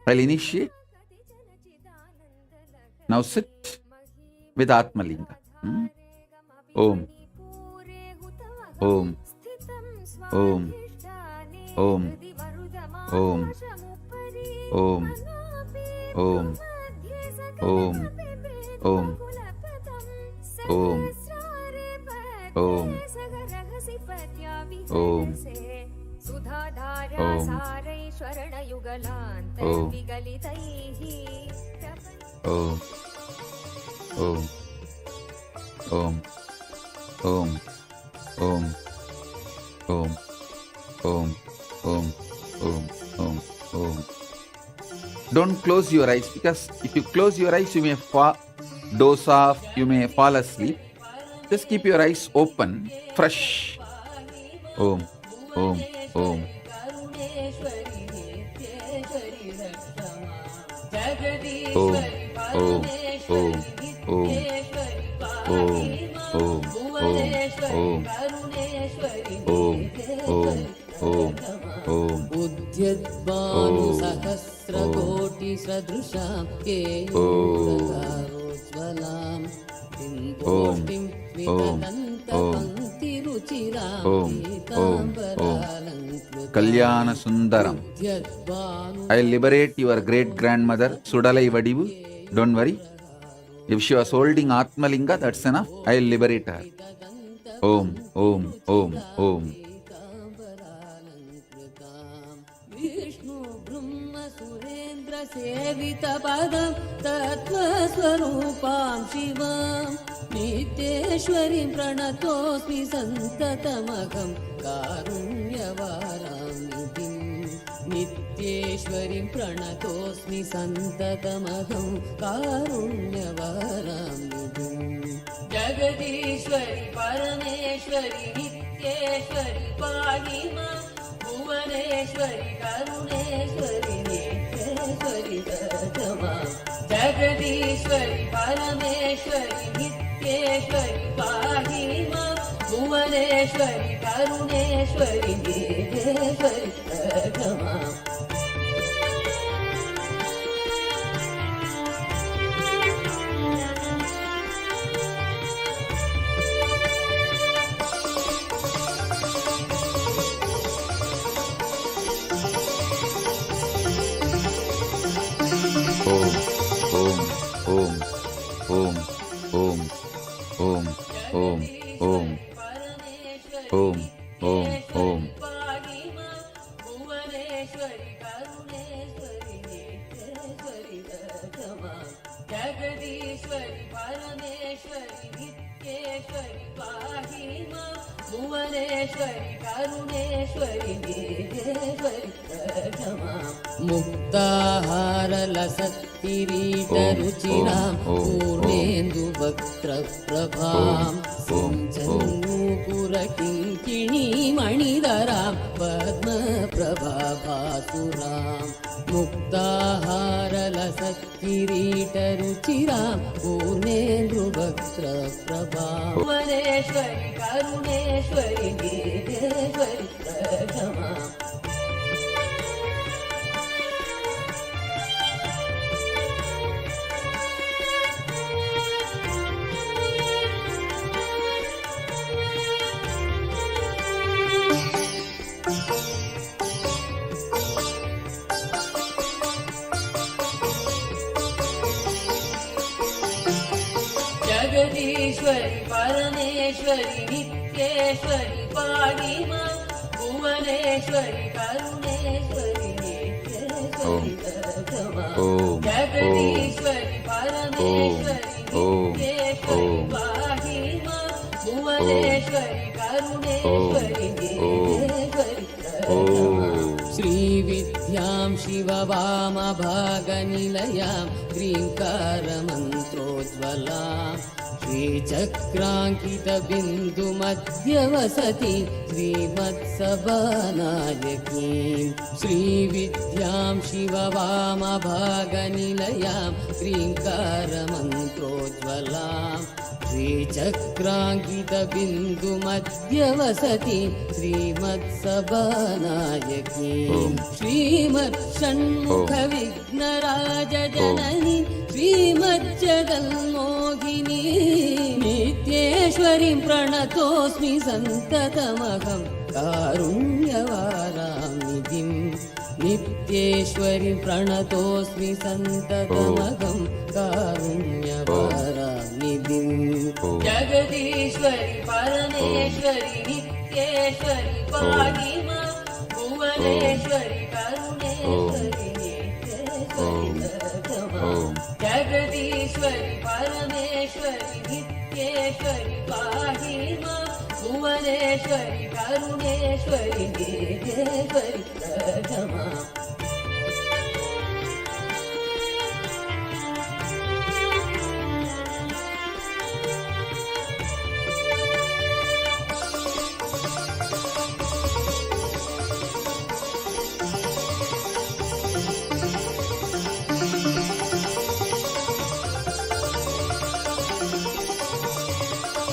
I'll initiate. Now sit with Atmalinga. Om. Om. Om. Om. Om. Om. Om. Om. Om. Om. Om. Om. सुधाधारा सारैश्वरणयुगलान्तर्विगलितैः Om. Om. Om. Om. Om. Om. Om. Om. Om. Om. Om. Don't close your eyes, because if you close your eyes, you may doze off, you may fall asleep. Just keep your eyes open, fresh. Om. Om. Om. Om. Om. Om. Om. Om. Om. Om. Om. Om. Om. उद्यद्भानुसहस्रकोटिसदृशां केयूरकारोज्ज्वलां बिन्दुकोटिं वितदन्तपङ्क्तिरुचिरां पीताम्बरालङ्कृतां Kalyana Sundaram. I liberate your great grandmother, Sudalai Vadivu. Don't worry. If she was holding Atmalinga, that's enough. I will liberate her. Om, Om, Om, Om. सेवितपदं तत्त्वस्वरूपां शिवां नित्येश्वरीं प्रणतोऽस्मि सन्ततमहं कारुण्यवारां निधिं नित्येश्वरीं प्रणतोऽस्मि सन्ततमहं कारुण्यवारां निधिं जगदीश्वरि परमेश्वरि नित्येश्वरि पाहि मां भुवनेश्वरि करुणेश्वरि नित्येश्वरि दत्तमां जगदीश्वरि परमेश्वरि नित्येश्वरि पाहि मां Bhuvaneshwari करुणेश्वरि नित्येश्वरि दत्तमां Om, Om, Om, Om, Om, Om, Om, Om. जगदीश्वरि परमेश्वरि नित्येश्वरि पाहि मां भुवनेश्वरि करुणेश्वरि नित्येश्वरि दत्तमां मुक्ताहारलसत्किरीटरुचिरां पूर्णेन्दुवक्त्रप्रभां सिञ्चन्नूपुरकिङ्किणीमणिधरां पद्मप्रभाभासुरां मुक्ताहारलसत्किरीटरुचिरां पूर्णेन्दुवक्त्रप्रभां भुवनेश्वरि करुणेश्वरि नित्येश्वरि दत्तमां जगदीश्वरि परमेश्वरि नित्येश्वरि पाहि मां भुवनेश्वरि करुणेश्वरि नित्येश्वरि दत्तमां जगदीश्वरि परमेश्वरि नित्येश्वरि पाहि मां भुवनेश्वरि करुणेश्वरि नित्येश्वरि दत्तमां श्रीविद्यां शिववामभागनिलयां ह्रीङ्कारमन्त्रोज्ज्वलां श्रीचक्राङ्कितबिन्दुमध्यवसति श्रीमत्सभानायकीं श्रीविद्यां शिववामभागनिलयां ह्रीङ्कारमन्त्रोज्ज्वलां श्रीचक्राङ्कितबिन्दुमध्यवसति श्रीमत्सभानायकीं श्रीमत्षण्मुखविघ्नराजजननी श्रीमज्जगन्मोहिनी नित्येश्वरीं प्रणतोऽस्मि सन्ततमहं कारुण्यवारां निधिं नित्येश्वरीं प्रणतोऽस्मि सन्ततमहं कारुण्यवारां निधिं जगदीश्वरि परमेश्वरि नित्येश्वरि पाहि मां भुवनेश्वरि करुणेश्वरि जगदीश्वरि परमेश्वरि नित्येश्वरि पाहि मां भुवनेश्वरि करुणेश्वरि नित्येश्वरि प्रथमा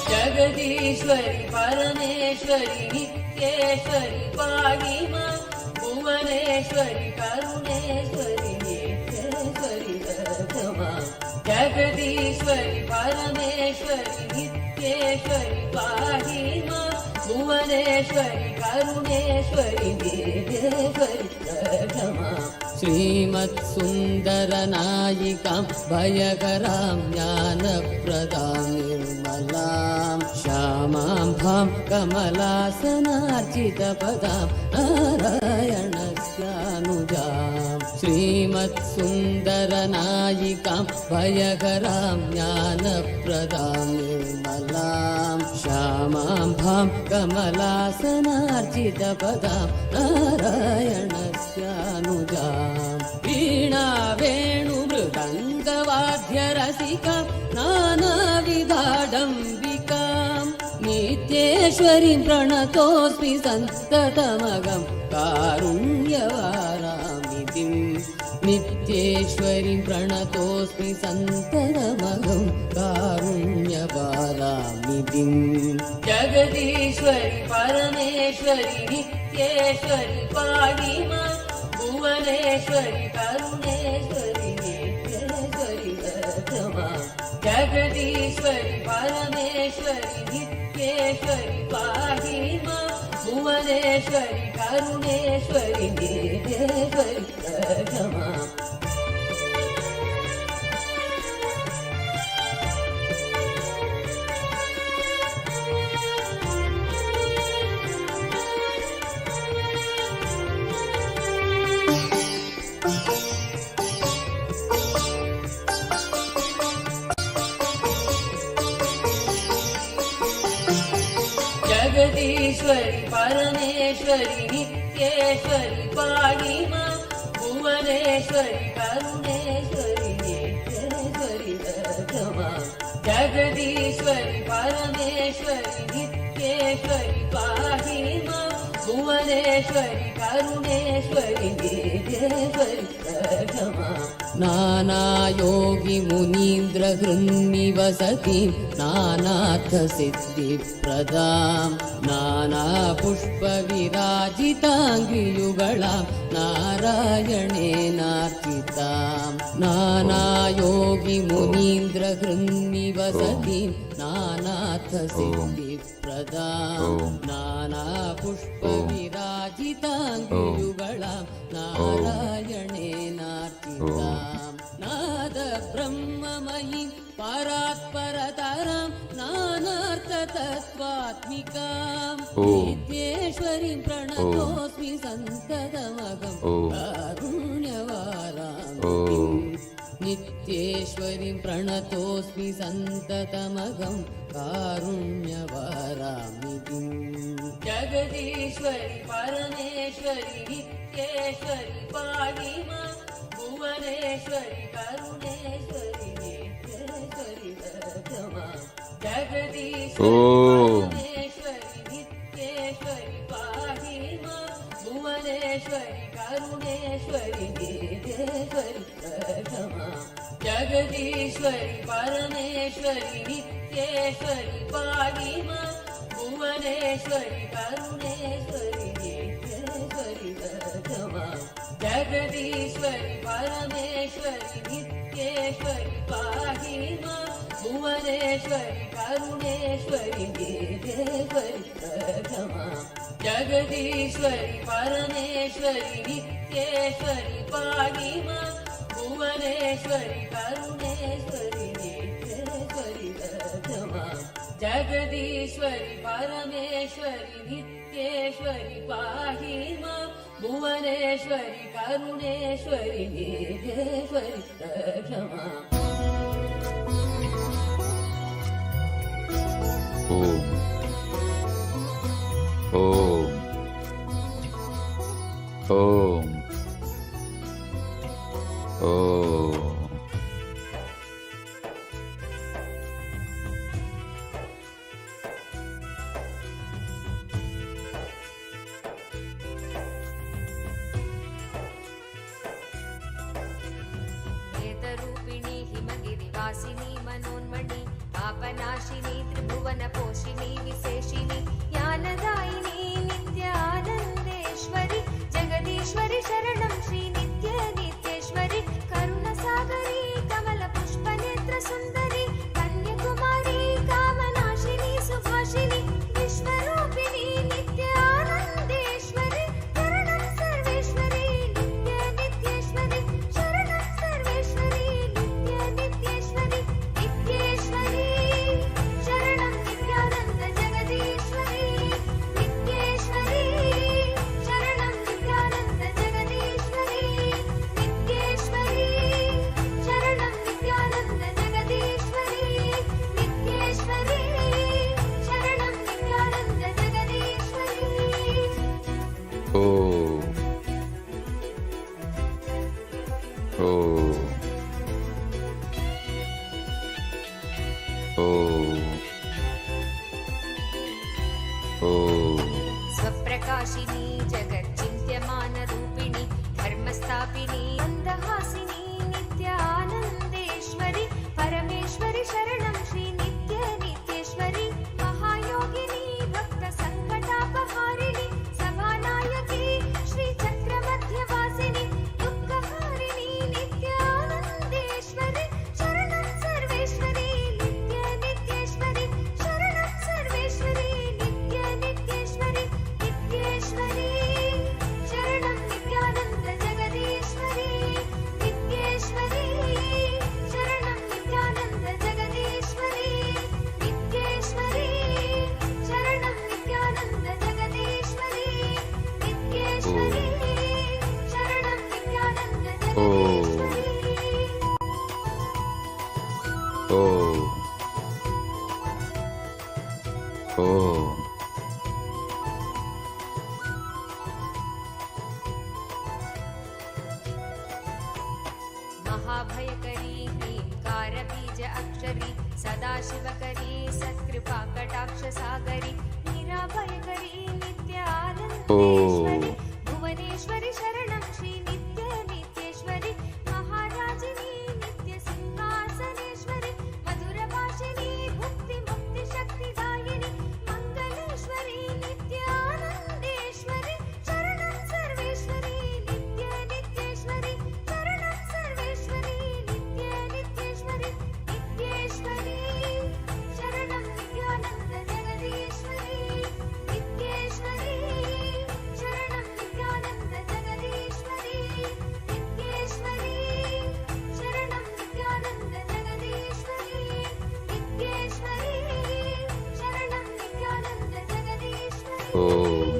जगदीश्वरि परमेश्वरि नित्येश्वरि पाहि मां भुवनेश्वरि करुणेश्वरि नित्येश्वरि प्रथमा जगदीश्वरि परमेश्वरि नित्येश्वरि पाहि मां भुवनेश्वरि करुणेश्वरि नित्येश्वरि प्रथमा श्रीमत्सुन्दरनायिकां भयकरां ज्ञानप्रदां निर्मलां श्यामां भां कमलासनार्चितपदां नारायणस्यानुजां श्रीमत्सुन्दरनायिकां भयकरां ज्ञानप्रदां निर्मलां श्यामां भां कमलासनार्चितपदां नारायणस्यानुजां वीणा वेणुमृदङ्गवाद्यरसिकां नानाविधाडम्बिकां नित्येश्वरीं प्रणतोऽस्मि सन्ततमगं कारुण्यवारामितिं नित्येश्वरीं प्रणतोऽस्मि सन्ततमगं कारुण्यवारामितिं जगदीश्वरि परमेश्वरि नित्येश्वरि पाहि मां भुवनेश्वरि करुणेश्वरि नित्येश्वरि प्रथमा जगदीश्वरि परमेश्वरि नित्येश्वरि पाहि मां भुवनेश्वरि करुणेश्वरि नित्येश्वरि प्रथमा जगदीश्वरि परमेश्वरि नित्येश्वरि पाहि मां भुवनेश्वरि करुणेश्वरि नित्येश्वरि प्रथमा जगदीश्वरि परमेश्वरि नित्येश्वरि पाहि मां भुवनेश्वरि करुणेश्वरि नित्येश्वरि प्रथमा नानायोगि मुनीन्द्र हृन्निवसतिं नानार्थसिद्धिप्रदां नानापुष्पविराजिताङ्घ्रियुगळां नारायणेनार्चितां नानायोगि मुनीन्द्र हृन्निवसतिं नानार्थसिद्धिप्रदां नानापुष्पविराजिताङ्घ्रियुगळां नारायणेनार्चितां नाद ब्रह्ममयीं परात्परतरां नानार्थतत्त्वात्मिकां नित्येश्वरीं प्रणतोऽस्मि सन्ततमगं कारुण्यवारां नित्येश्वरीं प्रणतोऽस्मि सन्ततमगं कारुण्यवारामितिं जगदीश्वरि परमेश्वरि नित्येश्वरि पाहि मां भुवनेश्वरि करुणेश्वरि नित्येश्वरि प्रथमा जगदीश्वरि परमेश्वरि नित्येश्वरि पाहि मां भुवनेश्वरि करुणेश्वरि नित्येश्वरि प्रथमा जगदीश्वरि परमेश्वरि नित्येश्वरि पाहि मां भुवनेश्वरि करुणेश्वरि नित्येश्वरि प्रथमा जगदीश्वरि परमेश्वरि नित्येश्वरि पाहि मां भुवनेश्वरि करुणेश्वरि नित्येश्वरि प्रथमा जगदीश्वरि परमेश्वरि नित्येश्वरि पाहि मां भुवनेश्वरि करुणेश्वरि नित्येश्वरि प्रथमा जगदीश्वरि परमेश्वरि नित्येश्वरि पाहि मां భువనేశ్వరి కరుణేశ్వరి గీతేశ్వరి రక్షమా. ఓం ఓం ఓం ఓం. వేదరూపిణి హిమగిరివాసిని మనోన్మణి పాపనాశిని త్రిభువన పోషిణి విశేషిని జ్ఞానదాయిని నిత్యానందేశ్వరి జగదీశ్వరి శరణం శ్రీ నిత్య నిత్యేశ్వరి కరుణసాగరి కమల పుష్పనేత్ర సుందరి కన్యకుమారి కామనాశిని సుభాషిని విశ్వరూపిణి నిత్యానందేశ్వరి శరణం సర్వేశ్వరి నిత్య నిత్యేశ్వరి శరణం సర్వేశ్వరి నిత్య నిత్యేశ్వరి నిత్యేశ్వరి శరణం నిత్యానంద జగదీశ్వరి నిత్యేశ్వరి శరణం నిత్యానంద జగదీశ్వరి నిత్యేశ్వరి శరణం నిత్యానంద జగదీశ్వరి నిత్యేశ్వరి శరణం నిత్యానంద జగదీశ్వరి. ఓం ఓం ఓం ఓం. స్వప్రకాశిని జగజ్చింత్యమాన రూపిణి ధర్మస్థాపిని మందహాసిని నిత్యానందేశ్వరి పరమేశ్వరి శరణం శ్రీ నిత్య నిత్యేశ్వరి మహాయోగిని భక్త సంకటాపహారిణి సభానాయకి శ్రీ చక్రమధ్యవాసిని దుఃఖహారిణి నిత్యానందేశ్వరి శరణం సర్వేశ్వరి నిత్య నిత్యేశ్వరి శరణం సర్వేశ్వరి నిత్య నిత్యేశ్వరి నిత్యేశ్వరి శరణం నిత్యానంద జగదీశ్వరి నిత్యేశ్వరి శరణం నిత్యానంద జగదీశ్వరి నిత్యేశ్వరి శరణం నిత్యానంద జగదీశ్వరి నిత్యేశ్వరి శరణం నిత్యానంద జగదీశ్వరి. ఓం ఓం. महाभयकरी ह्रींकार बीज अक्षरी सदाशिवकरी सत्कृपा कटाक्ष सागरी मीराभयकरी नित्यानंदेश्वरी भुवनेश्वरी शरणं श्री नित्य नित्యేశ్వరి महाराजिनी नित्य सिंहासनेश्वरी मधुरभाषिणी भुक्ति मुक्ति शक्तिदायिनी मंगलेश्वरी नित्यानंदेश्वरी शरणं सर्वेश्वरी नित्य नित्యేశ్వరి शरणं सर्वेश्वरी नित्य नित्యేశ్వరి नित्యేశ్వరి शरणं नित्यानंद जगदीश्वरी नित्యేశ్వరి शरणं नित्यानंद जगदीश्वरी नित्యేశ్వరి शरणं नित्यानंद जगदीश्वरी नित्యేశ్వరి शरणं नित्यानंद जगदीश्वरी. ఓం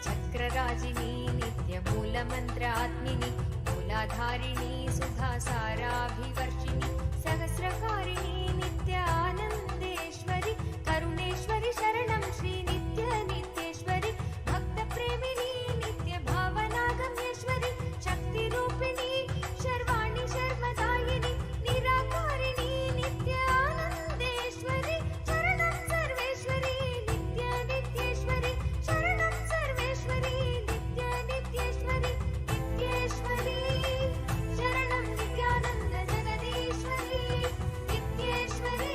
चक्रराजिनी नित्यमूलमन्त्रात्मिनि मूलाधारिणी सुधासाराभिवर्षिणि सहस्रकारिणी नित्यानन्देश्वरि करुणेश्वरि शरणं श्री नित्य नित्యేశ్వరి भक्तप्रेमिणी नित्यभावनागम्येश्वरि शक्तिरूपिणी शर्वाणि शर्वदायिनि निराकारिणी नित्यानन्देश्वरि शरणं सर्वेश्वरी नित्य नित्యేశ్వరి शरणं सर्वेश्वरी नित्य नित्యేశ్వరి नित्యేశ్వరి शरणं नित्यानंद जगदीश्वरी नित्యేశ్వరి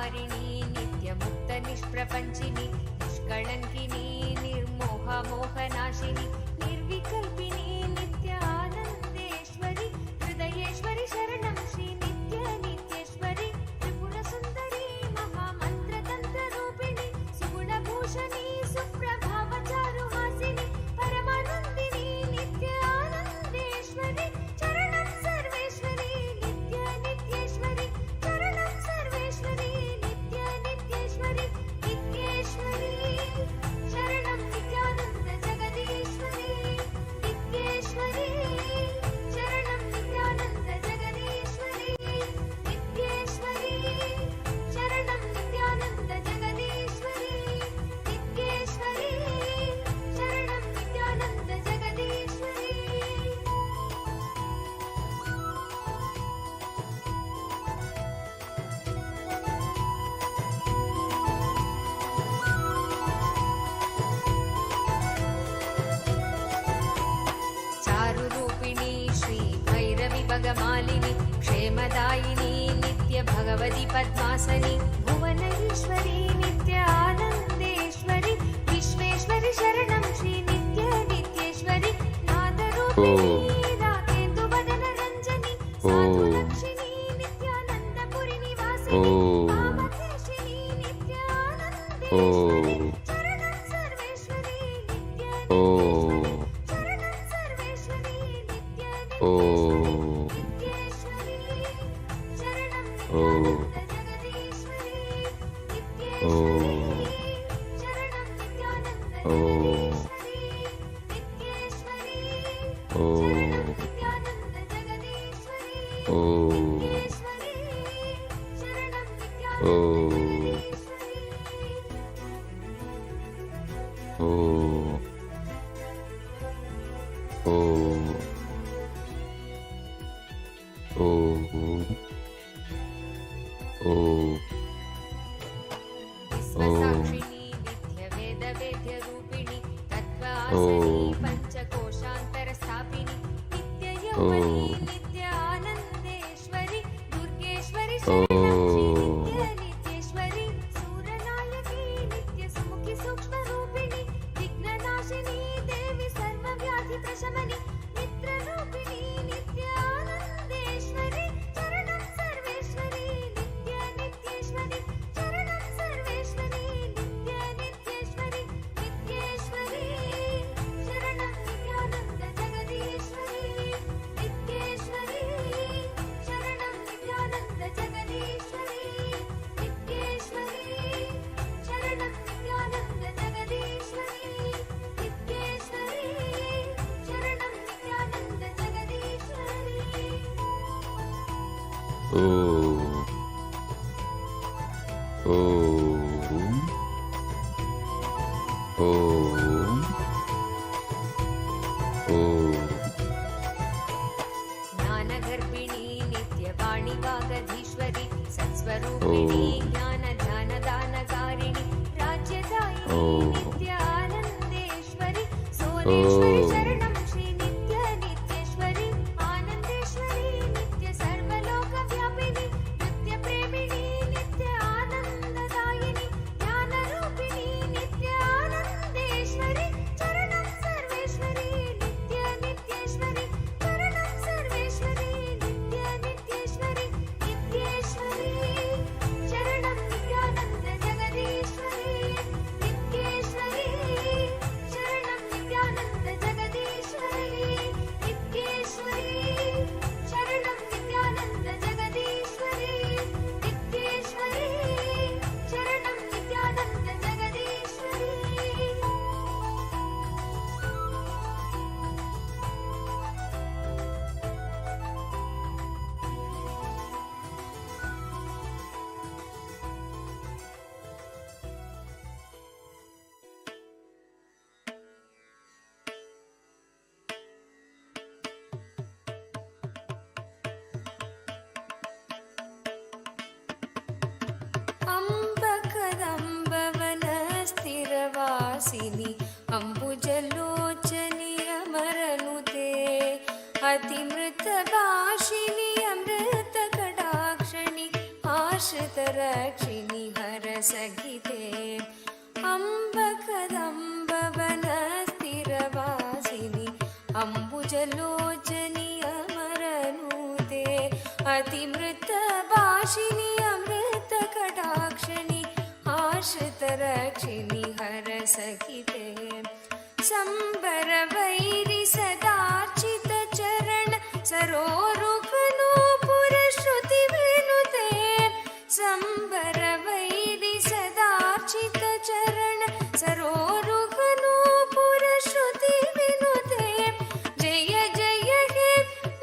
नित्यनिहारिणी नित्यमुक्तनिष्प्रपञ्चिनि निष्कळङ्किनी निर्मोहमोहनाशिनि निर्विकल्पिनी नित्यानन्देश्वरि हृदयेश्वरि शरणं श्री नित्यनित्येश्वरि त्रिपुरसुन्दरी महामन्त्रतन्त्ररूपिणि सुगुणभूषणी सुप्रभावचारुहासिनि परमानन्दिनी नित्यानन्देश्वरि चरणं सर्वेश्वरि नित्यनित्येश्वरि चरणं सर्वेश्वरि नित्यनित्येश्वरि नित्येश्वरि शरणं नित्यानन्द जगदीश्वरि नित्येश्वरि शरणं नित्यानन्द जगदीश्वरि नित्येश्वरि शरणं नित्यानन्द जगदीश्वरि नित्येश्वरि शरणं नित्यानन्द जगदीश्वरि चारुरूपिणी श्री भैरवि भगमालिनि क्षेमदायिनी नित्य भगवति पद्मासनि भुवनेश्वरी नित्य आनन्देश्वरि विश्वेश्वरि शरणं श्री नित्य नित्येश्वरि नादरूपिणी राकेन्दुवदनरञ्जनि साधुलक्षिणी नित्यानन्दपुरि निवासिनि कामकेशिनी नित्यानन्देश्वरि चरणं सर्वेश्वरि नित्य शरणं सर्वेश्वरि नित्येश्वरि शरणं नित्यानन्द जगदीश्वरि नित्येश्वरि शरणं नित्यानन्द जगदीश्वरि नित्येश्वरि शरणं नित्यानन्द जगदीश्वरि नित्येश्वरि शरणं विश्वसाक्षिणी नित्यवेदवेद्यरूपिणि तत्त्वासिनी पञ्चकोशान्तरस्थापिनि नित्ययौवनी नित्य आनन्देश्वरि दुर्गेश्वरि शरणं श्री नित्यनित्येश्वरि सूरनायकी नित्यसुमुखि सूक्ष्मरूपिणि विघ्ननाशिनी देवि सर्वव्याधिप्रशमनि मित्ररूपिणी नित्य आनन्देश्वरि चरणं सर्वेश्वरि नित्यनित्येश्वरि चरणं सर्वेश्वरि नित्यनित्येश्वरि नित्येश्वरि शरणं नित्यानन्द जगदीश्वरि नित्येश्वरि शरणं नित्यानन्द जगदीश्वरि नित्येश्वरि शरणं नित्यानन्द जगदीश्वरि नित्येश्वरि शरणं नित्यानन्द जगदीश्वरि ज्ञानगर्भिणी नित्यवाणी वागधीश्वरि सत्स्वरूपिणी ज्ञानध्यानदानकारिणि राज्यदायिनी नित्य आनन्देश्वरि सोनेश्वरि शरणं श्री नित्यनित्येश्वरि आनन्देश्वरि नित्य सर्वलोकव्यापिनि नित्यप्रेमिणि नित्य आनन्ददायिनि ज्ञानरूपिणि नित्य आनन्देश्वरि चरणं सर्वेश्वरि नित्यनित्येश्वरि चरणं सर्वेश्वरि नित्यनित्येश्वरि नित्येश्वरि शरणं नित्यानन्द जगदीश्वरि नित्येश्वरि शरणं नित्यानन्द जगदीश्वरि नित्येश्वरि शरणं नित्यानन्द जगदीश्वरि नित्येश्वरि शरणं नित्यानन्द जगदीश्वरि अम्बकदम्बवनस्थिरवासिनि अम्बुजलोचनि अमरनुते अतिमृतभाषिणि अमृतकटाक्षिणि आश्रितरक्षिणि सखिते अम्बकदम्बवनस्थिरवासिनि अम्बुजलोचनि अमरनूते अतिमृतभाषिनि अमृतकटाक्षिणि आश्रितरक्षिणि हरसखिते सम्बरवैरि सदार्चितचरण सरोरुकनूपुरश्रुतिविनुते सम्बरवैरि सदार्चितचरण सरोरुकनूपुरश्रुतिविनुते जय जय हे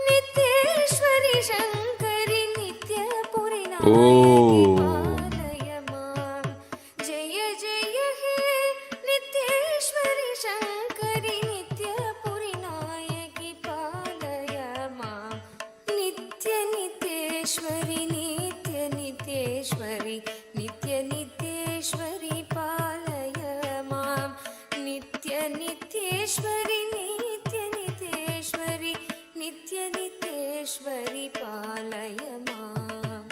नित्येश्वरि शङ्करि नित्यपुरिनायकि पालय मां जय जय हे नित्येश्वरि शङ्करि नित्यपुरिनायकि पालय मां नित्यनित्येश्वरि नित्यनित्येश्वरि नित्यनित्येश्वरि पालय मां नित्यनित्येश्वरि नित्यनित्येश्वरि नित्यनित्येश्वरि पालय माम्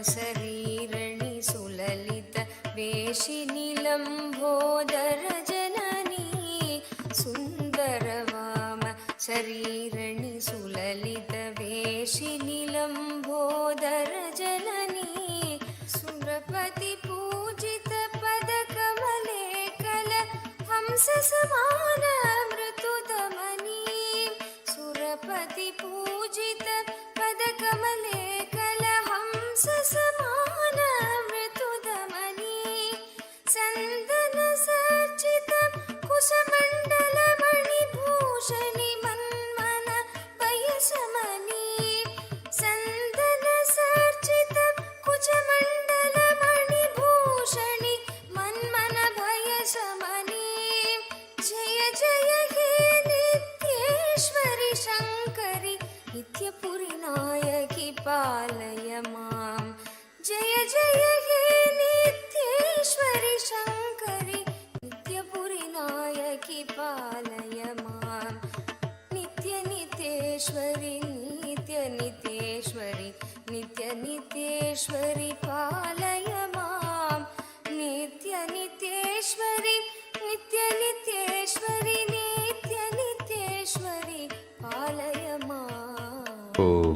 सुन्दरवामशरीरणि सुललित वेशिनि लम्बोदर जननी सुन्दरवाम शरीरणि सुललित वेशिनि लम्बोदर जननी सुरपति पूजित पदकमले कल हंस समान मृतुदमनी सुरपति पूजित पदकमले कल हंस समान मृतुदमनी सन्दन सर्चित कुशमण्डल मणिभूषणि मन्मन पयसमनी सन्दन सर्चित कुशमण्डल मणिभूषणि मन्मन भयसमनी जय जय हे नित्येश्वरि शङ्करि नित्यपुरिनायकि पालय मां जय जय हे नित्येश्वरि शङ्करि नित्यपुरिनायकि पालय मां नित्यनित्येश्वरि नित्यनित्येश्वरि नित्यनित्येश्वरि पालय मां नित्यनित्येश्वरि नित्यनित्येश्वरि नित्यनित्येश्वरि पालय माम् ओम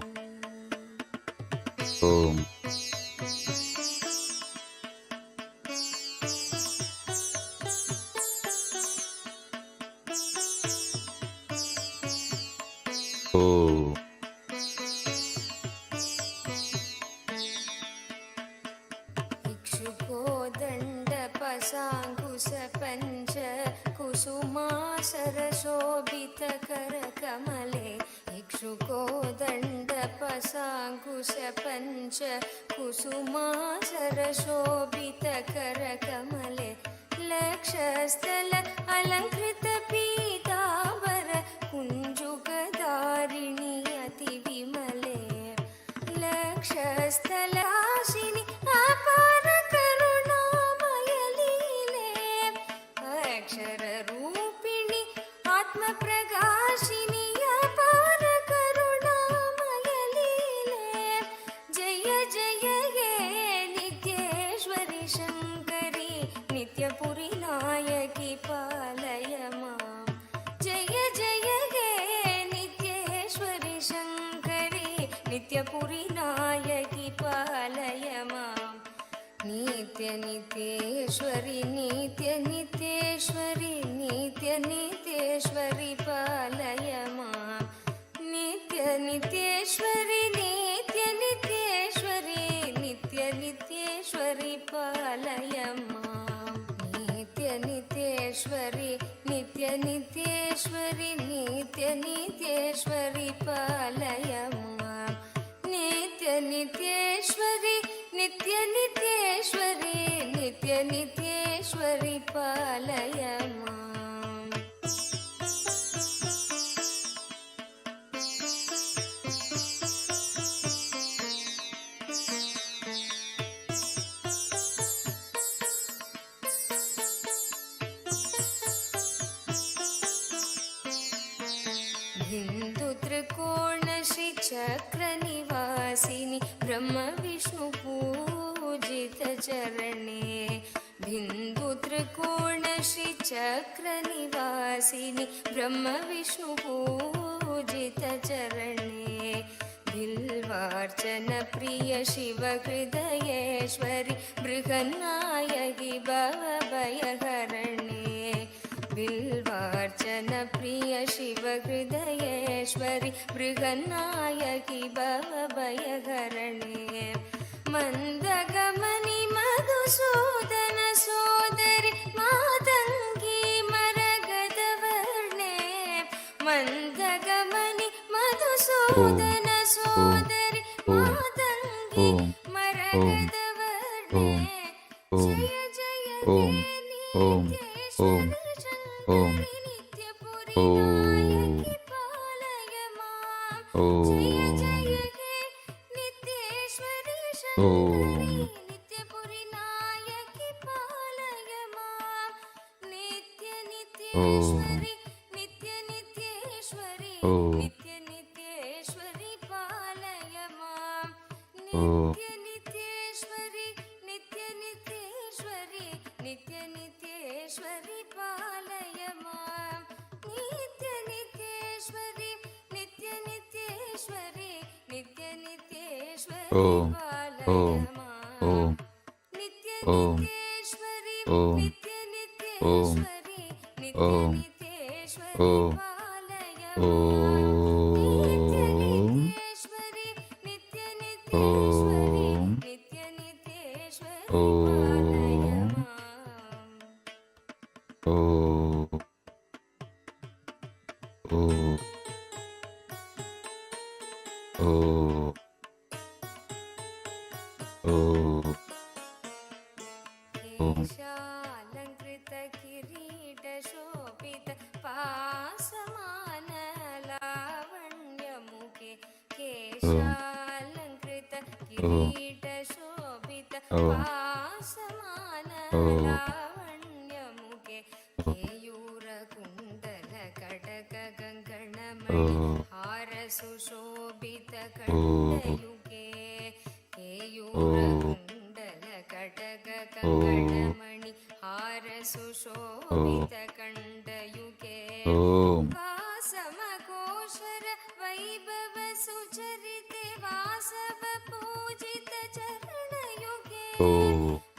ओम इक्षुको दण्डपशाङ्कुश पञ्च कुसुमासरशोभितकरकमले इक्षुको दण्डपशाङ्कुश पञ्च कुसुमासरशोभितकरकमले लक्षस्थल अलङ्कृत पीताम्बर कुञ्जुगधारिणि अतिविमले लक्षस्थलाशिनि अपार करुणामय लीले अक्षररूपिणि आत्मप्रकाशिनि अपार करुणामय लीले जय जय हे नित्येश्वरि शङ्करि नित्यपुरिनायकि पालय मां जय जय हे नित्येश्वरि शङ्करि नित्यपुरिनायकि पालय मां नित्यनित्येश्वरि नित्यनित्येश्वरि नित्यनित्येश्वरि पालय मां नित्यनित्येश्वरि नित्यनित्येश्वरि नित्यनित्येश्वरि पालय मां नित्यनित्येश्वरि नित्यनित्येश्वरि नित्यनित्येश्वरि पालय मां नित्यनित्येश्वरि नित्यनित्येश्वरि नित्यनित्येश्वरि पालय माम् हिन्दु त्रिकोण श्री चक्र निवासिनि ब्रह्म विष्णु पूजित चरणे बिन्दु त्रिकोण श्री चक्र निवासिनि ब्रह्म विष्णु पूजित चरणे बिल्वार्चन प्रिय शिव हृदयेश्वरि बृहन्नायकि भवभयहरणे बिल्वार्चन प्रिय शिव हृदयेश्वरि बृहन्नायकि भवभयहरणे मन्दगमनि मधुसूदन सोदरि मातङ्गी मरगदवर्णे मन्दगमनि मधुसूदन सोदरि मातङ्गी मरगदवर्णे जय जय हे नित्येश्वरि शङ्करि नित्यपुरि नायकि पालय मां जय जय हे नित्येश्वरि शङ्करि नित्यपुरि नायकि पालय मां नित्य नित्येश्वरि नित्य नित्येश्वरि नित्य नित्येश्वरि पालय मां नित्य नित्येश्वरि नित्य नित्येश्वरि नित्य नित्येश्वरि पालय मां नित्य नित्येश्वरि नित्य नित्येश्वरि नित्य नित्येश्वरि पालय मां नित्य नित्येश्वरि नित्य नित्येश्वरि नित्य नित्येश्वरि पालय केशालङ्कृत किरीट शोभित पासमान लावण्यमुखे केशालङ्कृत किरीट शोभित पासमान लावण्यमुखे केयूरकुण्डल कटक गङ्गणमणि हार सुशोभित कण्डयुगे केयूरकुण्डल कटक कङ्गणमणि हार सुशोभित कण्डयुगे वासमघोषर वैभव सुचरिते वासव पूजित चरणयुगे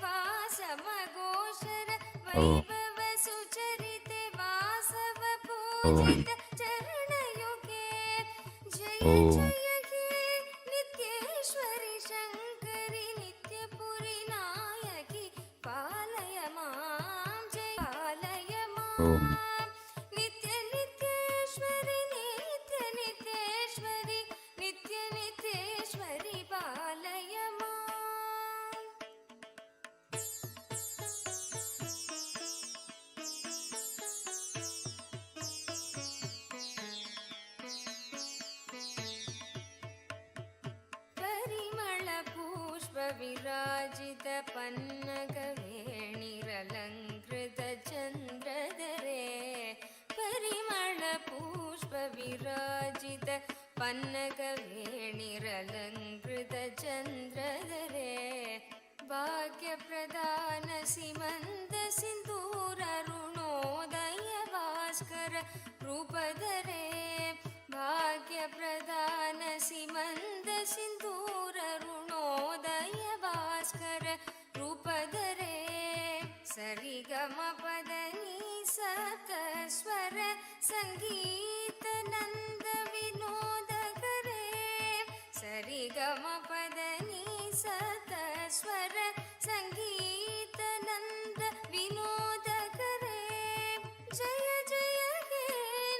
वासमघोषर वैभव सुचरिते वासव पूजित चरणयुगे जय जय हे नित्येश्वरि शङ्करि नित्यपुरि नायकि पालय मां जय पालय मां नित्य नित्येश्वरि नित्य नित्येश्वरि नित्य नित्येश्वरि पालय मां परिमळ पुष्प विराजित पन्नग वेणिरलङ्कृत चन्द्रधरे परिमळ पुष्प विराजित पन्नग वेणिरलङ्कृत चन्द्रधरे भाग्यप्रदान सीमन्त सिन्दूर अरुणोदय भास्कर रूपधरे भाग्यप्रदान सीमन्त सिन्दूर अरुणोदय भास्कर रूपधरे सरिगमपदनी सप्तस्वर संगीत नन्द विनोद करे सरिगमपदनी सप्तस्वर संगीत नन्द विनोद करे जय जय हे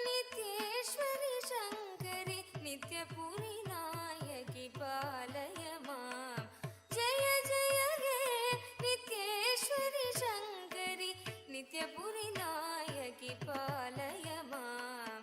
नित्येश्वरि शङ्करि नित्यपुरि नायकि पालय मां जय जय हे नित्येश्वरि शङ्करि नित्यपुरि नायकि पालय मां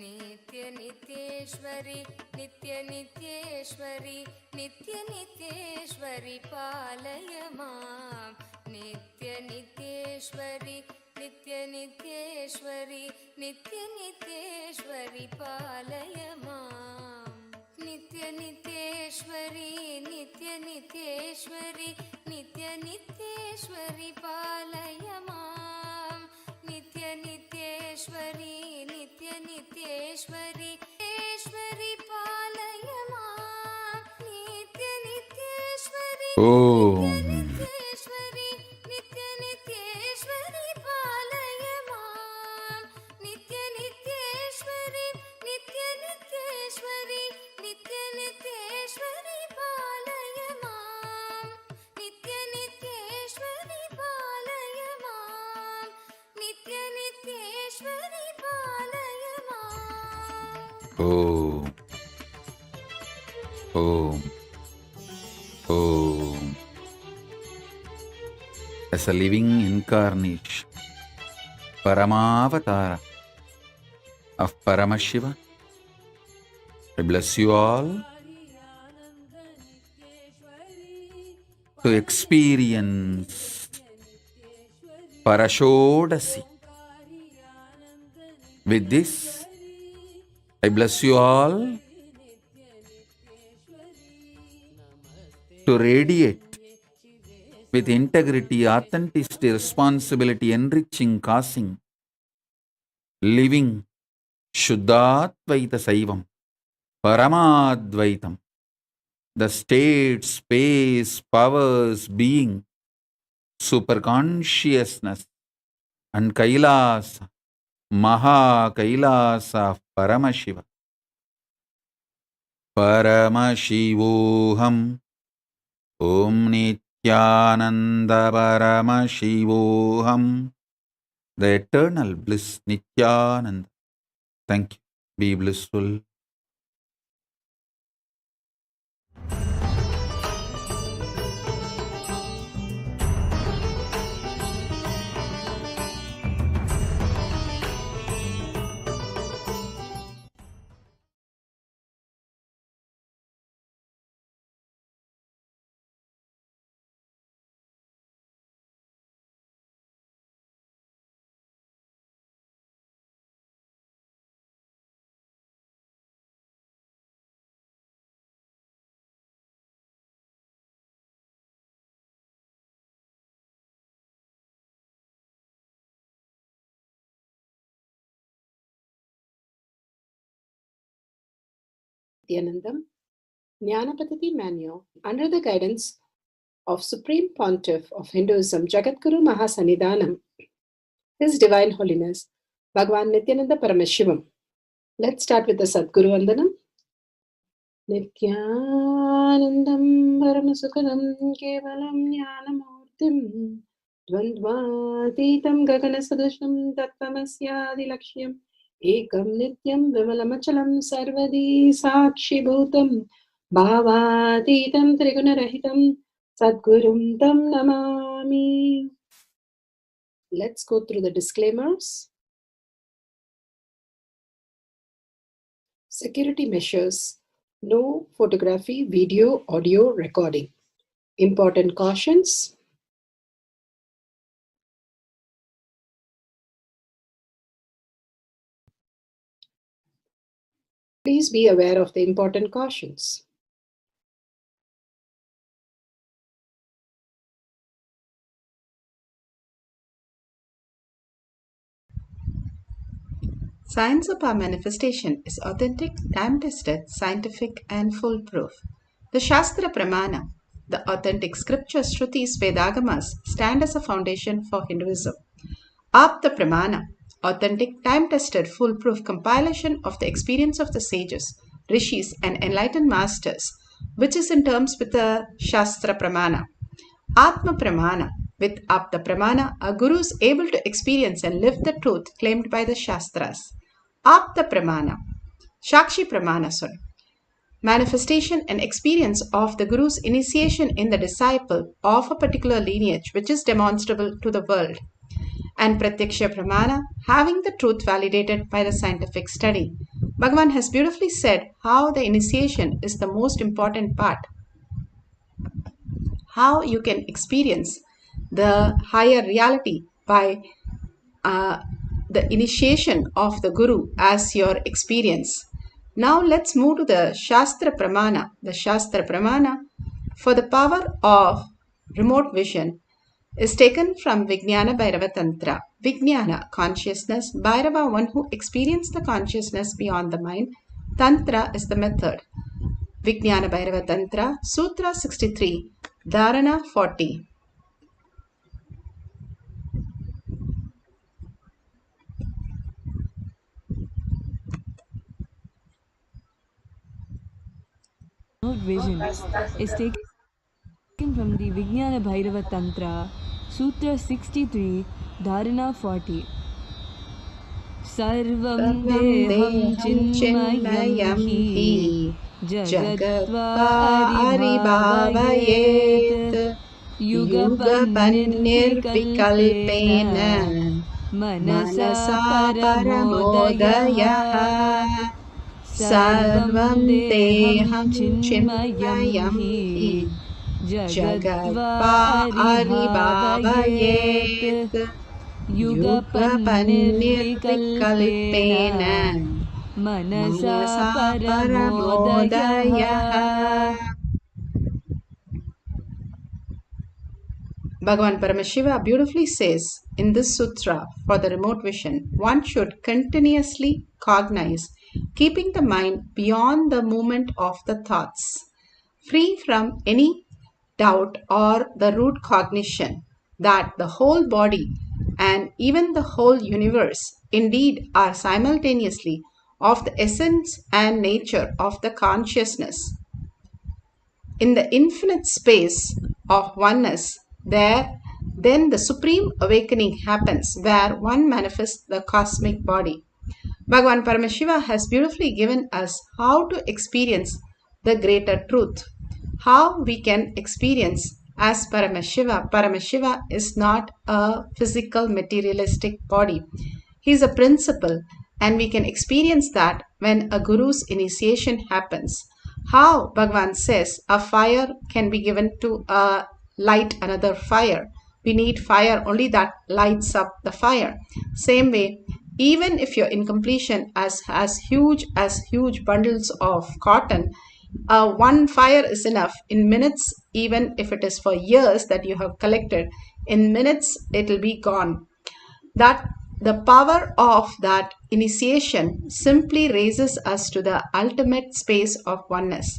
नित्य नित्येश्वरि नित्य नित्येश्वरि नित्य नित्येश्वरि पालय मां नित्य नित्येश्वरि नित्य नित्येश्वरि नित्यनित्येश्वरि पालय माम् नित्यनित्येश्वरि नित्यनित्येश्वरि नित्यनित्येश्वरि पालय माम् नित्यनित्येश्वरि नित्यनित्येश्वरि ईश्वरि पालय माम् नित्यनित्येश्वरि Om. नित्यनित्येश्वरि नित्यनित्येश्वरि पालय माम् नित्यनित्येश्वरि नित्यनित्येश्वरि नित्यनित्येश्वरि पालय माम् नित्यनित्येश्वरि पालय माम् नित्यनित्येश्वरि पालय माम् Om. Om. Om. As a living incarnation, Paramavatara of Paramashiva, I bless you all to experience Parashodasi. With this, I bless you all to radiate with integrity, authenticity, responsibility, enriching, causing, living Shuddhadvaita Saivam, Paramadvaitam, the state, space, powers, being, superconsciousness, and Kailasa, Maha Kailasa of Paramashiva. Paramashivoham, Om Nithyananda Paramashivoham, the eternal bliss Nithyananda. Thank you. Be blissful. Nithyanandam Jnanapatati Manual under the guidance of Supreme Pontiff of Hinduism, Jagadguru Mahasannidhanam, His Divine Holiness, Bhagavan Nithyananda Paramashivam. Let's start with the Sadguru Vandanam. Nithyanandam Paramasukadam Kevalam Jnanamurtim Dvandvatitam Gaganasadusham Tattvamasyaadilakshya Ekam Nityam Vimalamachalam Sarvadi Sakshi Bhutam Bhavatitam Trigunarahitam Sadgurum Tam Namami. Let's go through the disclaimers. Security measures. No photography, video, audio recording. Important cautions. Please be aware of the important cautions. Science of our manifestation is authentic, time-tested, scientific, and foolproof. The Shastra Pramana, the authentic scriptures, Shrutis, Vedagamas, stand as a foundation for Hinduism. Apta Pramana, authentic, time-tested, foolproof compilation of the experience of the sages, rishis, and enlightened masters, which is in terms with the Shastra Pramana. Atma Pramana, with Apta Pramana, a guru is able to experience and live the truth claimed by the Shastras. Apta Pramana, Shakshi Pramana, manifestation and experience of the Guru's initiation in the disciple of a particular lineage which is demonstrable to the world. And Pratyaksha Pramana, having the truth validated by the scientific study. Bhagavan has beautifully said how the initiation is the most important part. How you can experience the higher reality by the initiation of the Guru as your experience. Now let's move to the Shastra Pramana. The Shastra Pramana for the power of remote vision is taken from Vijnana Bhairava Tantra. Vijnana, consciousness. Bhairava, one who experienced the consciousness beyond the mind. Tantra is the method. Vijnana Bhairava Tantra, Sutra 63, Dharana 40. Vision is taken from the Vijnana Bhairava Tantra, Sutra 63, Dharana 40. Sarvam deham chinmayam hi jagatva aribhavayet yugapanirvikalpena manasa paramodaya. Sarvam deham chinmayam hi jagatva aribhavayet yugapanirvikalpena manasa paramodaya. Bhagavan Paramashiva beautifully says in this sutra for the remote vision, one should continuously cognize, keeping the mind beyond the movement of the thoughts, free from any doubt or the root cognition that the whole body and even the whole universe indeed are simultaneously of the essence and nature of the consciousness. In the infinite space of oneness, then the supreme awakening happens where one manifests the cosmic body. Bhagavan Paramashiva has beautifully given us how to experience the greater truth, how we can experience as Paramashiva. Paramashiva is not a physical materialistic body. He is a principle, and we can experience that when a guru's initiation happens. How Bhagavan says a fire can be given to light another fire. We need fire only that lights up the fire. Same way, even if your incompletion as huge bundles of cotton, one fire is enough. In minutes, even if it is for years that you have collected, in minutes it will be gone. That the power of that initiation simply raises us to the ultimate space of oneness.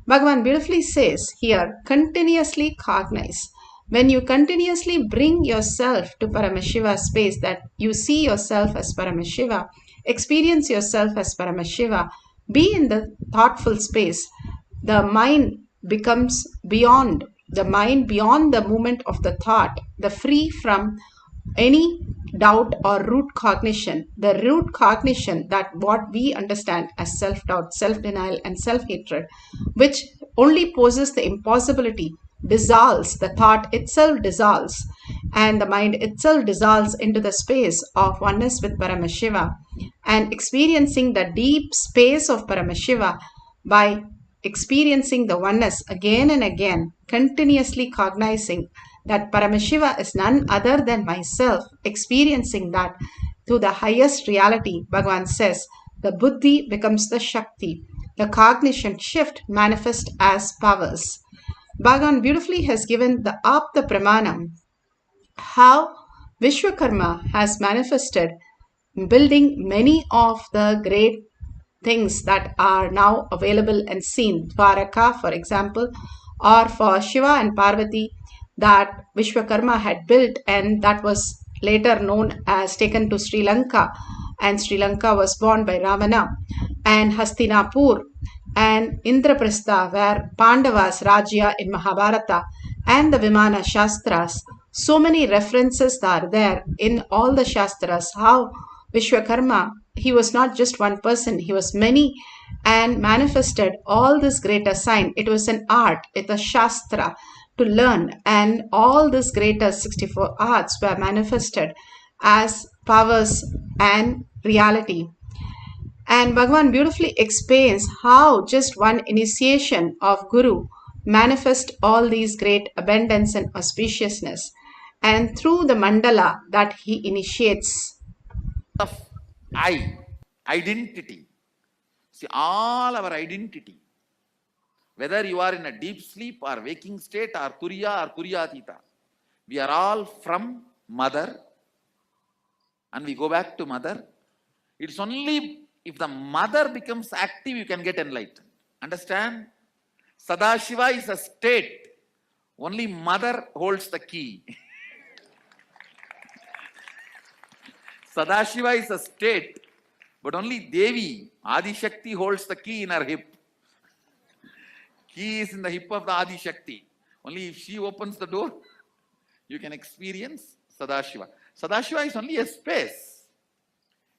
Bhagavan beautifully says here, continuously cognize. When you continuously bring yourself to Paramashiva space, that you see yourself as Paramashiva, experience yourself as Paramashiva, be in the thoughtful space, the mind becomes beyond the movement of the thought, the free from any doubt or root cognition. The root cognition, that what we understand as self-doubt, self-denial and self-hatred, which only poses the impossibility, dissolves, the thought itself dissolves, and the mind itself dissolves into the space of oneness with Paramashiva, and experiencing the deep space of Paramashiva by experiencing the oneness again and again, continuously cognizing that Paramashiva is none other than myself, experiencing that to the highest reality. Bhagavan says the buddhi becomes the Shakti, the cognition shift manifest as powers. Bhagavan beautifully has given the Apta Pramanam, how Vishwakarma has manifested, building many of the great things that are now available and seen. Dwaraka, for example, or for Shiva and Parvati, that Vishwakarma had built, and that was later known as taken to Sri Lanka, and Sri Lanka was born by Ravana, and Hastinapur and Indraprastha, where Pandavas Rajya in Mahabharata, and the Vimana Shastras. So many references are there in all the Shastras, how Vishwakarma, he was not just one person, he was many, and manifested all this greater sign. It was an art, it's a Shastra to learn, and all this greater 64 arts were manifested as powers and reality. And Bhagavan beautifully explains how just one initiation of Guru manifests all these great abundance and auspiciousness. And through the mandala that he initiates, of I, identity. See, all our identity, whether you are in a deep sleep or waking state or Turiya or Turiyatita, we are all from mother and we go back to mother. It's only if the mother becomes active, you can get enlightened. Understand? Sadashiva is a state. Only mother holds the key. Sadashiva is a state, but only Devi, Adi Shakti, holds the key in her hip. Key is in the hip of the Adi Shakti. Only if she opens the door, you can experience Sadashiva. Sadashiva is only a space.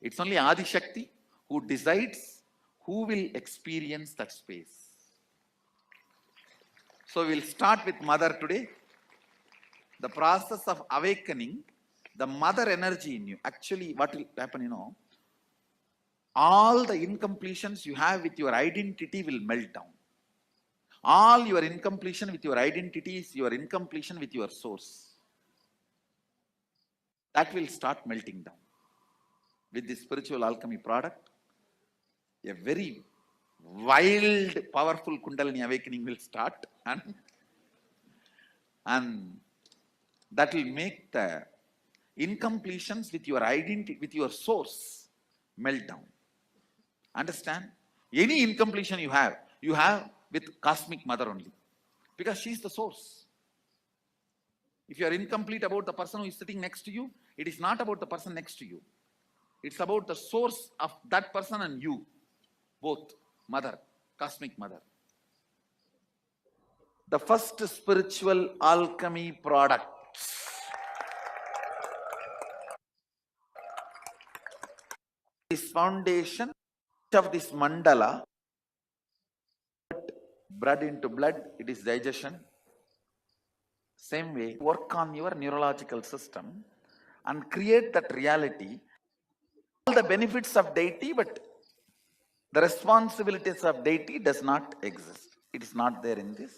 It's only Adi Shakti who decides who will experience that space. So we'll start with mother today. The process of awakening, the mother energy in you. Actually, what will happen, all the incompletions you have with your identity will melt down. All your incompletion with your identity is your incompletion with your source. That will start melting down. With this spiritual alchemy product, a very wild, powerful Kundalini awakening will start, and that will make the incompletions with your identity, with your source, melt down. Understand? Any incompletion you have with Cosmic Mother only, because she is the source. If you are incomplete about the person who is sitting next to you, it is not about the person next to you. It's about the source of that person and you, both, Mother, Cosmic Mother. The first spiritual alchemy product. This foundation of this mandala, blood into blood, it is digestion. Same way, work on your neurological system and create that reality. All the benefits of deity, but the responsibilities of deity does not exist. It is not there in this.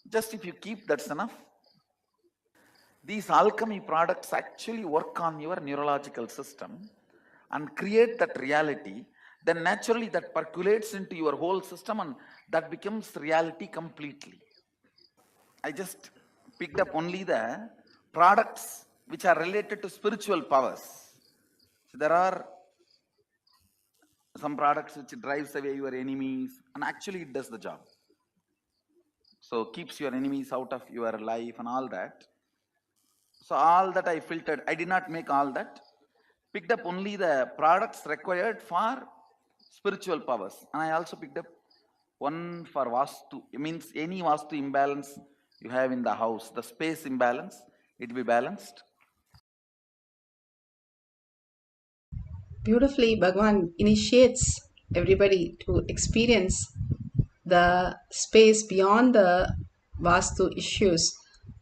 Just if you keep, that's enough. These alchemy products actually work on your neurological system and create that reality. Then naturally that percolates into your whole system and that becomes reality completely. I just picked up only the products which are related to spiritual powers. So there are some products which drives away your enemies, and actually it does the job. So keeps your enemies out of your life and all that. So all that I filtered, I did not make all that. Picked up only the products required for spiritual powers. And I also picked up one for Vastu. It means any Vastu imbalance you have in the house, the space imbalance, it will be balanced. Beautifully, Bhagwan initiates everybody to experience the space beyond the Vastu issues.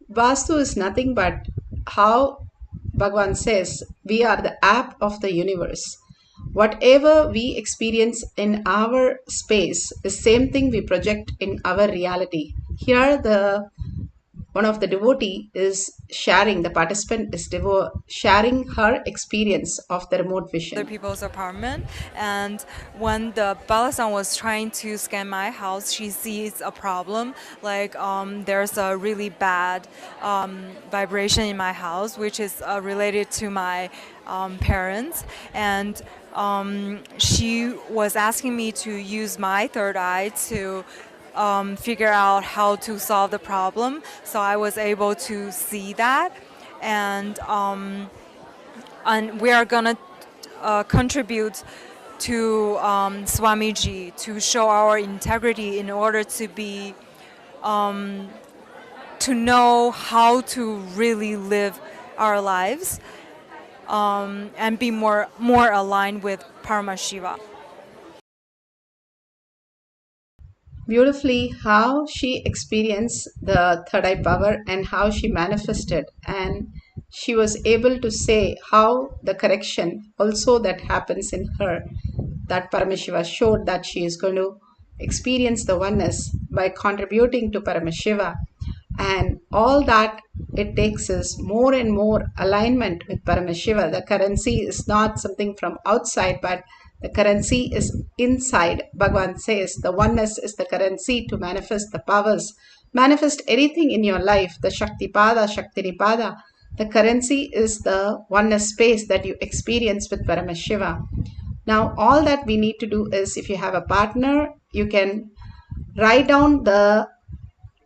Vastu is nothing but how Bhagwan says we are the app of the universe. Whatever we experience in our space, the same thing we project in our reality. Here, one of the devotee is sharing, the participant is sharing her experience of the remote vision. Other people's apartment, and when the Balasan was trying to scan my house, she sees a problem, like there's a really bad vibration in my house, which is related to my parents, and she was asking me to use my third eye to figure out how to solve the problem. So I was able to see that, and we are gonna contribute to Swamiji to show our integrity in order to be to know how to really live our lives and be more aligned with Paramashiva. Beautifully how she experienced the third eye power and how she manifested, and she was able to say how the correction also that happens in her, that Paramashiva showed that she is going to experience the oneness by contributing to Paramashiva. And all that it takes is more and more alignment with Paramashiva. The currency is not something from outside, but the currency is inside. Bhagavan says the oneness is the currency to manifest the powers. Manifest anything in your life, the Shaktipada, Shaktinipada. The currency is the oneness space that you experience with Paramashiva. Now, all that we need to do is, if you have a partner, you can write down the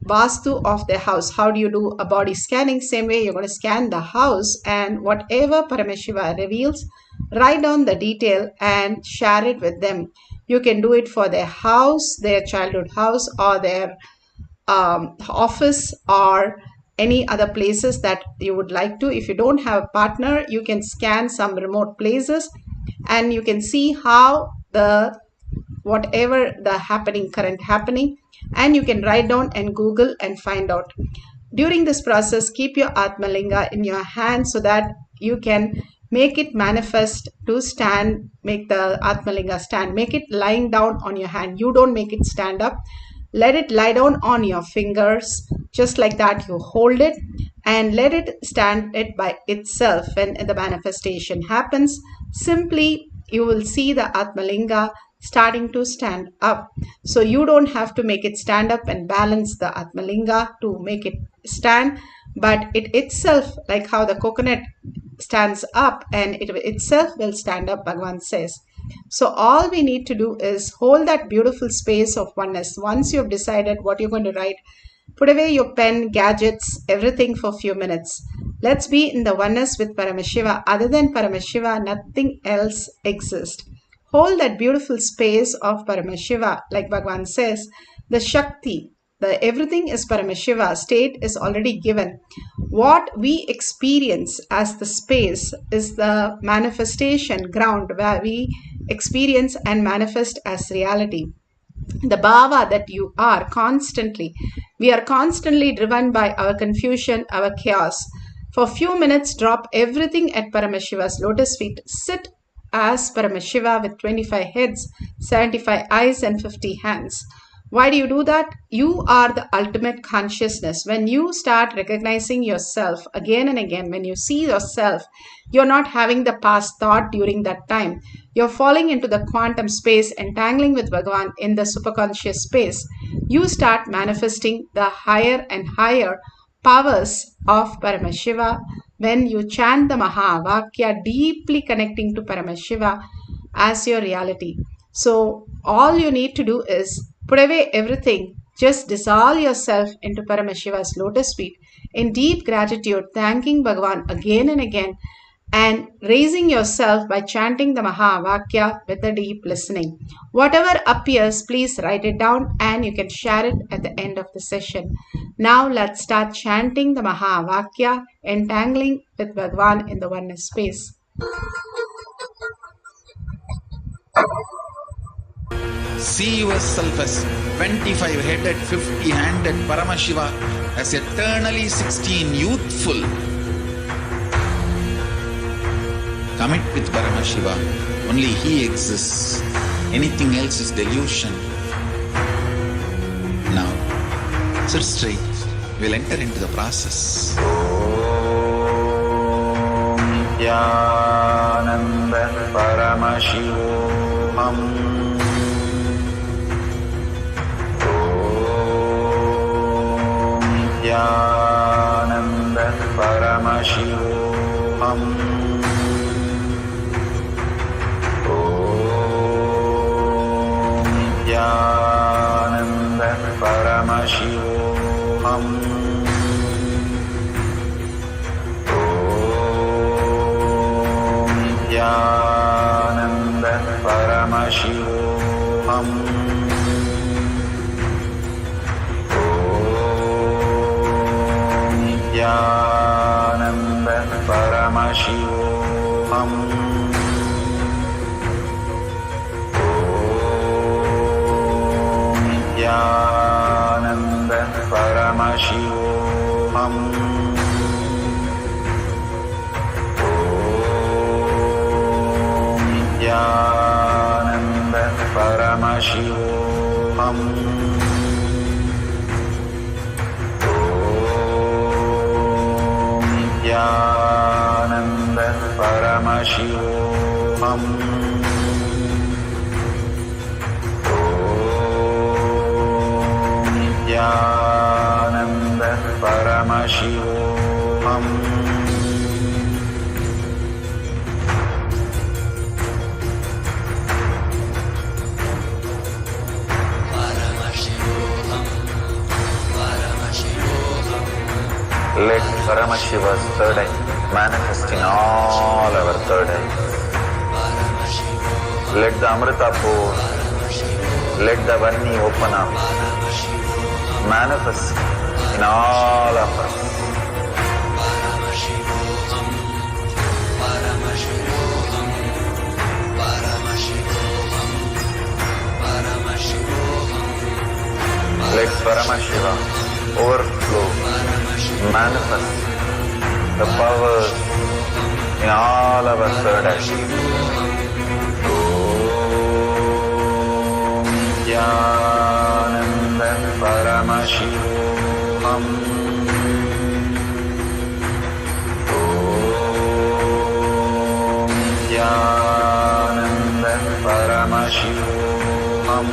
Vastu of the house. How do you do a body scanning? Same way, you're going to scan the house, and whatever Paramashiva reveals, write down the detail and share it with them. You can do it for their house, their childhood house, or their office, or any other places that you would like to. If you don't have a partner, you can scan some remote places and you can see how the whatever the current happening, and you can write down and Google and find out. During this process, keep your Atmalinga in your hand so that you can make it manifest to stand. Make the Atmalinga stand. Make it lying down on your hand. You don't make it stand up. Let it lie down on your fingers. Just like that, you hold it and let it stand it by itself. When the manifestation happens, simply you will see the Atmalinga starting to stand up. So you don't have to make it stand up and balance the Atmalinga to make it stand, but it itself, like how the coconut stands up and it itself will stand up, Bhagavan says. So all we need to do is hold that beautiful space of oneness. Once you've decided what you're going to write, put away your pen, gadgets, everything for a few minutes. Let's be in the oneness with Paramashiva. Other than Paramashiva, nothing else exists. Hold that beautiful space of Paramashiva. Like Bhagavan says, the Shakti, the everything is Paramashiva. State is already given. What we experience as the space is the manifestation ground where we experience and manifest as reality. The bhava that you are constantly, we are constantly driven by our confusion, our chaos. For a few minutes, drop everything at Paramashiva's lotus feet. Sit as Paramashiva with 25 heads, 75 eyes and 50 hands. Why do you do that? You are the ultimate consciousness. When you start recognizing yourself again and again, when you see yourself, you're not having the past thought during that time. You're falling into the quantum space, entangling with Bhagavan in the superconscious space. You start manifesting the higher and higher powers of Paramashiva when you chant the Mahavakya, deeply connecting to Paramashiva as your reality. So all you need to do is put away everything. Just dissolve yourself into Paramashiva's lotus feet in deep gratitude, thanking Bhagavan again and again, and raising yourself by chanting the Mahavakya with a deep listening. Whatever appears, please write it down and you can share it at the end of the session. Now let's start chanting the Mahavakya, entangling with Bhagavan in the oneness space. See yourself as 25-headed, 50-handed Paramashiva, as eternally 16, youthful. Commit with Paramashiva. Only He exists. Anything else is delusion. Now, sit straight. We'll enter into the process. Nithyananda Paramashivoham. Nithyananda Paramashivoham. Nithyananda Paramashivoham. Nithyananda Paramashivoham. Nithyananda Paramashivoham. Nithyananda Paramashivoham. Nithyananda Paramashivoham. Nithyananda Paramashivoham. Let Paramashiva's third eye manifest in all our third eyes. Let the Amrita pour, let the Varni open up, manifest in all of us. Let Paramashiva overflow, manifest the powers in all our third eyes. Om Nithyananda Paramashivoham. Om Nithyananda Paramashivoham.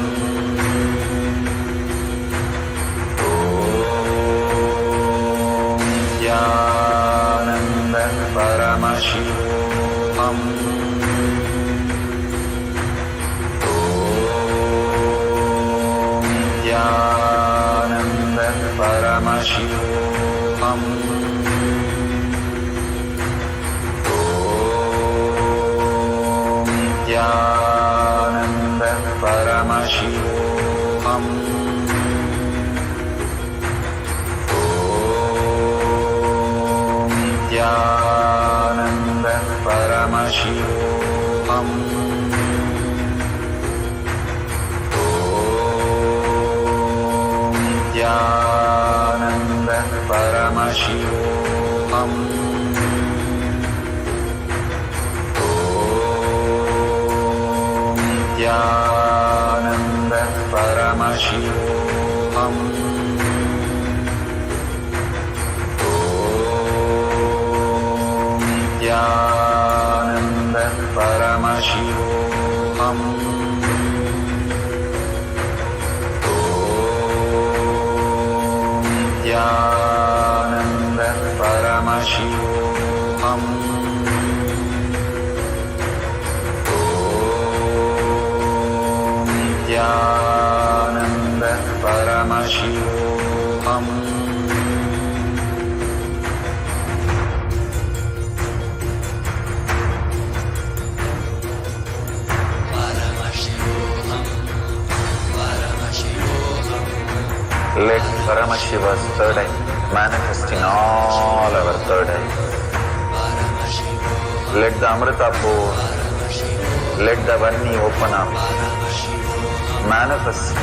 Nithyananda Paramashivoham. Om Nithyananda Paramashivoham. Om Nithyananda Paramashivoham. Nithyananda Paramashivoham. Om Nithyananda Paramashivoham. Om Nithyananda Paramashivoham. Nithyananda Paramashivoham. Om Nithyananda Paramashivoham. Om Nithyananda Paramashivoham. Let Paramashiva's third eye manifest in all our third eyes. Let the Amrita pour, let the Varni open up, manifest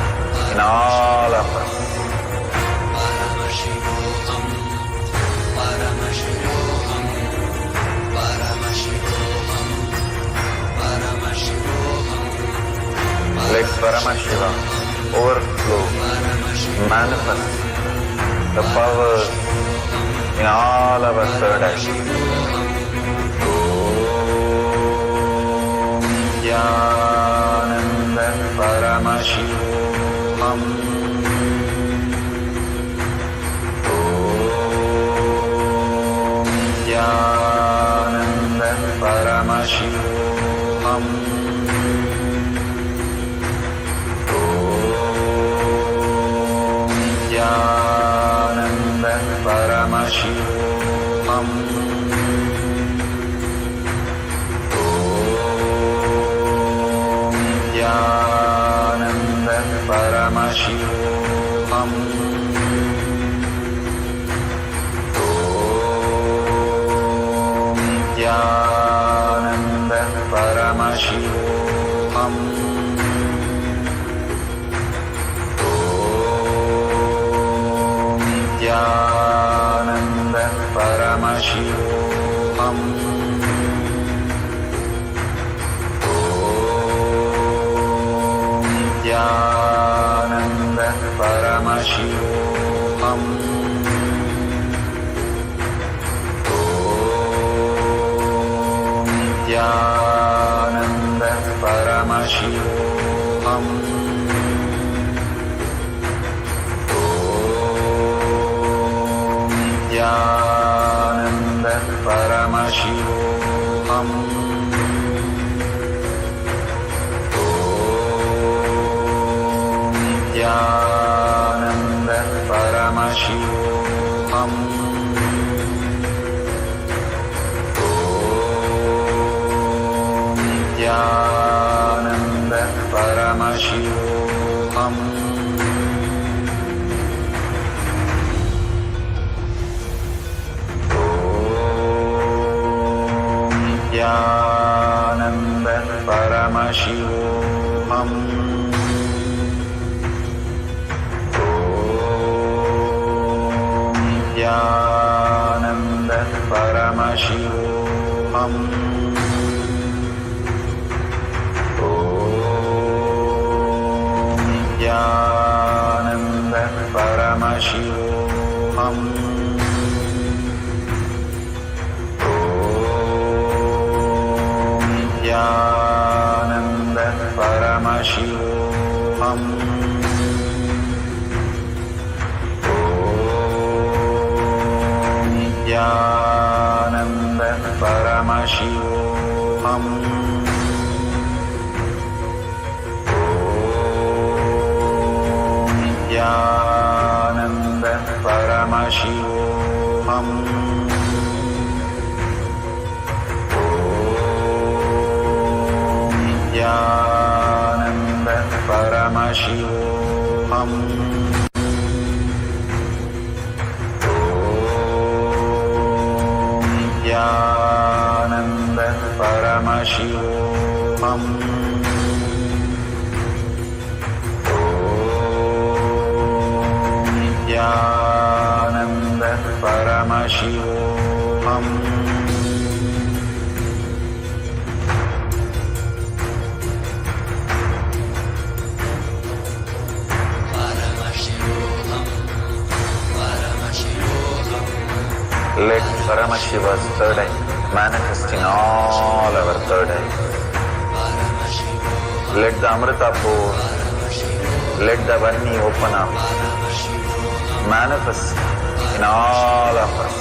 in all of us. Let Paramashiva overflow, manifest the powers in all our third eyes. Om Nithyananda Paramashivoham. Om Nithyananda Paramashivoham. Nithyananda Paramashivoham. Om Nithyananda Paramashivoham. Om Nithyananda Paramashivoham. Nithyananda Paramashivoham. Om Nithyananda Paramashivoham. Om Nithyananda Paramashivoham. Om Nithyananda Paramashivoham. Om Nithyananda Paramashivoham. Nithyananda Paramashivoham. Om Nithyananda Paramashivoham. Om Nithyananda Paramashivoham. Nithyananda Paramashivoham. Om Nithyananda Paramashivoham. Om Nithyananda Paramashivoham. Nithyananda Paramashivoham. Om Nithyananda Paramashivoham. Let Paramashiva's third eye manifest in all our third eyes. Let the Amrita pour, let the Vani open up, manifest in all of us.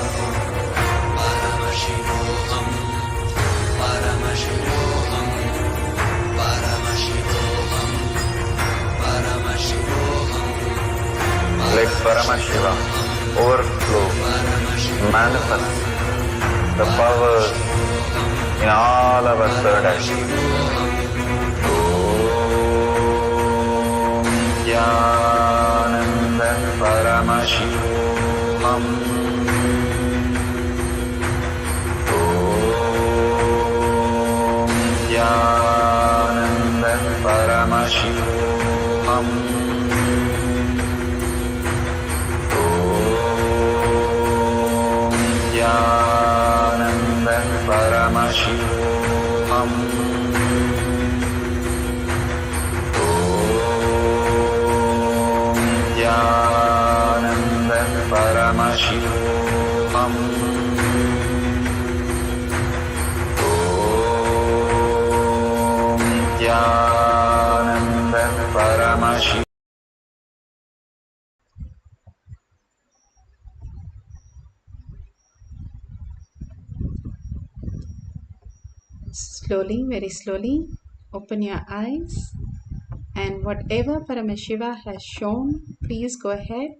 Let Paramashiva overflow, manifest the powers in all our third eyes. Om Nithyananda Paramashivoham. Om Nithyananda Paramashivoham. Nithyananda Paramashivoham. Om Nithyananda Paramashivoham. Om Nithyananda Paramashivoham. Slowly, very slowly, open your eyes, and whatever Paramashiva has shown, please go ahead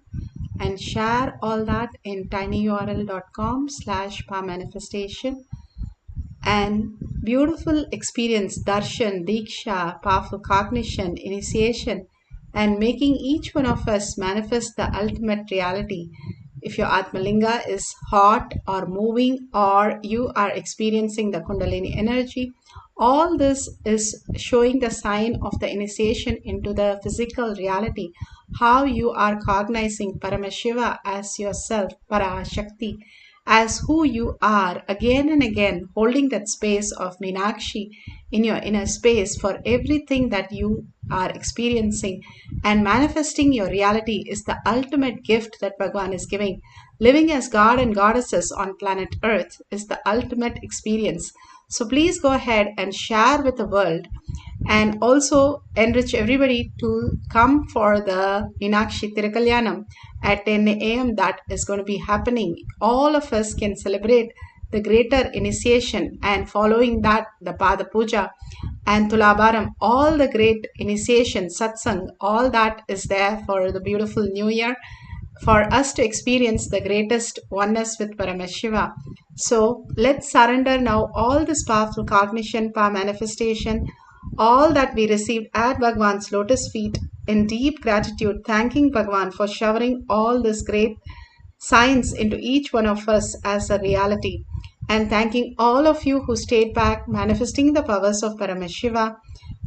and share all that in tinyurl.com/powermanifestation. And beautiful experience, darshan, diksha, powerful cognition, initiation, and making each one of us manifest the ultimate reality. If your Atmalinga is hot or moving, or you are experiencing the Kundalini energy, all this is showing the sign of the initiation into the physical reality. How you are cognizing Paramashiva as yourself, Parashakti, as who you are, again and again, holding that space of Meenakshi in your inner space for everything that you are experiencing, and manifesting your reality is the ultimate gift that Bhagavan is giving. Living as God and Goddesses on planet Earth is the ultimate experience. So please go ahead and share with the world, and also enrich everybody to come for the Meenakshi Tirukalyanam at 10 a.m. that is going to be happening. All of us can celebrate the greater initiation, and following that the Pada Puja and Tulabaram, all the great initiation, satsang, all that is there for the beautiful new year. for us to experience the greatest oneness with Paramashiva. So let's surrender now all this powerful cognition, power manifestation, all that we received at Bhagwan's lotus feet in deep gratitude, thanking Bhagwan for showering all this great science into each one of us as a reality, and thanking all of you who stayed back, manifesting the powers of Paramashiva,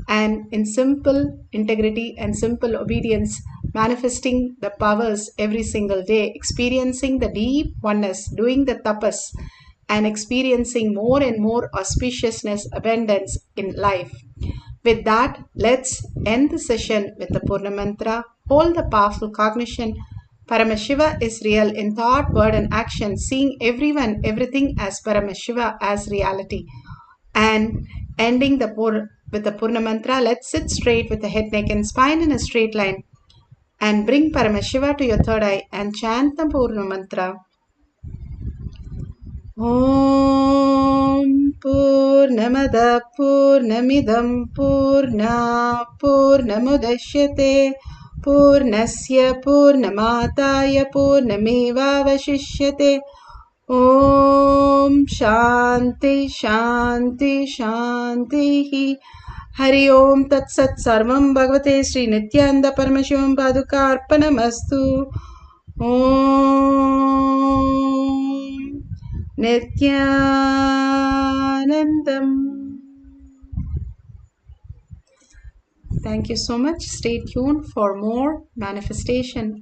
and in simple integrity and simple obedience, manifesting the powers every single day, experiencing the deep oneness, doing the tapas, and experiencing more and more auspiciousness, abundance in life. With that, let's end the session with the Purna Mantra. Hold the powerful cognition. Paramashiva is real in thought, word, and action, seeing everyone, everything as Paramashiva, as reality. And ending with the Purna Mantra, let's sit straight with the head, neck, and spine in a straight line. And bring Paramashiva to your third eye and chant the Purna Mantra. Om Purnamada Purnamidam Purna Purnamudashyate Purnasya Purnamataya Purnamevavashishyate. Om Shanti Shanti Shanti. Hari Om Tat Sat Sarvam Bhagavate Sri Nithyananda Paramashivam Paduka Arpanamastu. Om Nithyanandam. Thank you so much. Stay tuned for more manifestation